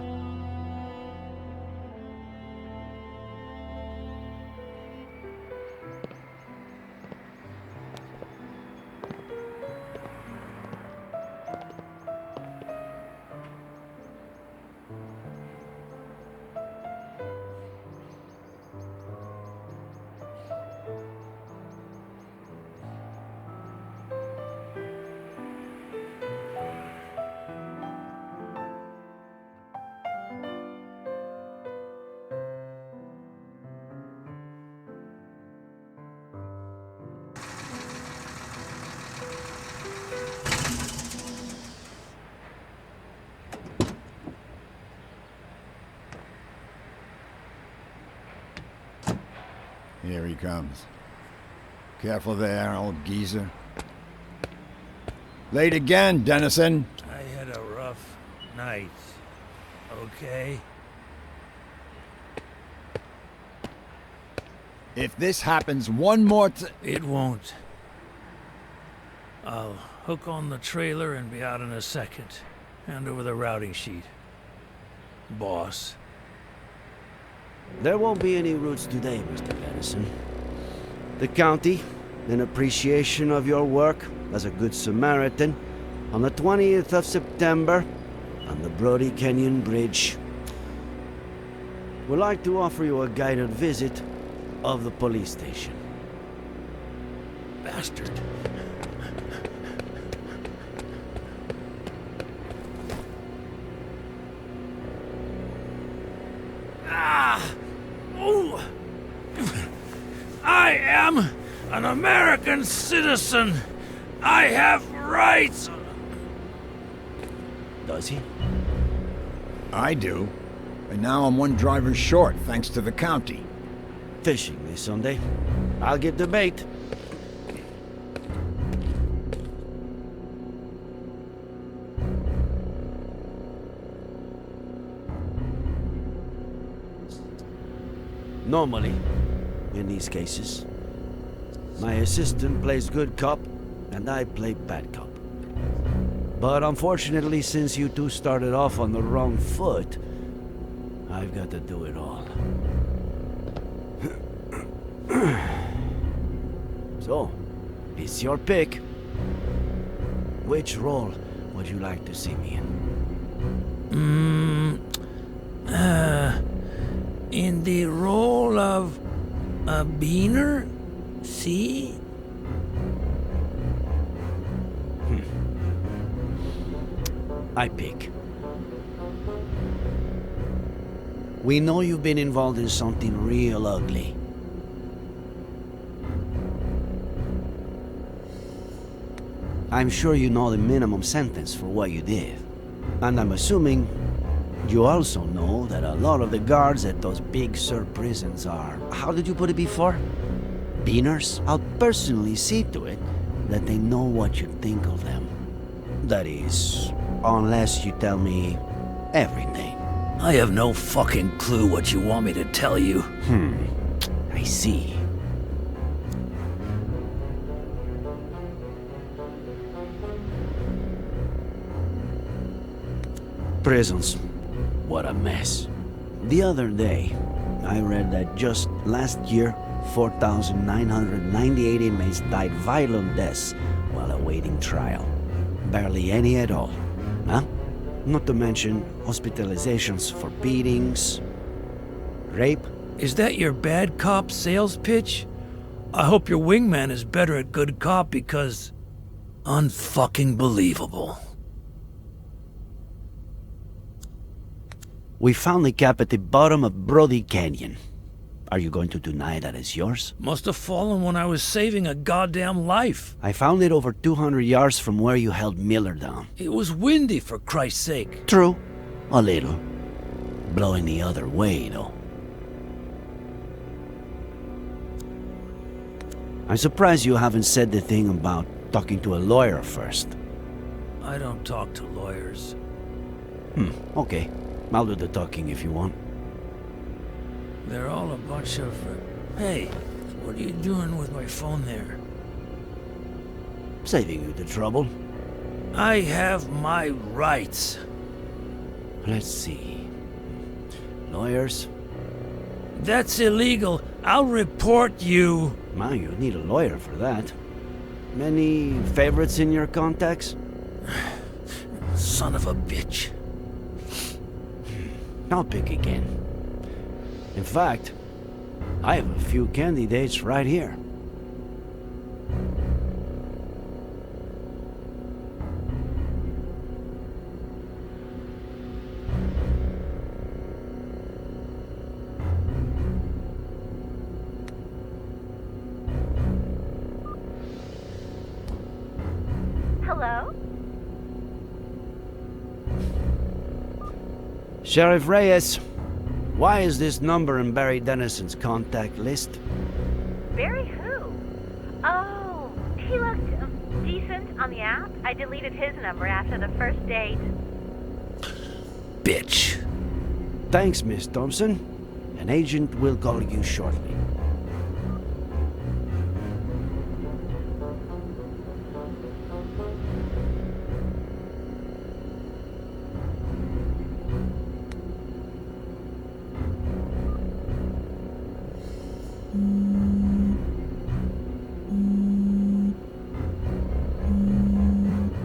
Here he comes. Careful there, old geezer. Late again, Dennison. I had a rough night. Okay? If this happens one more It won't. I'll hook on the trailer and be out in a second. Hand over the routing sheet. Boss. There won't be any routes today, Mr. Dennison. The county, in appreciation of your work as a good Samaritan, on the 20th of September, on the Brody Canyon Bridge, would like to offer you a guided visit of the police station. Bastard. Oh! I am an American citizen. I have rights. Does he? I do. And now I'm one driver short, thanks to the county. Fishing this Sunday. I'll get the bait. Normally, in these cases, my assistant plays good cop and I play bad cop. But unfortunately, since you two started off on the wrong foot, I've got to do it all. So, it's your pick. Which role would you like to see me in? In the role of a beaner? See? I pick. We know you've been involved in something real ugly. I'm sure you know the minimum sentence for what you did. And I'm assuming you also know that a lot of the guards at those big Sur prisons are, how did you put it before? Beaners? I'll personally see to it that they know what you think of them. That is, unless you tell me everything. I have no fucking clue what you want me to tell you. I see. Prisons. What a mess. The other day, I read that just last year, 4,998 inmates died violent deaths while awaiting trial. Barely any at all. Huh? Not to mention hospitalizations for beatings, rape. Is that your bad cop sales pitch? I hope your wingman is better at good cop because... unfucking believable. We found the cap at the bottom of Brody Canyon. Are you going to deny that it's yours? Must have fallen when I was saving a goddamn life. I found it over 200 yards from where you held Miller down. It was windy, for Christ's sake. True. A little. Blowing the other way, though. I'm surprised you haven't said the thing about talking to a lawyer first. I don't talk to lawyers. Okay. I'll do the talking if you want. They're all a bunch of... Hey, what are you doing with my phone there? Saving you the trouble. I have my rights. Let's see. Lawyers? That's illegal. I'll report you. Man, you need a lawyer for that. Many favorites in your contacts? Son of a bitch. I'll pick again. In fact, I have a few candidates right here. Hello? Sheriff Reyes, why is this number in Barry Dennison's contact list? Barry who? Oh, he looked decent on the app. I deleted his number after the first date. Bitch. Thanks, Miss Thompson. An agent will call you shortly.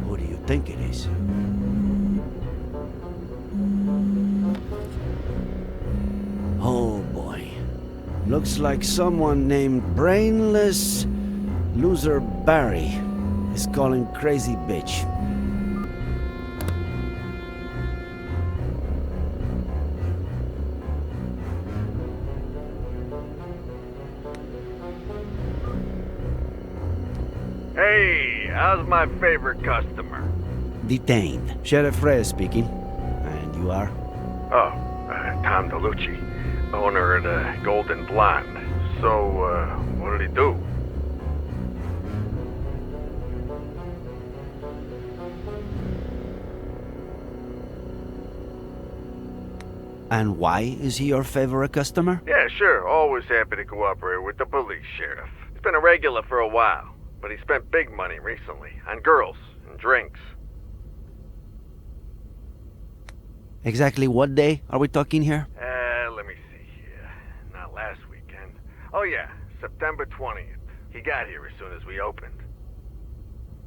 Who do you think it is? Oh boy. Looks like someone named Brainless Loser Barry is calling crazy bitch. Hey, how's my favorite customer? Detained. Sheriff Reyes speaking. And you are? Oh, Tom DeLucci, owner of the Golden Blonde. So, what did he do? And why is he your favorite customer? Yeah, sure. Always happy to cooperate with the police, Sheriff. He's been a regular for a while, but he spent big money recently on girls and drinks. Exactly what day are we talking here? Let me see here. Not last weekend. Oh yeah, September 20th. He got here as soon as we opened.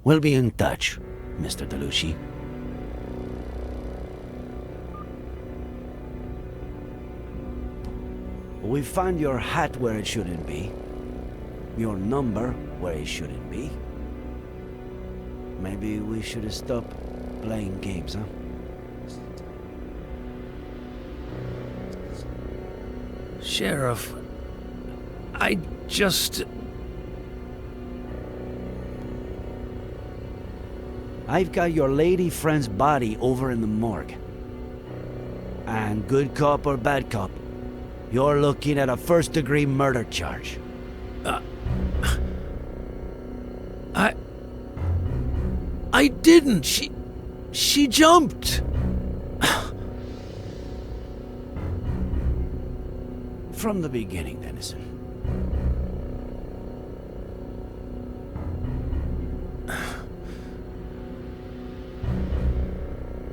We'll be in touch, Mr. DeLucci. We found your hat where it shouldn't be. Your number where it shouldn't be. Maybe we should stop playing games, huh? Sheriff, I just... I've got your lady friend's body over in the morgue. And good cop or bad cop, you're looking at a first-degree murder charge. I didn't. She jumped. From the beginning, Dennison.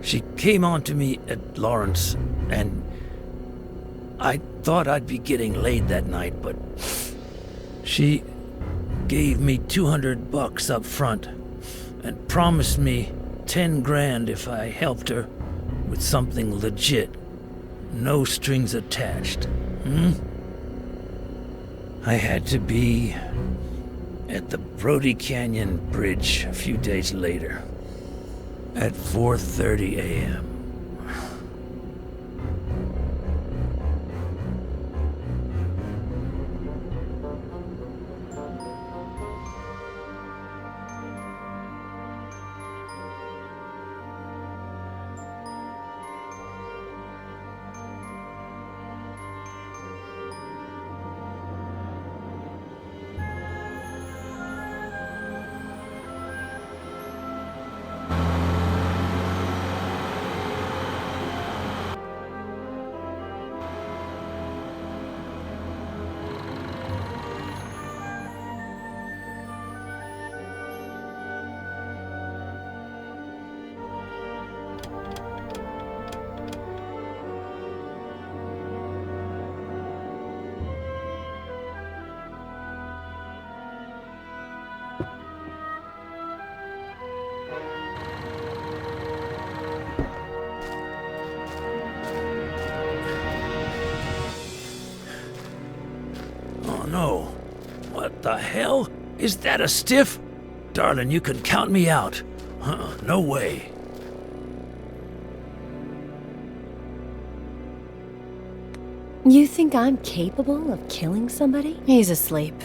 She came on to me at Lawrence, and I thought I'd be getting laid that night, but she gave me $200 up front and promised me 10 grand if I helped her with something legit. No strings attached. I had to be at the Brody Canyon Bridge a few days later at 4:30 a.m. No. What the hell? Is that a stiff? Darling, you can count me out. No way. You think I'm capable of killing somebody? He's asleep.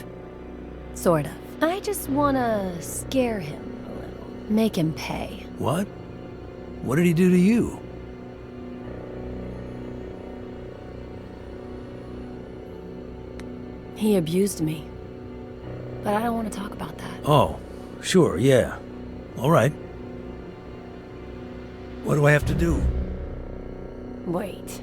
Sort of. I just wanna scare him a little. Make him pay. What? What did he do to you? He abused me. but I don't want to talk about that. Oh, sure, yeah. All right. What do I have to do? Wait.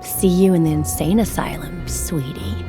See you in the insane asylum, sweetie.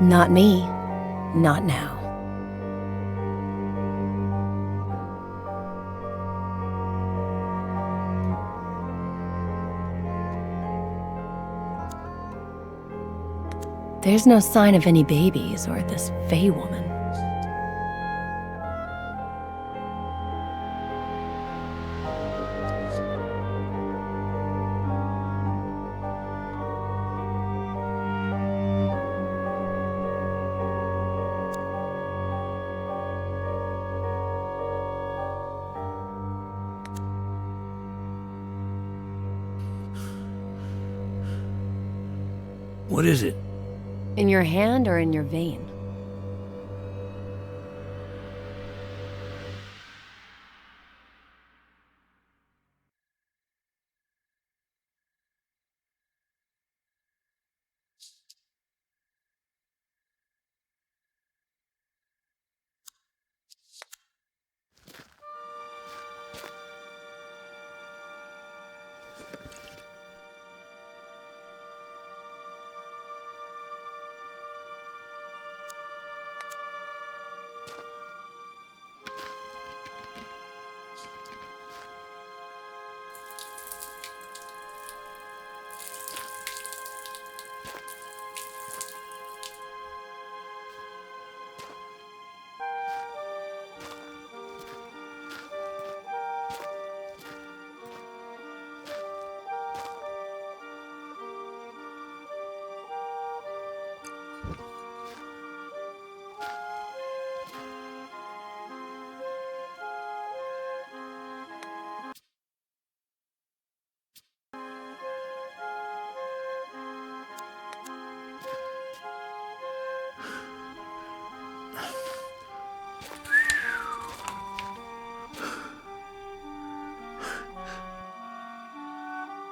Not me. Not now. There's no sign of any babies or this Fey woman. What is it? In your hand or in your vein?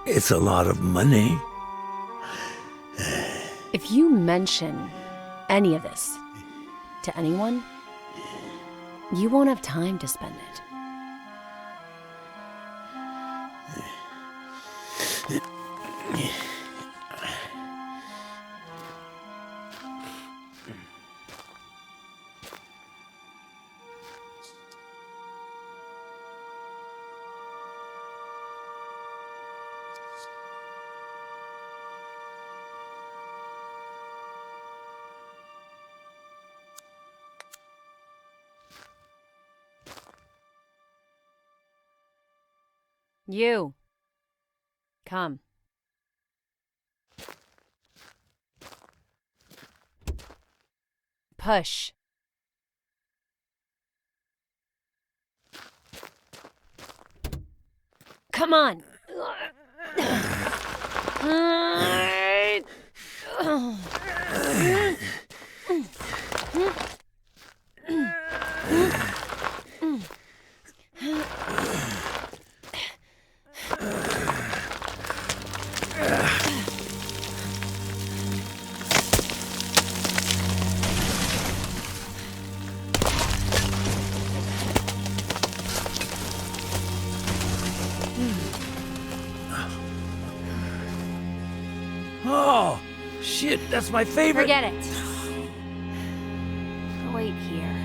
It's a lot of money. If you mention any of this to anyone, you won't have time to spend it. You. Come. Push. Come on. Oh, shit, that's my favorite. Forget it. Wait here.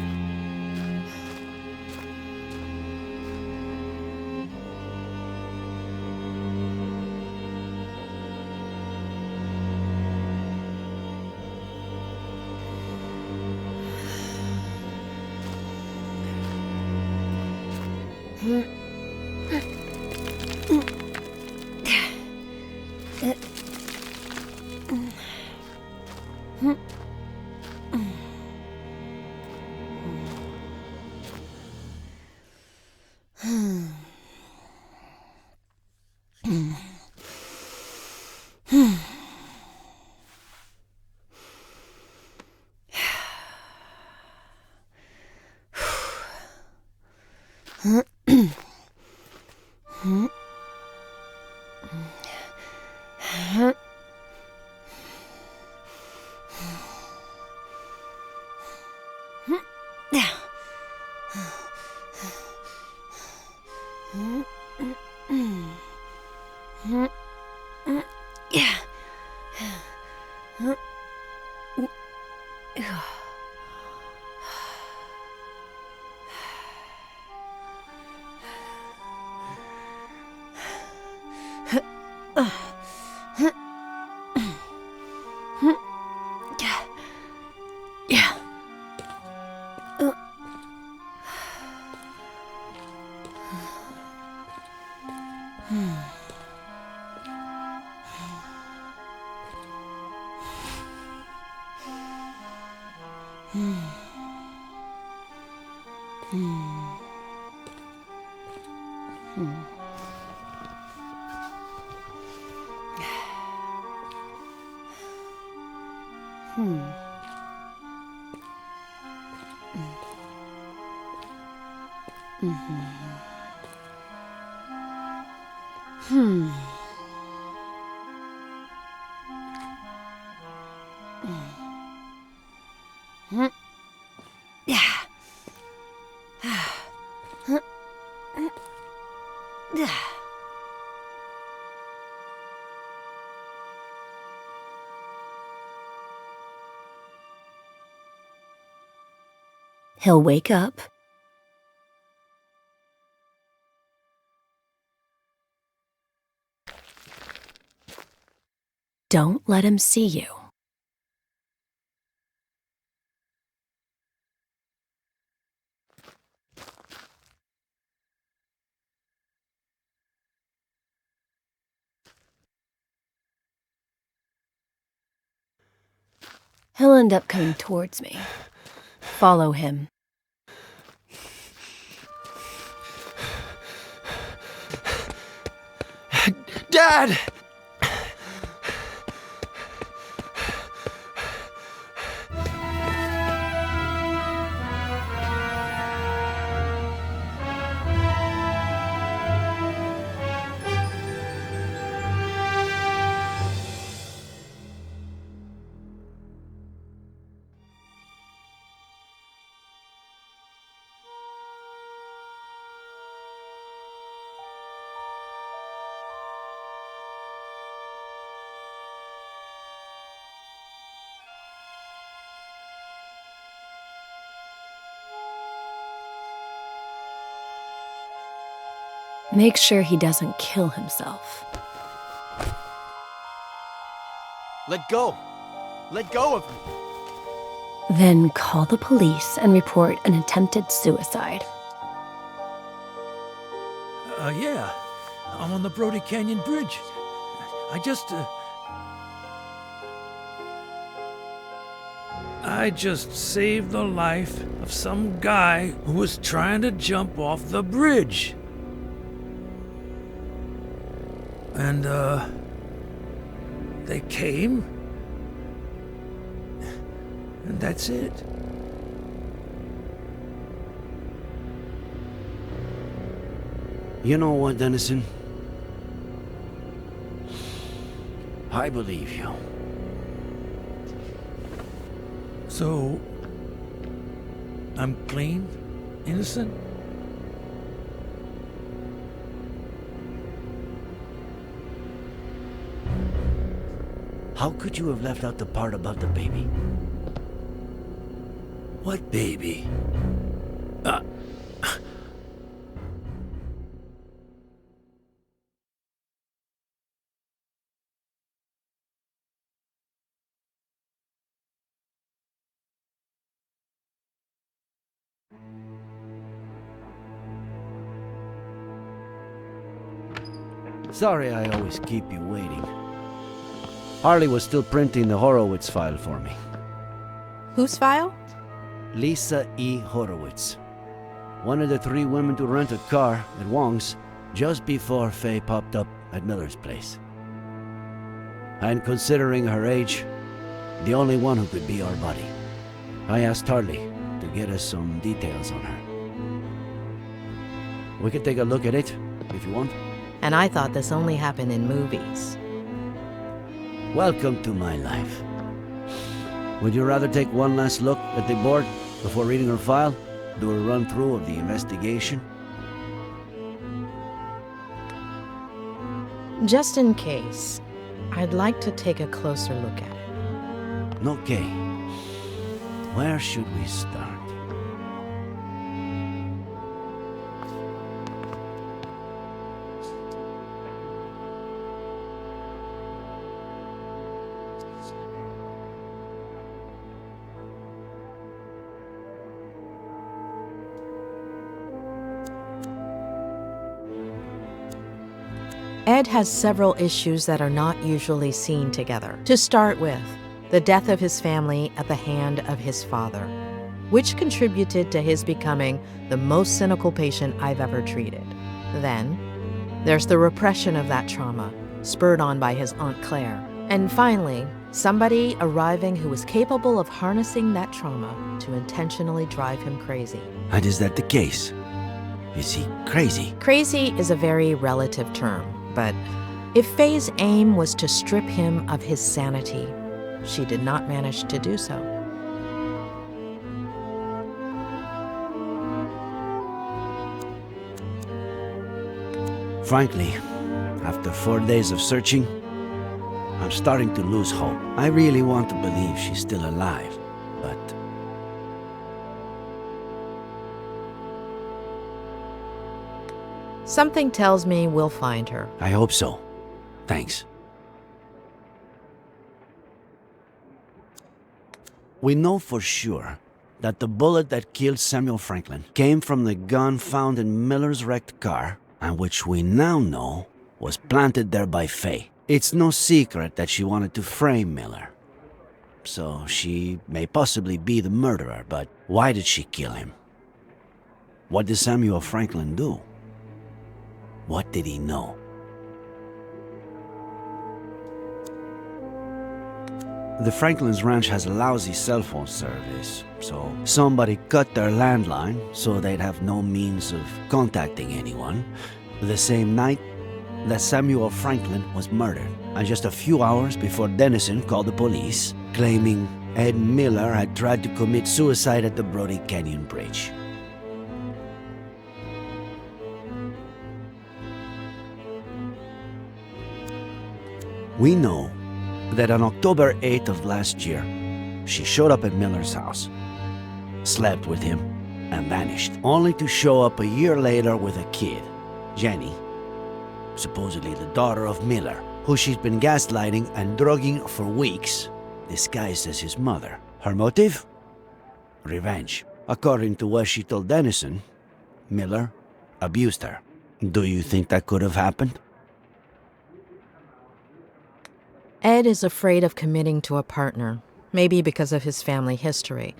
He'll wake up. Don't let him see you. He'll end up coming towards me. Follow him. Dad! Make sure he doesn't kill himself. Let go! Let go of me! Then call the police and report an attempted suicide. Yeah. I'm on the Brody Canyon Bridge. I just saved the life of some guy who was trying to jump off the bridge. And, they came. And that's it. You know what, Dennison? I believe you. So, I'm clean? Innocent? How could you have left out the part about the baby? What baby? Sorry I always keep you waiting. Harley was still printing the Horowitz file for me. Whose file? Lisa E. Horowitz. One of the 3 women to rent a car at Wong's just before Faye popped up at Miller's place. And considering her age, the only one who could be our buddy. I asked Harley to get us some details on her. We could take a look at it, if you want. And I thought this only happened in movies. Welcome to my life. Would you rather take one last look at the board before reading her file? Do a run-through of the investigation? Just in case, I'd like to take a closer look at it. Okay. Where should we start? Ed has several issues that are not usually seen together. To start with, the death of his family at the hand of his father, which contributed to his becoming the most cynical patient I've ever treated. Then, there's the repression of that trauma, spurred on by his Aunt Claire. And finally, somebody arriving who was capable of harnessing that trauma to intentionally drive him crazy. And is that the case? Is he crazy? Crazy is a very relative term, but if Faye's aim was to strip him of his sanity, she did not manage to do so. Frankly, after 4 days of searching, I'm starting to lose hope. I really want to believe she's still alive, but... Something tells me we'll find her. I hope so. Thanks. We know for sure that the bullet that killed Samuel Franklin came from the gun found in Miller's wrecked car, and which we now know was planted there by Faye. It's no secret that she wanted to frame Miller. So she may possibly be the murderer, but why did she kill him? What did Samuel Franklin do? What did he know? The Franklin's ranch has lousy cell phone service, so somebody cut their landline so they'd have no means of contacting anyone. The same night that Samuel Franklin was murdered, and just a few hours before Dennison called the police, claiming Ed Miller had tried to commit suicide at the Brody Canyon Bridge. We know that on October 8th of last year, she showed up at Miller's house, slept with him, and vanished, only to show up a year later with a kid, Jenny, supposedly the daughter of Miller, who she'd been gaslighting and drugging for weeks, disguised as his mother. Her motive? Revenge. According to what she told Dennison, Miller abused her. Do you think that could have happened? Ed is afraid of committing to a partner, maybe because of his family history.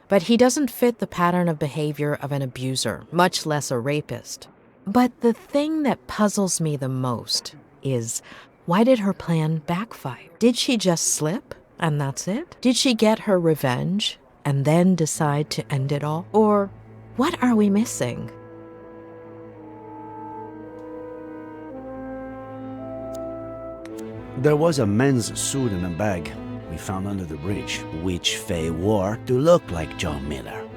But he doesn't fit the pattern of behavior of an abuser, much less a rapist. But the thing that puzzles me the most is, why did her plan backfire? Did she just slip, and that's it? Did she get her revenge, and then decide to end it all? Or what are we missing? There was a men's suit in a bag we found under the bridge, which Faye wore to look like John Miller,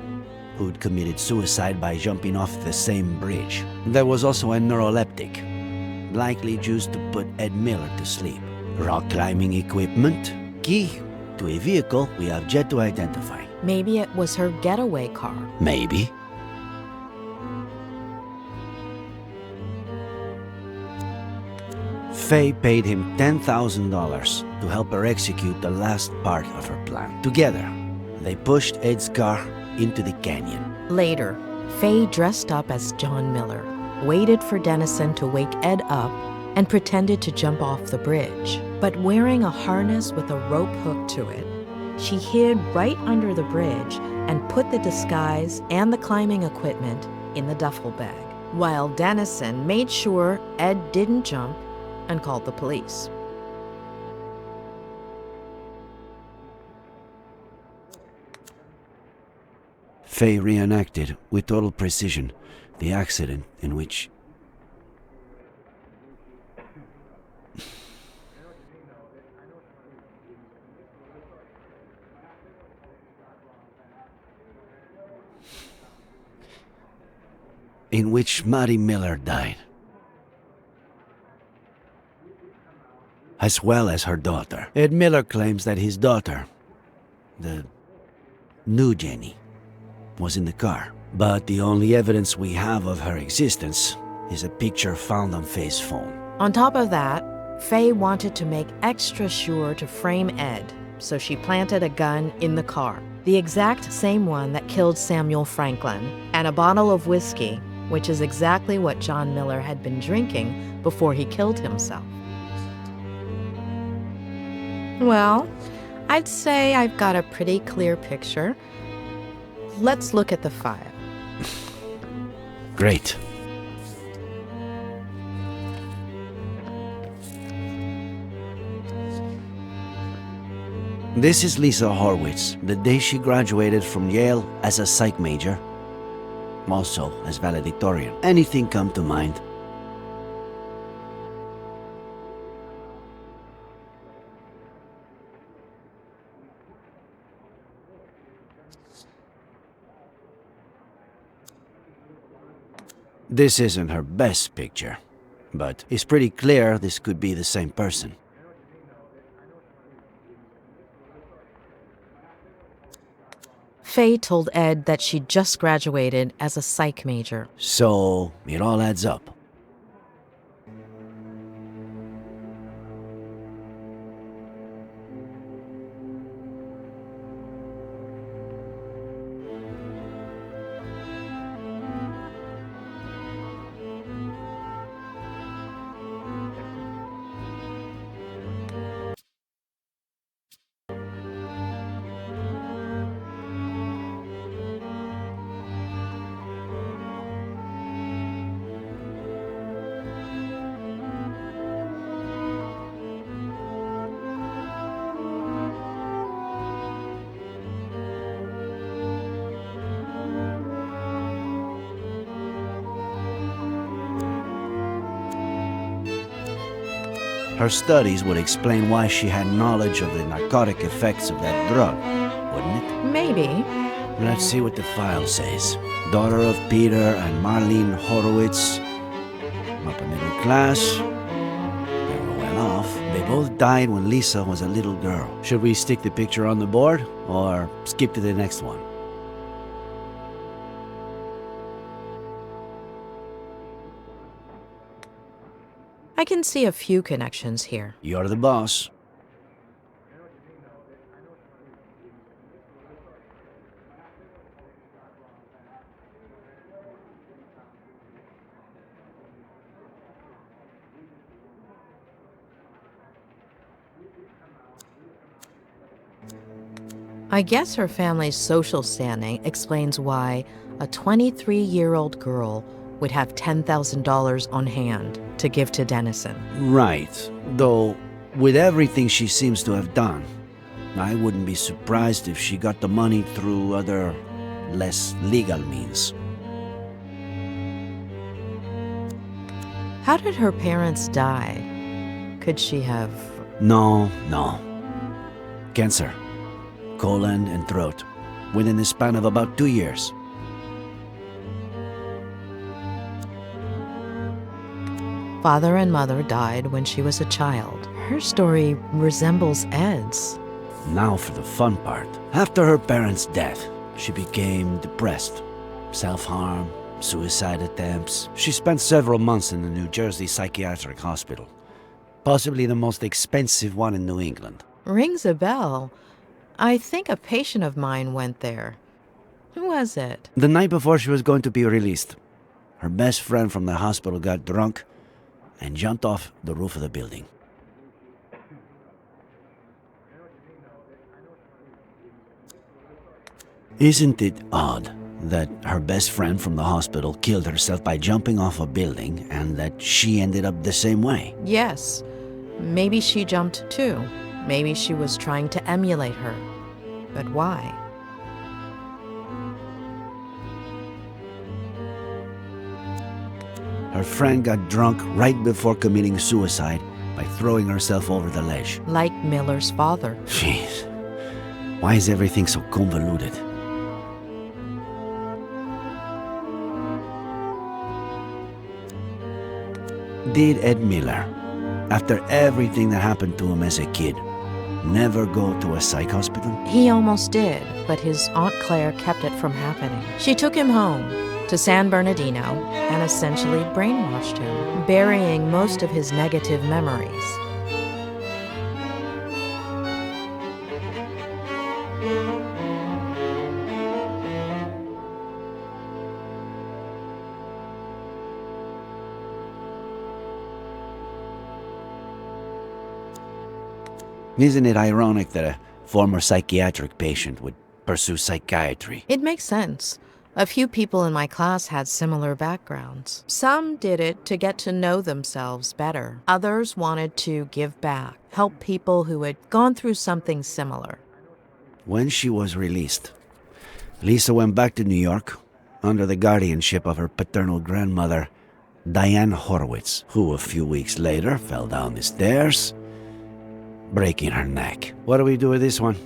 who'd committed suicide by jumping off the same bridge. There was also a neuroleptic, likely used to put Ed Miller to sleep. Rock climbing equipment, key to a vehicle we have yet to identify. Maybe it was her getaway car. Maybe. Faye paid him $10,000 to help her execute the last part of her plan. Together, they pushed Ed's car into the canyon. Later, Faye dressed up as John Miller, waited for Dennison to wake Ed up, and pretended to jump off the bridge. But wearing a harness with a rope hook to it, she hid right under the bridge and put the disguise and the climbing equipment in the duffel bag, while Dennison made sure Ed didn't jump and called the police. Faye reenacted with total precision the accident in which Maddie Miller died, as well as her daughter. Ed Miller claims that his daughter, the new Jenny, was in the car, but the only evidence we have of her existence is a picture found on Faye's phone. On top of that, Faye wanted to make extra sure to frame Ed, so she planted a gun in the car, the exact same one that killed Samuel Franklin, and a bottle of whiskey, which is exactly what John Miller had been drinking before he killed himself. Well, I'd say I've got a pretty clear picture. Let's look at the file. Great. This is Lisa Horwitz, the day she graduated from Yale as a psych major, also as valedictorian. Anything come to mind? This isn't her best picture, but it's pretty clear this could be the same person. Faye told Ed that she just graduated as a psych major. So, it all adds up. Her studies would explain why she had knowledge of the narcotic effects of that drug, wouldn't it? Maybe. Let's see what the file says. Daughter of Peter and Marlene Horowitz. Upper middle class. They were well off. They both died when Lisa was a little girl. Should we stick the picture on the board or skip to the next one? I can see a few connections here. You're the boss. I guess her family's social standing explains why a 23-year-old girl would have $10,000 on hand to give to Dennison. Right. Though, with everything she seems to have done, I wouldn't be surprised if she got the money through other, less legal means. How did her parents die? Could she have... No. Cancer. Colon and throat. Within the span of about 2 years. Father and mother died when she was a child. Her story resembles Ed's. Now for the fun part. After her parents' death, she became depressed. Self-harm, suicide attempts. She spent several months in the New Jersey Psychiatric Hospital. Possibly the most expensive one in New England. Rings a bell. I think a patient of mine went there. Who was it? The night before she was going to be released, her best friend from the hospital got drunk and jumped off the roof of the building. Isn't it odd that her best friend from the hospital killed herself by jumping off a building and that she ended up the same way? Yes. Maybe she jumped too. Maybe she was trying to emulate her. But why? Her friend got drunk right before committing suicide by throwing herself over the ledge. Like Miller's father. Jeez. Why is everything so convoluted? Did Ed Miller, after everything that happened to him as a kid, never go to a psych hospital? He almost did, but his Aunt Claire kept it from happening. She took him home to San Bernardino and essentially brainwashed him, burying most of his negative memories. Isn't it ironic that a former psychiatric patient would pursue psychiatry? It makes sense. A few people in my class had similar backgrounds. Some did it to get to know themselves better. Others wanted to give back, help people who had gone through something similar. When she was released, Lisa went back to New York under the guardianship of her paternal grandmother, Diane Horowitz, who a few weeks later fell down the stairs, breaking her neck. What do we do with this one?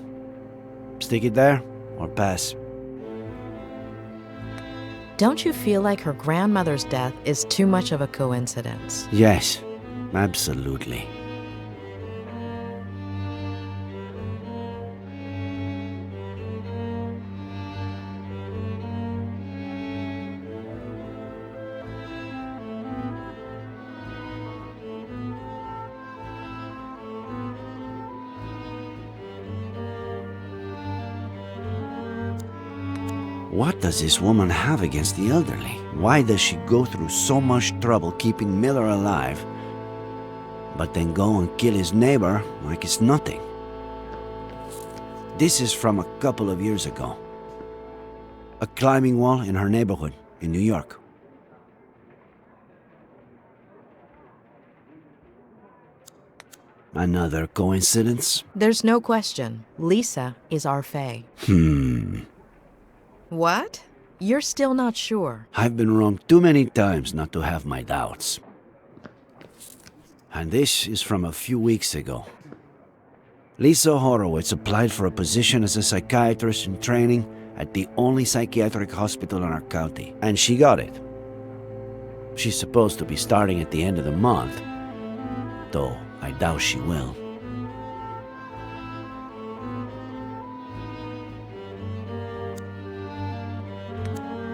Stick it there or pass? Don't you feel like her grandmother's death is too much of a coincidence? Yes, absolutely. What does this woman have against the elderly? Why does she go through so much trouble keeping Miller alive, but then go and kill his neighbor like it's nothing? This is from a couple of years ago. A climbing wall in her neighborhood in New York. Another coincidence? There's no question. Lisa is our fae. What? You're still not sure? I've been wrong too many times not to have my doubts. And this is from a few weeks ago. Lisa Horowitz applied for a position as a psychiatrist in training at the only psychiatric hospital in our county, and she got it. She's supposed to be starting at the end of the month, though I doubt she will.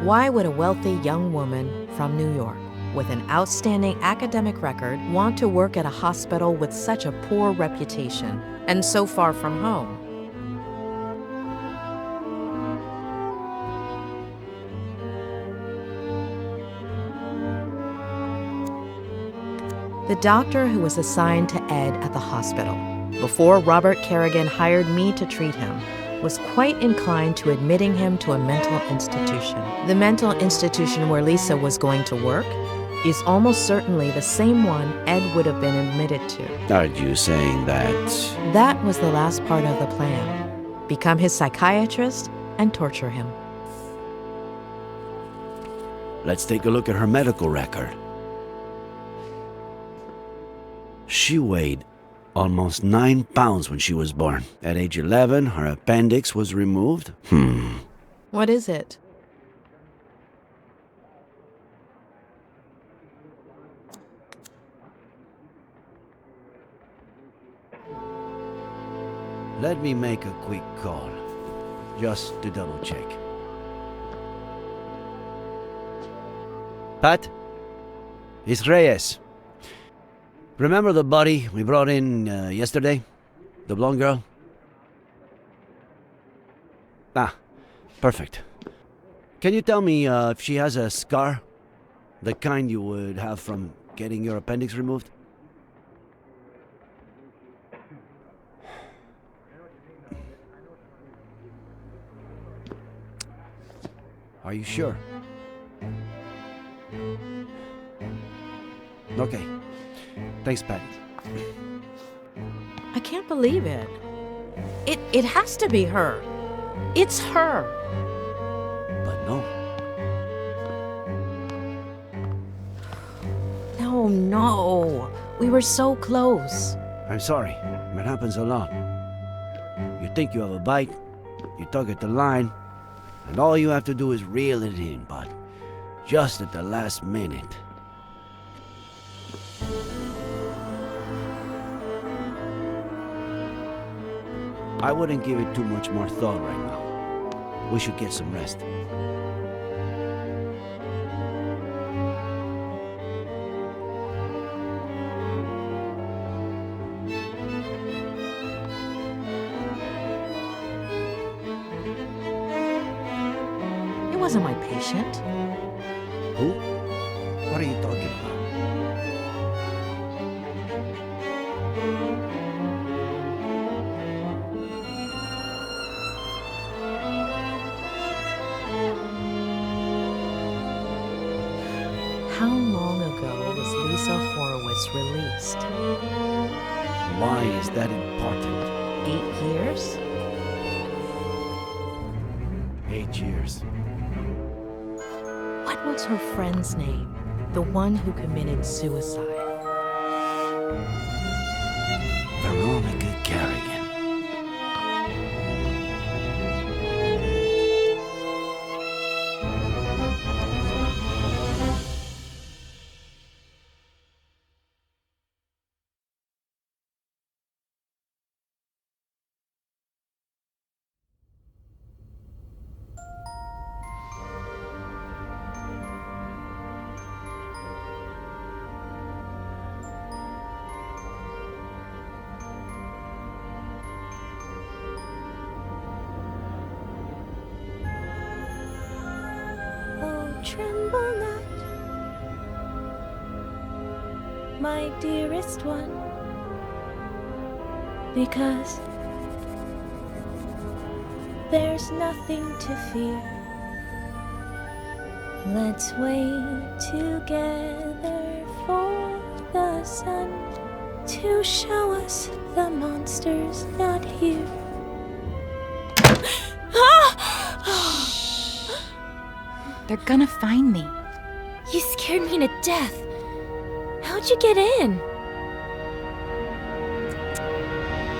Why would a wealthy young woman from New York with an outstanding academic record want to work at a hospital with such a poor reputation and so far from home? The doctor who was assigned to Ed at the hospital before Robert Kerrigan hired me to treat him was quite inclined to admitting him to a mental institution. The mental institution where Lisa was going to work is almost certainly the same one Ed would have been admitted to. Are you saying that? That was the last part of the plan. Become his psychiatrist and torture him. Let's take a look at her medical record. She weighed almost 9 pounds when she was born. At age 11, her appendix was removed. What is it? Let me make a quick call, just to double check. Pat? It's Reyes. Remember the body we brought in yesterday? The blonde girl? Ah, perfect. Can you tell me if she has a scar? The kind you would have from getting your appendix removed? Are you sure? Okay. Thanks, Pat. I can't believe it. It has to be her. It's her. But no. No. We were so close. I'm sorry. It happens a lot. You think you have a bite, you tug at the line, and all you have to do is reel it in, but just at the last minute. I wouldn't give it too much more thought right now. We should get some rest. It wasn't my patient. Who? What are you talking about? How long ago was Lisa Horowitz released? Why is that important? 8 years? 8 years. What was her friend's name? The one who committed suicide. Veronica Kerrigan. Tremble not, my dearest one, because there's nothing to fear. Let's wait together for the sun to show us the monster's not here. They're gonna find me. You scared me to death. How'd you get in?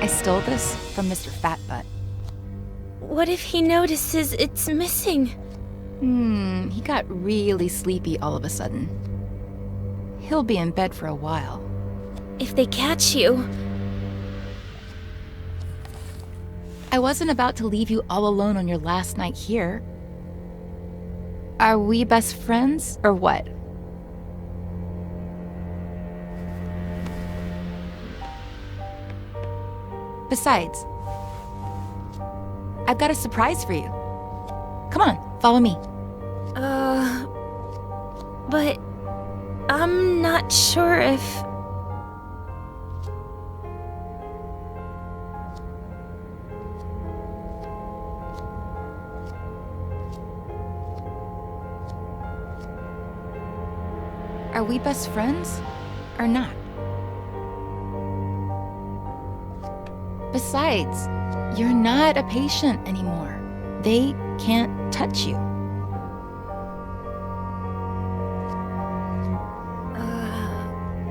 I stole this from Mr. Fatbutt. What if he notices it's missing? He got really sleepy all of a sudden. He'll be in bed for a while. If they catch you... I wasn't about to leave you all alone on your last night here. Are we best friends, or what? Besides, I've got a surprise for you. Come on, follow me. But I'm not sure if... Are we best friends or not? Besides, you're not a patient anymore. They can't touch you.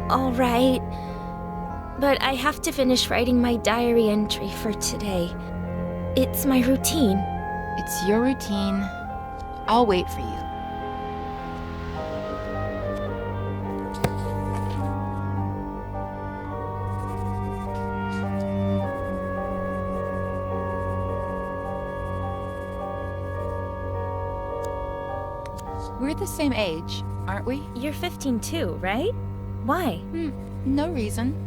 All right. But I have to finish writing my diary entry for today. It's my routine. It's your routine. I'll wait for you. We're the same age, aren't we? You're 15 too, right? Why? No reason.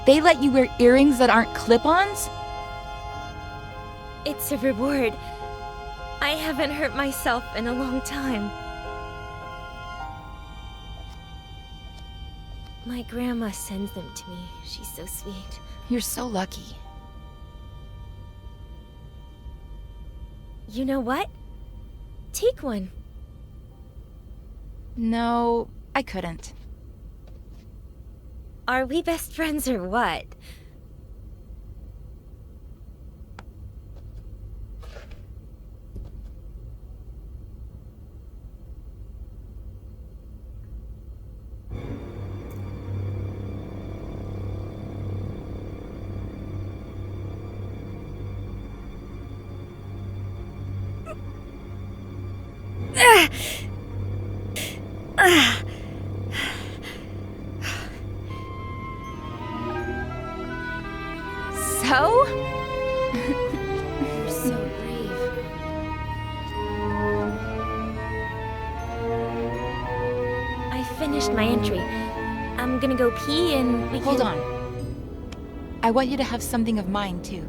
They let you wear earrings that aren't clip-ons? It's a reward. I haven't hurt myself in a long time. My grandma sends them to me. She's so sweet. You're so lucky. You know what? Take one. No, I couldn't. Are we best friends or what? So? You're so brave. I finished my entry. I'm gonna go pee and we Hold can... on. I want you to have something of mine, too.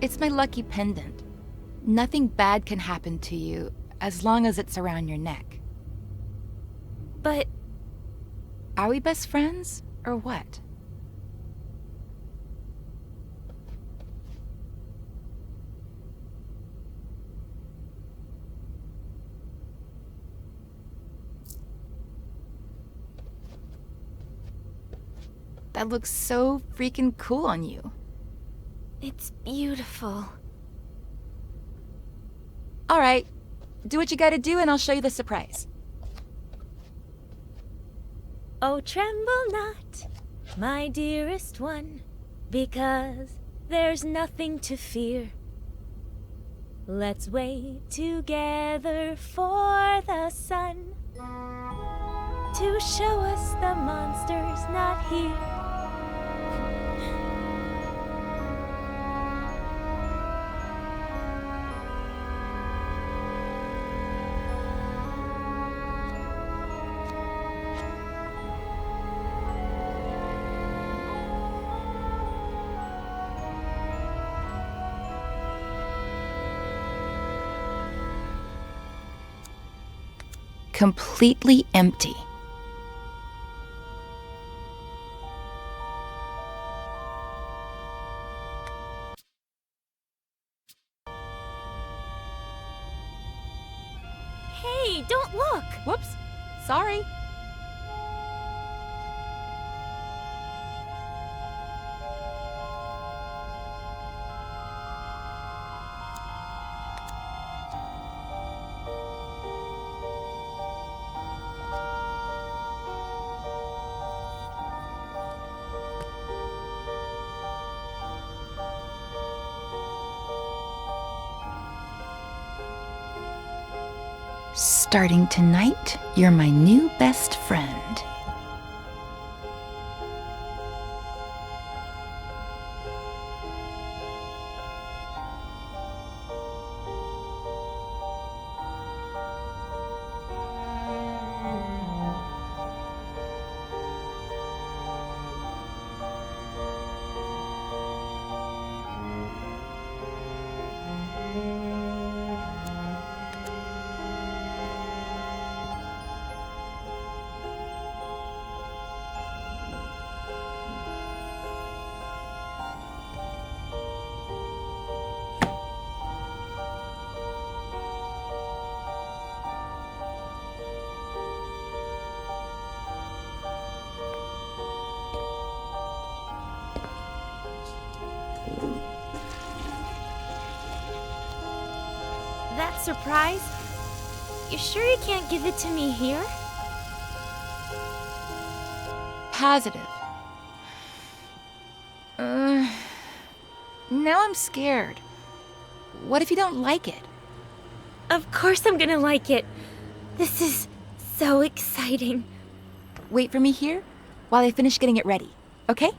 It's my lucky pendant. Nothing bad can happen to you as long as it's around your neck. But... Are we best friends, or what? That looks so freaking cool on you. It's beautiful. All right, do what you gotta do and I'll show you the surprise. Oh, tremble not, my dearest one, because there's nothing to fear. Let's wait together for the sun to show us the monster's not here. Completely empty. Hey, don't look! Whoops, sorry. Starting tonight, you're my new best friend. That surprise? You sure you can't give it to me here? Positive. Now I'm scared. What if you don't like it? Of course I'm gonna like it. This is so exciting. Wait for me here while I finish getting it ready, okay?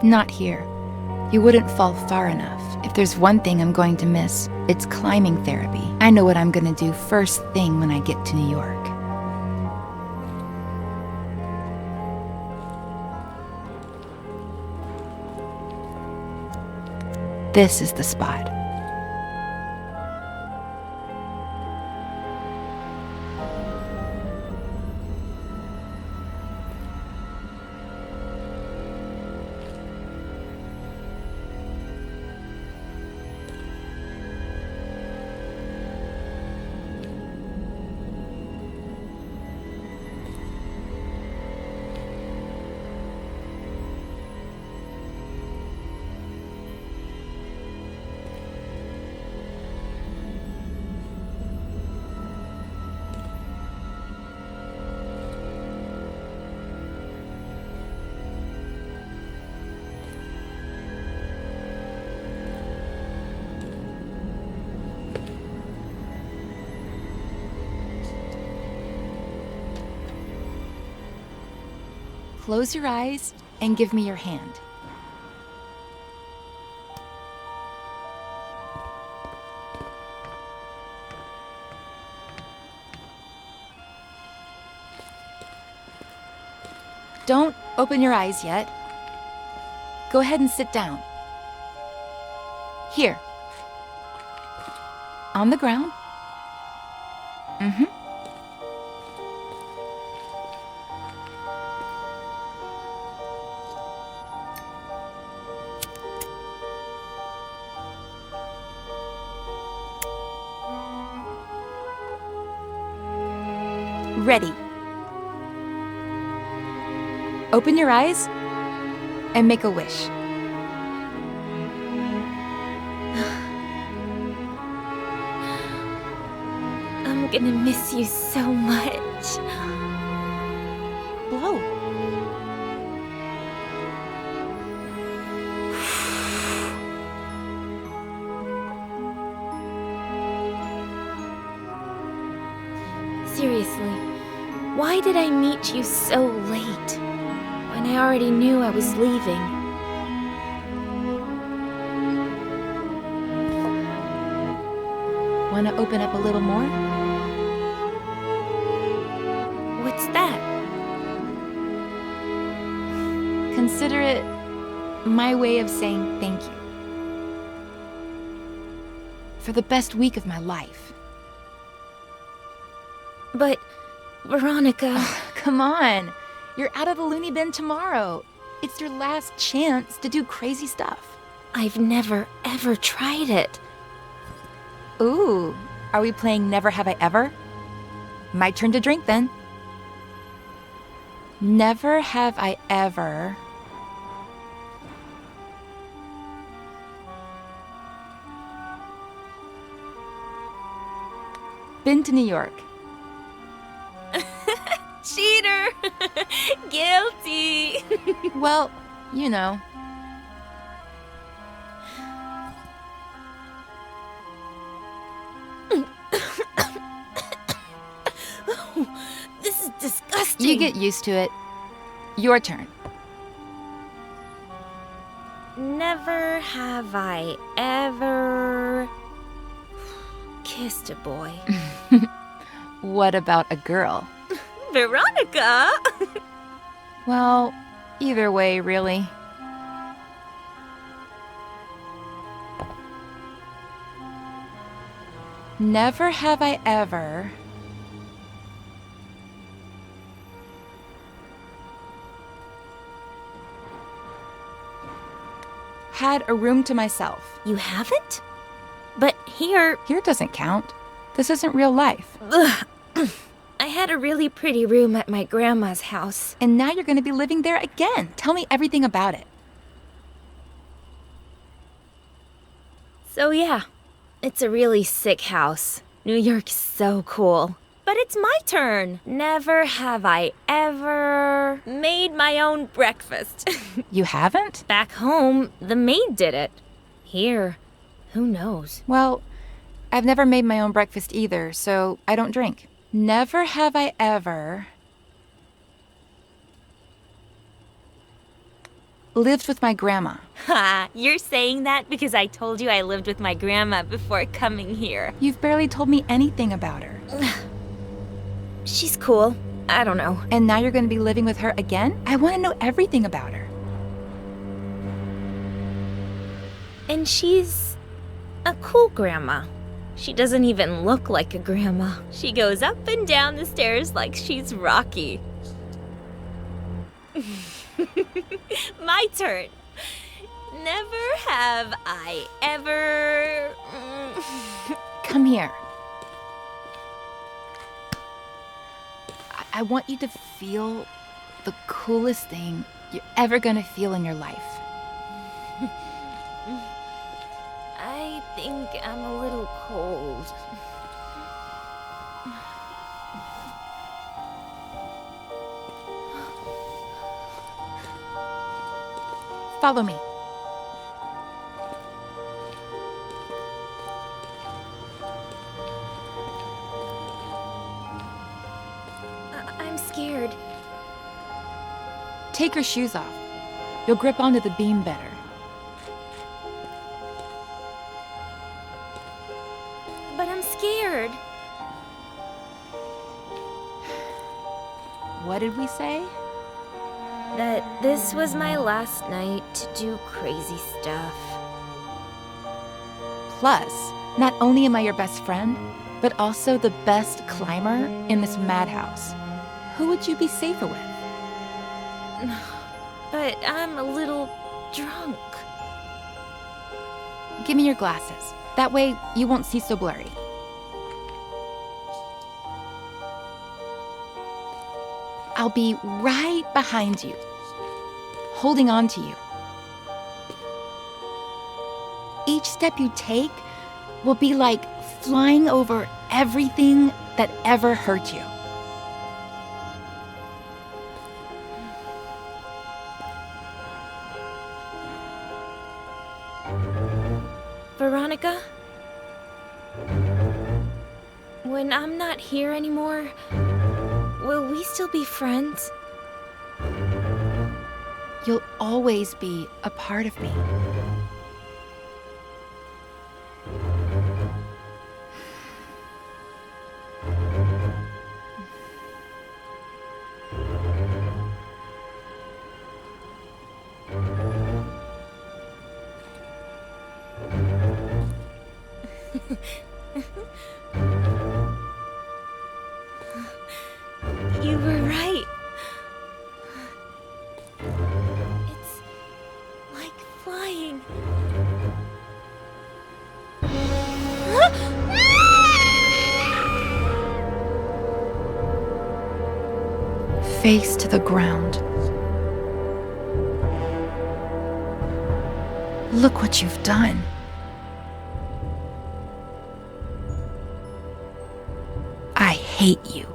Not here. You wouldn't fall far enough. If there's one thing I'm going to miss, it's climbing therapy. I know what I'm gonna do first thing when I get to New York. This is the spot. Close your eyes and give me your hand. Don't open your eyes yet. Go ahead and sit down. Here. On the ground. Mm-hmm. Ready. Open your eyes and make a wish. I'm gonna miss you so much. Blow. Seriously, why did I meet you so late? When I already knew I was leaving. Want to open up a little more? What's that? Consider it my way of saying thank you. For the best week of my life. But, Veronica... Come on. You're out of the loony bin tomorrow. It's your last chance to do crazy stuff. I've never, ever tried it. Ooh, are we playing Never Have I Ever? My turn to drink then. Never have I ever... been to New York. Cheater! Guilty! Well, you know. This is disgusting! You get used to it. Your turn. Never have I ever kissed a boy. What about a girl? Veronica! Well, either way, really. Never have I ever... had a room to myself. You haven't? But here... Here doesn't count. This isn't real life. Ugh. I had a really pretty room at my grandma's house. And now you're going to be living there again. Tell me everything about it. So yeah, it's a really sick house. New York's so cool. But it's my turn. Never have I ever made my own breakfast. You haven't? Back home, the maid did it. Here, who knows? Well, I've never made my own breakfast either, so I don't drink. Never have I ever... lived with my grandma. Ha, you're saying that because I told you I lived with my grandma before coming here. You've barely told me anything about her. She's cool. I don't know. And now you're going to be living with her again? I want to know everything about her. And she's a cool grandma. She doesn't even look like a grandma. She goes up and down the stairs like she's Rocky. My turn. Never have I ever... Come here. I want you to feel the coolest thing you're ever gonna feel in your life. I think I'm a little cold. Follow me. I'm scared. Take your shoes off. You'll grip onto the beam better. But I'm scared. What did we say? That this was my last night to do crazy stuff. Plus, not only am I your best friend, but also the best climber in this madhouse. Who would you be safer with? But I'm a little drunk. Give me your glasses. That way, you won't see so blurry. I'll be right behind you, holding on to you. Each step you take will be like flying over everything that ever hurt you. Veronica? When I'm not here anymore, will we still be friends? You'll always be a part of me. You were right. It's like flying. Face to the ground. Look what you've done. I hate you.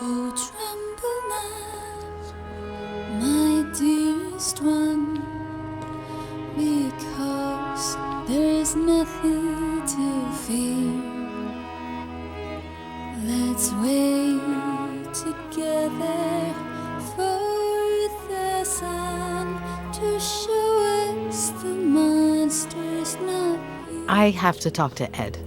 Oh, tremble not, my dearest one, because there is nothing to fear. Let's wait together for the sun to show us the monsters not here. I have to talk to Ed.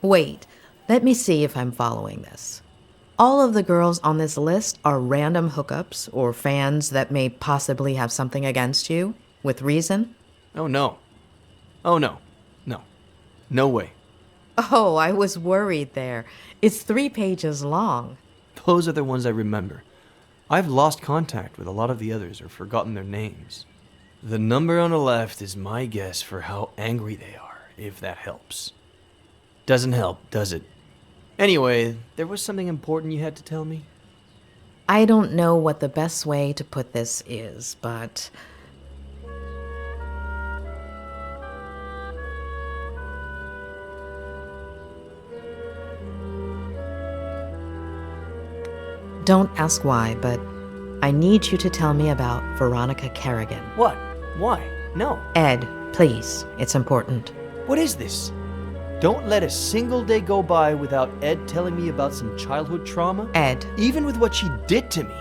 Wait, let me see if I'm following this. All of the girls on this list are random hookups or fans that may possibly have something against you, with reason? Oh no. Oh no. No. No way. Oh, I was worried there. It's 3 pages long. Those are the ones I remember. I've lost contact with a lot of the others or forgotten their names. The number on the left is my guess for how angry they are. if that helps. Doesn't help, does it? Anyway, there was something important you had to tell me? I don't know what the best way to put this is, but don't ask why, but I need you to tell me about Veronica Kerrigan. What? Why? No. Ed, please. It's important. What is this? Don't let a single day go by without Ed telling me about some childhood trauma. Ed. Even with what she did to me,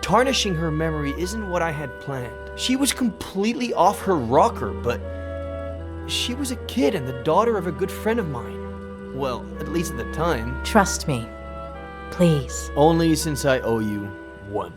tarnishing her memory isn't what I had planned. She was completely off her rocker, but she was a kid and the daughter of a good friend of mine. Well, at least at the time. Trust me. Please. Only since I owe you one.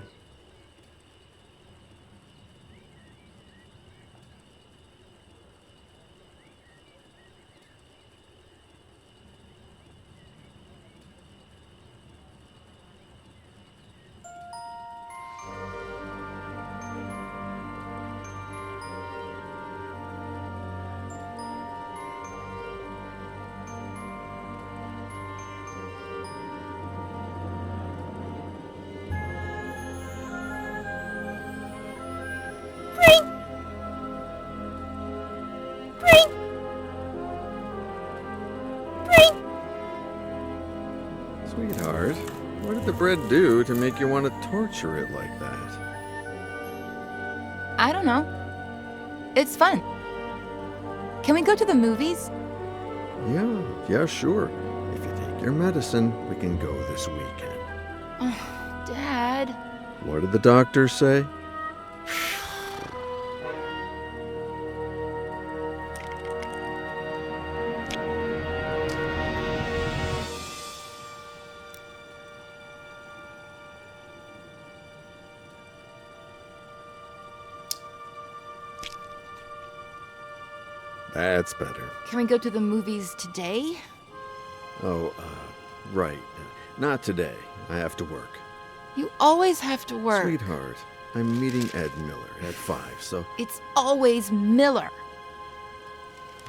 Sweetheart, what did the bread do to make you want to torture it like that? I don't know. It's fun. Can we go to the movies? Yeah, sure. If you take your medicine, we can go this weekend. Oh, Dad. What did the doctor say? That's better. Can we go to the movies today? Oh, right. Not today. I have to work. You always have to work. Sweetheart, I'm meeting Ed Miller at 5, so... It's always Miller.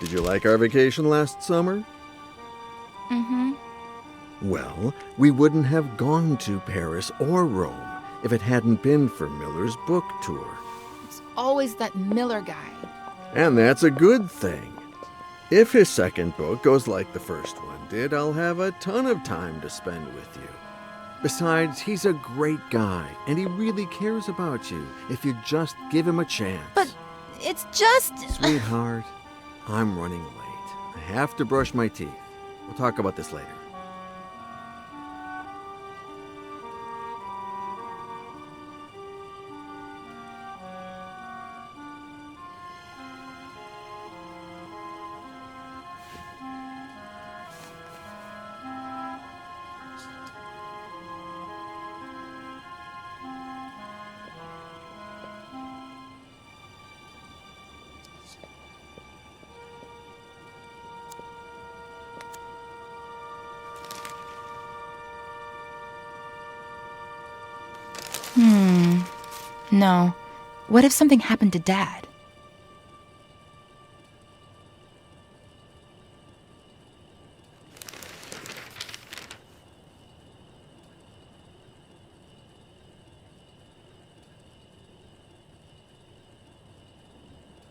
Did you like our vacation last summer? Mm-hmm. Well, we wouldn't have gone to Paris or Rome if it hadn't been for Miller's book tour. It's always that Miller guy. And that's a good thing. If his second book goes like the first one did, I'll have a ton of time to spend with you. Besides, he's a great guy, and he really cares about you if you just give him a chance. But it's just... Sweetheart, I'm running late. I have to brush my teeth. We'll talk about this later. No. What if something happened to Dad?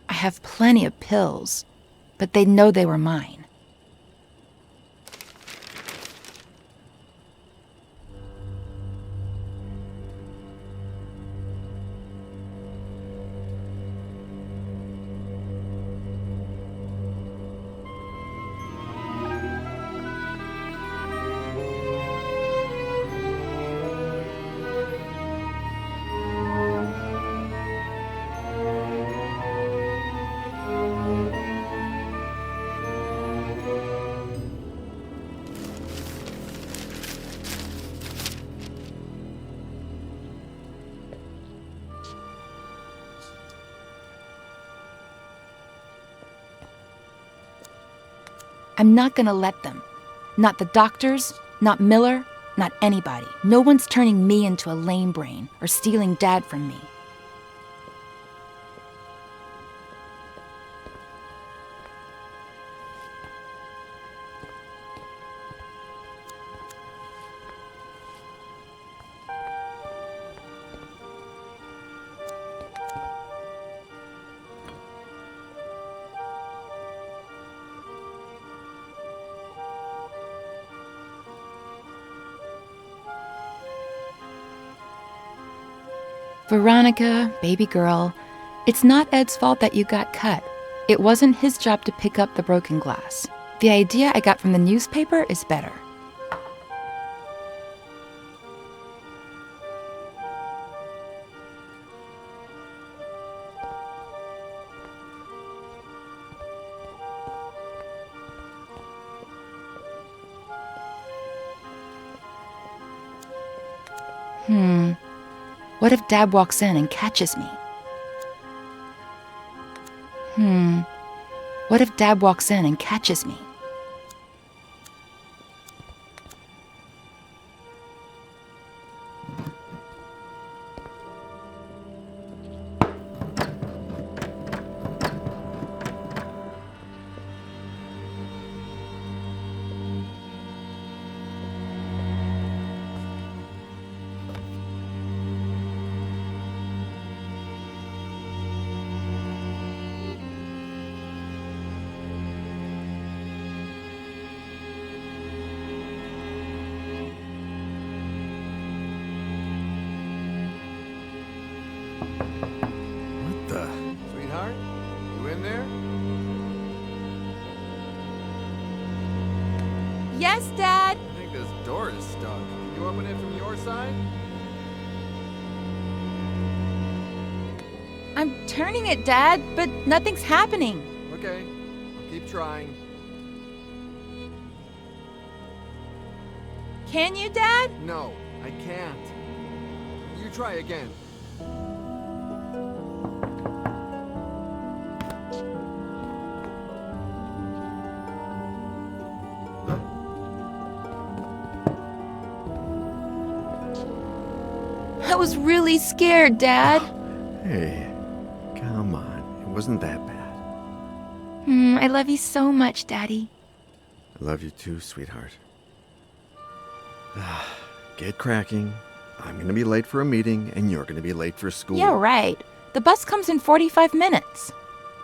I have plenty of pills, but they'd know they were mine. I'm not gonna let them. Not the doctors, not Miller, not anybody. No one's turning me into a lame brain or stealing Dad from me. Veronica, baby girl, it's not Ed's fault that you got cut. It wasn't his job to pick up the broken glass. The idea I got from the newspaper is better. What if Dad walks in and catches me? What if Dad walks in and catches me? Sweetheart? You in there? Yes, Dad. I think this door is stuck. Can you open it from your side? I'm turning it, Dad, but nothing's happening. Okay, I'll keep trying. Can you, Dad? No, I can't. You try again. I was really scared, Dad. Hey, come on. It wasn't that bad. I love you so much, Daddy. I love you too, sweetheart. Get cracking. I'm gonna be late for a meeting, and you're gonna be late for school. Yeah, right. The bus comes in 45 minutes.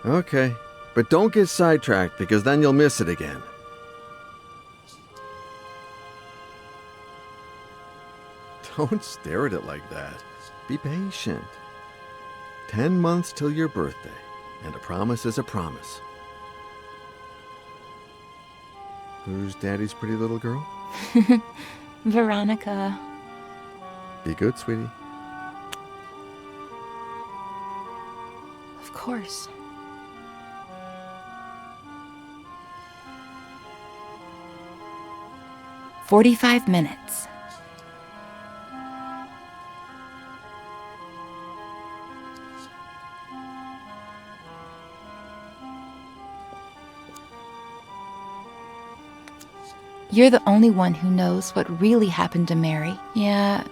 Okay, but don't get sidetracked, because then you'll miss it again. Don't stare at it like that. Be patient. 10 months till your birthday, and a promise is a promise. Who's Daddy's pretty little girl? Veronica. Be good, sweetie. Of course. "45 minutes. You're the only one who knows what really happened to Mary. Yeah,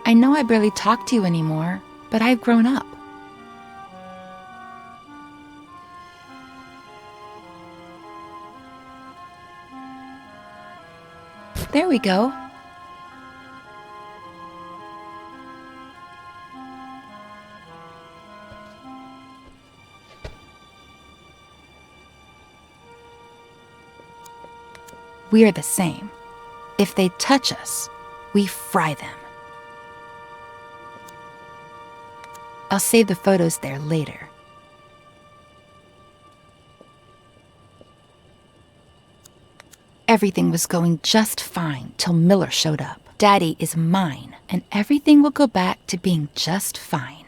I know I barely talk to you anymore, but I've grown up. There we go. We are the same. If they touch us, we fry them. I'll save the photos there later. Everything was going just fine till Miller showed up. Daddy is mine, and everything will go back to being just fine.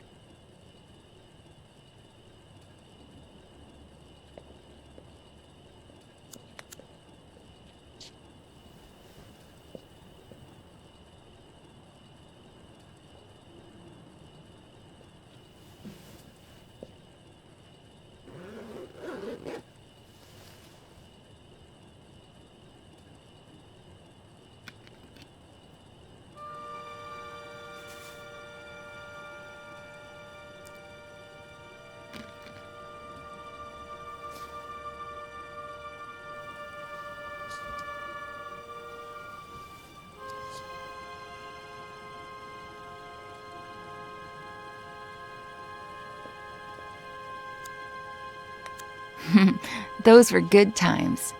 Those were good times.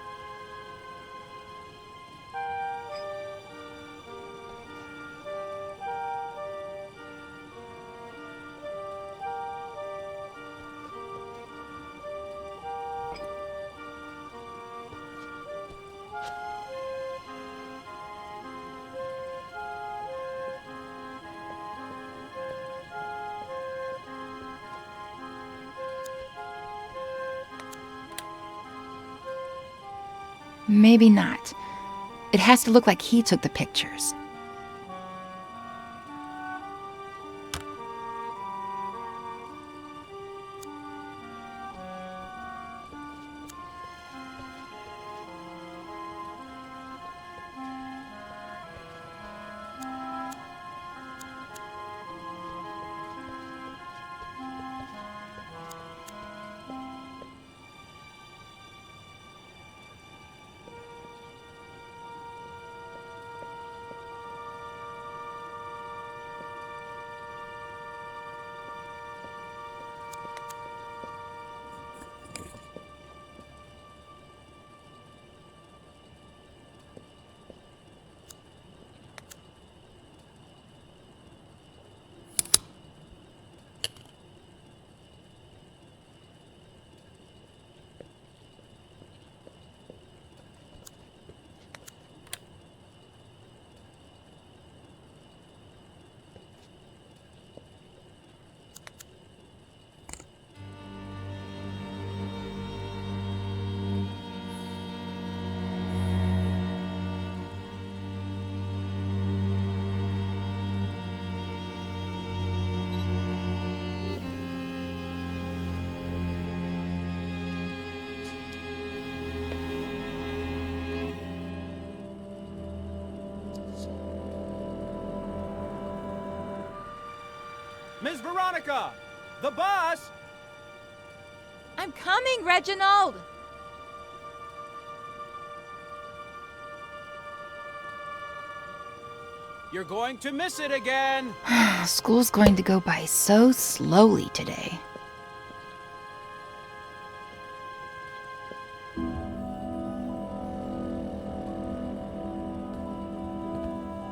Maybe not. It has to look like he took the pictures. Miss Veronica! The bus! I'm coming, Reginald! You're going to miss it again! School's going to go by so slowly today.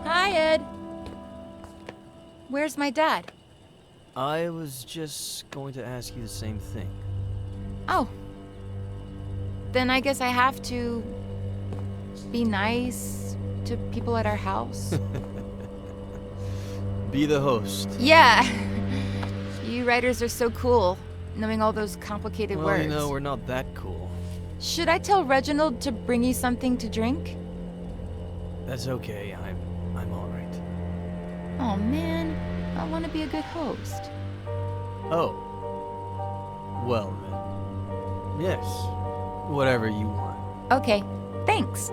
Hi, Ed. Where's my dad? I was just going to ask you the same thing. Oh. Then I guess I have to be nice to people at our house. Be the host. Yeah. You writers are so cool, knowing all those complicated Well, words. you know, we're not that cool. Should I tell Reginald to bring you something to drink? That's okay. I'm all right. Oh man, I want to be a good host. Oh. Well then. Yes. Whatever you want. Okay, thanks.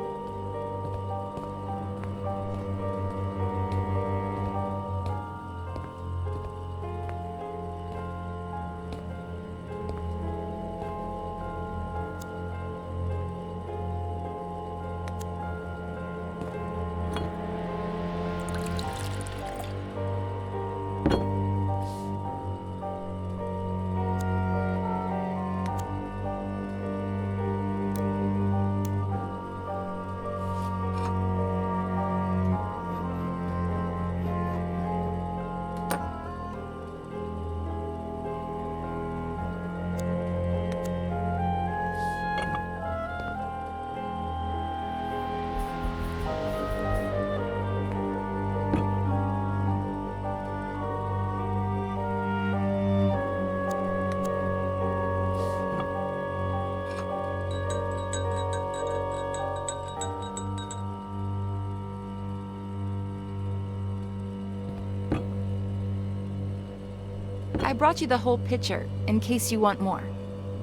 I brought you the whole picture, in case you want more.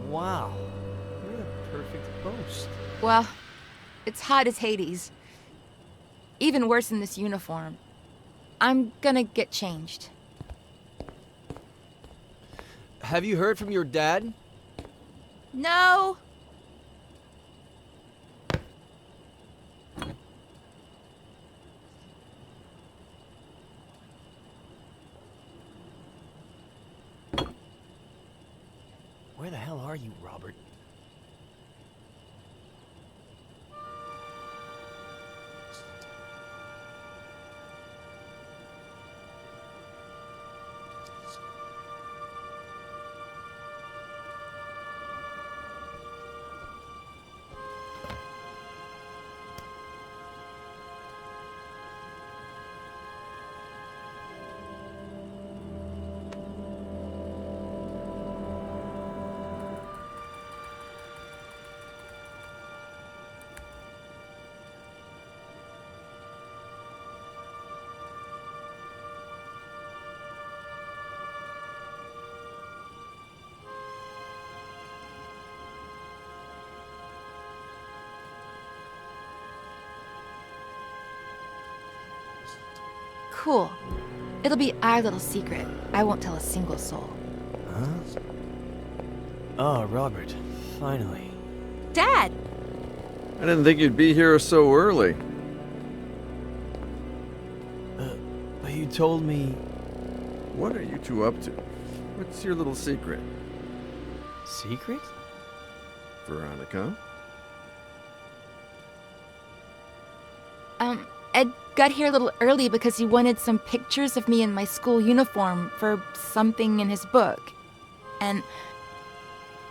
Wow. You're the perfect host. Well, it's hot as Hades. Even worse in this uniform. I'm gonna get changed. Have you heard from your dad? No! Where the hell are you, Robert? cool. It'll be our little secret. I won't tell a single soul. Huh? Oh, Robert, finally. Dad! I didn't think you'd be here so early. But you told me... What are you two up to? What's your little secret? Secret? Veronica? Ed got here a little early because he wanted some pictures of me in my school uniform for something in his book. And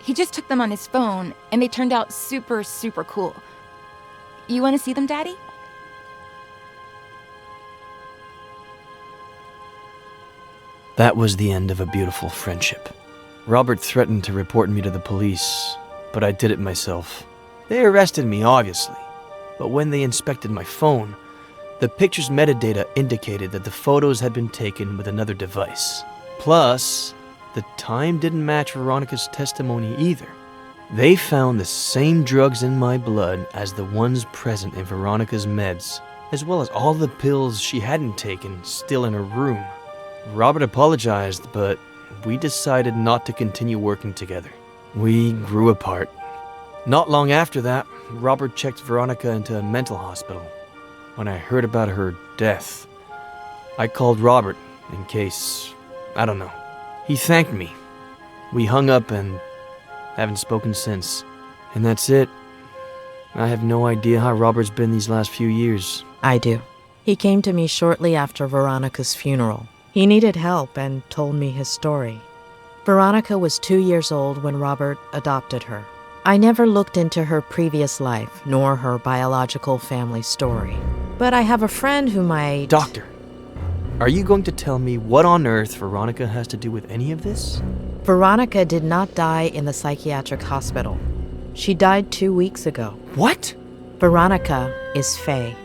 he just took them on his phone, and they turned out super, super cool. You want to see them, Daddy? That was the end of a beautiful friendship. Robert threatened to report me to the police, but I did it myself. They arrested me, obviously, but when they inspected my phone, the picture's metadata indicated that the photos had been taken with another device. Plus, the time didn't match Veronica's testimony either. They found the same drugs in my blood as the ones present in Veronica's meds, as well as all the pills she hadn't taken still in her room. Robert apologized, but we decided not to continue working together. We grew apart. Not long after that, Robert checked Veronica into a mental hospital. When I heard about her death, I called Robert in case, I don't know. He thanked me. We hung up and haven't spoken since. And that's it. I have no idea how Robert's been these last few years. I do. He came to me shortly after Veronica's funeral. He needed help and told me his story. Veronica was 2 years old when Robert adopted her. I never looked into her previous life, nor her biological family story. But I have a friend who might... Doctor, are you going to tell me what on earth Veronica has to do with any of this? Veronica did not die in the psychiatric hospital. She died 2 weeks ago. What? Veronica is Faye.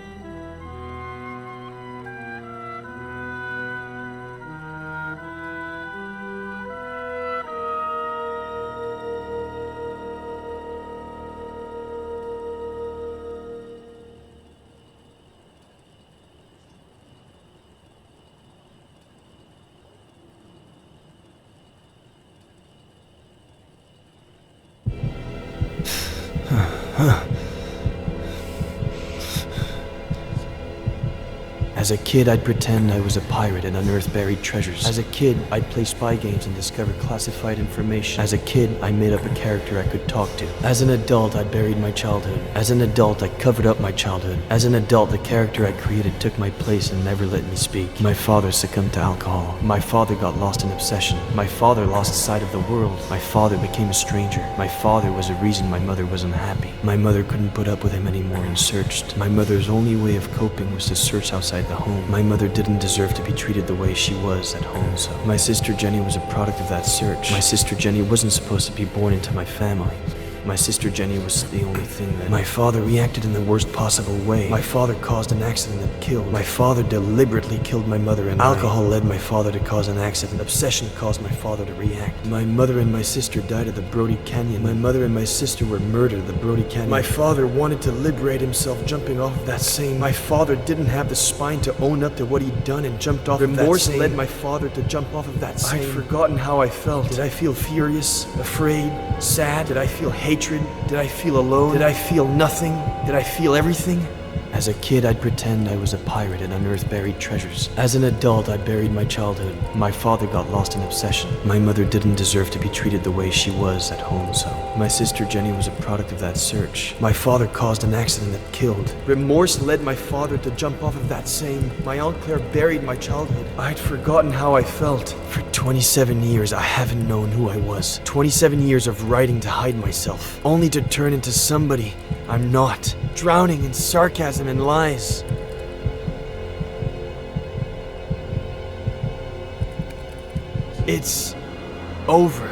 As a kid, I'd pretend I was a pirate and unearth buried treasures. As a kid, I'd play spy games and discover classified information. As a kid, I made up a character I could talk to. As an adult, I buried my childhood. As an adult, I covered up my childhood. As an adult, the character I created took my place and never let me speak. My father succumbed to alcohol. My father got lost in obsession. My father lost sight of the world. My father became a stranger. My father was a reason my mother was unhappy. My mother couldn't put up with him anymore and searched. My mother's only way of coping was to search outside the home. My mother didn't deserve to be treated the way she was at home, so my sister Jenny was a product of that search. My sister Jenny wasn't supposed to be born into my family. My sister Jenny was the only thing that... My father reacted in the worst possible way. My father caused an accident that killed. My father deliberately killed my mother, and alcohol led my father to cause an accident. Obsession caused my father to react. My mother and my sister died at the Brody Canyon. My mother and my sister were murdered at the Brody Canyon. My father wanted to liberate himself jumping off of that same... My father didn't have the spine to own up to what he'd done and jumped off of that same... Remorse led my father to jump off of that same... I'd forgotten how I felt. Did I feel furious, afraid, sad? Did I feel hatred? Did I feel alone? Did I feel nothing? Did I feel everything? As a kid, I'd pretend I was a pirate and unearth buried treasures. As an adult, I buried my childhood. My father got lost in obsession. My mother didn't deserve to be treated the way she was at home, so my sister Jenny was a product of that search. My father caused an accident that killed. Remorse led my father to jump off of that same... My Aunt Claire buried my childhood. I'd forgotten how I felt. For 27 years, I haven't known who I was. 27 years of writing to hide myself, only to turn into somebody I'm not, drowning in sarcasm and lies. It's over.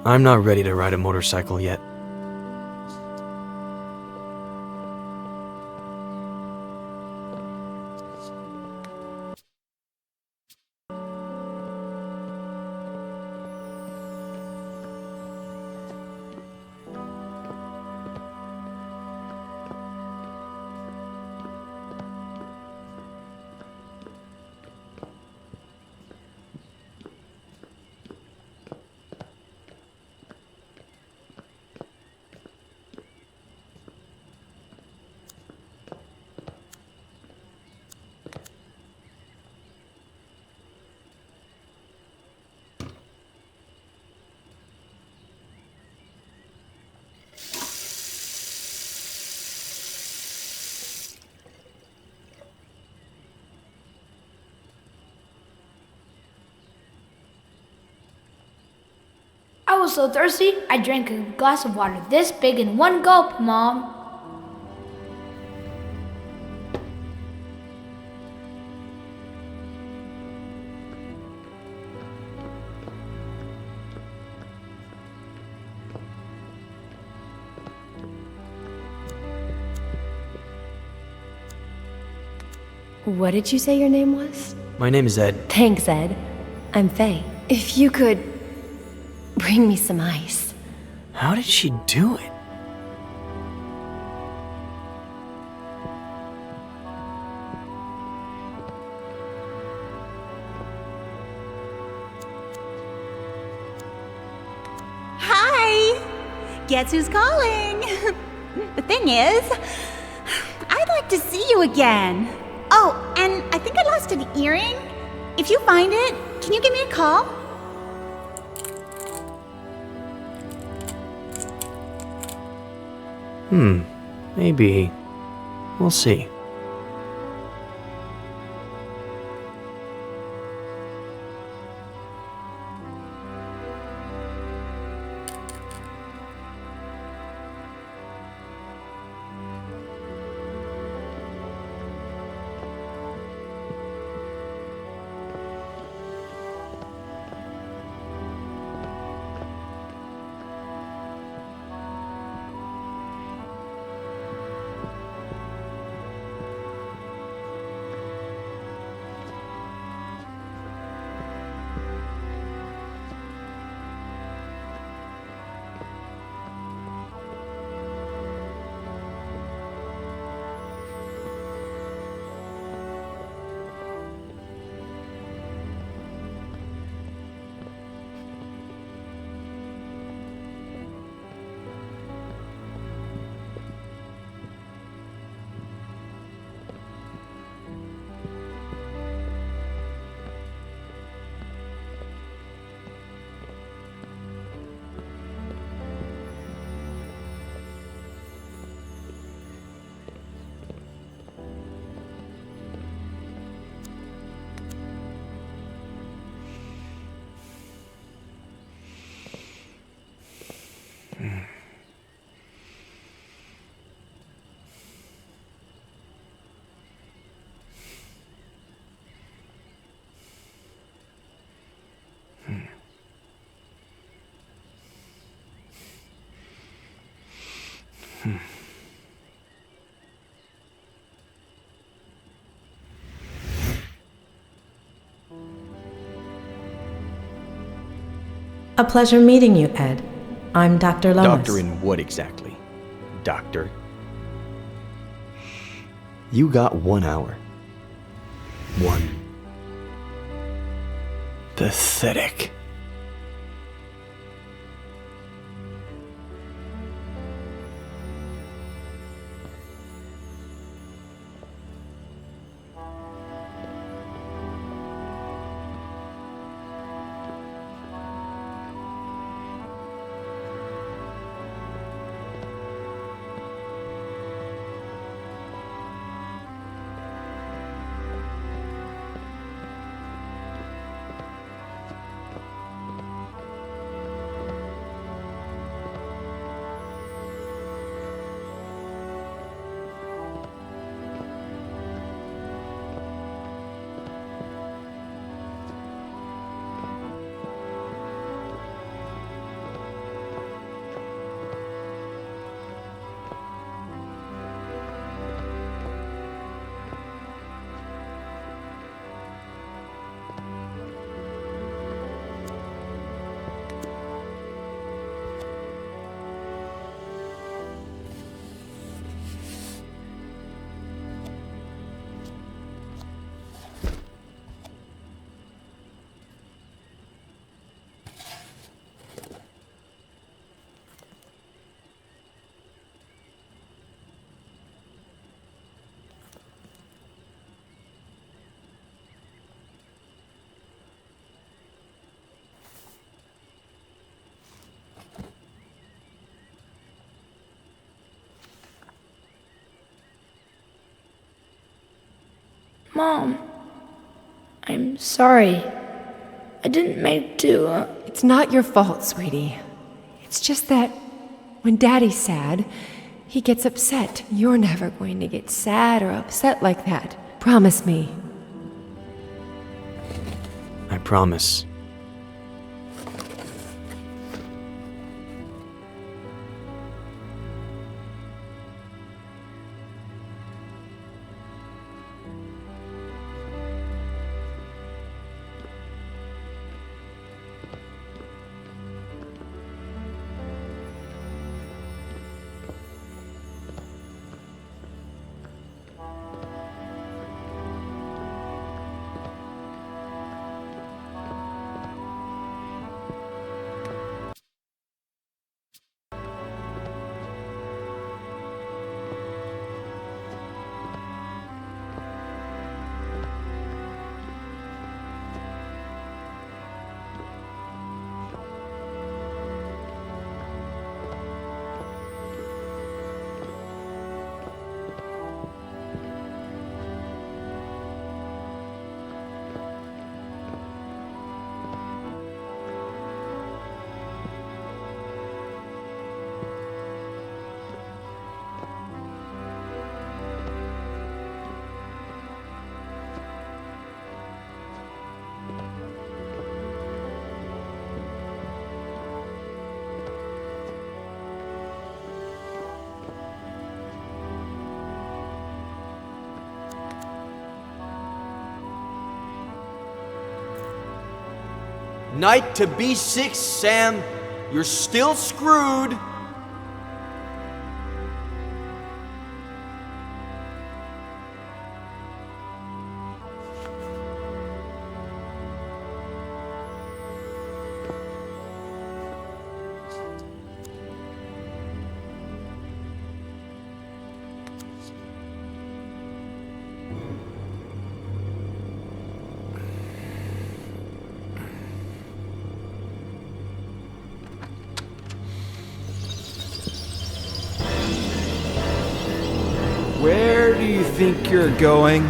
I'm not ready to ride a motorcycle yet. I was so thirsty, I drank a glass of water this big in one gulp, Mom. What did you say your name was? My name is Ed. Thanks, Ed. I'm Faye. If you could bring me some ice. How did she do it? Hi! Guess who's calling? The thing is, I'd like to see you again. Oh, and I think I lost an earring. If you find it, can you give me a call? Maybe. We'll see. A pleasure meeting you, Ed. I'm Dr. Lomas. Doctor in what exactly? Doctor? You got 1 hour. One. Pathetic. Mom, I'm sorry. I didn't mean to. It's not your fault, sweetie. It's just that when Daddy's sad, he gets upset. You're never going to get sad or upset like that. Promise me. I promise. Knight to B6, Sam. You're still screwed. Where do you think you're going?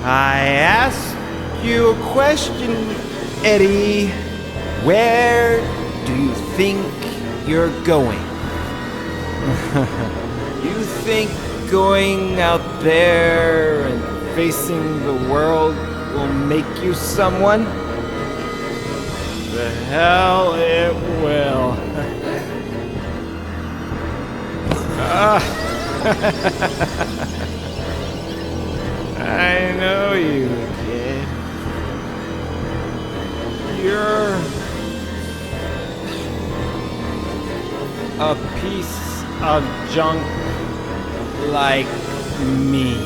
I asked you a question, Eddie. Where do you think you're going? You think going out there and facing the world will make you someone? The hell it will. I know you, kid. You're a piece of junk like me.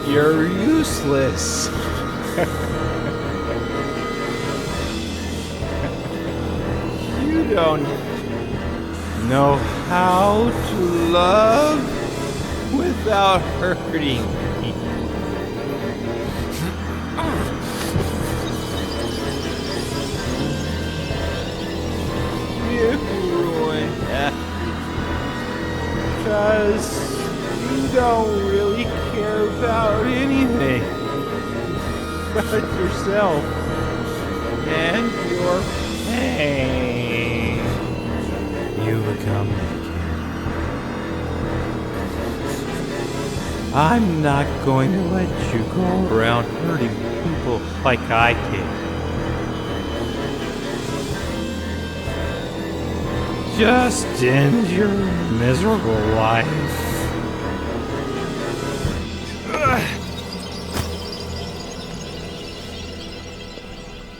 You're useless. You don't know how to love without hurting me. You ruined everything. 'Cause you don't really care about anything but yourself and your pain. You become naked. I'm not going to let you go around hurting people like I did. Just end your miserable life.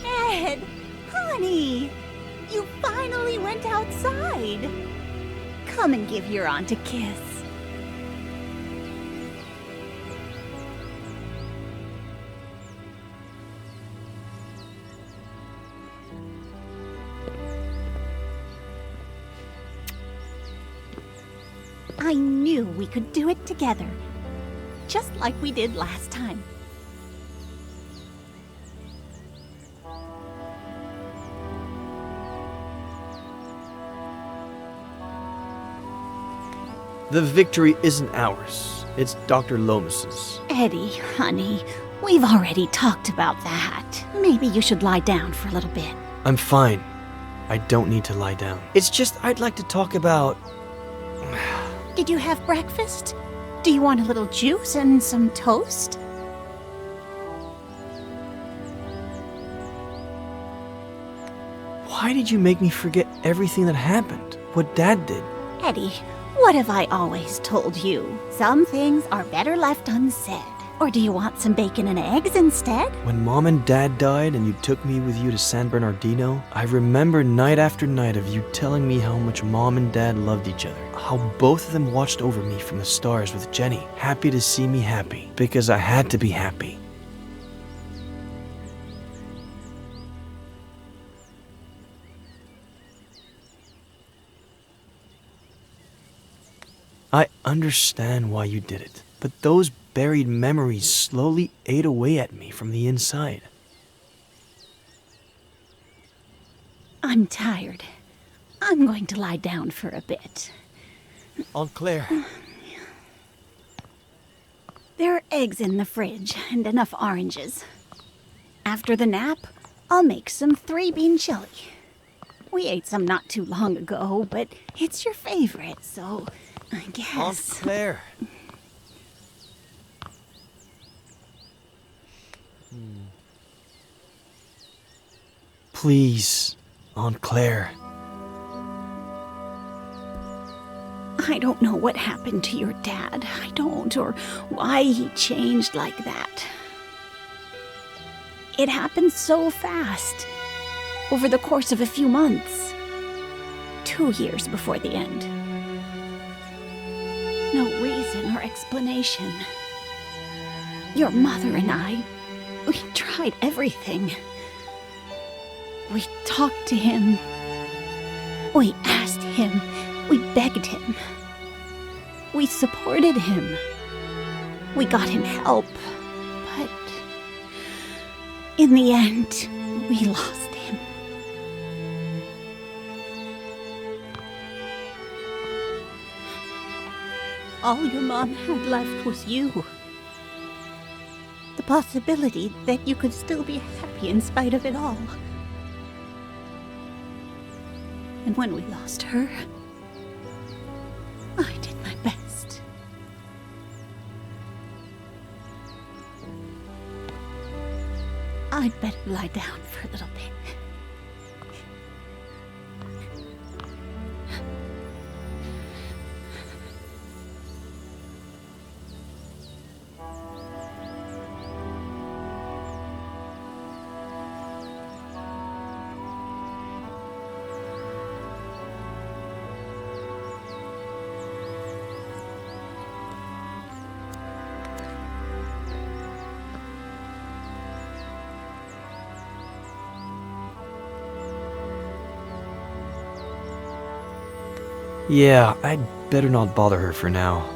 Ed, honey, you finally went outside. Come and give your aunt a kiss. I knew we could do it together, just like we did last time. The victory isn't ours. It's Dr. Lomas's. Eddie, honey, we've already talked about that. Maybe you should lie down for a little bit. I'm fine. I don't need to lie down. It's just I'd like to talk about... Did you have breakfast? Do you want a little juice and some toast? Why did you make me forget everything that happened? What Dad did? Eddie, what have I always told you? Some things are better left unsaid. Or do you want some bacon and eggs instead? When Mom and Dad died and you took me with you to San Bernardino, I remember night after night of you telling me how much Mom and Dad loved each other. How both of them watched over me from the stars with Jenny, happy to see me happy, because I had to be happy. I understand why you did it, but those buried memories slowly ate away at me from the inside. I'm tired. I'm going to lie down for a bit. Aunt Claire. There are eggs in the fridge and enough oranges. After the nap, I'll make some 3-bean chili. We ate some not too long ago, but it's your favorite, so I guess... Aunt Claire. Please, Aunt Claire. I don't know what happened to your dad. I don't, or why he changed like that. It happened so fast. Over the course of a few months. 2 years before the end. No reason or explanation. Your mother and I, we tried everything. We talked to him. We asked him. We begged him. We supported him. We got him help. But in the end, we lost him. All your mom had left was you. The possibility that you could still be happy in spite of it all. And when we lost her, I did my best. I'd better lie down for a little bit. Yeah, I'd better not bother her for now.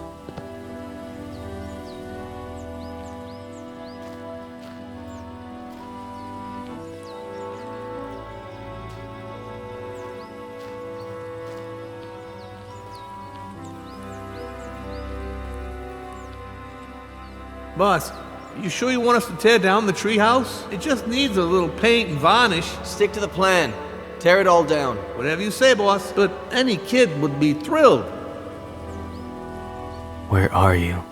Boss, you sure you want us to tear down the treehouse? It just needs a little paint and varnish. Stick to the plan. Tear it all down. Whatever you say, boss. But any kid would be thrilled. Where are you?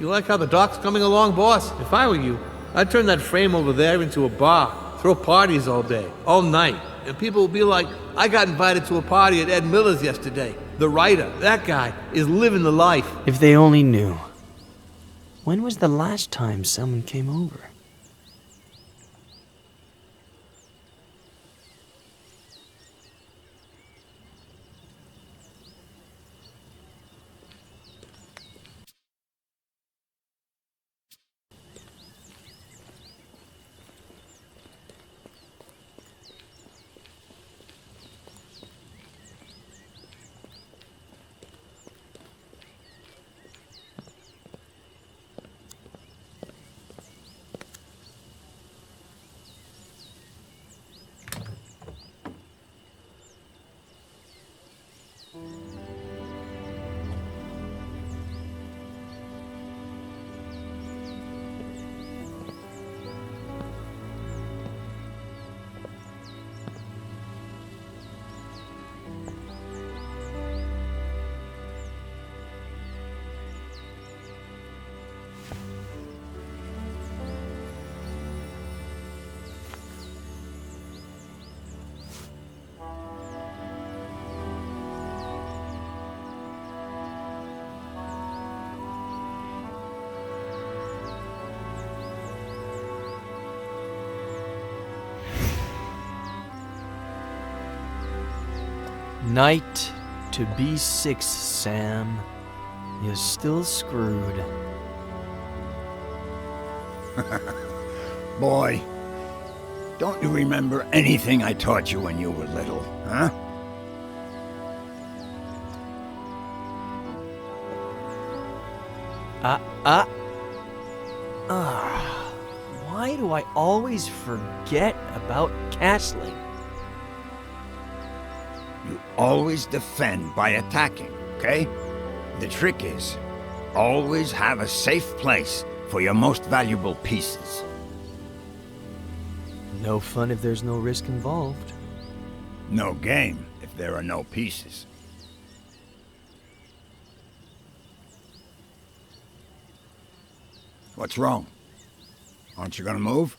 You like how the dock's coming along, boss? If I were you, I'd turn that frame over there into a bar. Throw parties all day, all night. And people will be like, I got invited to a party at Ed Miller's yesterday. The writer, that guy, is living the life. If they only knew. When was the last time someone came over? Knight to B6, Sam. You're still screwed. Boy, don't you remember anything I taught you when you were little, huh? Why do I always forget about castling? You always defend by attacking, okay? The trick is, always have a safe place for your most valuable pieces. No fun if there's no risk involved. No game if there are no pieces. What's wrong? Aren't you gonna move?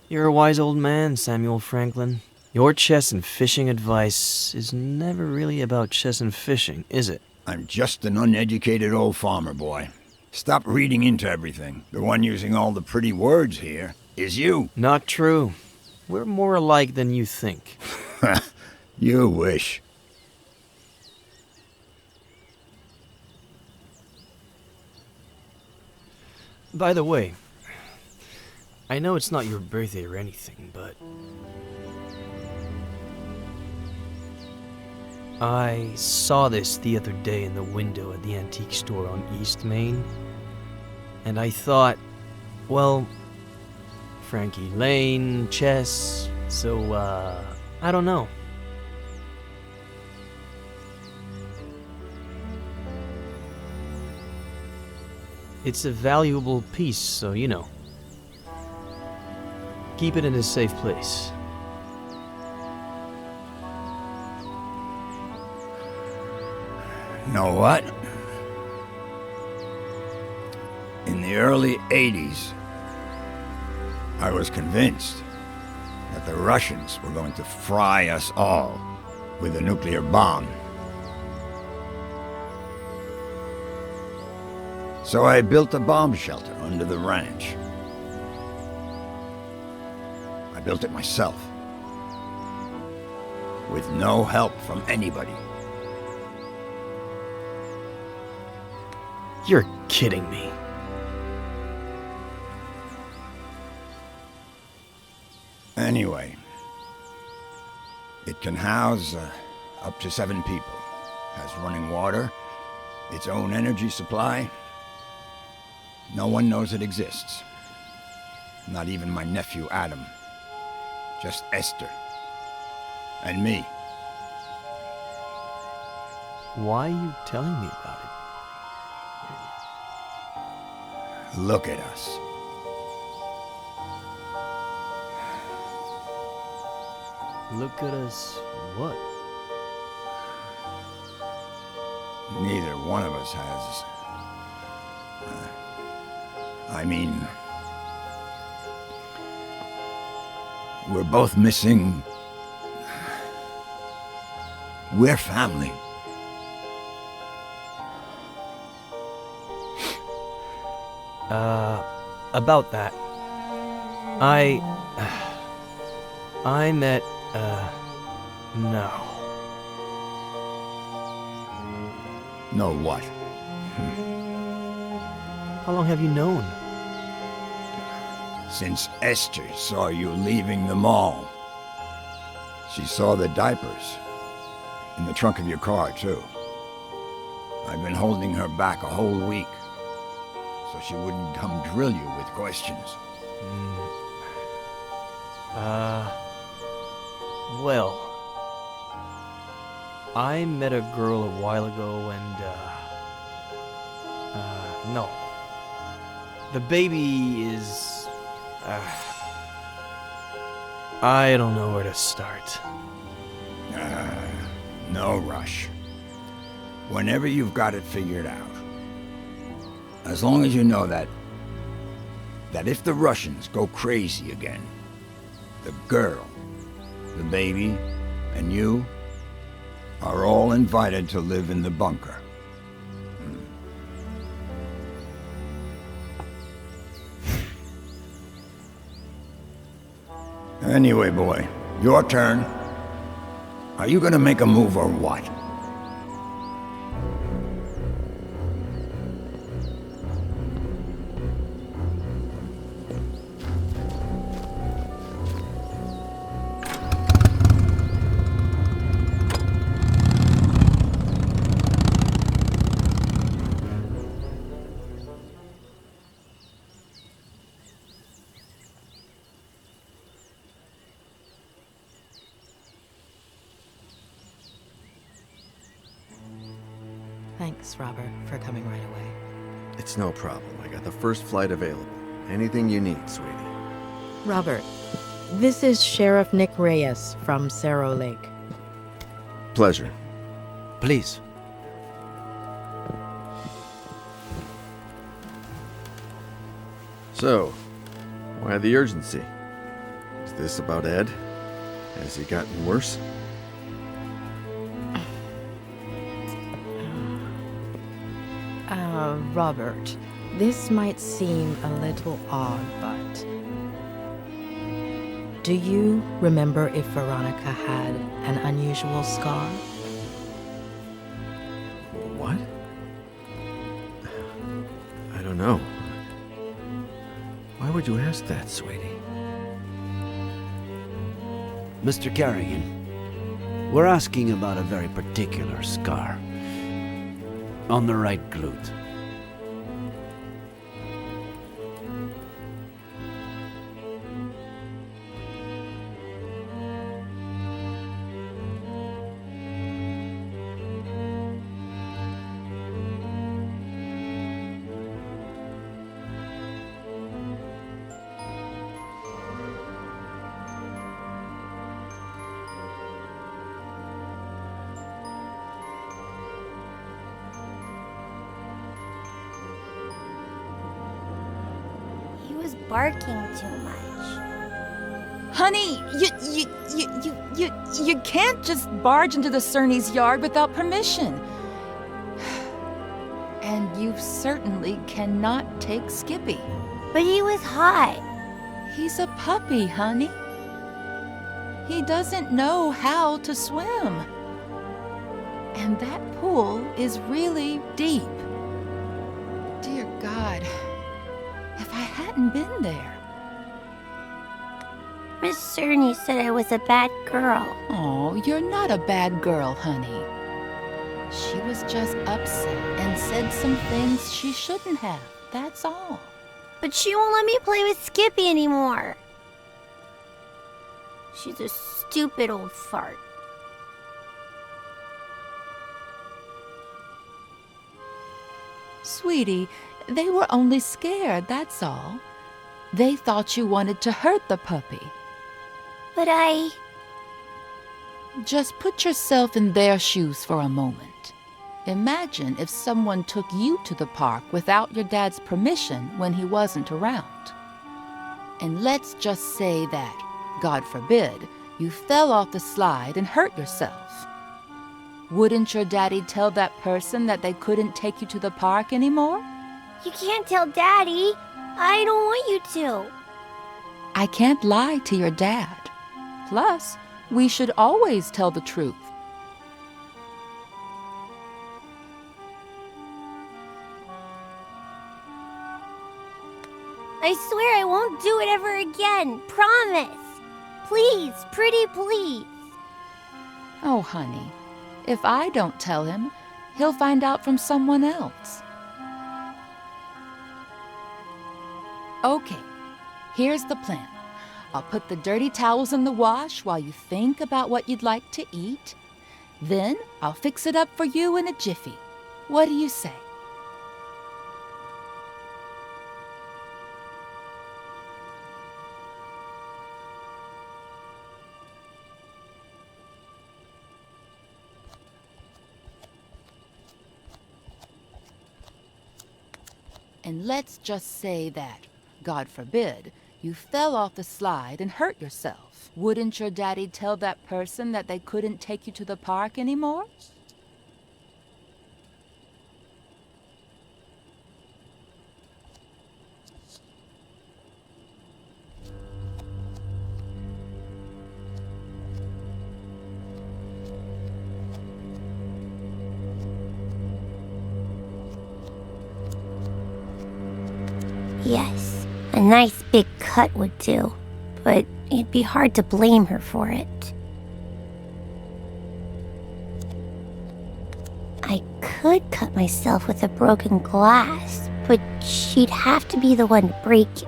You're a wise old man, Samuel Franklin. Your chess and fishing advice is never really about chess and fishing, is it? I'm just an uneducated old farmer boy. Stop reading into everything. The one using all the pretty words here is you. Not true. We're more alike than you think. You wish. By the way, I know it's not your birthday or anything, but I saw this the other day in the window at the antique store on East Main, and I thought, well, Frankie Lane, chess, so, I don't know. It's a valuable piece, so you know. Keep it in a safe place. Know what? In the early 80s, I was convinced that the Russians were going to fry us all with a nuclear bomb. So I built a bomb shelter under the ranch. I built it myself, with no help from anybody. You're kidding me. Anyway, it can house up to 7 people. Has running water, its own energy supply. No one knows it exists. Not even my nephew Adam. Just Esther. And me. Why are you telling me about it? Look at us. Look at us what? Neither one of us has... I mean... We're both missing... We're family. About that. I met, no. No what? How long have you known? Since Esther saw you leaving the mall. She saw the diapers. In the trunk of your car, too. I've been holding her back a whole week, so she wouldn't come drill you with questions. Well, I met a girl a while ago and, no. The baby is, I don't know where to start. No rush. Whenever you've got it figured out. As long as you know that if the Russians go crazy again, the girl, the baby, and you are all invited to live in the bunker. Anyway, boy, your turn. Are you gonna make a move or what? Thanks, Robert, for coming right away. It's no problem. I got the first flight available. Anything you need, sweetie. Robert, this is Sheriff Nick Reyes from Cerro Lake. Pleasure. Please. So, why the urgency? Is this about Ed? Has he gotten worse? Robert, this might seem a little odd, but do you remember if Veronica had an unusual scar? What? I don't know. Why would you ask that, sweetie? Mr. Carrigan, we're asking about a very particular scar. On the right glute. Barking too much. Honey, you can't just barge into the Cerny's yard without permission. And you certainly cannot take Skippy. But he was hot. He's a puppy, honey. He doesn't know how to swim. And that pool is really deep. Dear God. If I hadn't been there. Miss Cerny said I was a bad girl. Oh, you're not a bad girl, honey. She was just upset and said some things she shouldn't have. That's all. But she won't let me play with Skippy anymore. She's a stupid old fart. Sweetie, they were only scared, that's all. They thought you wanted to hurt the puppy. But I... Just put yourself in their shoes for a moment. Imagine if someone took you to the park without your dad's permission when he wasn't around. And let's just say that, God forbid, you fell off the slide and hurt yourself. Wouldn't your daddy tell that person that they couldn't take you to the park anymore? You can't tell Daddy. I don't want you to. I can't lie to your dad. Plus, we should always tell the truth. I swear I won't do it ever again. Promise. Please, pretty please. Oh, honey, if I don't tell him, he'll find out from someone else. Okay, here's the plan. I'll put the dirty towels in the wash while you think about what you'd like to eat. Then I'll fix it up for you in a jiffy. What do you say? And let's just say that, God forbid, you fell off the slide and hurt yourself. Wouldn't your daddy tell that person that they couldn't take you to the park anymore? Yes, a nice big cut would do, but it'd be hard to blame her for it. I could cut myself with a broken glass, but she'd have to be the one to break it.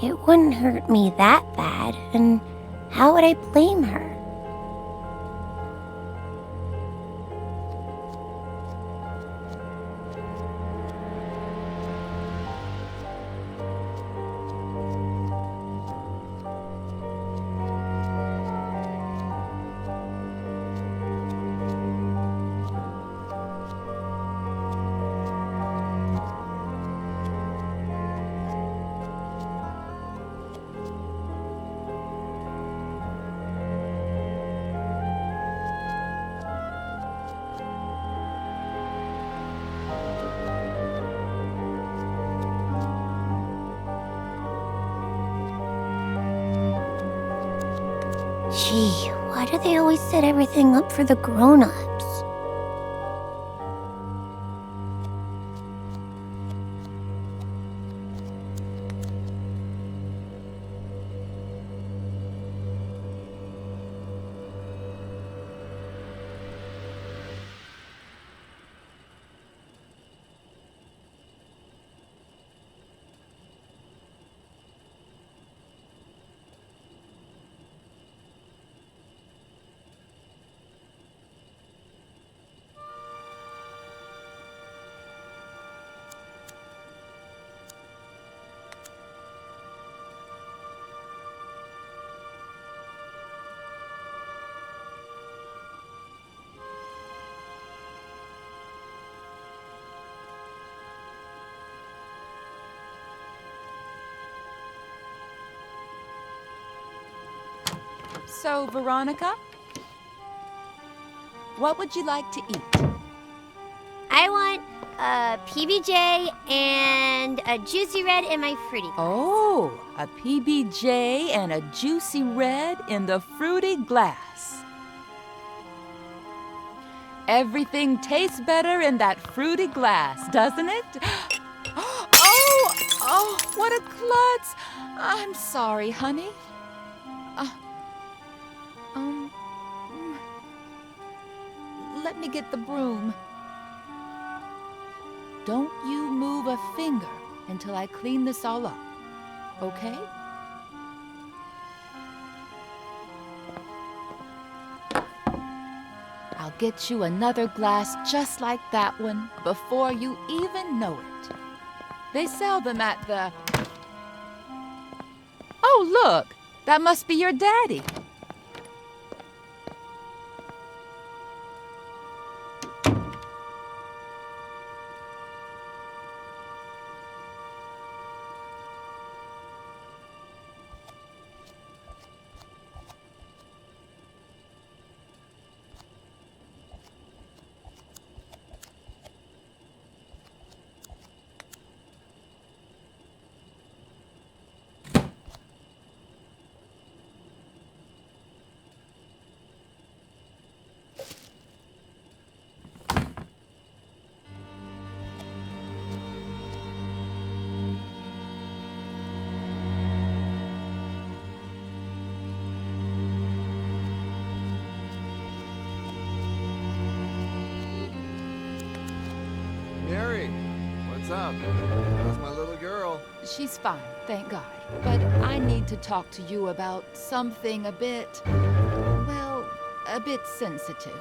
It wouldn't hurt me that bad, and how would I blame her? Gee, why do they always set everything up for the grown-ups? So, Veronica, what would you like to eat? I want a PBJ and a juicy red in my fruity glass. Oh, a PBJ and a juicy red in the fruity glass. Everything tastes better in that fruity glass, doesn't it? Oh, what a klutz. I'm sorry, honey. Let me get the broom. Don't you move a finger until I clean this all up, okay? I'll get you another glass just like that one before you even know it. They sell them at the... Oh, look! That must be your daddy. What's up? How's my little girl? She's fine, thank God. But I need to talk to you about something a bit, well, a bit sensitive.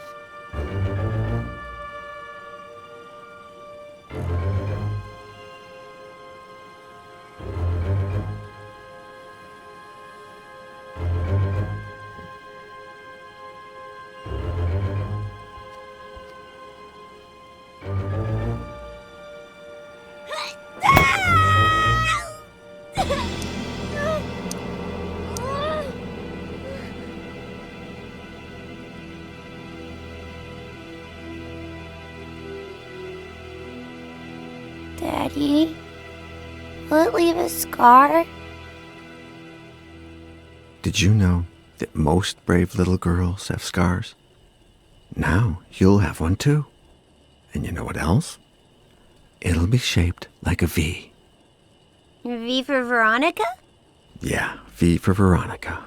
Daddy, will it leave a scar? Did you know that most brave little girls have scars? Now you'll have one too. And you know what else? It'll be shaped like a V. V for Veronica? Yeah, V for Veronica.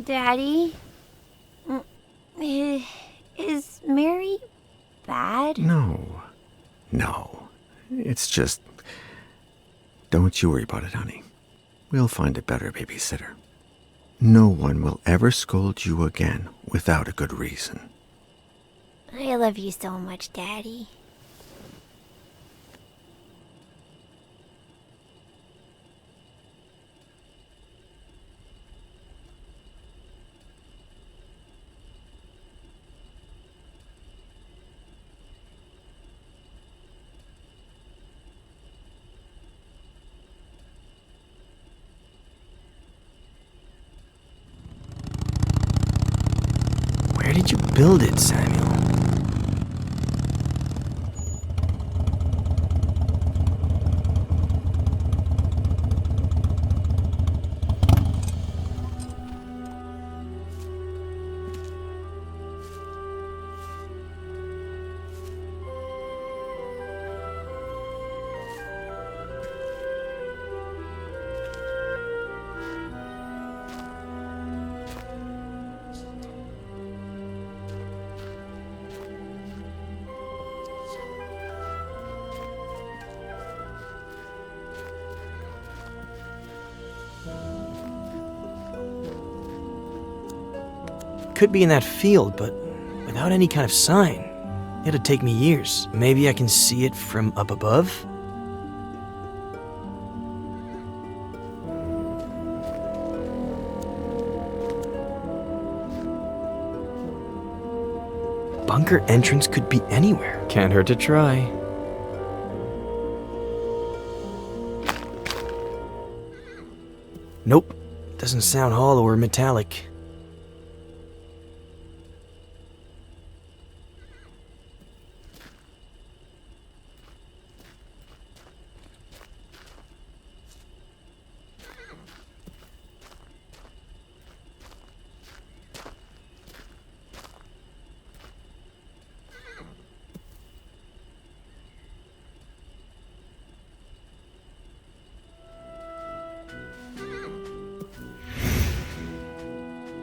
Daddy, is Mary bad? No. It's just... Don't you worry about it, honey. We'll find a better babysitter. No one will ever scold you again without a good reason. I love you so much, Daddy. Where did you build it, Samuel? Could be in that field, but without any kind of sign. It'd take me years. Maybe I can see it from up above? Bunker entrance could be anywhere. Can't hurt to try. Nope. Doesn't sound hollow or metallic.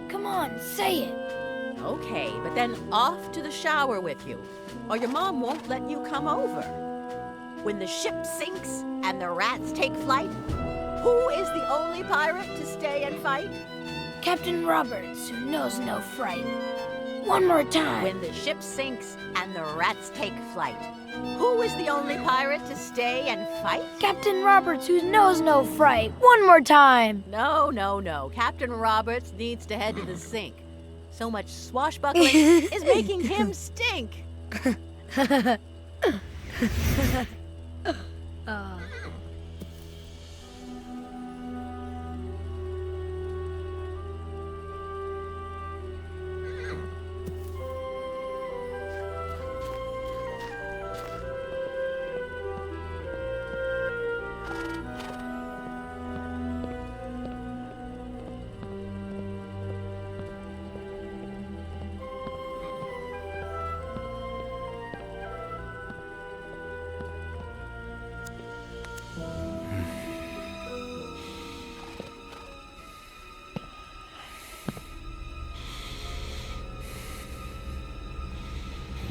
Come on, say it. Okay, but then off to the shower with you, or your mom won't let you come over. When the ship sinks and the rats take flight, who is the only pirate to stay and fight? Captain Roberts, who knows no fright. One more time. When the ship sinks and the rats take flight, who is the only pirate to stay and fight? Captain Roberts, who knows no fright. One more time. No. Captain Roberts needs to head to the sink. So much swashbuckling is making him stink.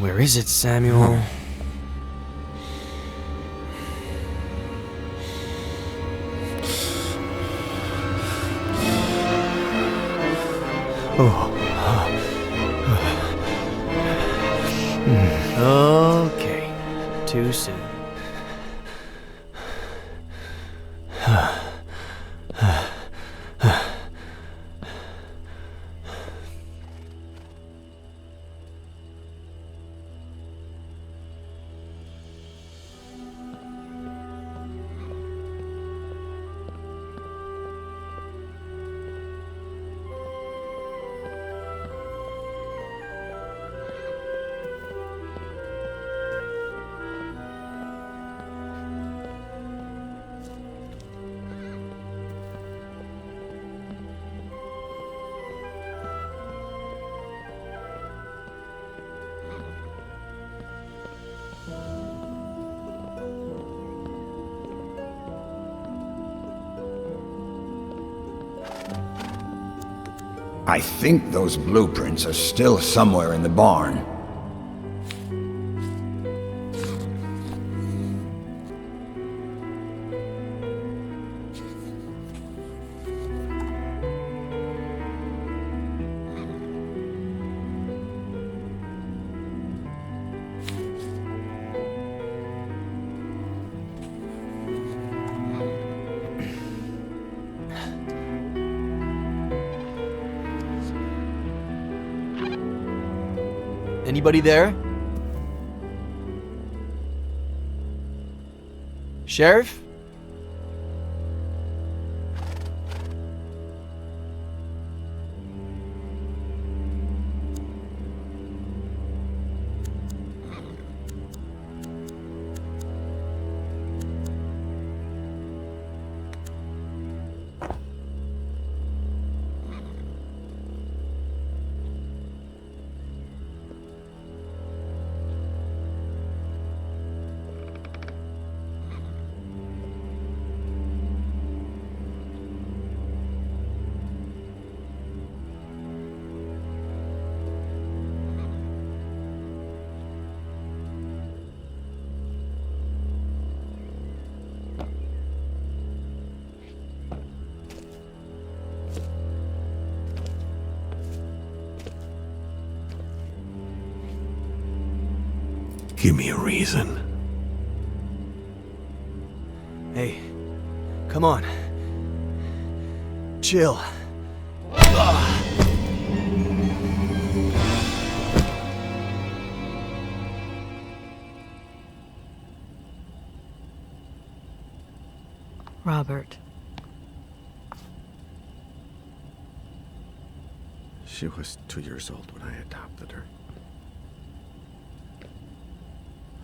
Where is it, Samuel? Okay, too soon. I think those blueprints are still somewhere in the barn. Anybody there? Sheriff? Give me a reason. Hey, come on. Chill. Robert. She was 2 years old when I adopted her.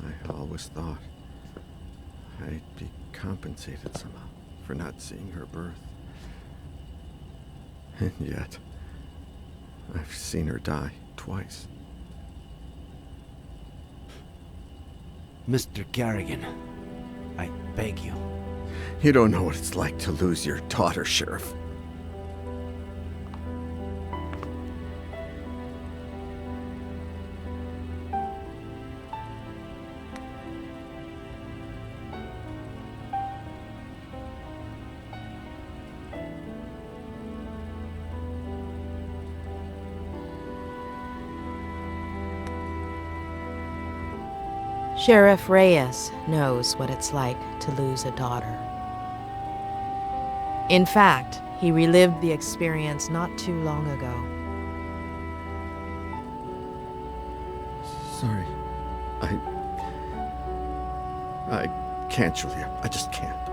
I always thought I'd be compensated somehow for not seeing her birth. And yet, I've seen her die twice. Mr. Garrigan, I beg you. You don't know what it's like to lose your daughter, Sheriff. Sheriff Reyes knows what it's like to lose a daughter. In fact, he relived the experience not too long ago. Sorry. I can't, Julia. I just can't.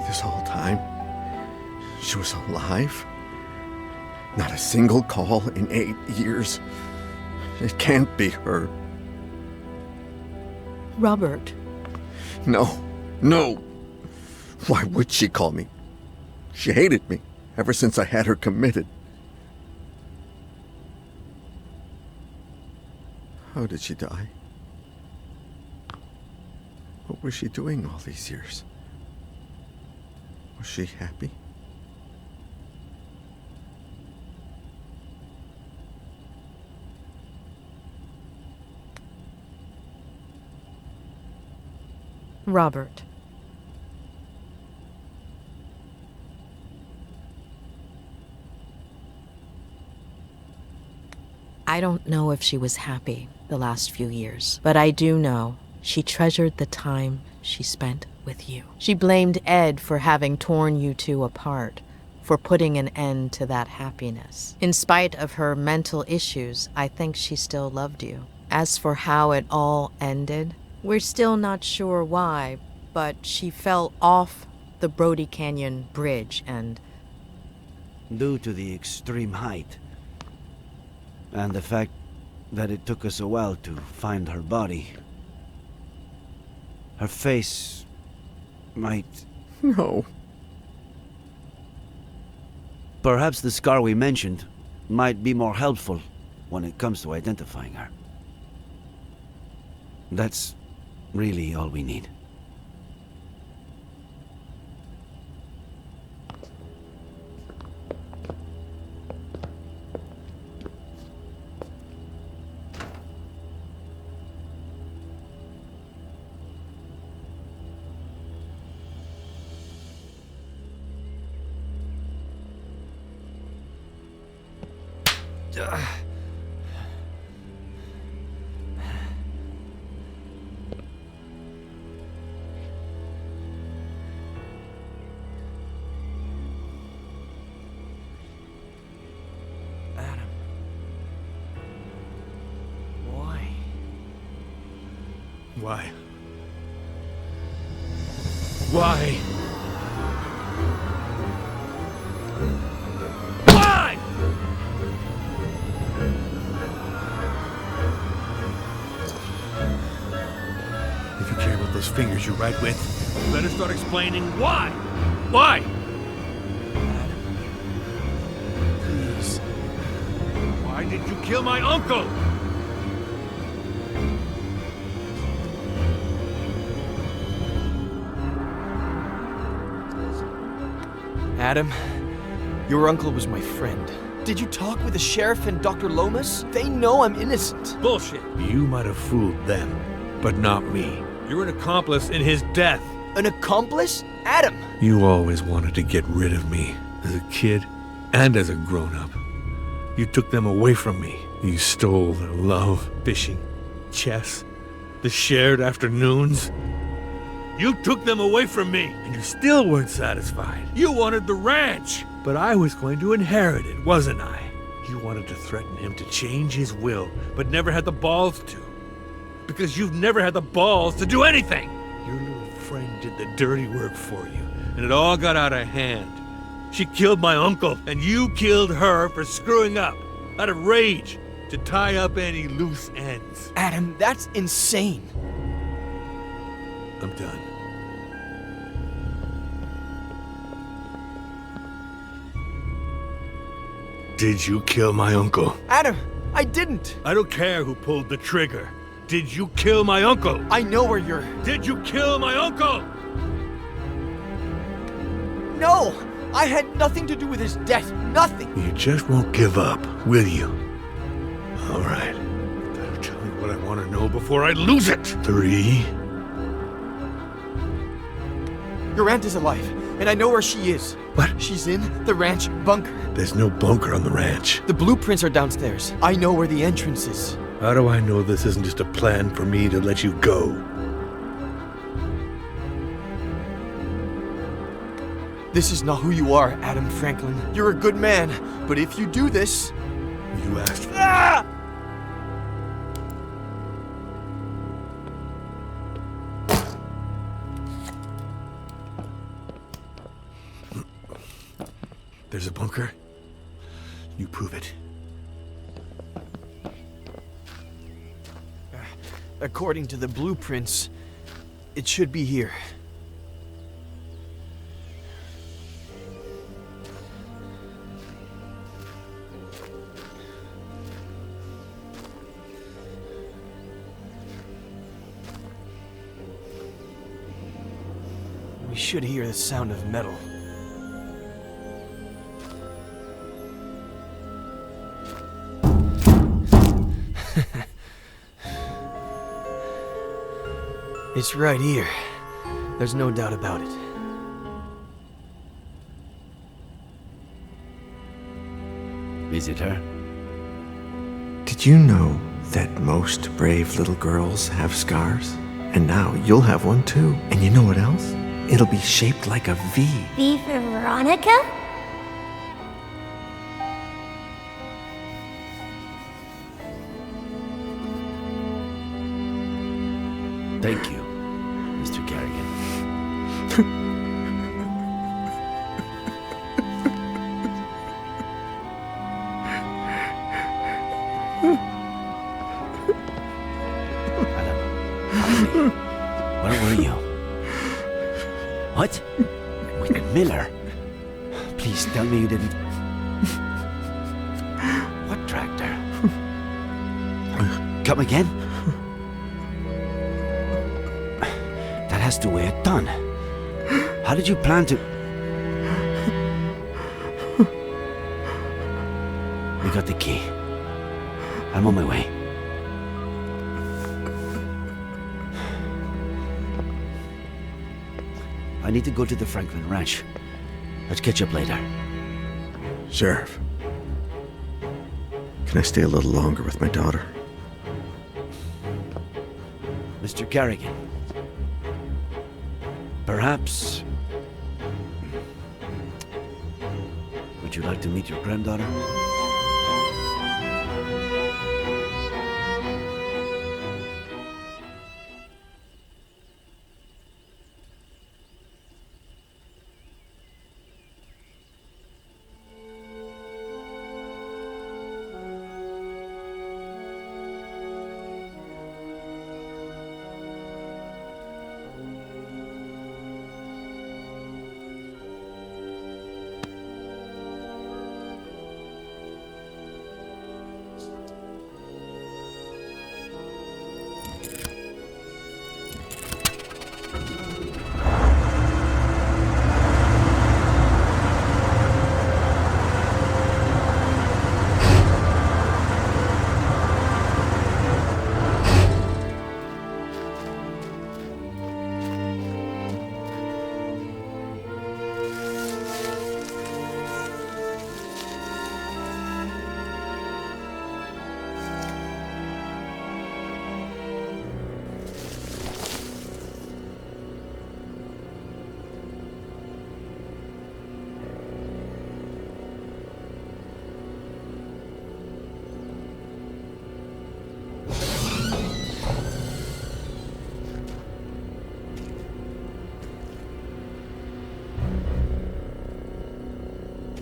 This whole time, she was alive. Not a single call in 8 years. It can't be her. Robert. No. Why would she call me? She hated me ever since I had her committed. How did she die? What was she doing all these years? Was she happy? Robert. I don't know if she was happy the last few years, but I do know she treasured the time she spent with you. She blamed Ed for having torn you two apart, for putting an end to that happiness. In spite of her mental issues, I think she still loved you. As for how it all ended, we're still not sure why, but she fell off the Brody Canyon Bridge and... Due to the extreme height, and the fact that it took us a while to find her body, her face might... No. Perhaps the scar we mentioned might be more helpful when it comes to identifying her. That's really all we need. Why? Why? Why? If you care about those fingers you write with, you better start explaining why. Why? Please. Why did you kill my uncle? Adam, your uncle was my friend. Did you talk with the sheriff and Dr. Lomas? They know I'm innocent. Bullshit. You might have fooled them, but not me. You're an accomplice in his death. An accomplice? Adam! You always wanted to get rid of me, as a kid and as a grown-up. You took them away from me. You stole their love, fishing, chess, the shared afternoons. You took them away from me, and you still weren't satisfied. You wanted the ranch, but I was going to inherit it, wasn't I? You wanted to threaten him to change his will, but never had the balls to. Because you've never had the balls to do anything. Your little friend did the dirty work for you, and it all got out of hand. She killed my uncle, and you killed her for screwing up, out of rage, to tie up any loose ends. Adam, that's insane. I'm done. Did you kill my uncle? Adam, I didn't. I don't care who pulled the trigger. Did you kill my uncle? I know where you're... Did you kill my uncle? No! I had nothing to do with his death. Nothing! You just won't give up, will you? All right. Better tell me what I want to know before I lose it. 3. Your aunt is alive, and I know where she is. What? She's in the ranch bunker. There's no bunker on the ranch. The blueprints are downstairs. I know where the entrance is. How do I know this isn't just a plan for me to let you go? This is not who you are, Adam Franklin. You're a good man, but if you do this... You asked for Ah! There's a bunker? You prove it. According to the blueprints, it should be here. We should hear the sound of metal. It's right here. There's no doubt about it. Is it her? Did you know that most brave little girls have scars? And now you'll have one too. And you know what else? It'll be shaped like a V. V for Veronica? Thank you, Mr. Kerrigan. Where were you? What? With Miller? Please tell me you didn't... What tractor? Come again? That has to weigh a ton. How did you plan to... We got the key. I'm on my way. I need to go to the Franklin Ranch. Let's catch up later. Sheriff, can I stay a little longer with my daughter? Mr. Kerrigan. Perhaps... Would you like to meet your granddaughter?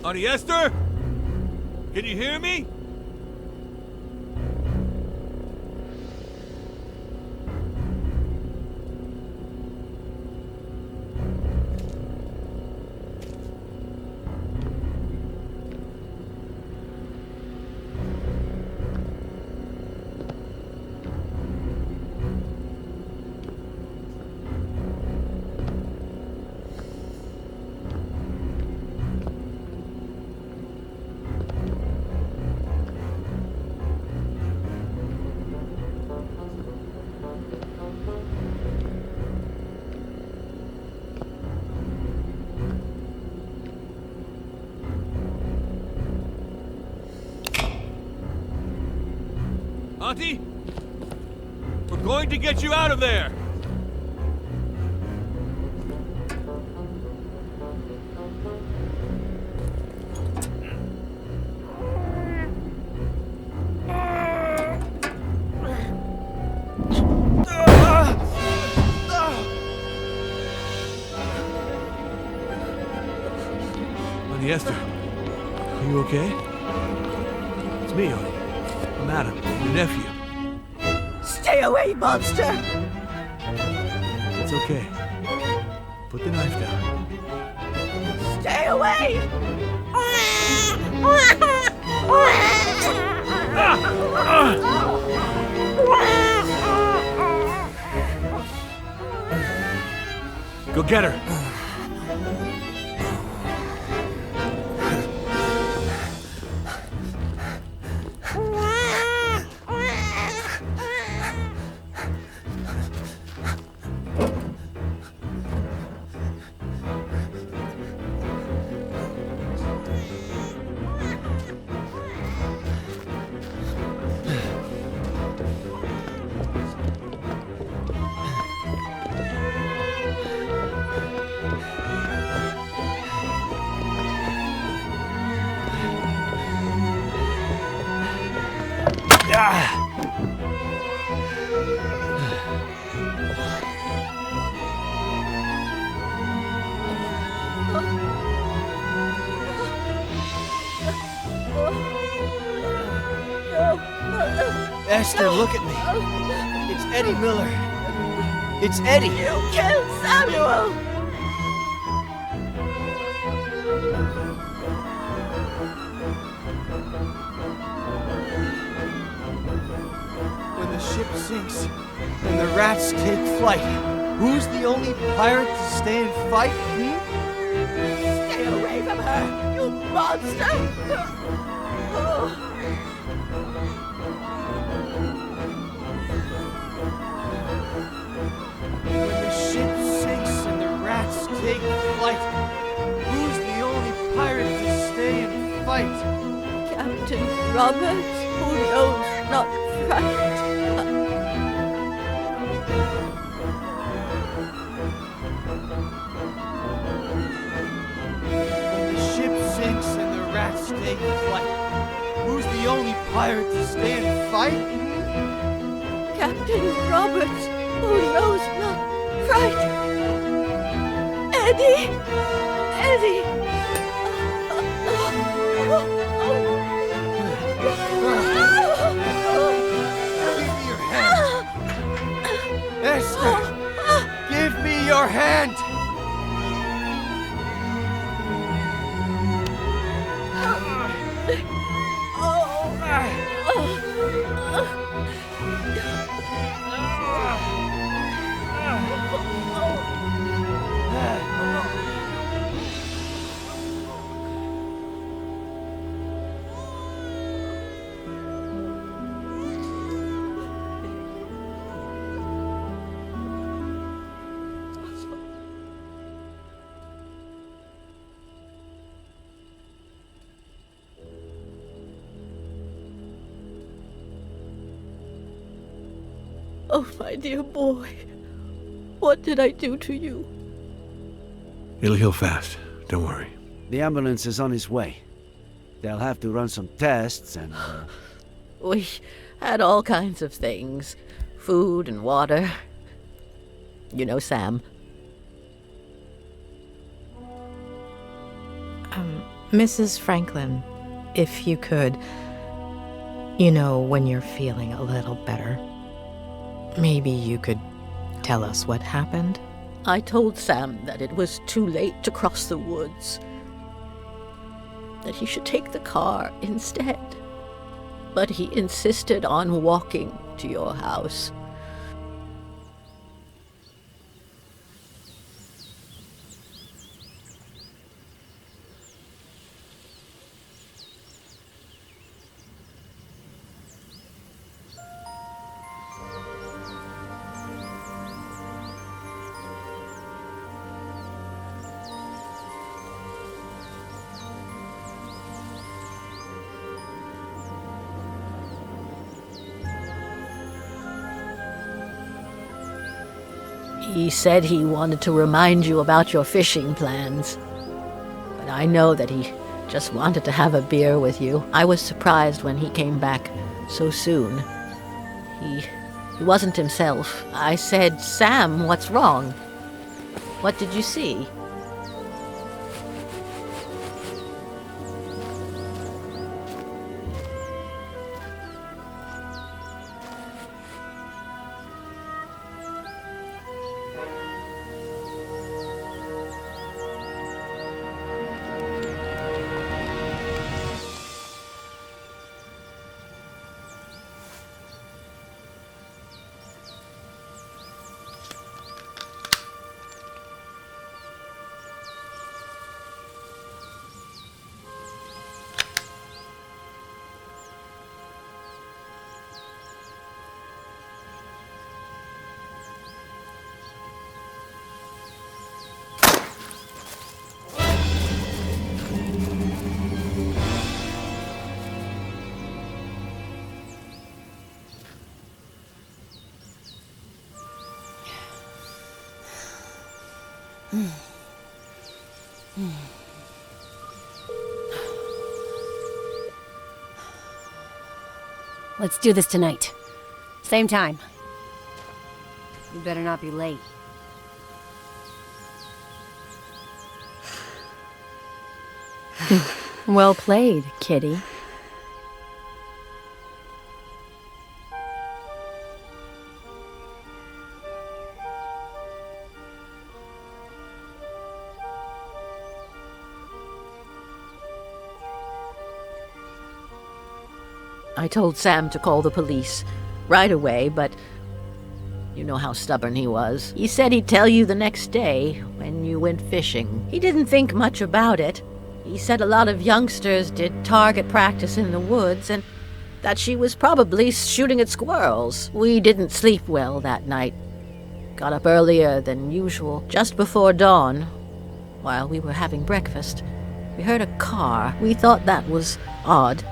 Auntie Esther? Can you hear me? Auntie? We're going to get you out of there! Auntie Esther, are you okay? It's me, Auntie. I'm Adam, your nephew. Stay away, monster! It's okay. Put the knife down. Stay away! Go get her. Esther, look at me. It's Eddie Miller. It's Eddie. You killed Samuel! When the ship sinks and the rats take flight, who's the only pirate to stay and fight? Stay away from her, you monster! When the ship sinks and the rats take flight, who's the only pirate to stay and fight? Captain Roberts, who knows not fright. When the ship sinks and the rats take flight, who's the only pirate to stay and fight? Captain Roberts, who knows not fright. Eddie! Eddie! Give me your hand! Esther! Give me your hand! Oh, my dear boy, what did I do to you? It'll heal fast. Don't worry. The ambulance is on its way. They'll have to run some tests and... We had all kinds of things. Food and water. You know Sam. Mrs. Franklin, if you could, you know, when you're feeling a little better, maybe you could tell us what happened? I told Sam that it was too late to cross the woods. That he should take the car instead. But he insisted on walking to your house. He said he wanted to remind you about your fishing plans. But I know that he just wanted to have a beer with you. I was surprised when he came back so soon. He wasn't himself. I said, Sam, what's wrong? What did you see? Let's do this tonight. Same time. You better not be late. Well played, kitty. I told Sam to call the police right away, but you know how stubborn he was. He said he'd tell you the next day when you went fishing. He didn't think much about it. He said a lot of youngsters did target practice in the woods and that she was probably shooting at squirrels. We didn't sleep well that night. Got up earlier than usual, just before dawn. While we were having breakfast, we heard a car. We thought that was odd.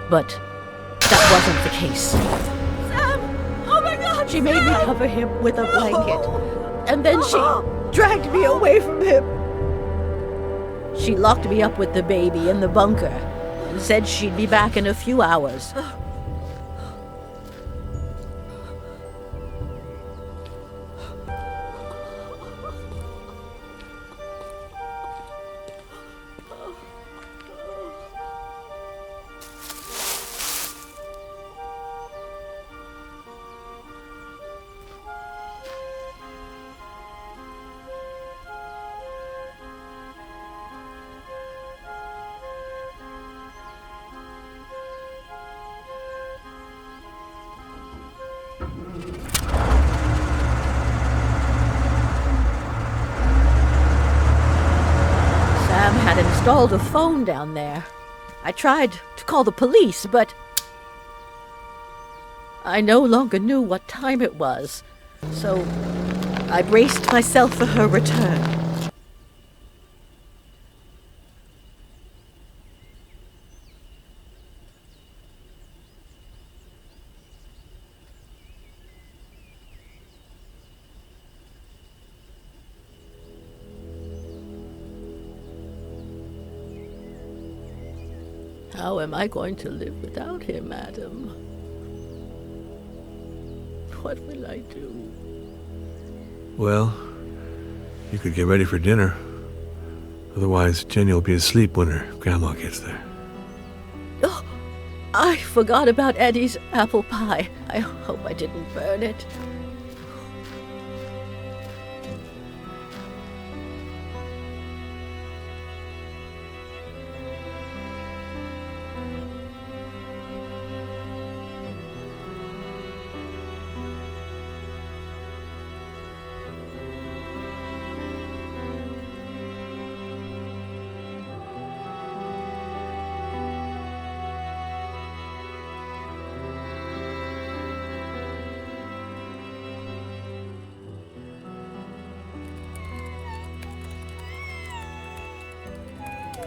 But that wasn't the case. Sam! Oh my God! She made me cover him with a blanket, and then she dragged me away from him. She locked me up with the baby in the bunker and said she'd be back in a few hours. Sam had installed a phone down there. I tried to call the police, but I no longer knew what time it was, so I braced myself for her return. How am I going to live without him, Adam? What will I do? Well, you could get ready for dinner. Otherwise, Jenny will be asleep when her grandma gets there. Oh, I forgot about Eddie's apple pie. I hope I didn't burn it.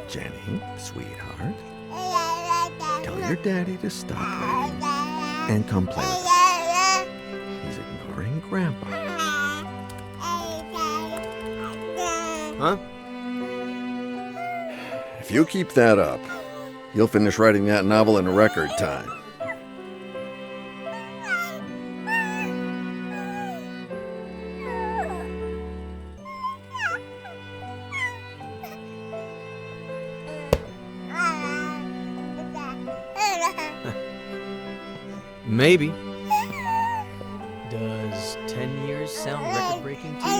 Jenny, sweetheart, tell your daddy to stop playing and come play with us. He's ignoring Grandpa. Huh? If you keep that up, you'll finish writing that novel in record time. Maybe. Does 10 years sound record-breaking to you?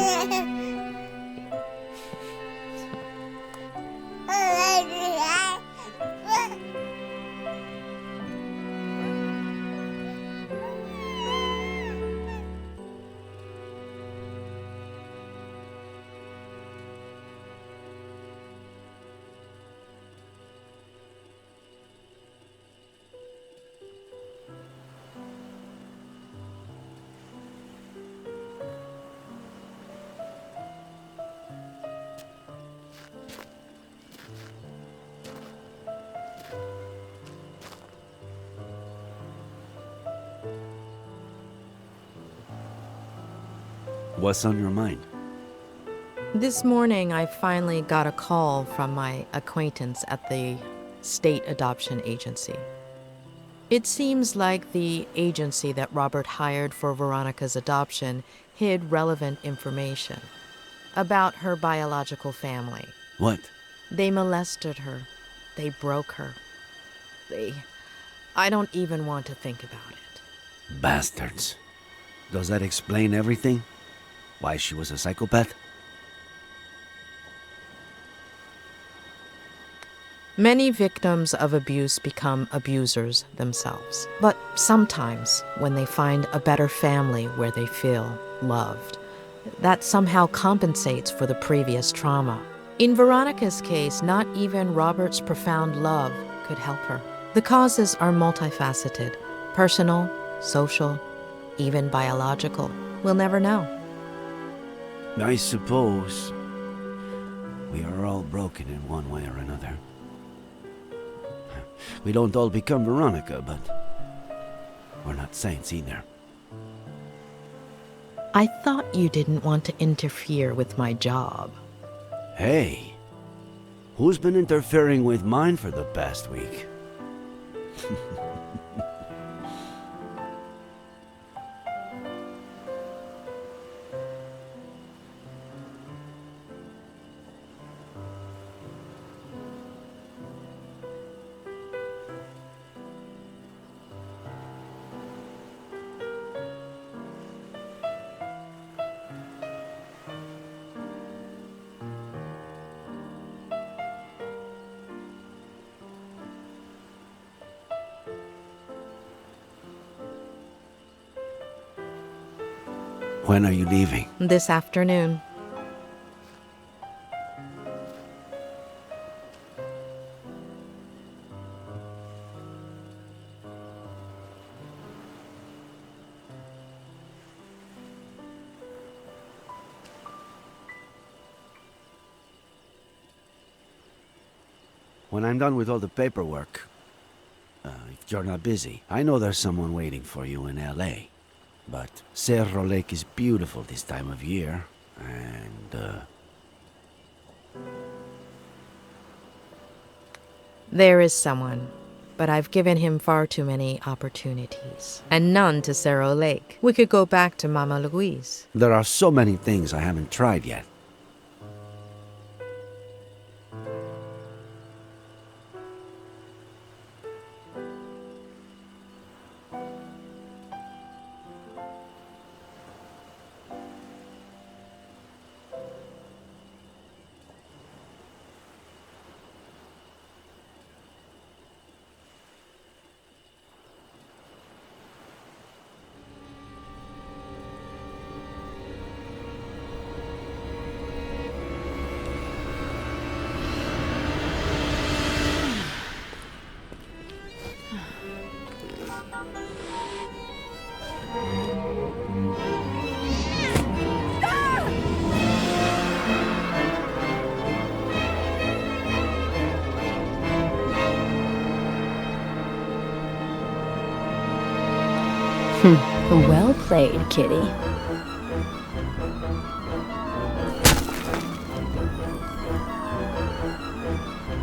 What's on your mind? This morning, I finally got a call from my acquaintance at the state adoption agency. It seems like the agency that Robert hired for Veronica's adoption hid relevant information about her biological family. What? They molested her. They broke her. I don't even want to think about it. Bastards. Does that explain everything? Why she was a psychopath? Many victims of abuse become abusers themselves. But sometimes, when they find a better family where they feel loved, that somehow compensates for the previous trauma. In Veronica's case, not even Robert's profound love could help her. The causes are multifaceted: personal, social, even biological. We'll never know. I suppose we are all broken in one way or another. We don't all become Veronica, but we're not saints either. I thought you didn't want to interfere with my job. Hey, who's been interfering with mine for the past week? When are you leaving? This afternoon. When I'm done with all the paperwork, if you're not busy, I know there's someone waiting for you in L.A., but Cerro Lake is beautiful this time of year, and, There is someone, but I've given him far too many opportunities, and none to Cerro Lake. We could go back to Mama Louise. there are so many things I haven't tried yet. Well played, kitty.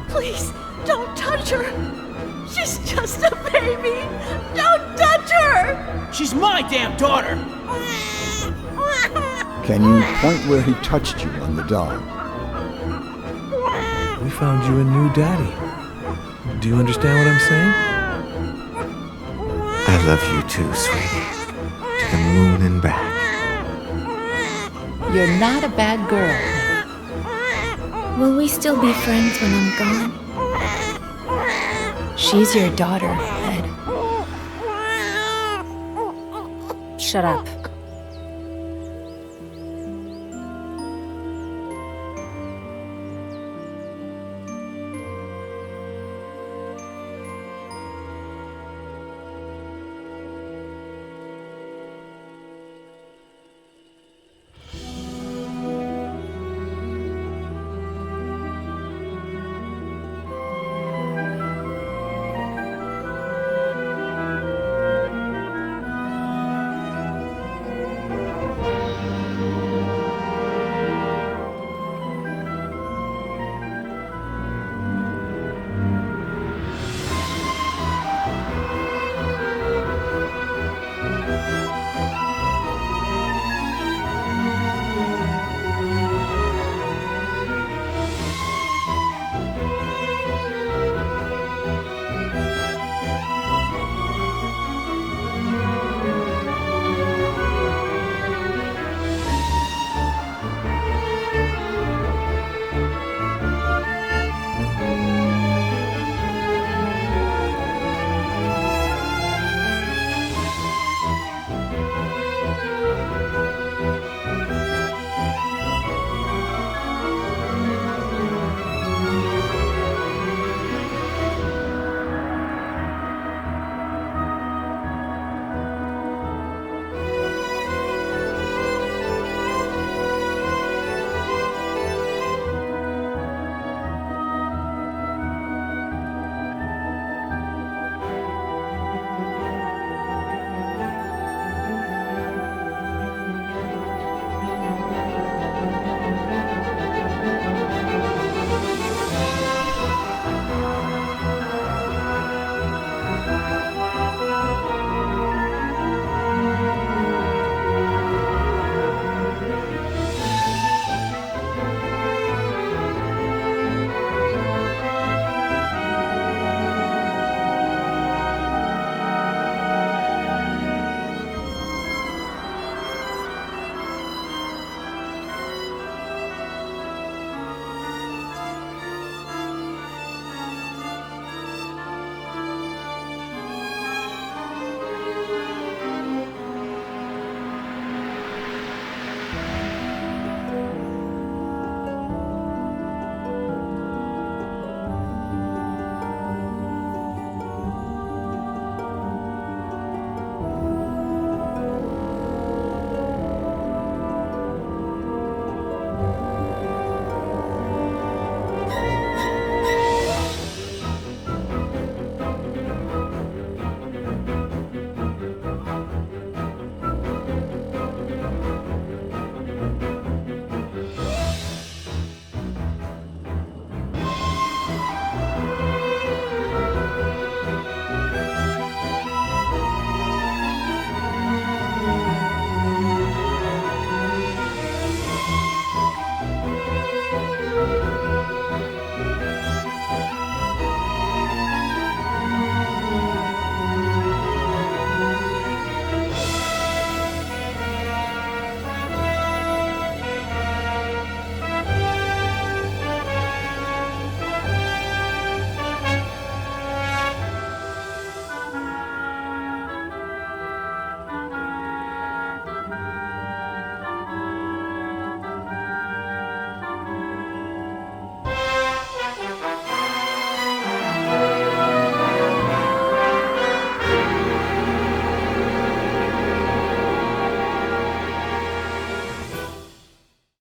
Please, don't touch her. She's just a baby. Don't touch her. She's my damn daughter. Can you point where he touched you on the dog? We found you a new daddy. Do you understand what I'm saying? I love you too, sweetie. To the moon and back. You're not a bad girl. Will we still be friends when I'm gone? She's your daughter, Ed. Shut up.